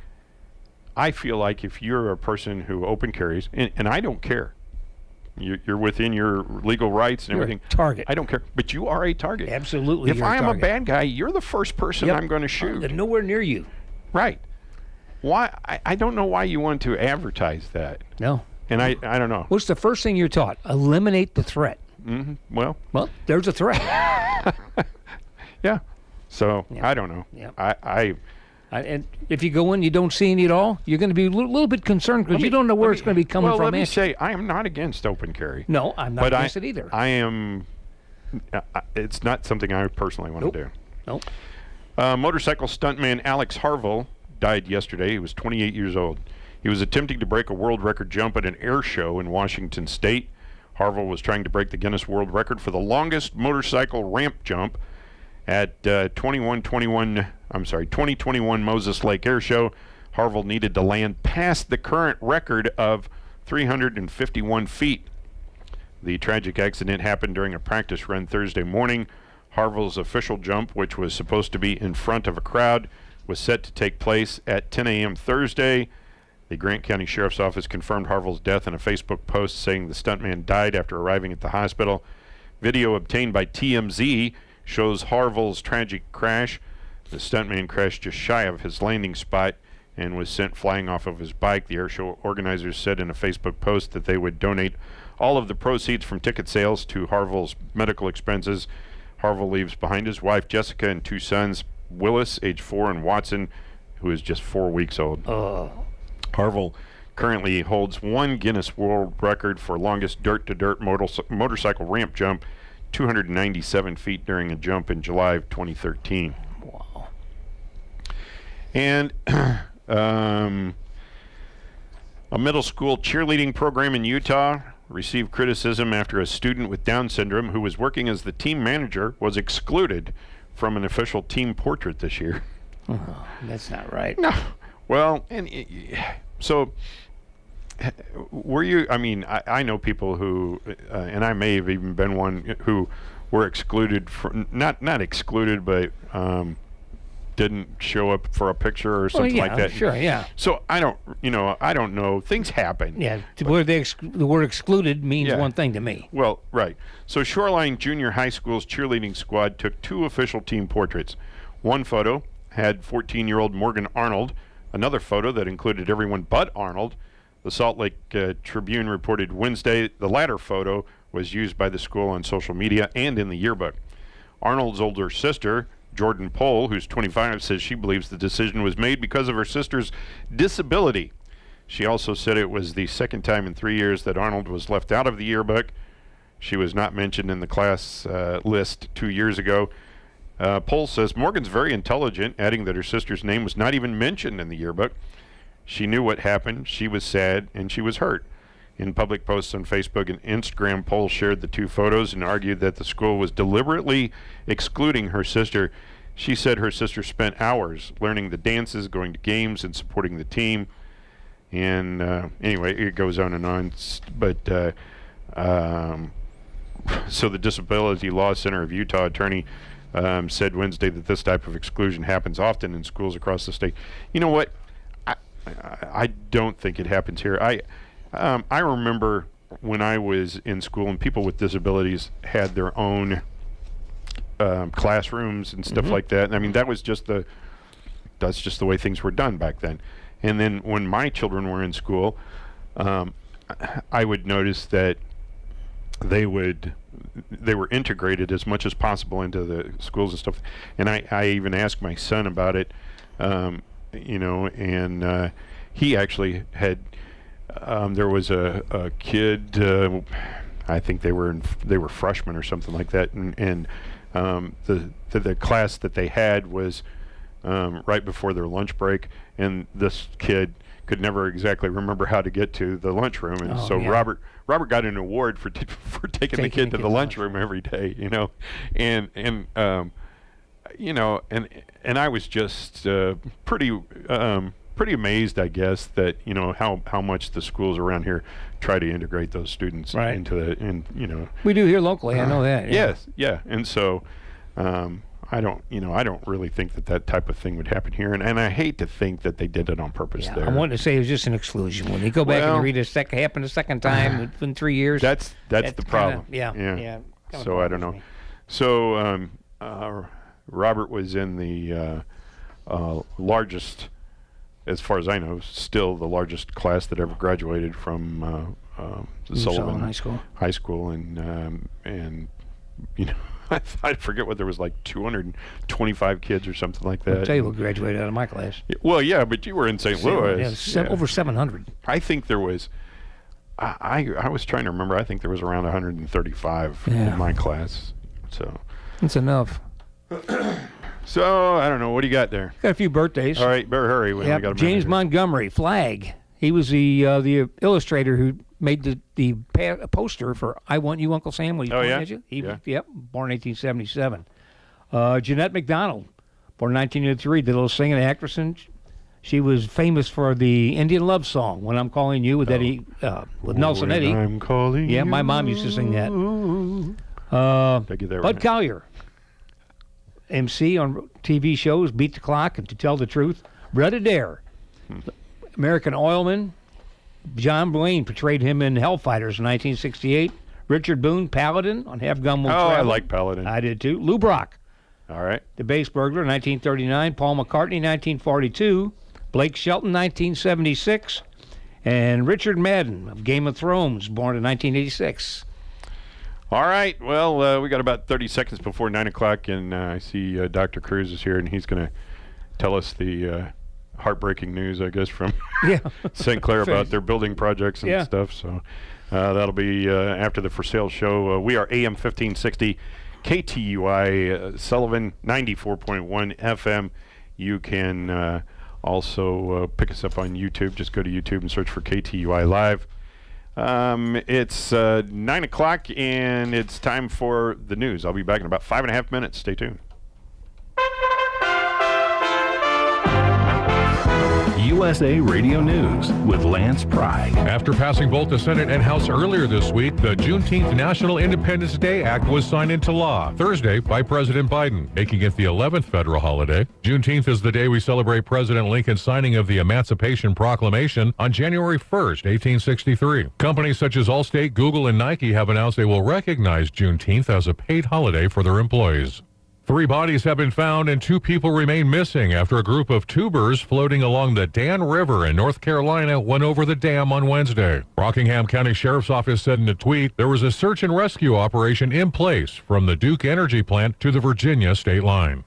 feel like if you're a person who open carries, and I don't care, you're within your legal rights and You're everything. A target. I don't care, but you are a target. Absolutely. If I am a bad guy, you're the first person I'm going to shoot. Nowhere near you. Right. Why? I don't know why you want to advertise that. No. And I don't know. What's the first thing you're taught? Eliminate the threat. Mm-hmm. Well, there's a threat. Yeah. So I don't know. Yeah. And if you go in, you don't see any at all, you're going to be a little bit concerned because you don't know where it's going to be coming from. Let me say, I am not against open carry. No, I'm not against it either. I am. It's not something I personally want to do. Nope. Motorcycle stuntman Alex Harville died yesterday. He was 28 years old. He was attempting to break a world record jump at an air show in Washington State. Harville was trying to break the Guinness World Record for the longest motorcycle ramp jump at 2021 Moses Lake Air Show. Harville needed to land past the current record of 351 feet. The tragic accident happened during a practice run Thursday morning. Harville's official jump, which was supposed to be in front of a crowd, was set to take place at 10 a.m. Thursday. The Grant County Sheriff's Office confirmed Harville's death in a Facebook post saying the stuntman died after arriving at the hospital. Video obtained by TMZ shows Harville's tragic crash. The stuntman crashed just shy of his landing spot and was sent flying off of his bike. The air show organizers said in a Facebook post that they would donate all of the proceeds from ticket sales to Harville's medical expenses. Harville leaves behind his wife, Jessica, and two sons, Willis, age 4, and Watson, who is just 4 weeks old. Harville currently holds one Guinness World Record for longest dirt-to-dirt motorcycle ramp jump, 297 feet during a jump in July of 2013. Wow. And a middle school cheerleading program in Utah received criticism after a student with Down syndrome who was working as the team manager was excluded from an official team portrait this year. Oh, that's not right. No. Well, so were you, I know people who, and I may have even been one who were excluded from, not excluded, but didn't show up for a picture or something like that. Sure, yeah. So I don't know. Things happen. Yeah, the word excluded means one thing to me. Well, right. So Shoreline Junior High School's cheerleading squad took 2 official team portraits. One photo had 14-year-old Morgan Arnold. Another photo that included everyone but Arnold. The Salt Lake Tribune reported Wednesday the latter photo was used by the school on social media and in the yearbook. Arnold's older sister, Jordan Pohl, who's 25, says she believes the decision was made because of her sister's disability. She also said it was the second time in 3 years that Arnold was left out of the yearbook. She was not mentioned in the class list 2 years ago. Pohl says Morgan's very intelligent, adding that her sister's name was not even mentioned in the yearbook. She knew what happened. She was sad, and she was hurt. In public posts on Facebook and Instagram, polls shared the two photos and argued that the school was deliberately excluding her sister. She said her sister spent hours learning the dances, going to games, and supporting the team. And anyway, it goes on and on. But so the Disability Law Center of Utah attorney said Wednesday that this type of exclusion happens often in schools across the state. You know what? I don't think it happens here. I remember when I was in school and people with disabilities had their own classrooms and stuff like that. I mean, that's just the way things were done back then. And then when my children were in school, I would notice that they were integrated as much as possible into the schools and stuff. And I even asked my son about it, and he actually had. There was a kid. I think they were freshmen or something like that, and the class that they had was right before their lunch break, and this kid could never exactly remember how to get to the lunchroom, and Robert got an award for taking the kid to the lunchroom every day, and I was just pretty amazed, I guess, that how much the schools around here try to integrate those students into the we do here locally. I know that. Yeah. Yes, yeah, and so I don't really think that type of thing would happen here, and I hate to think that they did it on purpose. There, I wanted to say it was just an exclusion. When you go back and you read it, happened a second time in 3 years. That's the problem. Yeah. So I don't know. So Robert was in the largest, as far as I know, still the largest class that ever graduated from Sullivan High School, and I forget what there was, like 225 kids or something like that. I'll tell you what graduated out of my class. Well, yeah, but you were in St. Louis. Yeah, over 700. I think there was. I was trying to remember. I think there was around 135 in my class. So that's enough. So I don't know. What do you got there? Got a few birthdays. All right, better hurry. We got James Montgomery, Flag. He was the illustrator who made the poster for "I Want You, Uncle Sam." When yeah? Yep, born 1877. Jeanette MacDonald, born 1903, the little singing actress, and she was famous for the Indian love song "When I'm Calling You" with Eddie, with Nelson Eddy. I'm calling you. My mom used to sing that. Bud Collier, MC on TV shows "Beat the Clock" and "To Tell the Truth." Brett Adair, American Oilman. John Blaine portrayed him in Hellfighters in 1968. Richard Boone, Paladin on Have Gun Will Travel. I like Paladin. I did too. Lou Brock. All right. The Bass Burglar, 1939. Paul McCartney, 1942. Blake Shelton, 1976. And Richard Madden of Game of Thrones, born in 1986. All right. Well, we got about 30 seconds before 9 o'clock, and I see Dr. Cruz is here, and he's going to tell us the heartbreaking news, I guess, from St. Clair about their building projects and stuff. So that'll be after the For Sale show. We are AM 1560 KTUI Sullivan 94.1 FM. You can also pick us up on YouTube. Just go to YouTube and search for KTUI Live. It's 9 o'clock, and it's time for the news. I'll be back in about 5.5 minutes. Stay tuned. USA Radio News with Lance Pry. After passing both the Senate and House earlier this week, the Juneteenth National Independence Day Act was signed into law Thursday by President Biden, making it the 11th federal holiday. Juneteenth is the day we celebrate President Lincoln's signing of the Emancipation Proclamation on January 1st, 1863. Companies such as Allstate, Google, and Nike have announced they will recognize Juneteenth as a paid holiday for their employees. 3 bodies have been found and 2 people remain missing after a group of tubers floating along the Dan River in North Carolina went over the dam on Wednesday. Rockingham County Sheriff's Office said in a tweet there was a search and rescue operation in place from the Duke Energy plant to the Virginia state line.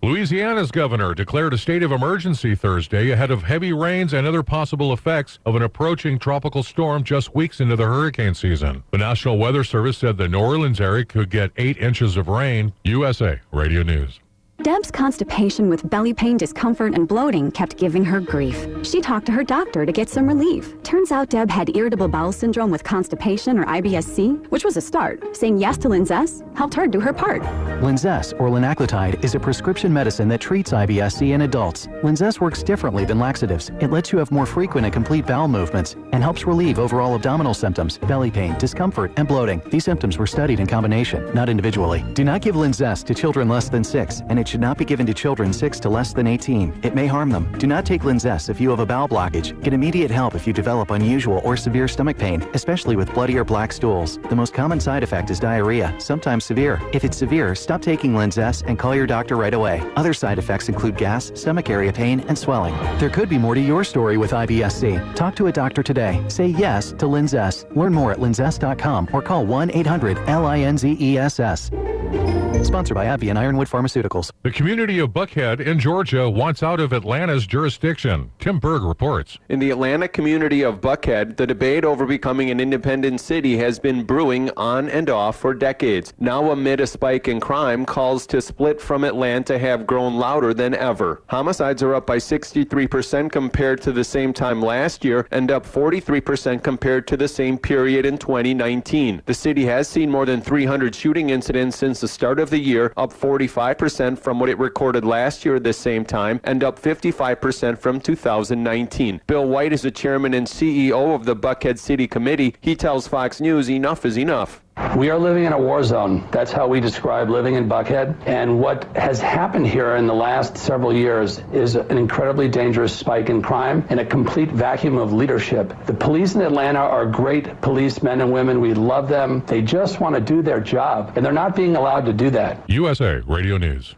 Louisiana's governor declared a state of emergency Thursday ahead of heavy rains and other possible effects of an approaching tropical storm just weeks into the hurricane season. The National Weather Service said the New Orleans area could get 8 inches of rain. USA Radio News. Deb's constipation with belly pain, discomfort, and bloating kept giving her grief. She talked to her doctor to get some relief. Turns out Deb had irritable bowel syndrome with constipation, or IBS-C, which was a start. Saying yes to Linzess helped her do her part. Linzess, or linaclotide, is a prescription medicine that treats IBS-C in adults. Linzess works differently than laxatives. It lets you have more frequent and complete bowel movements and helps relieve overall abdominal symptoms, belly pain, discomfort, and bloating. These symptoms were studied in combination, not individually. Do not give Linzess to children less than 6, and it should not be given to children 6 to less than 18. It may harm them. Do not take Linzess if you have a bowel blockage. Get immediate help if you develop unusual or severe stomach pain, especially with bloody or black stools. The most common side effect is diarrhea, sometimes severe. If it's severe, stop taking Linzess and call your doctor right away. Other side effects include gas, stomach area pain, and swelling. There could be more to your story with IBS-C. Talk to a doctor today. Say yes to Linzess. Learn more at linzess.com or call 1-800-LINZESS. Sponsored by AbbVie and Ironwood Pharmaceuticals. The community of Buckhead in Georgia wants out of Atlanta's jurisdiction. Tim Berg reports. In the Atlanta community of Buckhead, the debate over becoming an independent city has been brewing on and off for decades. Now, amid a spike in crime, calls to split from Atlanta have grown louder than ever. Homicides are up by 63% compared to the same time last year and up 43% compared to the same period in 2019. The city has seen more than 300 shooting incidents since the start of the year, up 45% from what it recorded last year at the same time, and up 55% from 2019. Bill White is the chairman and CEO of the Buckhead City Committee. He tells Fox News enough is enough. We are living in a war zone. That's how we describe living in Buckhead. And what has happened here in the last several years is an incredibly dangerous spike in crime and a complete vacuum of leadership. The police in Atlanta are great policemen and women. We love them. They just want to do their job, and they're not being allowed to do that. USA Radio News.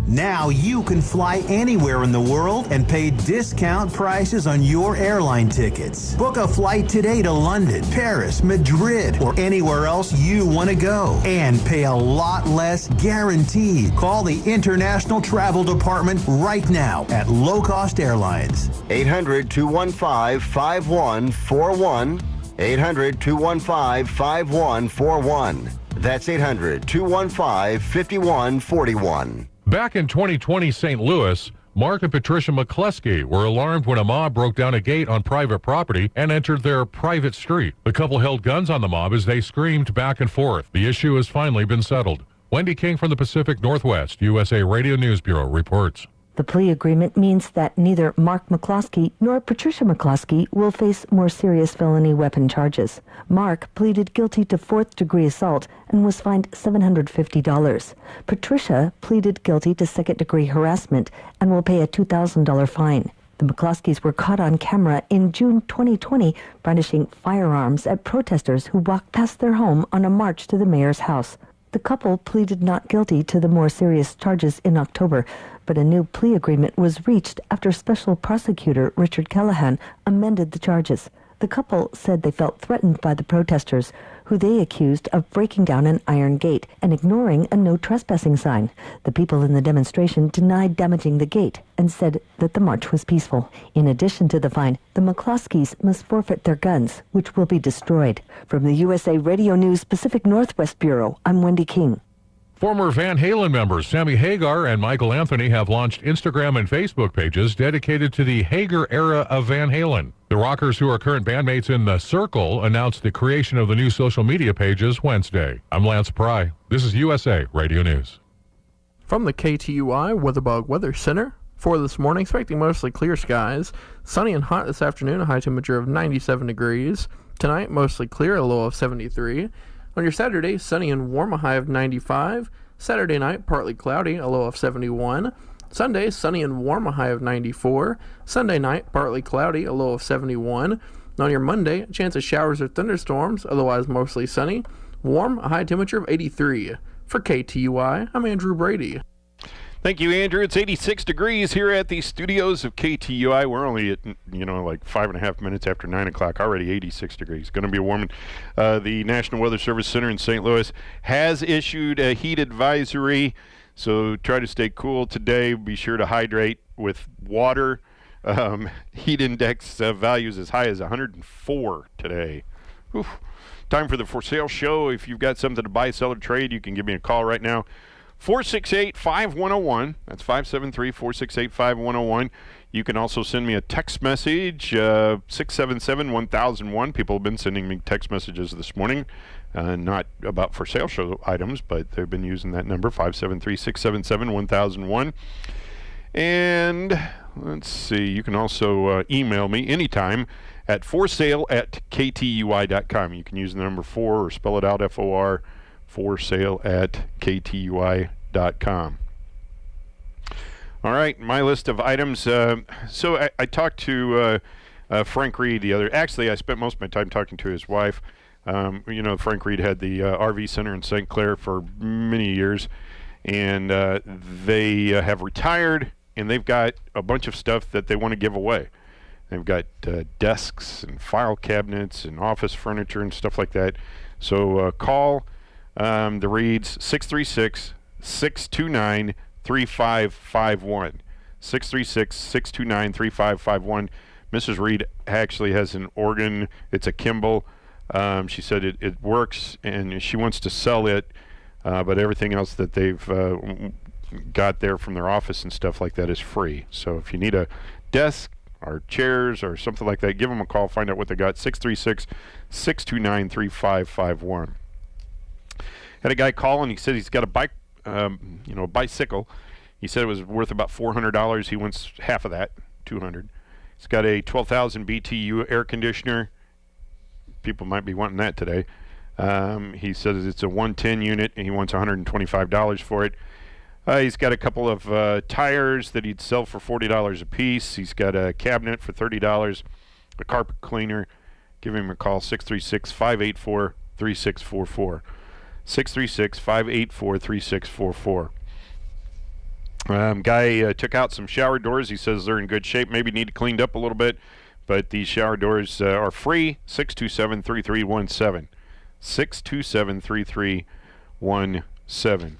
Now you can fly anywhere in the world and pay discount prices on your airline tickets. Book a flight today to London, Paris, Madrid, or anywhere else you want to go and pay a lot less guaranteed. Call the International Travel Department right now at Low Cost Airlines. 800-215-5141. 800-215-5141. That's 800-215-5141. Back in 2020 St. Louis, Mark and Patricia McCluskey were alarmed when a mob broke down a gate on private property and entered their private street. The couple held guns on the mob as they screamed back and forth. The issue has finally been settled. Wendy King from the Pacific Northwest, USA Radio News Bureau reports. The plea agreement means that neither Mark McCluskey nor Patricia McCluskey will face more serious felony weapon charges. Mark pleaded guilty to fourth-degree assault and was fined $750. Patricia pleaded guilty to second-degree harassment and will pay a $2,000 fine. The McCluskeys were caught on camera in June 2020 brandishing firearms at protesters who walked past their home on a march to the mayor's house. The couple pleaded not guilty to the more serious charges in October, but a new plea agreement was reached after Special Prosecutor Richard Callahan amended the charges. The couple said they felt threatened by the protesters, who they accused of breaking down an iron gate and ignoring a no trespassing sign. The people in the demonstration denied damaging the gate and said that the march was peaceful. In addition to the fine, the McCluskeys must forfeit their guns, which will be destroyed. From the USA Radio News Pacific Northwest Bureau, I'm Wendy King. Former Van Halen members Sammy Hagar and Michael Anthony have launched Instagram and Facebook pages dedicated to the Hagar era of Van Halen. The rockers, who are current bandmates in The Circle, announced the creation of the new social media pages Wednesday. I'm Lance Pry. This is USA Radio News. From the KTUI Weatherbug Weather Center, for this morning, expecting mostly clear skies. Sunny and hot this afternoon, a high temperature of 97 degrees. Tonight, mostly clear, a low of 73. On your Saturday, sunny and warm, a high of 95. Saturday night, partly cloudy, a low of 71. Sunday, sunny and warm, a high of 94. Sunday night, partly cloudy, a low of 71. On your Monday, a chance of showers or thunderstorms, otherwise mostly sunny. Warm, a high temperature of 83. For KTUI, I'm Andrew Brady. Thank you, Andrew. It's 86 degrees here at the studios of KTUI. We're only at, like 5.5 minutes after 9 o'clock, already 86 degrees. Going to be warming. The National Weather Service Center in St. Louis has issued a heat advisory, so try to stay cool today. Be sure to hydrate with water. Heat index values as high as 104 today. Oof. Time for the for sale show. If you've got something to buy, sell, or trade, you can give me a call right now. 468-5101. That's 573-468-5101. You can also send me a text message, 677-1001. People have been sending me text messages this morning, not about for sale show items, but they've been using that number, 573-677-1001. And let's see, you can also email me anytime at forsale@ktui.com. You can use the number 4 or spell it out, FOR, forsale@ktui.com. All right, my list of items. So I talked to Frank Reed the other. Actually, I spent most of my time talking to his wife. Frank Reed had the RV Center in St. Clair for many years, and they have retired, and they've got a bunch of stuff that they want to give away. They've got desks and file cabinets and office furniture and stuff like that. So call the Reeds, 636-629-3551. 636-629-3551. Mrs. Reed actually has an organ. It's a Kimball. She said it works, and she wants to sell it, but everything else that they've got there from their office and stuff like that is free. So if you need a desk or chairs or something like that, give them a call, find out what they got. 636-629-3551. Had a guy call, and he said he's got a bike, a bicycle. He said it was worth about $400. He wants half of that, $200. He's got a 12,000 BTU air conditioner. People might be wanting that today. He says it's a 110 unit, and he wants $125 for it. He's got a couple of tires that he'd sell for $40 a piece. He's got a cabinet for $30, a carpet cleaner. Give him a call, 636-584-3644. 636-584-3644. Guy took out some shower doors. He says they're in good shape. Maybe need cleaned up a little bit, but these shower doors are free. 627-3317. 627-3317.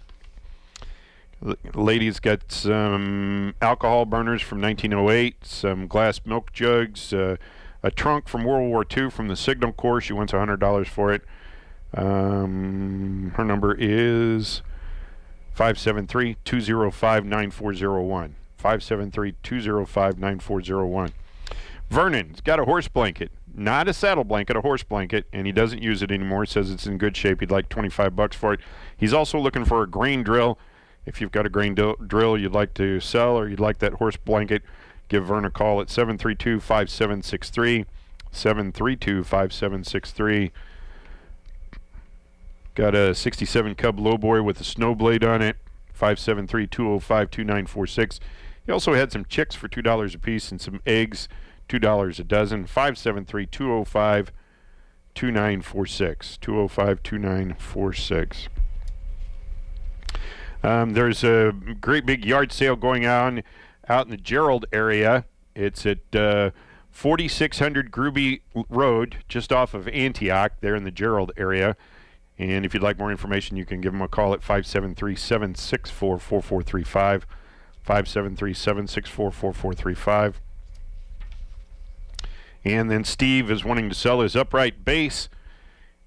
Lady's got some alcohol burners from 1908, some glass milk jugs, a trunk from World War II from the Signal Corps. She wants $100 for it. Her number is 573-205-9401. 573-205-9401. Vernon's got a horse blanket, not a saddle blanket, a horse blanket, and he doesn't use it anymore. He says it's in good shape. He'd like $25 for it. He's also looking for a grain drill. If you've got a grain drill you'd like to sell, or you'd like that horse blanket, give Vern a call at 732-5763. 732-5763. Got a 67 Cub lowboy with a snow blade on it. 573-205-2946. He also had some chicks for $2 a piece and some eggs, $2 a dozen. 573-205-2946. 205-2946. There's a great big yard sale going on out in the Gerald area. It's at 4600 Gruby Road, just off of Antioch, there in the Gerald area. And if you'd like more information, you can give them a call at 573-764-4435. 573-764-4435. And then Steve is wanting to sell his upright bass.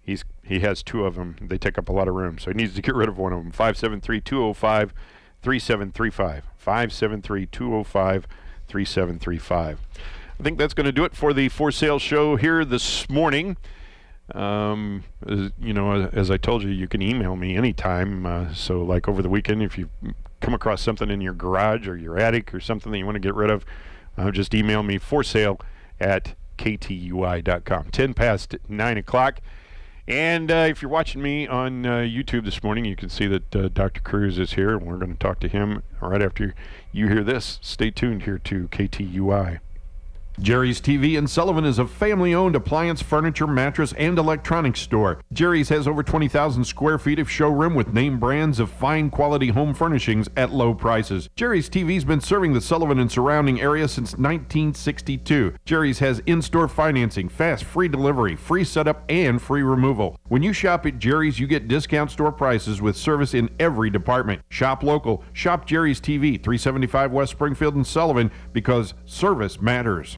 He has two of them. They take up a lot of room, so he needs to get rid of one of them. 573-205-3735. 573-205-3735. I think that's going to do it for the For Sale show here this morning. As I told you, you can email me anytime. So like over the weekend, if you come across something in your garage or your attic or something that you want to get rid of, just email me, forsale@ktui.com. 10 past 9 o'clock. And if you're watching me on YouTube this morning, you can see that Dr. Cruz is here, and we're going to talk to him right after you hear this. Stay tuned here to KTUI. Jerry's TV in Sullivan is a family-owned appliance, furniture, mattress, and electronics store. Jerry's has over 20,000 square feet of showroom with name brands of fine quality home furnishings at low prices. Jerry's TV's been serving the Sullivan and surrounding area since 1962. Jerry's has in-store financing, fast, free delivery, free setup, and free removal. When you shop at Jerry's, you get discount store prices with service in every department. Shop local. Shop Jerry's TV, 375 West Springfield in Sullivan, because service matters.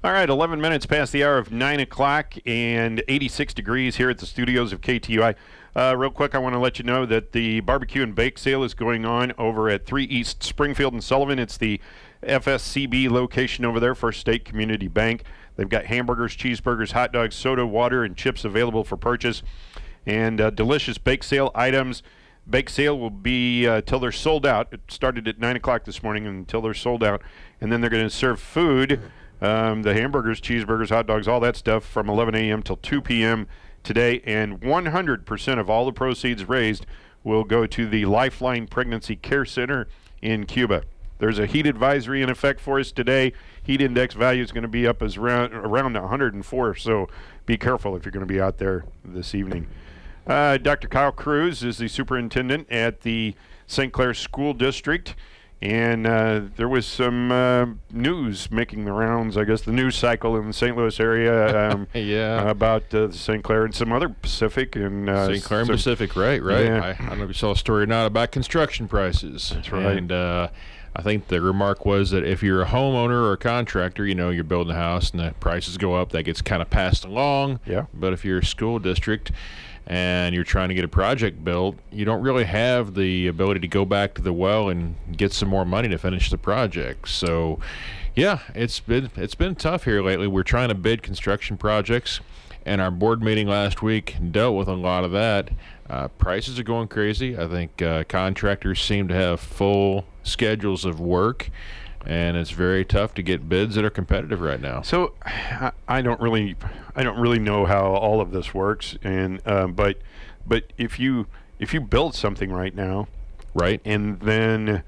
All right, 11 minutes past the hour of 9 o'clock and 86 degrees here at the studios of KTUI. Real quick, I want to let you know that the barbecue and bake sale is going on over at 3 East Springfield and Sullivan. It's the FSCB location over there, First State Community Bank. They've got hamburgers, cheeseburgers, hot dogs, soda, water, and chips available for purchase. And delicious bake sale items. Bake sale will be till they're sold out. It started at 9 o'clock this morning until they're sold out. And then they're going to serve food, the hamburgers, cheeseburgers, hot dogs, all that stuff from 11 a.m. till 2 p.m. today. And 100% of all the proceeds raised will go to the Lifeline Pregnancy Care Center in Cuba. There's a heat advisory in effect for us today. Heat index value is going to be up as around 104, so be careful if you're going to be out there this evening. Dr. Kyle Cruz is the superintendent at the St. Clair School District, and there was some news making the rounds, I guess, the news cycle in the St. Louis area about St. Clair and some other Pacific. And St. Clair and Pacific, right. Yeah. I don't know if you saw a story or not about construction prices. That's right. And I think the remark was that if you're a homeowner or a contractor, you're building a house and the prices go up, that gets kind of passed along. Yeah. But if you're a school district and you're trying to get a project built, you don't really have the ability to go back to the well and get some more money to finish the project. So, yeah, it's been tough here lately. We're trying to bid construction projects, and our board meeting last week dealt with a lot of that. Prices are going crazy. I think contractors seem to have full schedules of work, and it's very tough to get bids that are competitive right now. So I don't really know how all of this works, and but if you build something right now, right, and then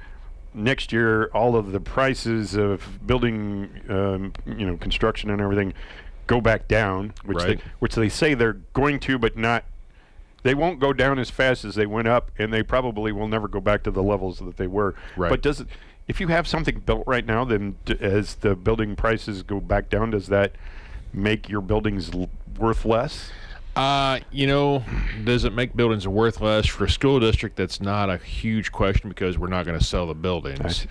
next year all of the prices of building construction and everything go back down, which they say they're going to, but not. They won't go down as fast as they went up, and they probably will never go back to the levels that they were. Right. But if you have something built right now, then as the building prices go back down, does that make your buildings worth less? Does it make buildings worth less? For a school district, that's not a huge question because we're not going to sell the buildings.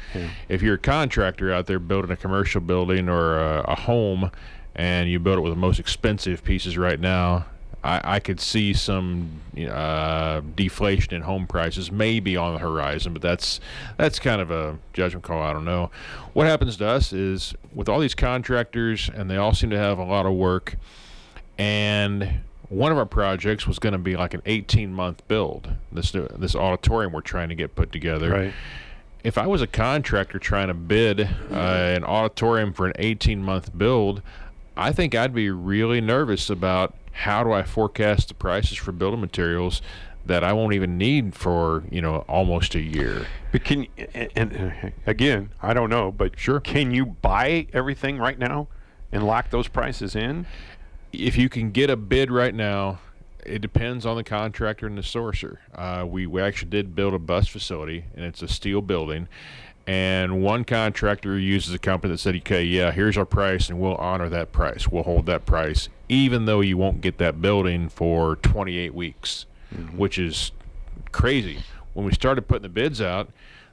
If you're a contractor out there building a commercial building or a home, and you build it with the most expensive pieces right now, I could see some deflation in home prices maybe on the horizon, but that's kind of a judgment call. I don't know. What happens to us is with all these contractors, and they all seem to have a lot of work, and one of our projects was going to be like an 18-month build, this auditorium we're trying to get put together. Right. If I was a contractor trying to bid an auditorium for an 18-month build, I think I'd be really nervous about how do I forecast the prices for building materials that I won't even need for almost a year. But again, I don't know, but sure, can you buy everything right now and lock those prices in? If you can get a bid right now, it depends on the contractor and the sourcer. We actually did build a bus facility, and it's a steel building. And one contractor uses a company that said, okay, yeah, here's our price, and we'll honor that price. We'll hold that price, even though you won't get that building for 28 weeks, which is crazy. When we started putting the bids out,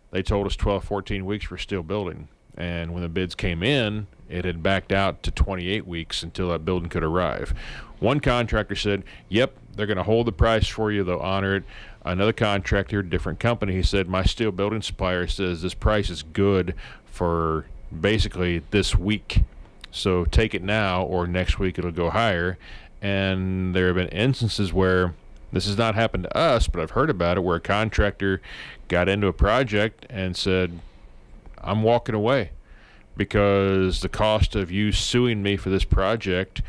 they told us 12, 14 weeks for steel building. And when the bids came in, it had backed out to 28 weeks until that building could arrive. One contractor said, yep, they're going to hold the price for you. They'll honor it. Another contractor, different company, he said, my steel building supplier says this price is good for basically this week. So take it now or next week it'll go higher. And there have been instances where this has not happened to us, but I've heard about it, where a contractor got into a project and said, I'm walking away because the cost of you suing me for this project,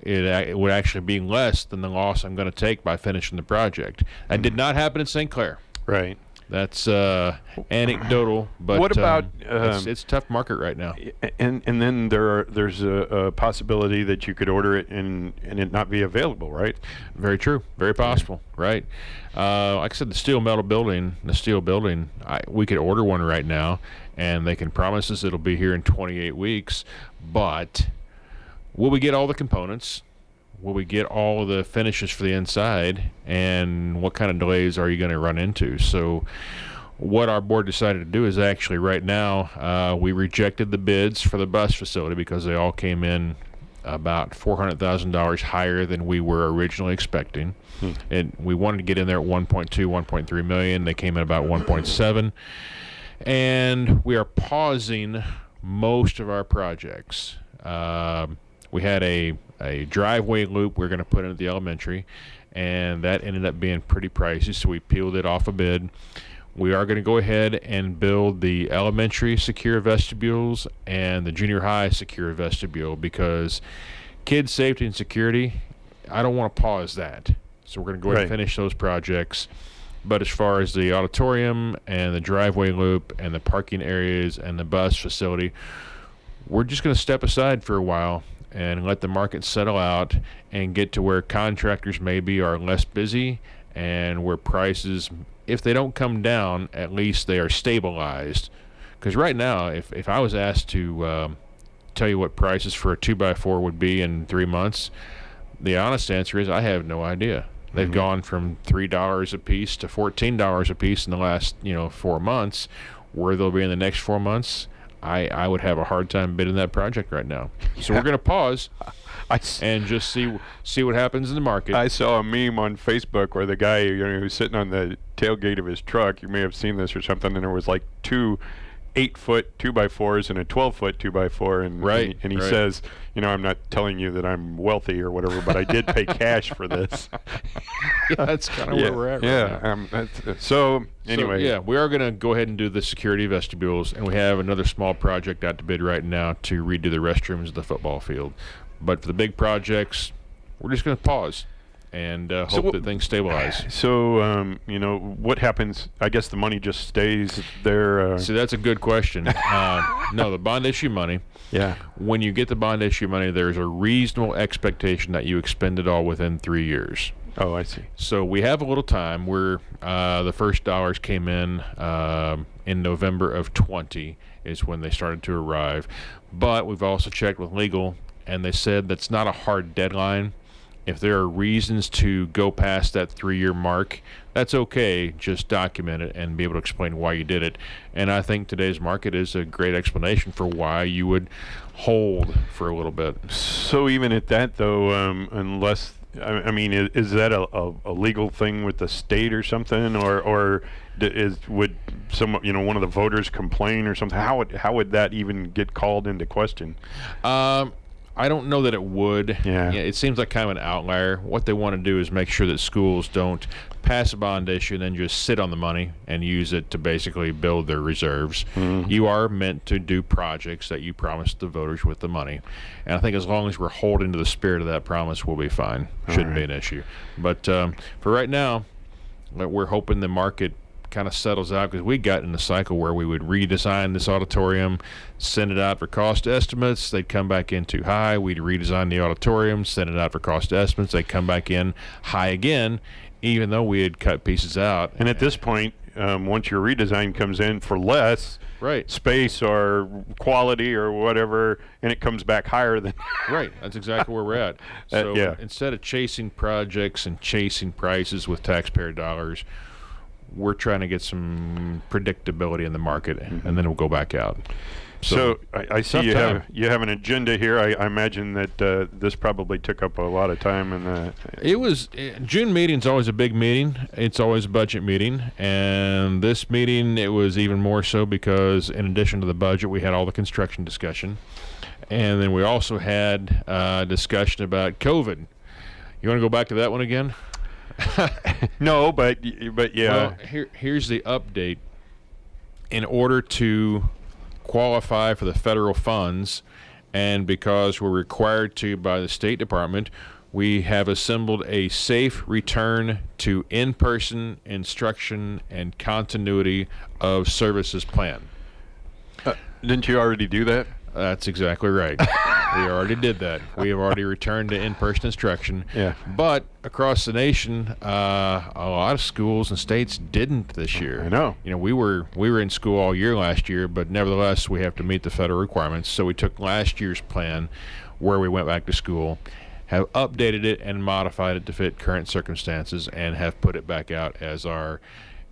it would actually be less than the loss I'm going to take by finishing the project. That did not happen in St. Clair. Right. That's anecdotal, but what about it's a tough market right now. And then there's a possibility that you could order it and it not be available, right? Very true. Very possible, right? Like I said, the steel building, we could order one right now, and they can promise us it'll be here in 28 weeks, but will we get all the components? Will we get all of the finishes for the inside? And what kind of delays are you going to run into? So what our board decided to do is actually right now we rejected the bids for the bus facility because they all came in about $400,000 higher than we were originally expecting. And we wanted to get in there at 1.2, 1.3 million. They came in about 1.7. And we are pausing most of our projects. We had a driveway loop we were going to put into the elementary, and that ended up being pretty pricey, so we peeled it off a bid. We are going to go ahead and build the elementary secure vestibules and the junior high secure vestibule because kids' safety and security, I don't want to pause that. So we're going to go ahead and finish those projects. But as far as the auditorium and the driveway loop and the parking areas and the bus facility, we're just going to step aside for a while and let the market settle out and get to where contractors maybe are less busy and where prices, if they don't come down, at least they are stabilized. Because right now, if I was asked to tell you what prices for a 2x4 would be in 3 months, the honest answer is I have no idea. They've gone from $3 a piece to $14 a piece in the last 4 months. Where they'll be in the next 4 months, I would have a hard time bidding that project right now. So we're going to pause and just see what happens in the market. I saw a meme on Facebook where the guy who was sitting on the tailgate of his truck, you may have seen this or something, and there was like 2 8-foot 2x4s and a 12-foot 2x4, and he says, I'm not telling you that I'm wealthy or whatever, but I did pay cash for this. That's kind of where we're at right now. So anyway, we are going to go ahead and do the security vestibules, and we have another small project out to bid right now to redo the restrooms of the football field. But for the big projects, we're just going to pause and hope that things stabilize. So, what happens? I guess the money just stays there. See, that's a good question. No, the bond issue money. Yeah. When you get the bond issue money, there's a reasonable expectation that you expend it all within 3 years. Oh, I see. So we have a little time. Where the first dollars came in November of 20 is when they started to arrive. But we've also checked with legal, and they said that's not a hard deadline. If there are reasons to go past that 3-year mark, that's okay. Just document it and be able to explain why you did it. And I think today's market is a great explanation for why you would hold for a little bit. So even at that, though, unless, is that a legal thing with the state or something, or would one of the voters complain or something? How would that even get called into question? I don't know that it would. Yeah. It seems like kind of an outlier. What they want to do is make sure that schools don't pass a bond issue and then just sit on the money and use it to basically build their reserves. Mm-hmm. You are meant to do projects that you promised the voters with the money. And I think as long as we're holding to the spirit of that promise, we'll be fine. Shouldn't be an issue. But for right now, we're hoping the market kind of settles out, because we got in the cycle where we would redesign this auditorium, send it out for cost estimates, they'd come back in too high, we'd redesign the auditorium, send it out for cost estimates, they'd come back in high again, even though we had cut pieces out. And at this point, once your redesign comes in for less space or quality or whatever, and it comes back higher than that's exactly where we're at. So instead of chasing projects and chasing prices with taxpayer dollars, we're trying to get some predictability in the market, and then we'll go back out. So I see you have an agenda here. I imagine that this probably took up a lot of time. And it was June meeting's always a big meeting. It's always a budget meeting, and this meeting it was even more so because in addition to the budget, we had all the construction discussion, and then we also had discussion about COVID. You want to go back to that one again? No, but yeah. Well, here's the update. In order to qualify for the federal funds, and because we're required to by the State Department, we have assembled a safe return to in-person instruction and continuity of services plan. Didn't you already do that? That's exactly right. We already did that. We have already returned to in-person instruction. Yeah. But across the nation, a lot of schools and states didn't this year. I know. We were in school all year last year, but nevertheless, we have to meet the federal requirements. So we took last year's plan, where we went back to school, have updated it and modified it to fit current circumstances, and have put it back out as our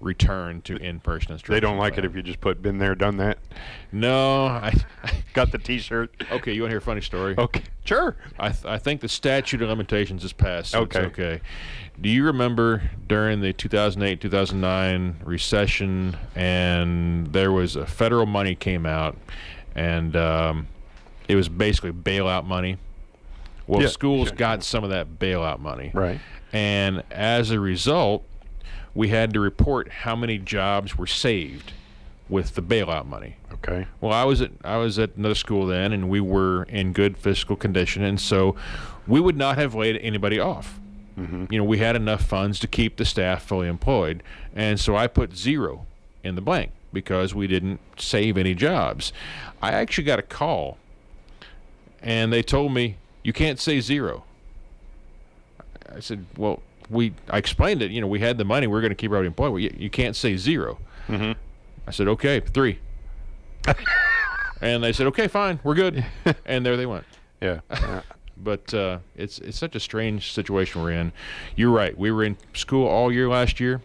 return to in-person instruction. They don't like it if you just put "been there, done that." No, I got the T-shirt. Okay, you want to hear a funny story? Okay, sure. I think the statute of limitations is passed. So Okay. It's okay. Do you remember during the 2008-2009 recession, and there was a federal money came out, and it was basically bailout money? Well, Yeah, schools sure. got some of that bailout money. Right. And as a result, we had to report how many jobs were saved with the bailout money. Okay. Well, I was at another school then, and we were in good fiscal condition, and so we would not have laid anybody off. Mm-hmm. You know, we had enough funds to keep the staff fully employed, and so I put 0 in the blank because we didn't save any jobs. I actually got a call, and they told me, "You can't say 0." I said, "Well, I explained it. You know, we had the money. We're going to keep everybody employed. Well, you can't say 0." Mm-hmm. I said, "Okay, 3." And they said, "Okay, fine, we're good." And there they went. Yeah. But it's such a strange situation we're in. You're right. We were in school all year last year,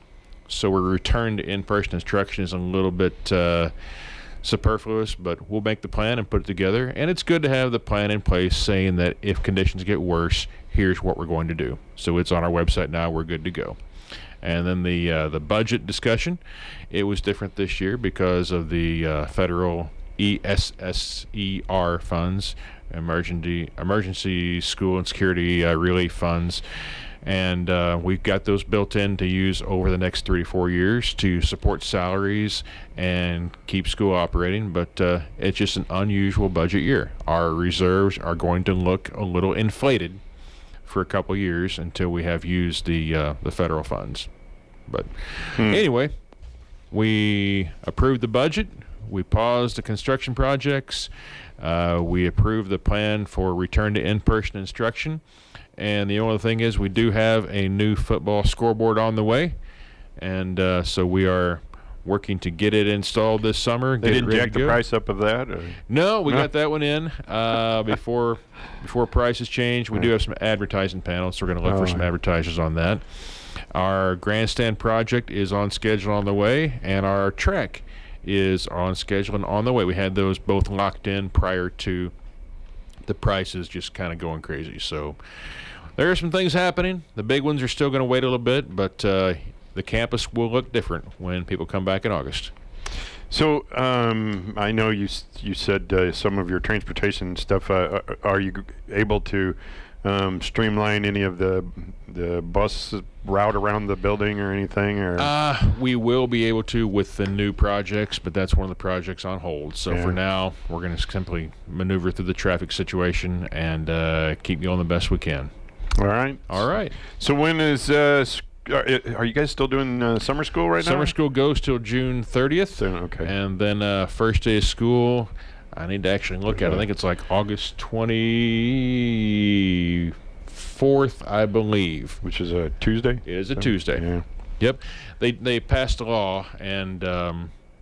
so our return to in-person instruction is a little bit superfluous, but we'll make the plan and put it together. And it's good to have the plan in place saying that if conditions get worse, here's what we're going to do. So it's on our website now. We're good to go. And then the budget discussion, it was different this year because of the federal ESSER funds, emergency school and security relief funds, and we've got those built in to use over the next 3 to 4 years to support salaries and keep school operating. But it's just an unusual budget year. Our reserves are going to look a little inflated for a couple years until we have used the federal funds. But anyway, we approved the budget. We paused the construction projects. We approved the plan for return to in-person instruction. And the only thing is we do have a new football scoreboard on the way. And so we are working to get it installed this summer. They didn't jack the price up of that? Or? No, we got that one in before prices change. We do have some advertising panels, so we're going to look for some advertisers on that. Our grandstand project is on schedule on the way, and our track is on schedule and on the way. We had those both locked in prior to the prices just kind of going crazy. So there are some things happening. The big ones are still going to wait a little bit, but the campus will look different when people come back in August. So I know you said some of your transportation stuff. Are you able to streamline any of the bus route around the building or anything? Or we will be able to with the new projects, but that's one of the projects on hold. So for now, we're going to simply maneuver through the traffic situation and keep going the best we can. All right. All right. So when is are you guys still doing summer school right now? Summer school goes till June 30th. Okay. And then first day of school, I need to actually look at it. I think it's like August 24th, I believe. Which is a Tuesday? It is a Tuesday. Yeah. Yep. They passed a law, and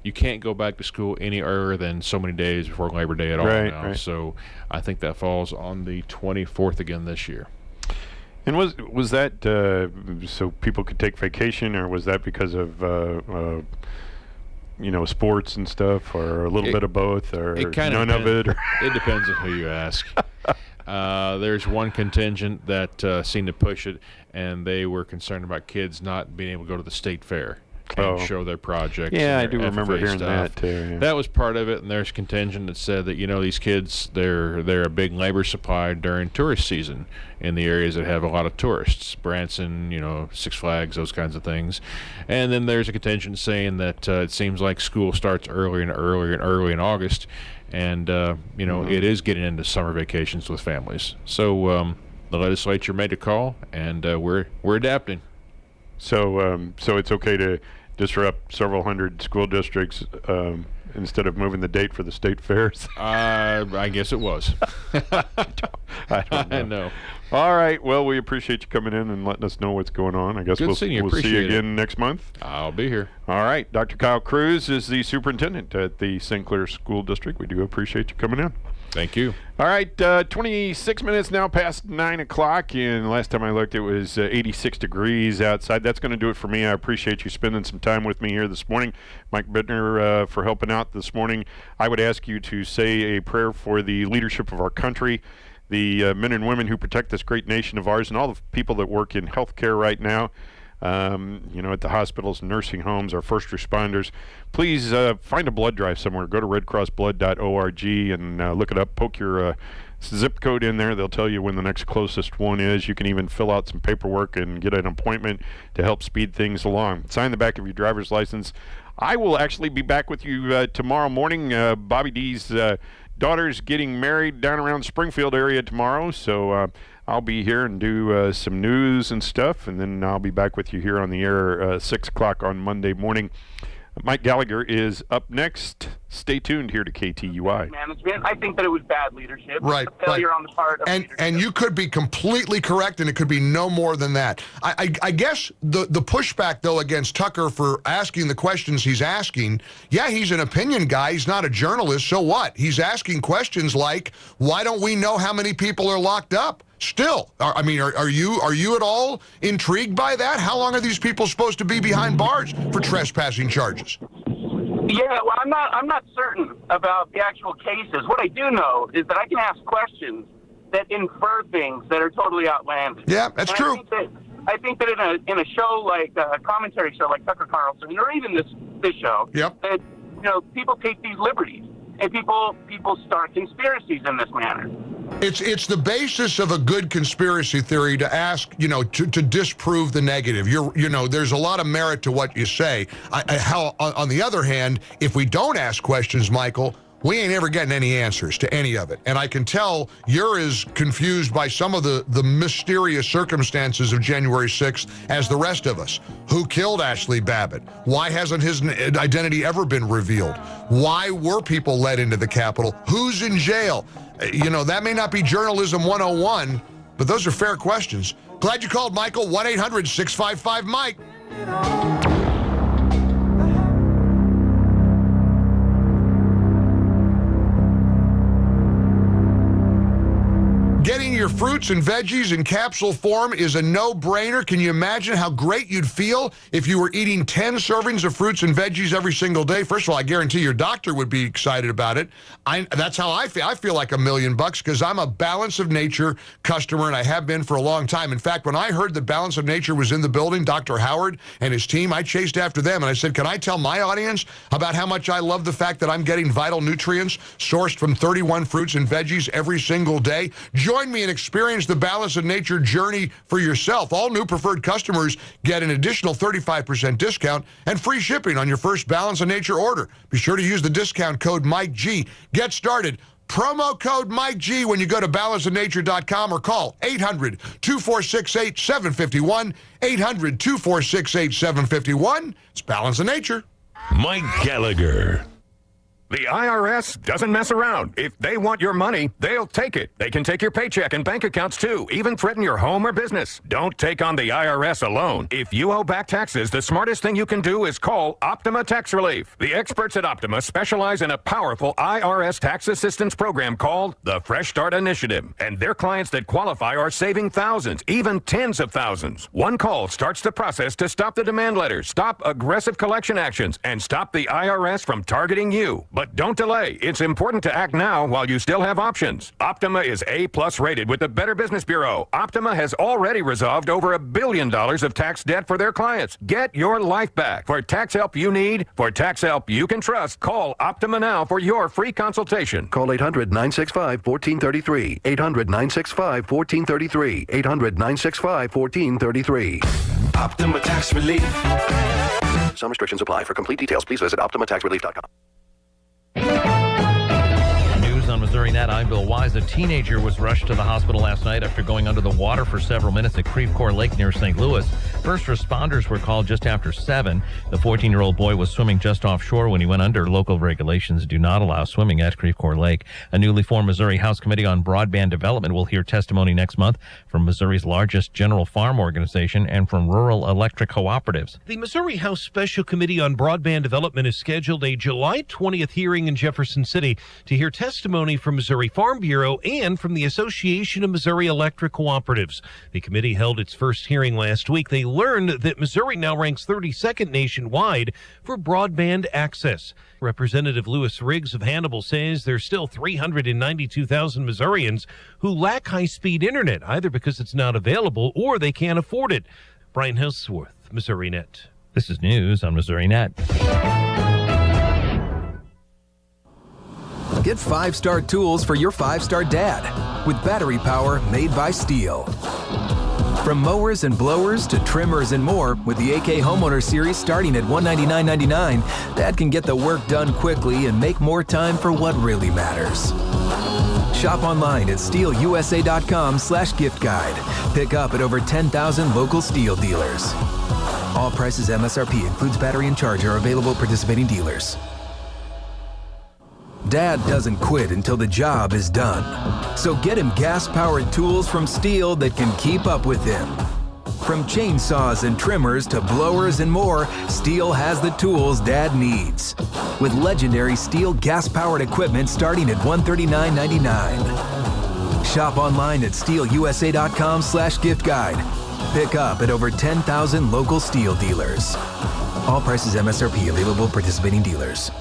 you can't go back to school any earlier than so many days before Labor Day at all now. Right. So I think that falls on the 24th again this year. And was that so people could take vacation, or was that because of sports and stuff, or a little bit of both, or none of it? Or it depends on who you ask. There's one contingent that seemed to push it, and they were concerned about kids not being able to go to the state fair and show their projects. Yeah, and I do their remember FFA hearing stuff. that too. Yeah. That was part of it, and there's contingent that said that these kids they're a big labor supply during tourist season in the areas that have a lot of tourists, Branson, Six Flags, those kinds of things. And then there's a contingent saying that it seems like school starts early in August, and it is getting into summer vacations with families. So the legislature made a call, and we're adapting. So it's okay to disrupt several hundred school districts instead of moving the date for the state fairs? I guess it was. I don't know. I know. All right. Well, we appreciate you coming in and letting us know what's going on. I guess Good we'll seeing you. see you Appreciate again next month. I'll be here. All right. Dr. Kyle Cruz is the superintendent at the St. Clair School District. We do appreciate you coming in. Thank you. All right, 26 minutes now past 9 o'clock, and last time I looked, it was 86 degrees outside. That's going to do it for me. I appreciate you spending some time with me here this morning. Mike Bittner for helping out this morning. I would ask you to say a prayer for the leadership of our country, the men and women who protect this great nation of ours, and all the people that work in healthcare right now. At the hospitals, nursing homes, our first responders. Please find a blood drive somewhere. Go to redcrossblood.org and look it up. Poke your zip code in there. They'll tell you when the next closest one is. You can even fill out some paperwork and get an appointment to help speed things along. Sign the back of your driver's license. I will actually be back with you tomorrow morning. Bobby D's daughter's getting married down around Springfield area tomorrow, so I'll be here and do some news and stuff, and then I'll be back with you here on the air 6 o'clock on Monday morning. Mike Gallagher is up next. Stay tuned here to KTUI. Management. I think that it was bad leadership. Right. A failure on the part of leadership. And you could be completely correct, and it could be no more than that. I guess the pushback, though, against Tucker for asking the questions he's asking, yeah, he's an opinion guy. He's not a journalist. So what? He's asking questions like, why don't we know how many people are locked up? Still, are you at all intrigued by that? How long are these people supposed to be behind bars for trespassing charges? Yeah, well, I'm not certain about the actual cases. What I do know is that I can ask questions that infer things that are totally outlandish. Yeah, that's true. I think that in a show like a commentary show like Tucker Carlson, or even this show, that people take these liberties and people start conspiracies in this manner. It's the basis of a good conspiracy theory to ask, to disprove the negative. There's a lot of merit to what you say. On the other hand, if we don't ask questions, Michael, we ain't ever getting any answers to any of it. And I can tell you're as confused by some of the mysterious circumstances of January 6th as the rest of us. Who killed Ashley Babbitt? Why hasn't his identity ever been revealed? Why were people led into the Capitol? Who's in jail? That may not be journalism 101, but those are fair questions. Glad you called, Michael. 1-800-655-MIKE. Getting your fruits and veggies in capsule form is a no-brainer. Can you imagine how great you'd feel if you were eating 10 servings of fruits and veggies every single day? First of all, I guarantee your doctor would be excited about it. That's how I feel. I feel like $1 million because I'm a Balance of Nature customer, and I have been for a long time. In fact, when I heard that Balance of Nature was in the building, Dr. Howard and his team, I chased after them, and I said, can I tell my audience about how much I love the fact that I'm getting vital nutrients sourced from 31 fruits and veggies every single day? Join me and experience the Balance of Nature journey for yourself. All new preferred customers get an additional 35% discount and free shipping on your first Balance of Nature order. Be sure to use the discount code MikeG. Get started. Promo code MikeG when you go to balanceofnature.com or call 800-2468-751. 800-2468-751. It's Balance of Nature. Mike Gallagher. The IRS doesn't mess around. If they want your money, they'll take it. They can take your paycheck and bank accounts too, even threaten your home or business. Don't take on the IRS alone. If you owe back taxes, the smartest thing you can do is call Optima Tax Relief. The experts at Optima specialize in a powerful IRS tax assistance program called the Fresh Start Initiative. And their clients that qualify are saving thousands, even tens of thousands. One call starts the process to stop the demand letters, stop aggressive collection actions, and stop the IRS from targeting you. But don't delay. It's important to act now while you still have options. Optima is A+ rated with the Better Business Bureau. Optima has already resolved over $1 billion of tax debt for their clients. Get your life back. For tax help you need, for tax help you can trust, call Optima now for your free consultation. Call 800-965-1433. 800-965-1433. 800-965-1433. Optima Tax Relief. Some restrictions apply. For complete details, please visit OptimaTaxRelief.com. News on Missouri Net. I'm Bill Wise. A teenager was rushed to the hospital last night after going under the water for several minutes at Creve Coeur Lake near St. Louis. First responders were called just after 7. The 14-year-old boy was swimming just offshore when he went under. Local regulations do not allow swimming at Creve Coeur Lake. A newly formed Missouri House Committee on Broadband Development will hear testimony next month from Missouri's largest general farm organization and from rural electric cooperatives. The Missouri House Special Committee on Broadband Development has scheduled a July 20th hearing in Jefferson City to hear testimony from Missouri Farm Bureau and from the Association of Missouri Electric Cooperatives. The committee held its first hearing last week. They learned that Missouri now ranks 32nd nationwide for broadband access. Representative Lewis Riggs of Hannibal says there's still 392,000 Missourians who lack high-speed internet, either because it's not available or they can't afford it. Brian Hillsworth, Missouri Net. This is news on Missouri Net. Get 5-star tools for your 5-star dad with battery power made by Steel. From mowers and blowers to trimmers and more, with the AK Homeowner Series starting at $199.99, Dad can get the work done quickly and make more time for what really matters. Shop online at steelusa.com/gift guide. Pick up at over 10,000 local Steel dealers. All prices MSRP, includes battery and charger, are available at participating dealers. Dad doesn't quit until the job is done. So get him gas-powered tools from Steel that can keep up with him. From chainsaws and trimmers to blowers and more, Steel has the tools Dad needs. With legendary Steel gas-powered equipment starting at $139.99. Shop online at steelusa.com/gift guide. Pick up at over 10,000 local Steel dealers. All prices MSRP, available at participating dealers.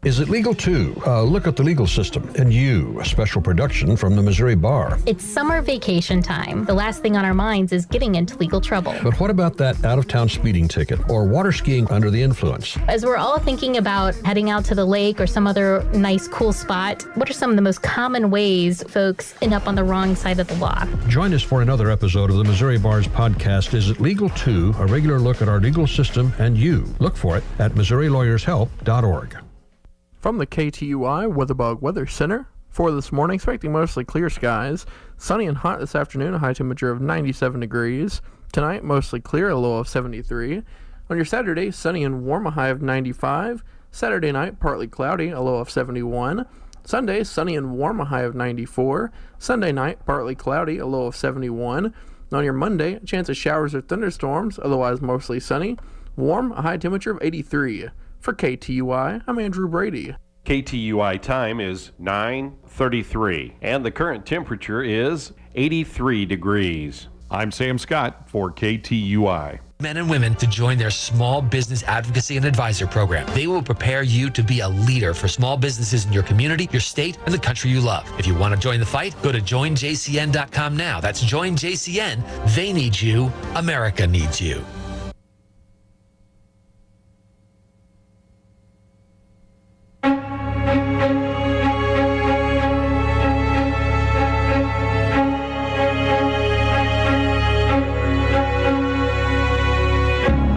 Is it legal to look at the legal system? And You, a special production from the Missouri Bar. It's summer vacation time. The last thing on our minds is getting into legal trouble. But what about that out-of-town speeding ticket or water skiing under the influence? As we're all thinking about heading out to the lake or some other nice, cool spot, what are some of the most common ways folks end up on the wrong side of the law? Join us for another episode of the Missouri Bar's podcast, Is It Legal To? A regular look at our legal system and you. Look for it at MissouriLawyersHelp.org. From the KTUI WeatherBug Weather Center, for this morning, expecting mostly clear skies. Sunny and hot this afternoon, a high temperature of 97 degrees. Tonight, mostly clear, a low of 73. On your Saturday, sunny and warm, a high of 95. Saturday night, partly cloudy, a low of 71. Sunday, sunny and warm, a high of 94. Sunday night, partly cloudy, a low of 71. On your Monday, a chance of showers or thunderstorms, otherwise mostly sunny. Warm, a high temperature of 83. For KTUI, I'm Andrew Brady. KTUI time is 9:33, and the current temperature is 83 degrees. I'm Sam Scott for KTUI. Men and women to join their Small Business Advocacy and Advisor Program. They will prepare you to be a leader for small businesses in your community, your state, and the country you love. If you want to join the fight, go to joinjcn.com now. That's Join JCN. They need you. America needs you.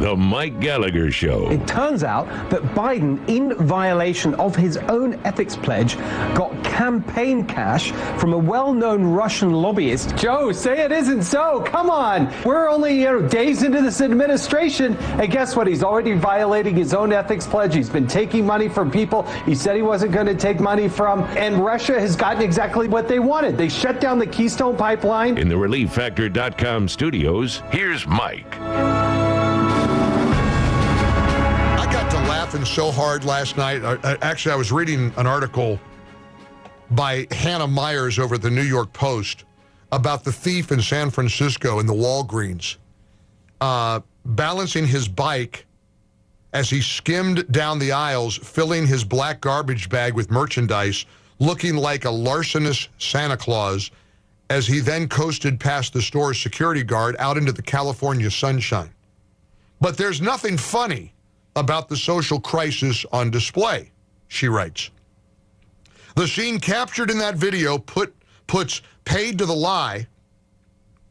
The Mike Gallagher Show. It turns out that Biden, in violation of his own ethics pledge, got campaign cash from a well-known Russian lobbyist. Joe, say it isn't so. Come on. We're only days into this administration, and guess what? He's already violating his own ethics pledge. He's been taking money from people he said he wasn't going to take money from, and Russia has gotten exactly what they wanted. They shut down the Keystone Pipeline. In the ReliefFactor.com studios, here's Mike. Laughing so hard last night. Actually, I was reading an article by Hannah Myers over at the New York Post about the thief in San Francisco in the Walgreens balancing his bike as he skimmed down the aisles, filling his black garbage bag with merchandise, looking like a larcenous Santa Claus, as he then coasted past the store's security guard out into the California sunshine. But there's nothing funny about the social crisis on display, she writes. The scene captured in that video puts paid to the lie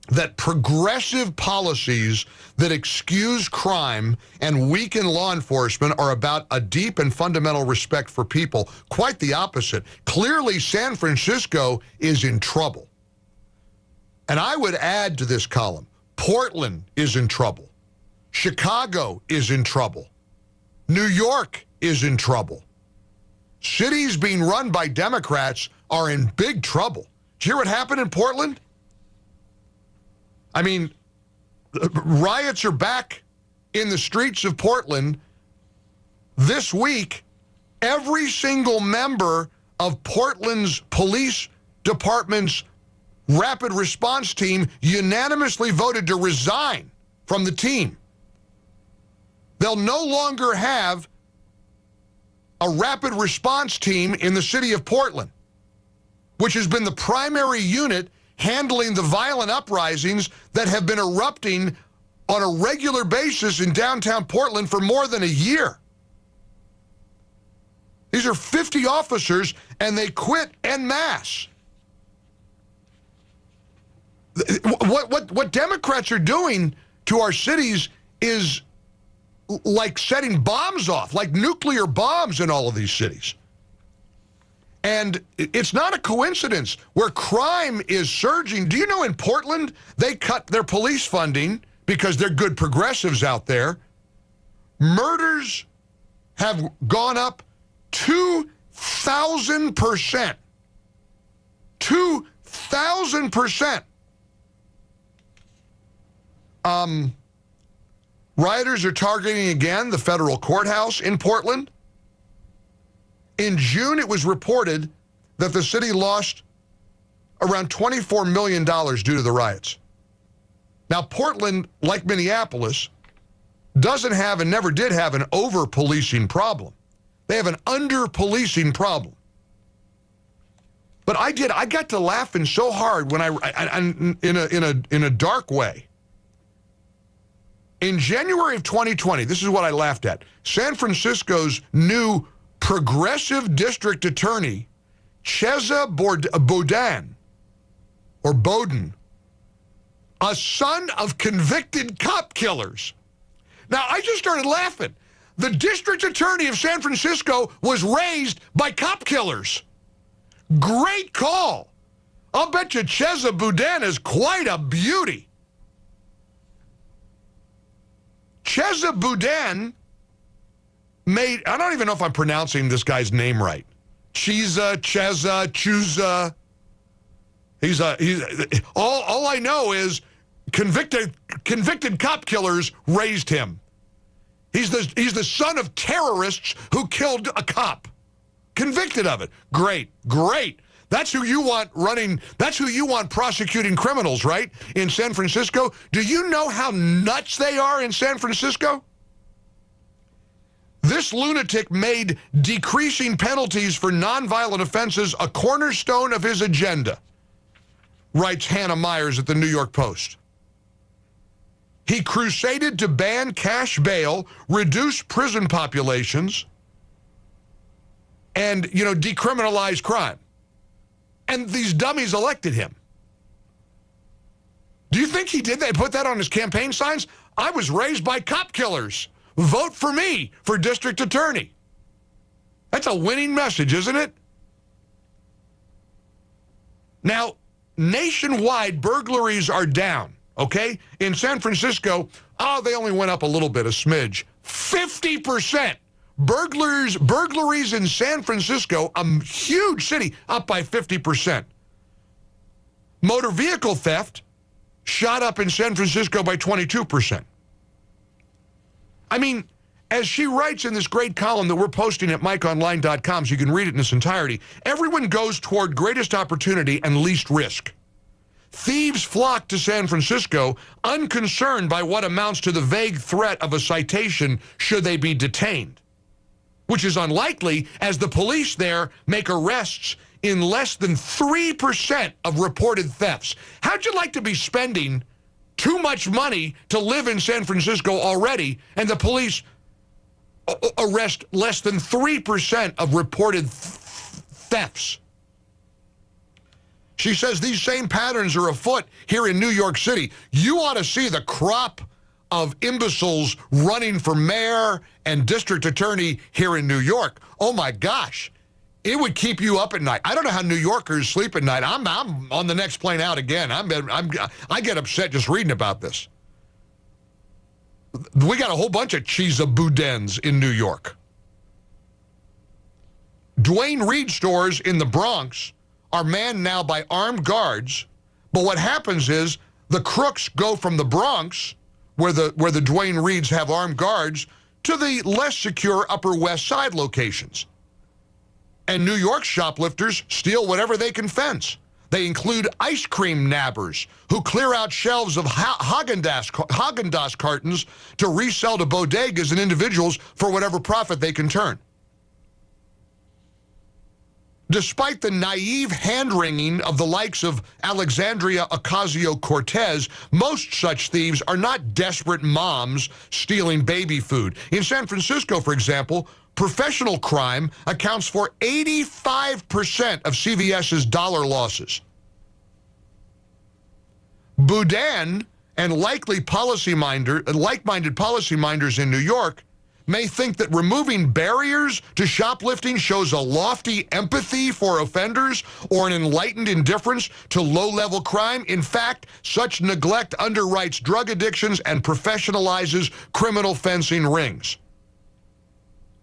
that progressive policies that excuse crime and weaken law enforcement are about a deep and fundamental respect for people. Quite the opposite. Clearly, San Francisco is in trouble. And I would add to this column, Portland is in trouble. Chicago is in trouble. New York is in trouble. Cities being run by Democrats are in big trouble. Did you hear what happened in Portland? I mean, riots are back in the streets of Portland. This week, every single member of Portland's police department's rapid response team unanimously voted to resign from the team. They'll no longer have a rapid response team in the city of Portland, which has been the primary unit handling the violent uprisings that have been erupting on a regular basis in downtown Portland for more than a year. These are 50 officers, and they quit en masse. What Democrats are doing to our cities is like setting bombs off, like nuclear bombs in all of these cities. And it's not a coincidence where crime is surging. Do you know in Portland, they cut their police funding because they're good progressives out there. Murders have gone up 2,000%. 2,000%. Rioters are targeting again the federal courthouse in Portland. In June, it was reported that the city lost around $24 million due to the riots. Now, Portland, like Minneapolis, doesn't have and never did have an over-policing problem. They have an under-policing problem. But I got to laughing so hard when in a dark way. In January of 2020, this is what I laughed at. San Francisco's new progressive district attorney, Chesa Boudin, a son of convicted cop killers. Now, I just started laughing. The district attorney of San Francisco was raised by cop killers. Great call. I'll bet you Chesa Boudin is quite a beauty. Chesa Boudin made, I don't even know if I'm pronouncing this guy's name right. Chesa. He's all I know is convicted cop killers raised him. He's the son of terrorists who killed a cop. Convicted of it. Great. That's who you want running, that's who you want prosecuting criminals, right? In San Francisco. Do you know how nuts they are in San Francisco? This lunatic made decreasing penalties for nonviolent offenses a cornerstone of his agenda, writes Hannah Myers at the New York Post. He crusaded to ban cash bail, reduce prison populations, and, decriminalize crime. And these dummies elected him. Do you think he did that? Put that on his campaign signs? I was raised by cop killers. Vote for me for district attorney. That's a winning message, isn't it? Now, nationwide burglaries are down, okay? In San Francisco, they only went up a little bit, a smidge. 50%. Burglaries in San Francisco, a huge city, up by 50%. Motor vehicle theft shot up in San Francisco by 22%. I mean, as she writes in this great column that we're posting at MikeOnline.com, so you can read it in its entirety, everyone goes toward greatest opportunity and least risk. Thieves flock to San Francisco, unconcerned by what amounts to the vague threat of a citation should they be detained, which is unlikely as the police there make arrests in less than 3% of reported thefts. How'd you like to be spending too much money to live in San Francisco already, and the police arrest less than 3% of reported thefts? She says these same patterns are afoot here in New York City. You ought to see the crop of imbeciles running for mayor and district attorney here in New York. Oh my gosh. It would keep you up at night. I don't know how New Yorkers sleep at night. I'm on the next plane out again. I get upset just reading about this. We got a whole bunch of cheese-a-boudins in New York. Duane Reade stores in the Bronx are manned now by armed guards, but what happens is the crooks go from the Bronx, where the Duane Reades have armed guards, to the less secure Upper West Side locations. And New York shoplifters steal whatever they can fence. They include ice cream nabbers who clear out shelves of Haagen-Dazs cartons to resell to bodegas and individuals for whatever profit they can turn. Despite the naive hand-wringing of the likes of Alexandria Ocasio-Cortez, most such thieves are not desperate moms stealing baby food. In San Francisco, for example, professional crime accounts for 85% of CVS's dollar losses. Boudin and like-minded policy-minders in New York may think that removing barriers to shoplifting shows a lofty empathy for offenders or an enlightened indifference to low-level crime. In fact, such neglect underwrites drug addictions and professionalizes criminal fencing rings.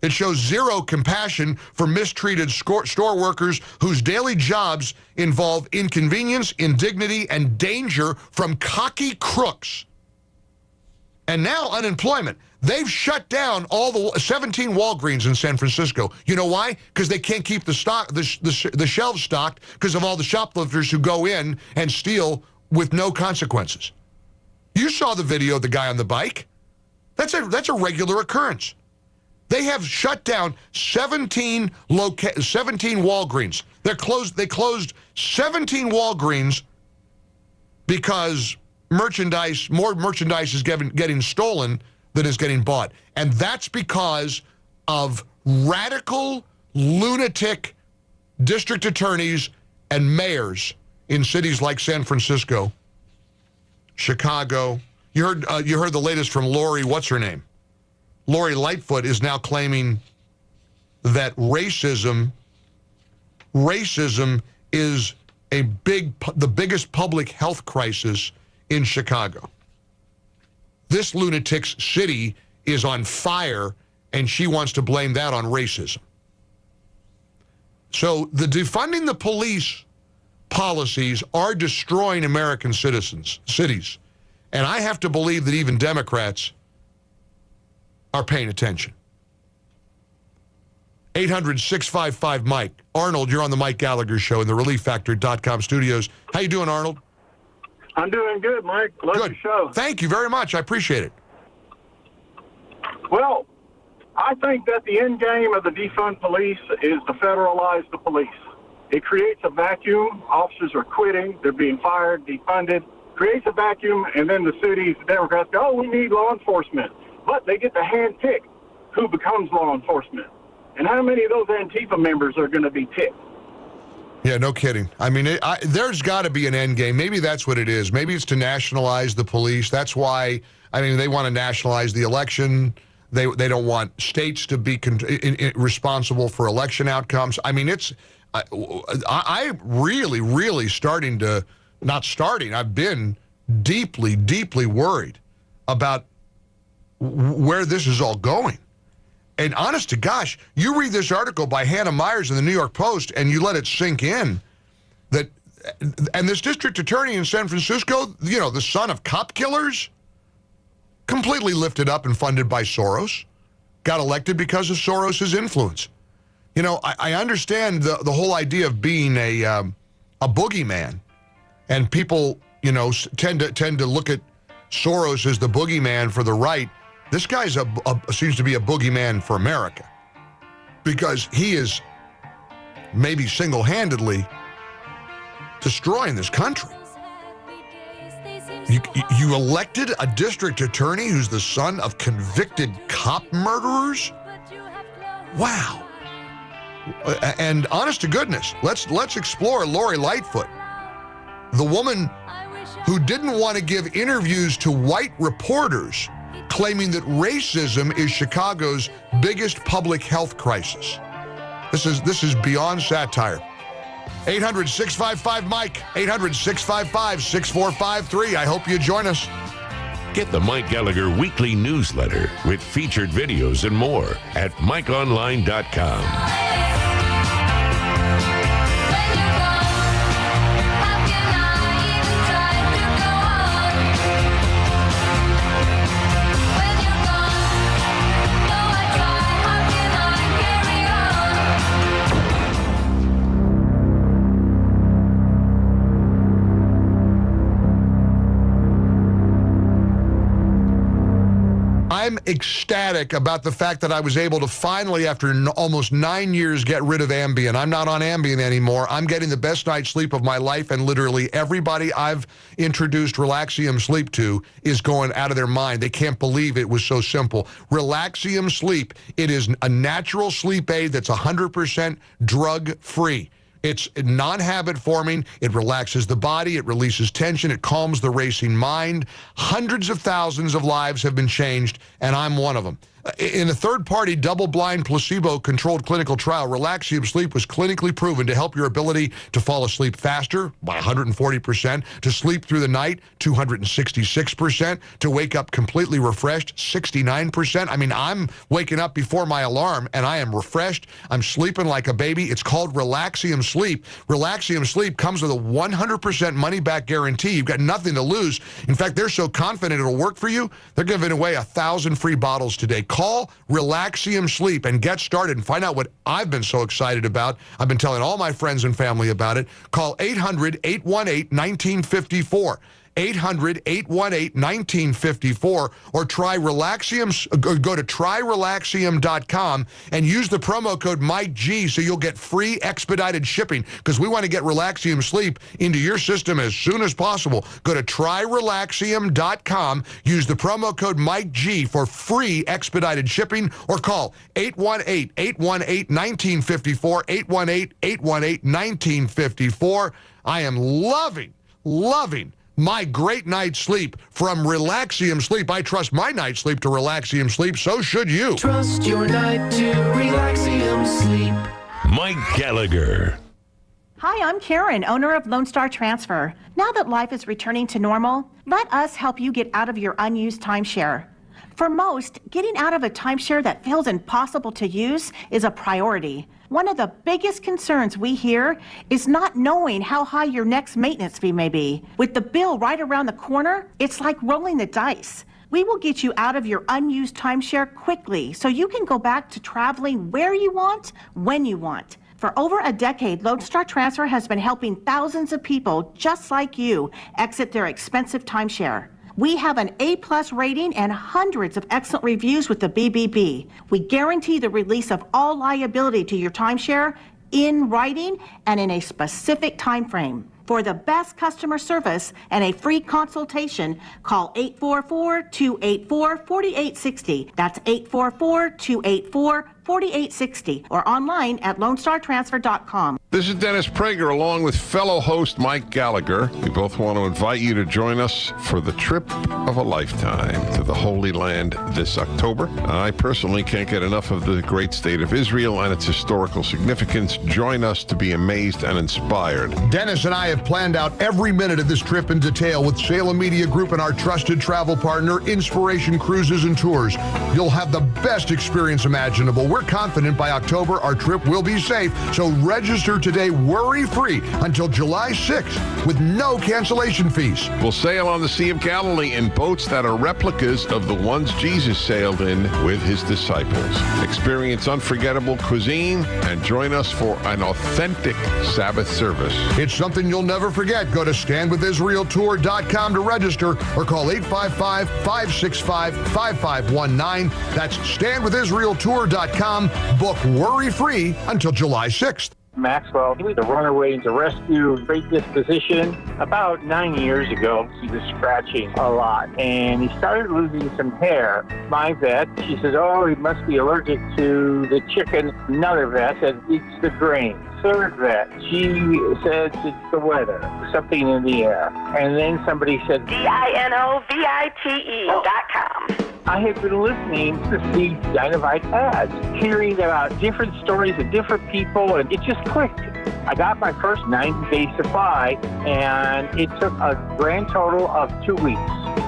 It shows zero compassion for mistreated store workers whose daily jobs involve inconvenience, indignity, and danger from cocky crooks. And now unemployment. They've shut down all the 17 Walgreens in San Francisco. You know why? Because they can't keep the shelves stocked because of all the shoplifters who go in and steal with no consequences. You saw the video of the guy on the bike. That's a regular occurrence. They have shut down 17 Walgreens. They closed 17 Walgreens because more merchandise is getting stolen than is getting bought. And that's because of radical, lunatic district attorneys and mayors in cities like San Francisco, Chicago. You heard the latest from Lori, what's her name? Lori Lightfoot is now claiming that racism is the biggest public health crisis in Chicago. This lunatic's city is on fire, and she wants to blame that on racism. So the defunding the police policies are destroying American cities. And I have to believe that even Democrats are paying attention. 800-655-MIKE. Arnold, you're on the Mike Gallagher Show in the ReliefFactor.com studios. How you doing, Arnold? I'm doing good, Mike. Love your show. Thank you very much. I appreciate it. Well, I think that the end game of the defund police is to federalize the police. It creates a vacuum. Officers are quitting. They're being fired, defunded. Creates a vacuum, and then the cities, the Democrats go, oh, we need law enforcement. But they get to handpick who becomes law enforcement. And how many of those Antifa members are going to be picked? Yeah, no kidding. I mean, there's got to be an end game. Maybe that's what it is. Maybe it's to nationalize the police. That's why, I mean, they want to nationalize the election. They don't want states to be responsible for election outcomes. I mean, I'm really, really I've been deeply, deeply worried about where this is all going. And honest to gosh, you read this article by Hannah Myers in the New York Post and you let it sink in and this district attorney in San Francisco, you know, the son of cop killers, completely lifted up and funded by Soros, got elected because of Soros's influence. You know, I understand the whole idea of being a boogeyman, and people, you know, tend to look at Soros as the boogeyman for the right. This guy's seems to be a boogeyman for America because he is maybe single-handedly destroying this country. You elected a district attorney who's the son of convicted cop murderers? Wow. And honest to goodness, let's explore Lori Lightfoot, the woman who didn't want to give interviews to white reporters claiming that racism is Chicago's biggest public health crisis. This is beyond satire. 800-655-MIKE, 800-655-6453. I hope you join us. Get the Mike Gallagher weekly newsletter with featured videos and more at MikeOnline.com. I'm ecstatic about the fact that I was able to finally, after almost 9 years, get rid of Ambien. I'm not on Ambien anymore. I'm getting the best night's sleep of my life, and literally everybody I've introduced Relaxium Sleep to is going out of their mind. They can't believe it was so simple. Relaxium Sleep, it is a natural sleep aid that's 100% drug-free. It's non-habit forming. It relaxes the body. It releases tension. It calms the racing mind. Hundreds of thousands of lives have been changed, and I'm one of them. In a third-party, double-blind, placebo-controlled clinical trial, Relaxium Sleep was clinically proven to help your ability to fall asleep faster by 140%, to sleep through the night 266%, to wake up completely refreshed 69%. I mean, I'm waking up before my alarm, and I am refreshed. I'm sleeping like a baby. It's called Relaxium Sleep. Relaxium Sleep comes with a 100% money-back guarantee. You've got nothing to lose. In fact, they're so confident it'll work for you, they're giving away 1,000 free bottles today. Call Relaxium Sleep and get started and find out what I've been so excited about. I've been telling all my friends and family about it. Call 800-818-1954. 800-818-1954 or try Relaxium, go to tryrelaxium.com and use the promo code MikeG so you'll get free expedited shipping, because we want to get Relaxium Sleep into your system as soon as possible. Go to tryrelaxium.com, use the promo code MikeG for free expedited shipping, or call 818-818-1954, 818-818-1954. I am loving my great night's sleep from Relaxium Sleep. I trust my night's sleep to Relaxium Sleep. So should you. Trust your night to Relaxium Sleep. Mike Gallagher. Hi, I'm Karen, owner of Lone Star Transfer. Now that life is returning to normal, let us help you get out of your unused timeshare. For most, getting out of a timeshare that feels impossible to use is a priority. One of the biggest concerns we hear is not knowing how high your next maintenance fee may be. With the bill right around the corner, it's like rolling the dice. We will get you out of your unused timeshare quickly so you can go back to traveling where you want, when you want. For over a decade, Lone Star Transfer has been helping thousands of people just like you exit their expensive timeshare. We have an A+ rating and hundreds of excellent reviews with the BBB. We guarantee the release of all liability to your timeshare in writing and in a specific time frame. For the best customer service and a free consultation, call 844-284-4860. That's 844-284-4860 or online at LoneStarTransfer.com. This is Dennis Prager along with fellow host Mike Gallagher. We both want to invite you to join us for the trip of a lifetime to the Holy Land this October. I personally can't get enough of the great state of Israel and its historical significance. Join us to be amazed and inspired. Dennis and I have planned out every minute of this trip in detail with Salem Media Group and our trusted travel partner, Inspiration Cruises and Tours. You'll have the best experience imaginable. We're confident by October our trip will be safe, so register today worry-free until July 6th with no cancellation fees. We'll sail on the Sea of Galilee in boats that are replicas of the ones Jesus sailed in with his disciples. Experience unforgettable cuisine and join us for an authentic Sabbath service. It's something you'll never forget. Go to standwithisraeltour.com to register or call 855-565-5519. That's standwithisraeltour.com. Book worry-free until July 6th. Maxwell, he was a runaway to rescue, great disposition. About 9 years ago, he was scratching a lot, and he started losing some hair. My vet, she said, oh, he must be allergic to the chicken. Another vet said, it's the grain. Third vet, she said it's the weather, something in the air. And then somebody said, DINOVITE.com. I have been listening to these Dynavite ads, hearing about different stories of different people, and it just clicked. I got my first 90-day supply, and it took a grand total of 2 weeks.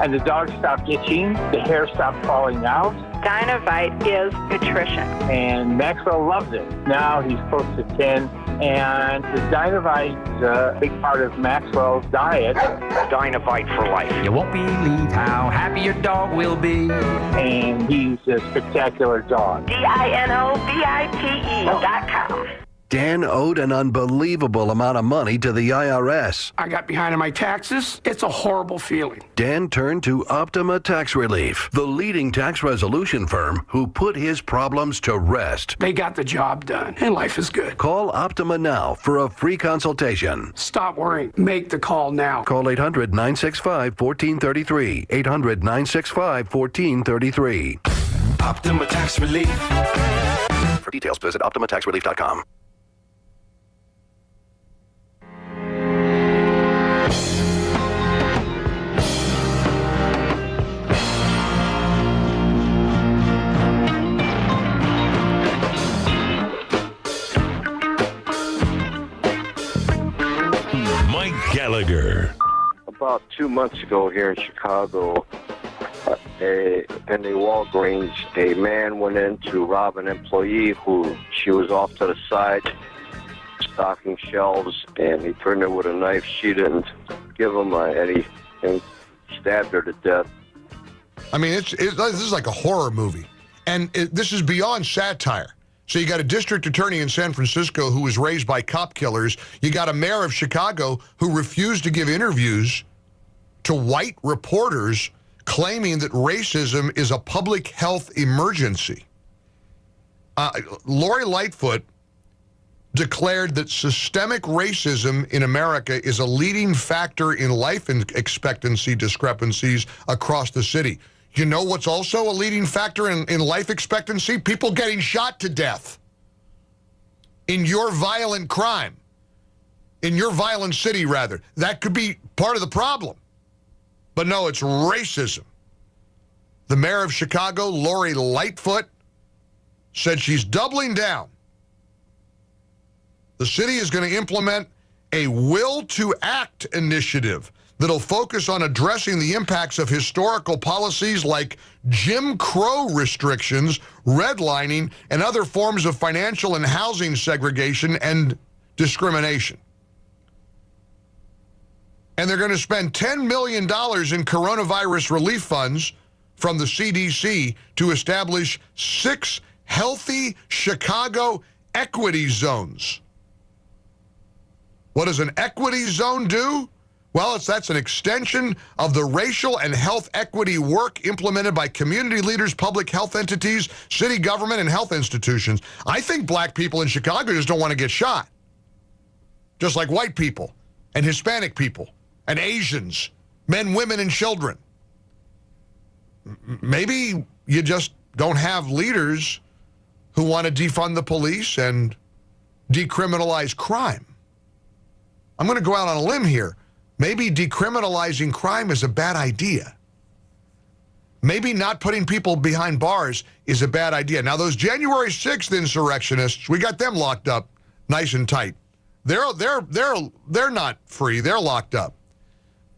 And the dog stopped itching, the hair stopped falling out. Dynavite is nutrition. And Maxwell loves it. Now he's close to 10, and the Dynavite is a big part of Maxwell's diet. Dynavite for life. You won't believe how happy your dog will be. And he's a spectacular dog. DINOVITE.com. Dan owed an unbelievable amount of money to the IRS. I got behind on my taxes. It's a horrible feeling. Dan turned to Optima Tax Relief, the leading tax resolution firm who put his problems to rest. They got the job done, and life is good. Call Optima now for a free consultation. Stop worrying. Make the call now. Call 800-965-1433. 800-965-1433. Optima Tax Relief. For details, visit OptimaTaxRelief.com. Mike Gallagher. About 2 months ago here in Chicago, in the Walgreens, a man went in to rob an employee who she was off to the side stocking shelves, and he turned her with a knife. She didn't give him anything, stabbed her to death. I mean, this is like a horror movie, and this is beyond satire. So you got a district attorney in San Francisco who was raised by cop killers. You got a mayor of Chicago who refused to give interviews to white reporters claiming that racism is a public health emergency. Lori Lightfoot declared that systemic racism in America is a leading factor in life expectancy discrepancies across the city. You know what's also a leading factor in life expectancy? People getting shot to death in your violent crime, in your violent city, rather. That could be part of the problem. But no, it's racism. The mayor of Chicago, Lori Lightfoot, said she's doubling down. The city is going to implement a Will to Act initiative that'll focus on addressing the impacts of historical policies like Jim Crow restrictions, redlining, and other forms of financial and housing segregation and discrimination. And they're going to spend $10 million in coronavirus relief funds from the CDC to establish 6 healthy Chicago equity zones. What does an equity zone do? Well, that's an extension of the racial and health equity work implemented by community leaders, public health entities, city government, and health institutions. I think black people in Chicago just don't want to get shot. Just like white people and Hispanic people and Asians, men, women, and children. Maybe you just don't have leaders who want to defund the police and decriminalize crime. I'm going to go out on a limb here. Maybe decriminalizing crime is a bad idea. Maybe not putting people behind bars is a bad idea. Now, those January 6th insurrectionists, we got them locked up nice and tight. They're not free. They're locked up.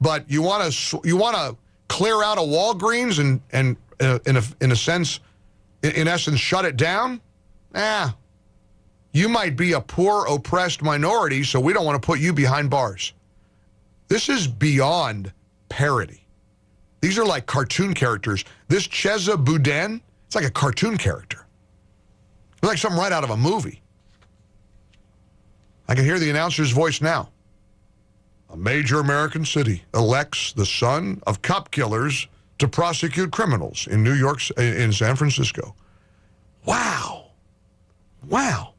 But you want to clear out a Walgreens and in a sense, in essence, shut it down? You might be a poor, oppressed minority, so we don't want to put you behind bars. This is beyond parody. These are like cartoon characters. This Cheza Boudin, it's like a cartoon character. It's like something right out of a movie. I can hear the announcer's voice now. A major American city elects the son of cop killers to prosecute criminals in in San Francisco. Wow. Wow.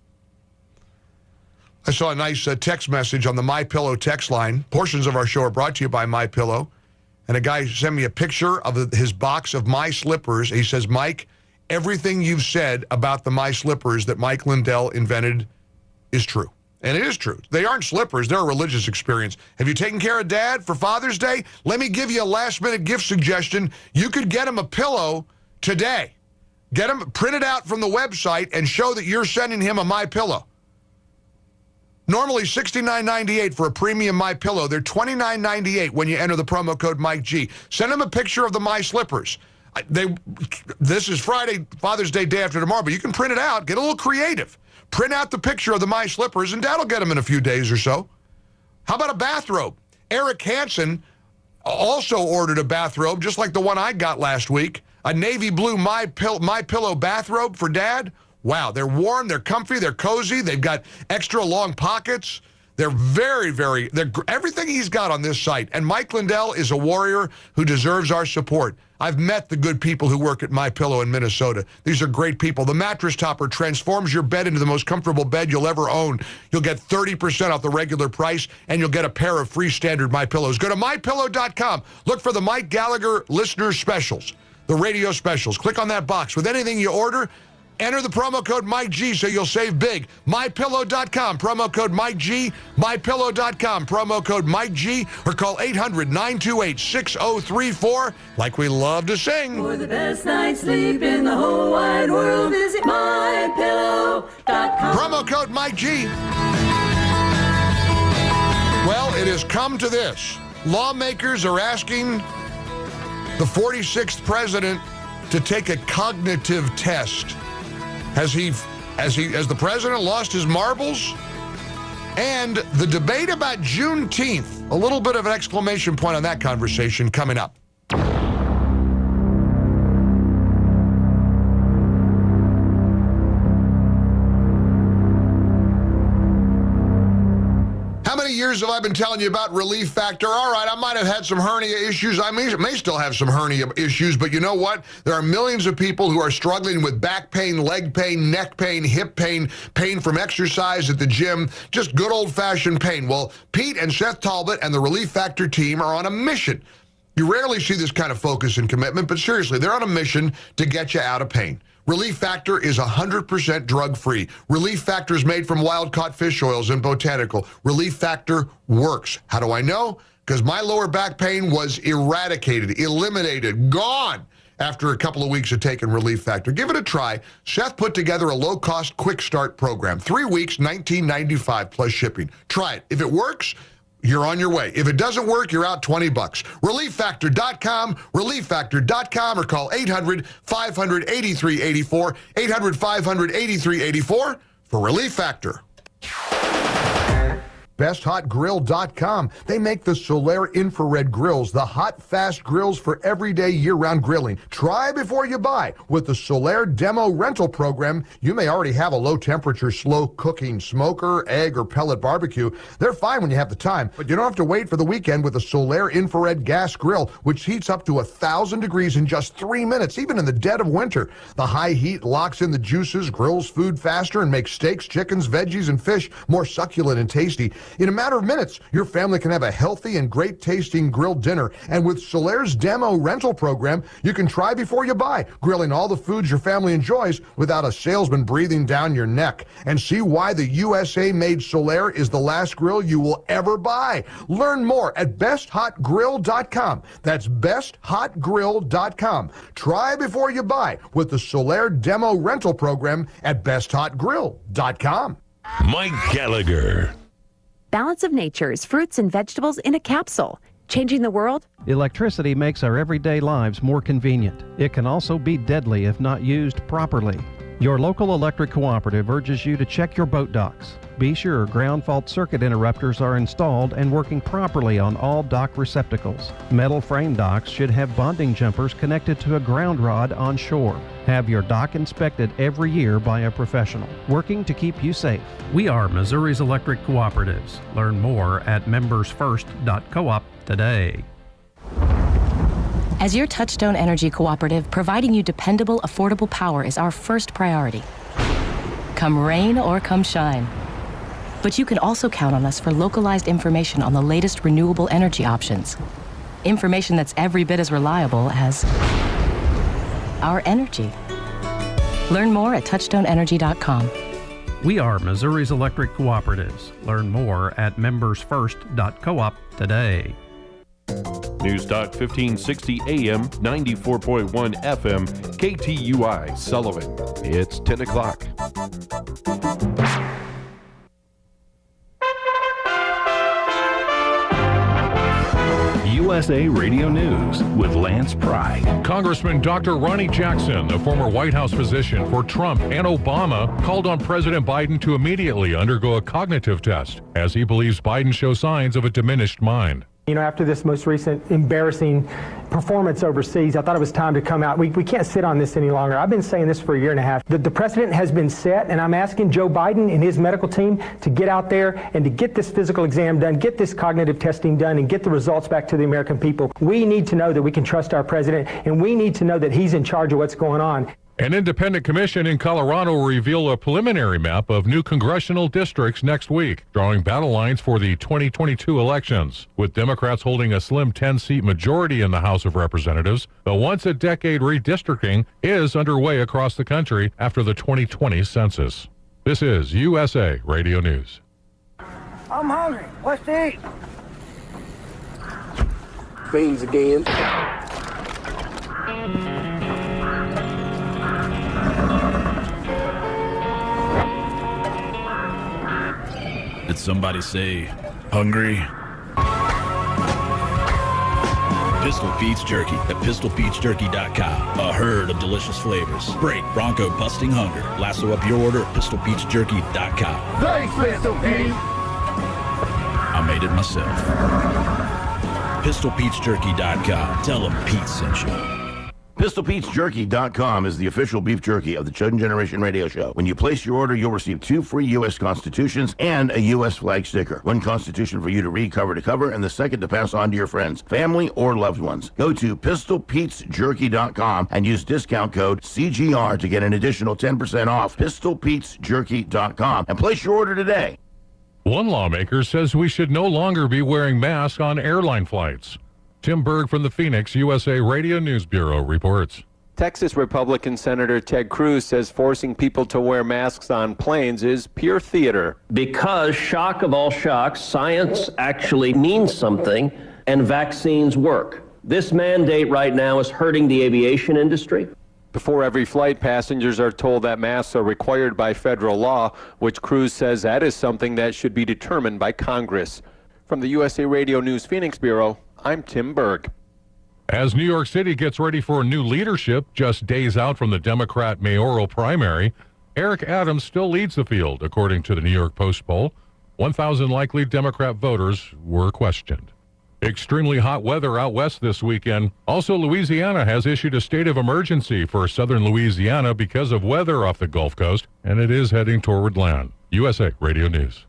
I saw a nice text message on the MyPillow text line. Portions of our show are brought to you by MyPillow. And a guy sent me a picture of his box of My Slippers. He says, Mike, everything you've said about the My Slippers that Mike Lindell invented is true. And it is true. They aren't slippers. They're a religious experience. Have you taken care of Dad for Father's Day? Let me give you a last-minute gift suggestion. You could get him a pillow today. Get them printed out from the website and show that you're sending him a MyPillow. Normally $69.98 for a premium MyPillow. They're $29.98 when you enter the promo code Mike G. Send him a picture of the My Slippers. This is Friday, Father's Day, day after tomorrow, but you can print it out. Get a little creative. Print out the picture of the My Slippers, and Dad will get them in a few days or so. How about a bathrobe? Eric Hansen also ordered a bathrobe, just like the one I got last week. A navy blue My Pillow bathrobe for Dad. Wow, they're warm, they're comfy, they're cozy, they've got extra long pockets. They're everything he's got on this site. And Mike Lindell is a warrior who deserves our support. I've met the good people who work at MyPillow in Minnesota. These are great people. The mattress topper transforms your bed into the most comfortable bed you'll ever own. You'll get 30% off the regular price, and you'll get a pair of free standard MyPillows. Go to MyPillow.com. Look for the Mike Gallagher listener specials, the radio specials. Click on that box. With anything you order, enter the promo code Mike G so you'll save big. MyPillow.com, promo code Mike G. MyPillow.com, promo code Mike G. Or call 800-928-6034 like we love to sing. For the best night's sleep in the whole wide world, visit MyPillow.com. Promo code Mike G. Well, it has come to this. Lawmakers are asking the 46th president to take a cognitive test. Has the president lost his marbles? And the debate about Juneteenth, a little bit of an exclamation point on that conversation coming up. How many years have I been telling you about Relief Factor? All right, I might have had some hernia issues. I may still have some hernia issues, but you know what? There are millions of people who are struggling with back pain, leg pain, neck pain, hip pain, pain from exercise at the gym, just good old-fashioned pain. Well, Pete and Seth Talbot and the Relief Factor team are on a mission. You rarely see this kind of focus and commitment, but seriously, they're on a mission to get you out of pain. Relief Factor is 100% drug-free. Relief Factor is made from wild-caught fish oils and botanical. Relief Factor works. How do I know? Because my lower back pain was eradicated, eliminated, gone after a couple of weeks of taking Relief Factor. Give it a try. Seth put together a low-cost quick start program. 3 weeks, $19.95 plus shipping. Try it. If it works, you're on your way. If it doesn't work, you're out $20. ReliefFactor.com, ReliefFactor.com, or call 800-500-8384, 800-500-8384 for Relief Factor. BestHotGrill.com. They make the Solaire infrared grills, the hot, fast grills for everyday year-round grilling. Try before you buy. With the Solaire Demo Rental Program, you may already have a low-temperature, slow-cooking smoker, egg, or pellet barbecue. They're fine when you have the time, but you don't have to wait for the weekend with the Solaire infrared gas grill, which heats up to 1,000 degrees in just 3 minutes, even in the dead of winter. The high heat locks in the juices, grills food faster, and makes steaks, chickens, veggies, and fish more succulent and tasty. In a matter of minutes, your family can have a healthy and great-tasting grilled dinner. And with Solaire's Demo Rental Program, you can try before you buy, grilling all the foods your family enjoys without a salesman breathing down your neck. And see why the USA-made Solaire is the last grill you will ever buy. Learn more at BestHotGrill.com. That's BestHotGrill.com. Try before you buy with the Solaire Demo Rental Program at BestHotGrill.com. Mike Gallagher. Balance of Nature's fruits and vegetables in a capsule. Changing the world? Electricity makes our everyday lives more convenient. It can also be deadly if not used properly. Your local electric cooperative urges you to check your boat docks. Be sure ground fault circuit interrupters are installed and working properly on all dock receptacles. Metal frame docks should have bonding jumpers connected to a ground rod on shore. Have your dock inspected every year by a professional, working to keep you safe. We are Missouri's electric cooperatives. Learn more at membersfirst.coop today. As your Touchstone Energy Cooperative, providing you dependable, affordable power is our first priority. Come rain or come shine. But you can also count on us for localized information on the latest renewable energy options. Information that's every bit as reliable as our energy. Learn more at touchstoneenergy.com. We are Missouri's electric cooperatives. Learn more at membersfirst.coop today. News Talk 1560 AM, 94.1 FM, KTUI, Sullivan. It's 10 o'clock. USA Radio News with Lance Pry. Congressman Dr. Ronnie Jackson, the former White House physician for Trump and Obama, called on President Biden to immediately undergo a cognitive test, as he believes Biden shows signs of a diminished mind. You know, after this most recent embarrassing performance overseas, I thought it was time to come out. We can't sit on this any longer. I've been saying this for a year and a half. The precedent has been set, and I'm asking Joe Biden and his medical team to get out there and to get this physical exam done, get this cognitive testing done, and get the results back to the American people. We need to know that we can trust our president, and we need to know that he's in charge of what's going on. An independent commission in Colorado will reveal a preliminary map of new congressional districts next week, drawing battle lines for the 2022 elections. With Democrats holding a slim 10-seat majority in the House of Representatives, the once-a-decade redistricting is underway across the country after the 2020 census. This is USA Radio News. I'm hungry. What's to eat? Beans again. Did somebody say hungry? Pistol Pete's Jerky at pistolpetesjerky.com. A herd of delicious flavors. Break bronco busting hunger. Lasso up your order at pistolpetesjerky.com. Thanks, Pistol Pete. I made it myself. pistolpetesjerky.com. Tell them Pete sent you. PistolPetesJerky.com is the official beef jerky of the Chosen Generation Radio Show. When you place your order, you'll receive 2 free U.S. Constitutions and a U.S. flag sticker. 1 Constitution for you to read cover to cover, and the second to pass on to your friends, family, or loved ones. Go to PistolPetesJerky.com and use discount code CGR to get an additional 10% off. PistolPetesJerky.com and place your order today. One lawmaker says we should no longer be wearing masks on airline flights. Tim Berg from the Phoenix USA Radio News Bureau reports. Texas Republican Senator Ted Cruz says forcing people to wear masks on planes is pure theater. Because, shock of all shocks, science actually means something and vaccines work. This mandate right now is hurting the aviation industry. Before every flight, passengers are told that masks are required by federal law, which Cruz says that is something that should be determined by Congress. From the USA Radio News Phoenix Bureau, I'm Tim Berg. As New York City gets ready for new leadership, just days out from the Democrat mayoral primary, Eric Adams still leads the field, according to the New York Post poll. 1,000 likely Democrat voters were questioned. Extremely hot weather out west this weekend. Also, Louisiana has issued a state of emergency for southern Louisiana because of weather off the Gulf Coast, and it is heading toward land. USA Radio News.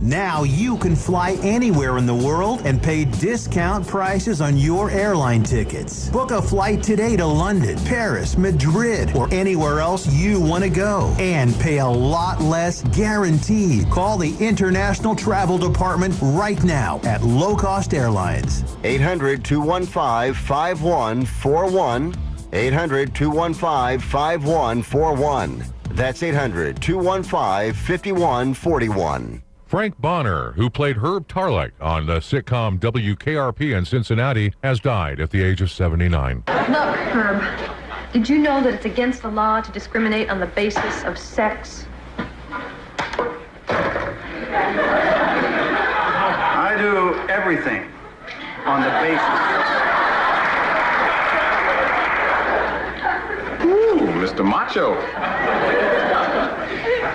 Now you can fly anywhere in the world and pay discount prices on your airline tickets. Book a flight today to London, Paris, Madrid, or anywhere else you want to go and pay a lot less guaranteed. Call the International Travel Department right now at Low Cost Airlines. 800-215-5141. 800-215-5141. That's 800-215-5141. Frank Bonner, who played Herb Tarlek on the sitcom WKRP in Cincinnati, has died at the age of 79. Look, Herb, did you know that it's against the law to discriminate on the basis of sex? I do everything on the basis. Ooh, Mr. Macho.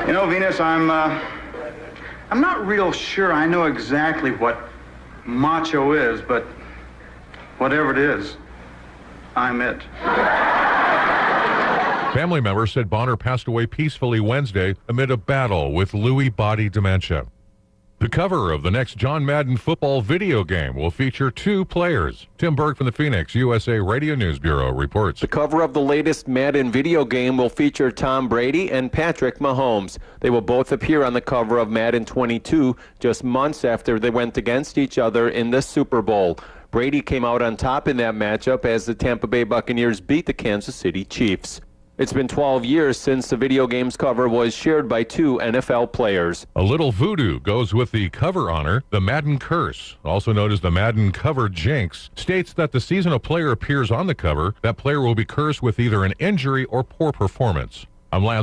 You know, Venus, I'm not real sure I know exactly what macho is, but whatever it is, I'm it. Family members said Bonner passed away peacefully Wednesday amid a battle with Lewy body dementia. The cover of the next John Madden football video game will feature 2 players. Tim Berg from the Phoenix USA Radio News Bureau reports. The cover of the latest Madden video game will feature Tom Brady and Patrick Mahomes. They will both appear on the cover of Madden 22 just months after they went against each other in the Super Bowl. Brady came out on top in that matchup as the Tampa Bay Buccaneers beat the Kansas City Chiefs. It's been 12 years since the video game's cover was shared by 2 NFL players. A little voodoo goes with the cover honor. The Madden Curse, also known as the Madden Cover Jinx, states that the season a player appears on the cover, that player will be cursed with either an injury or poor performance. I'm Lance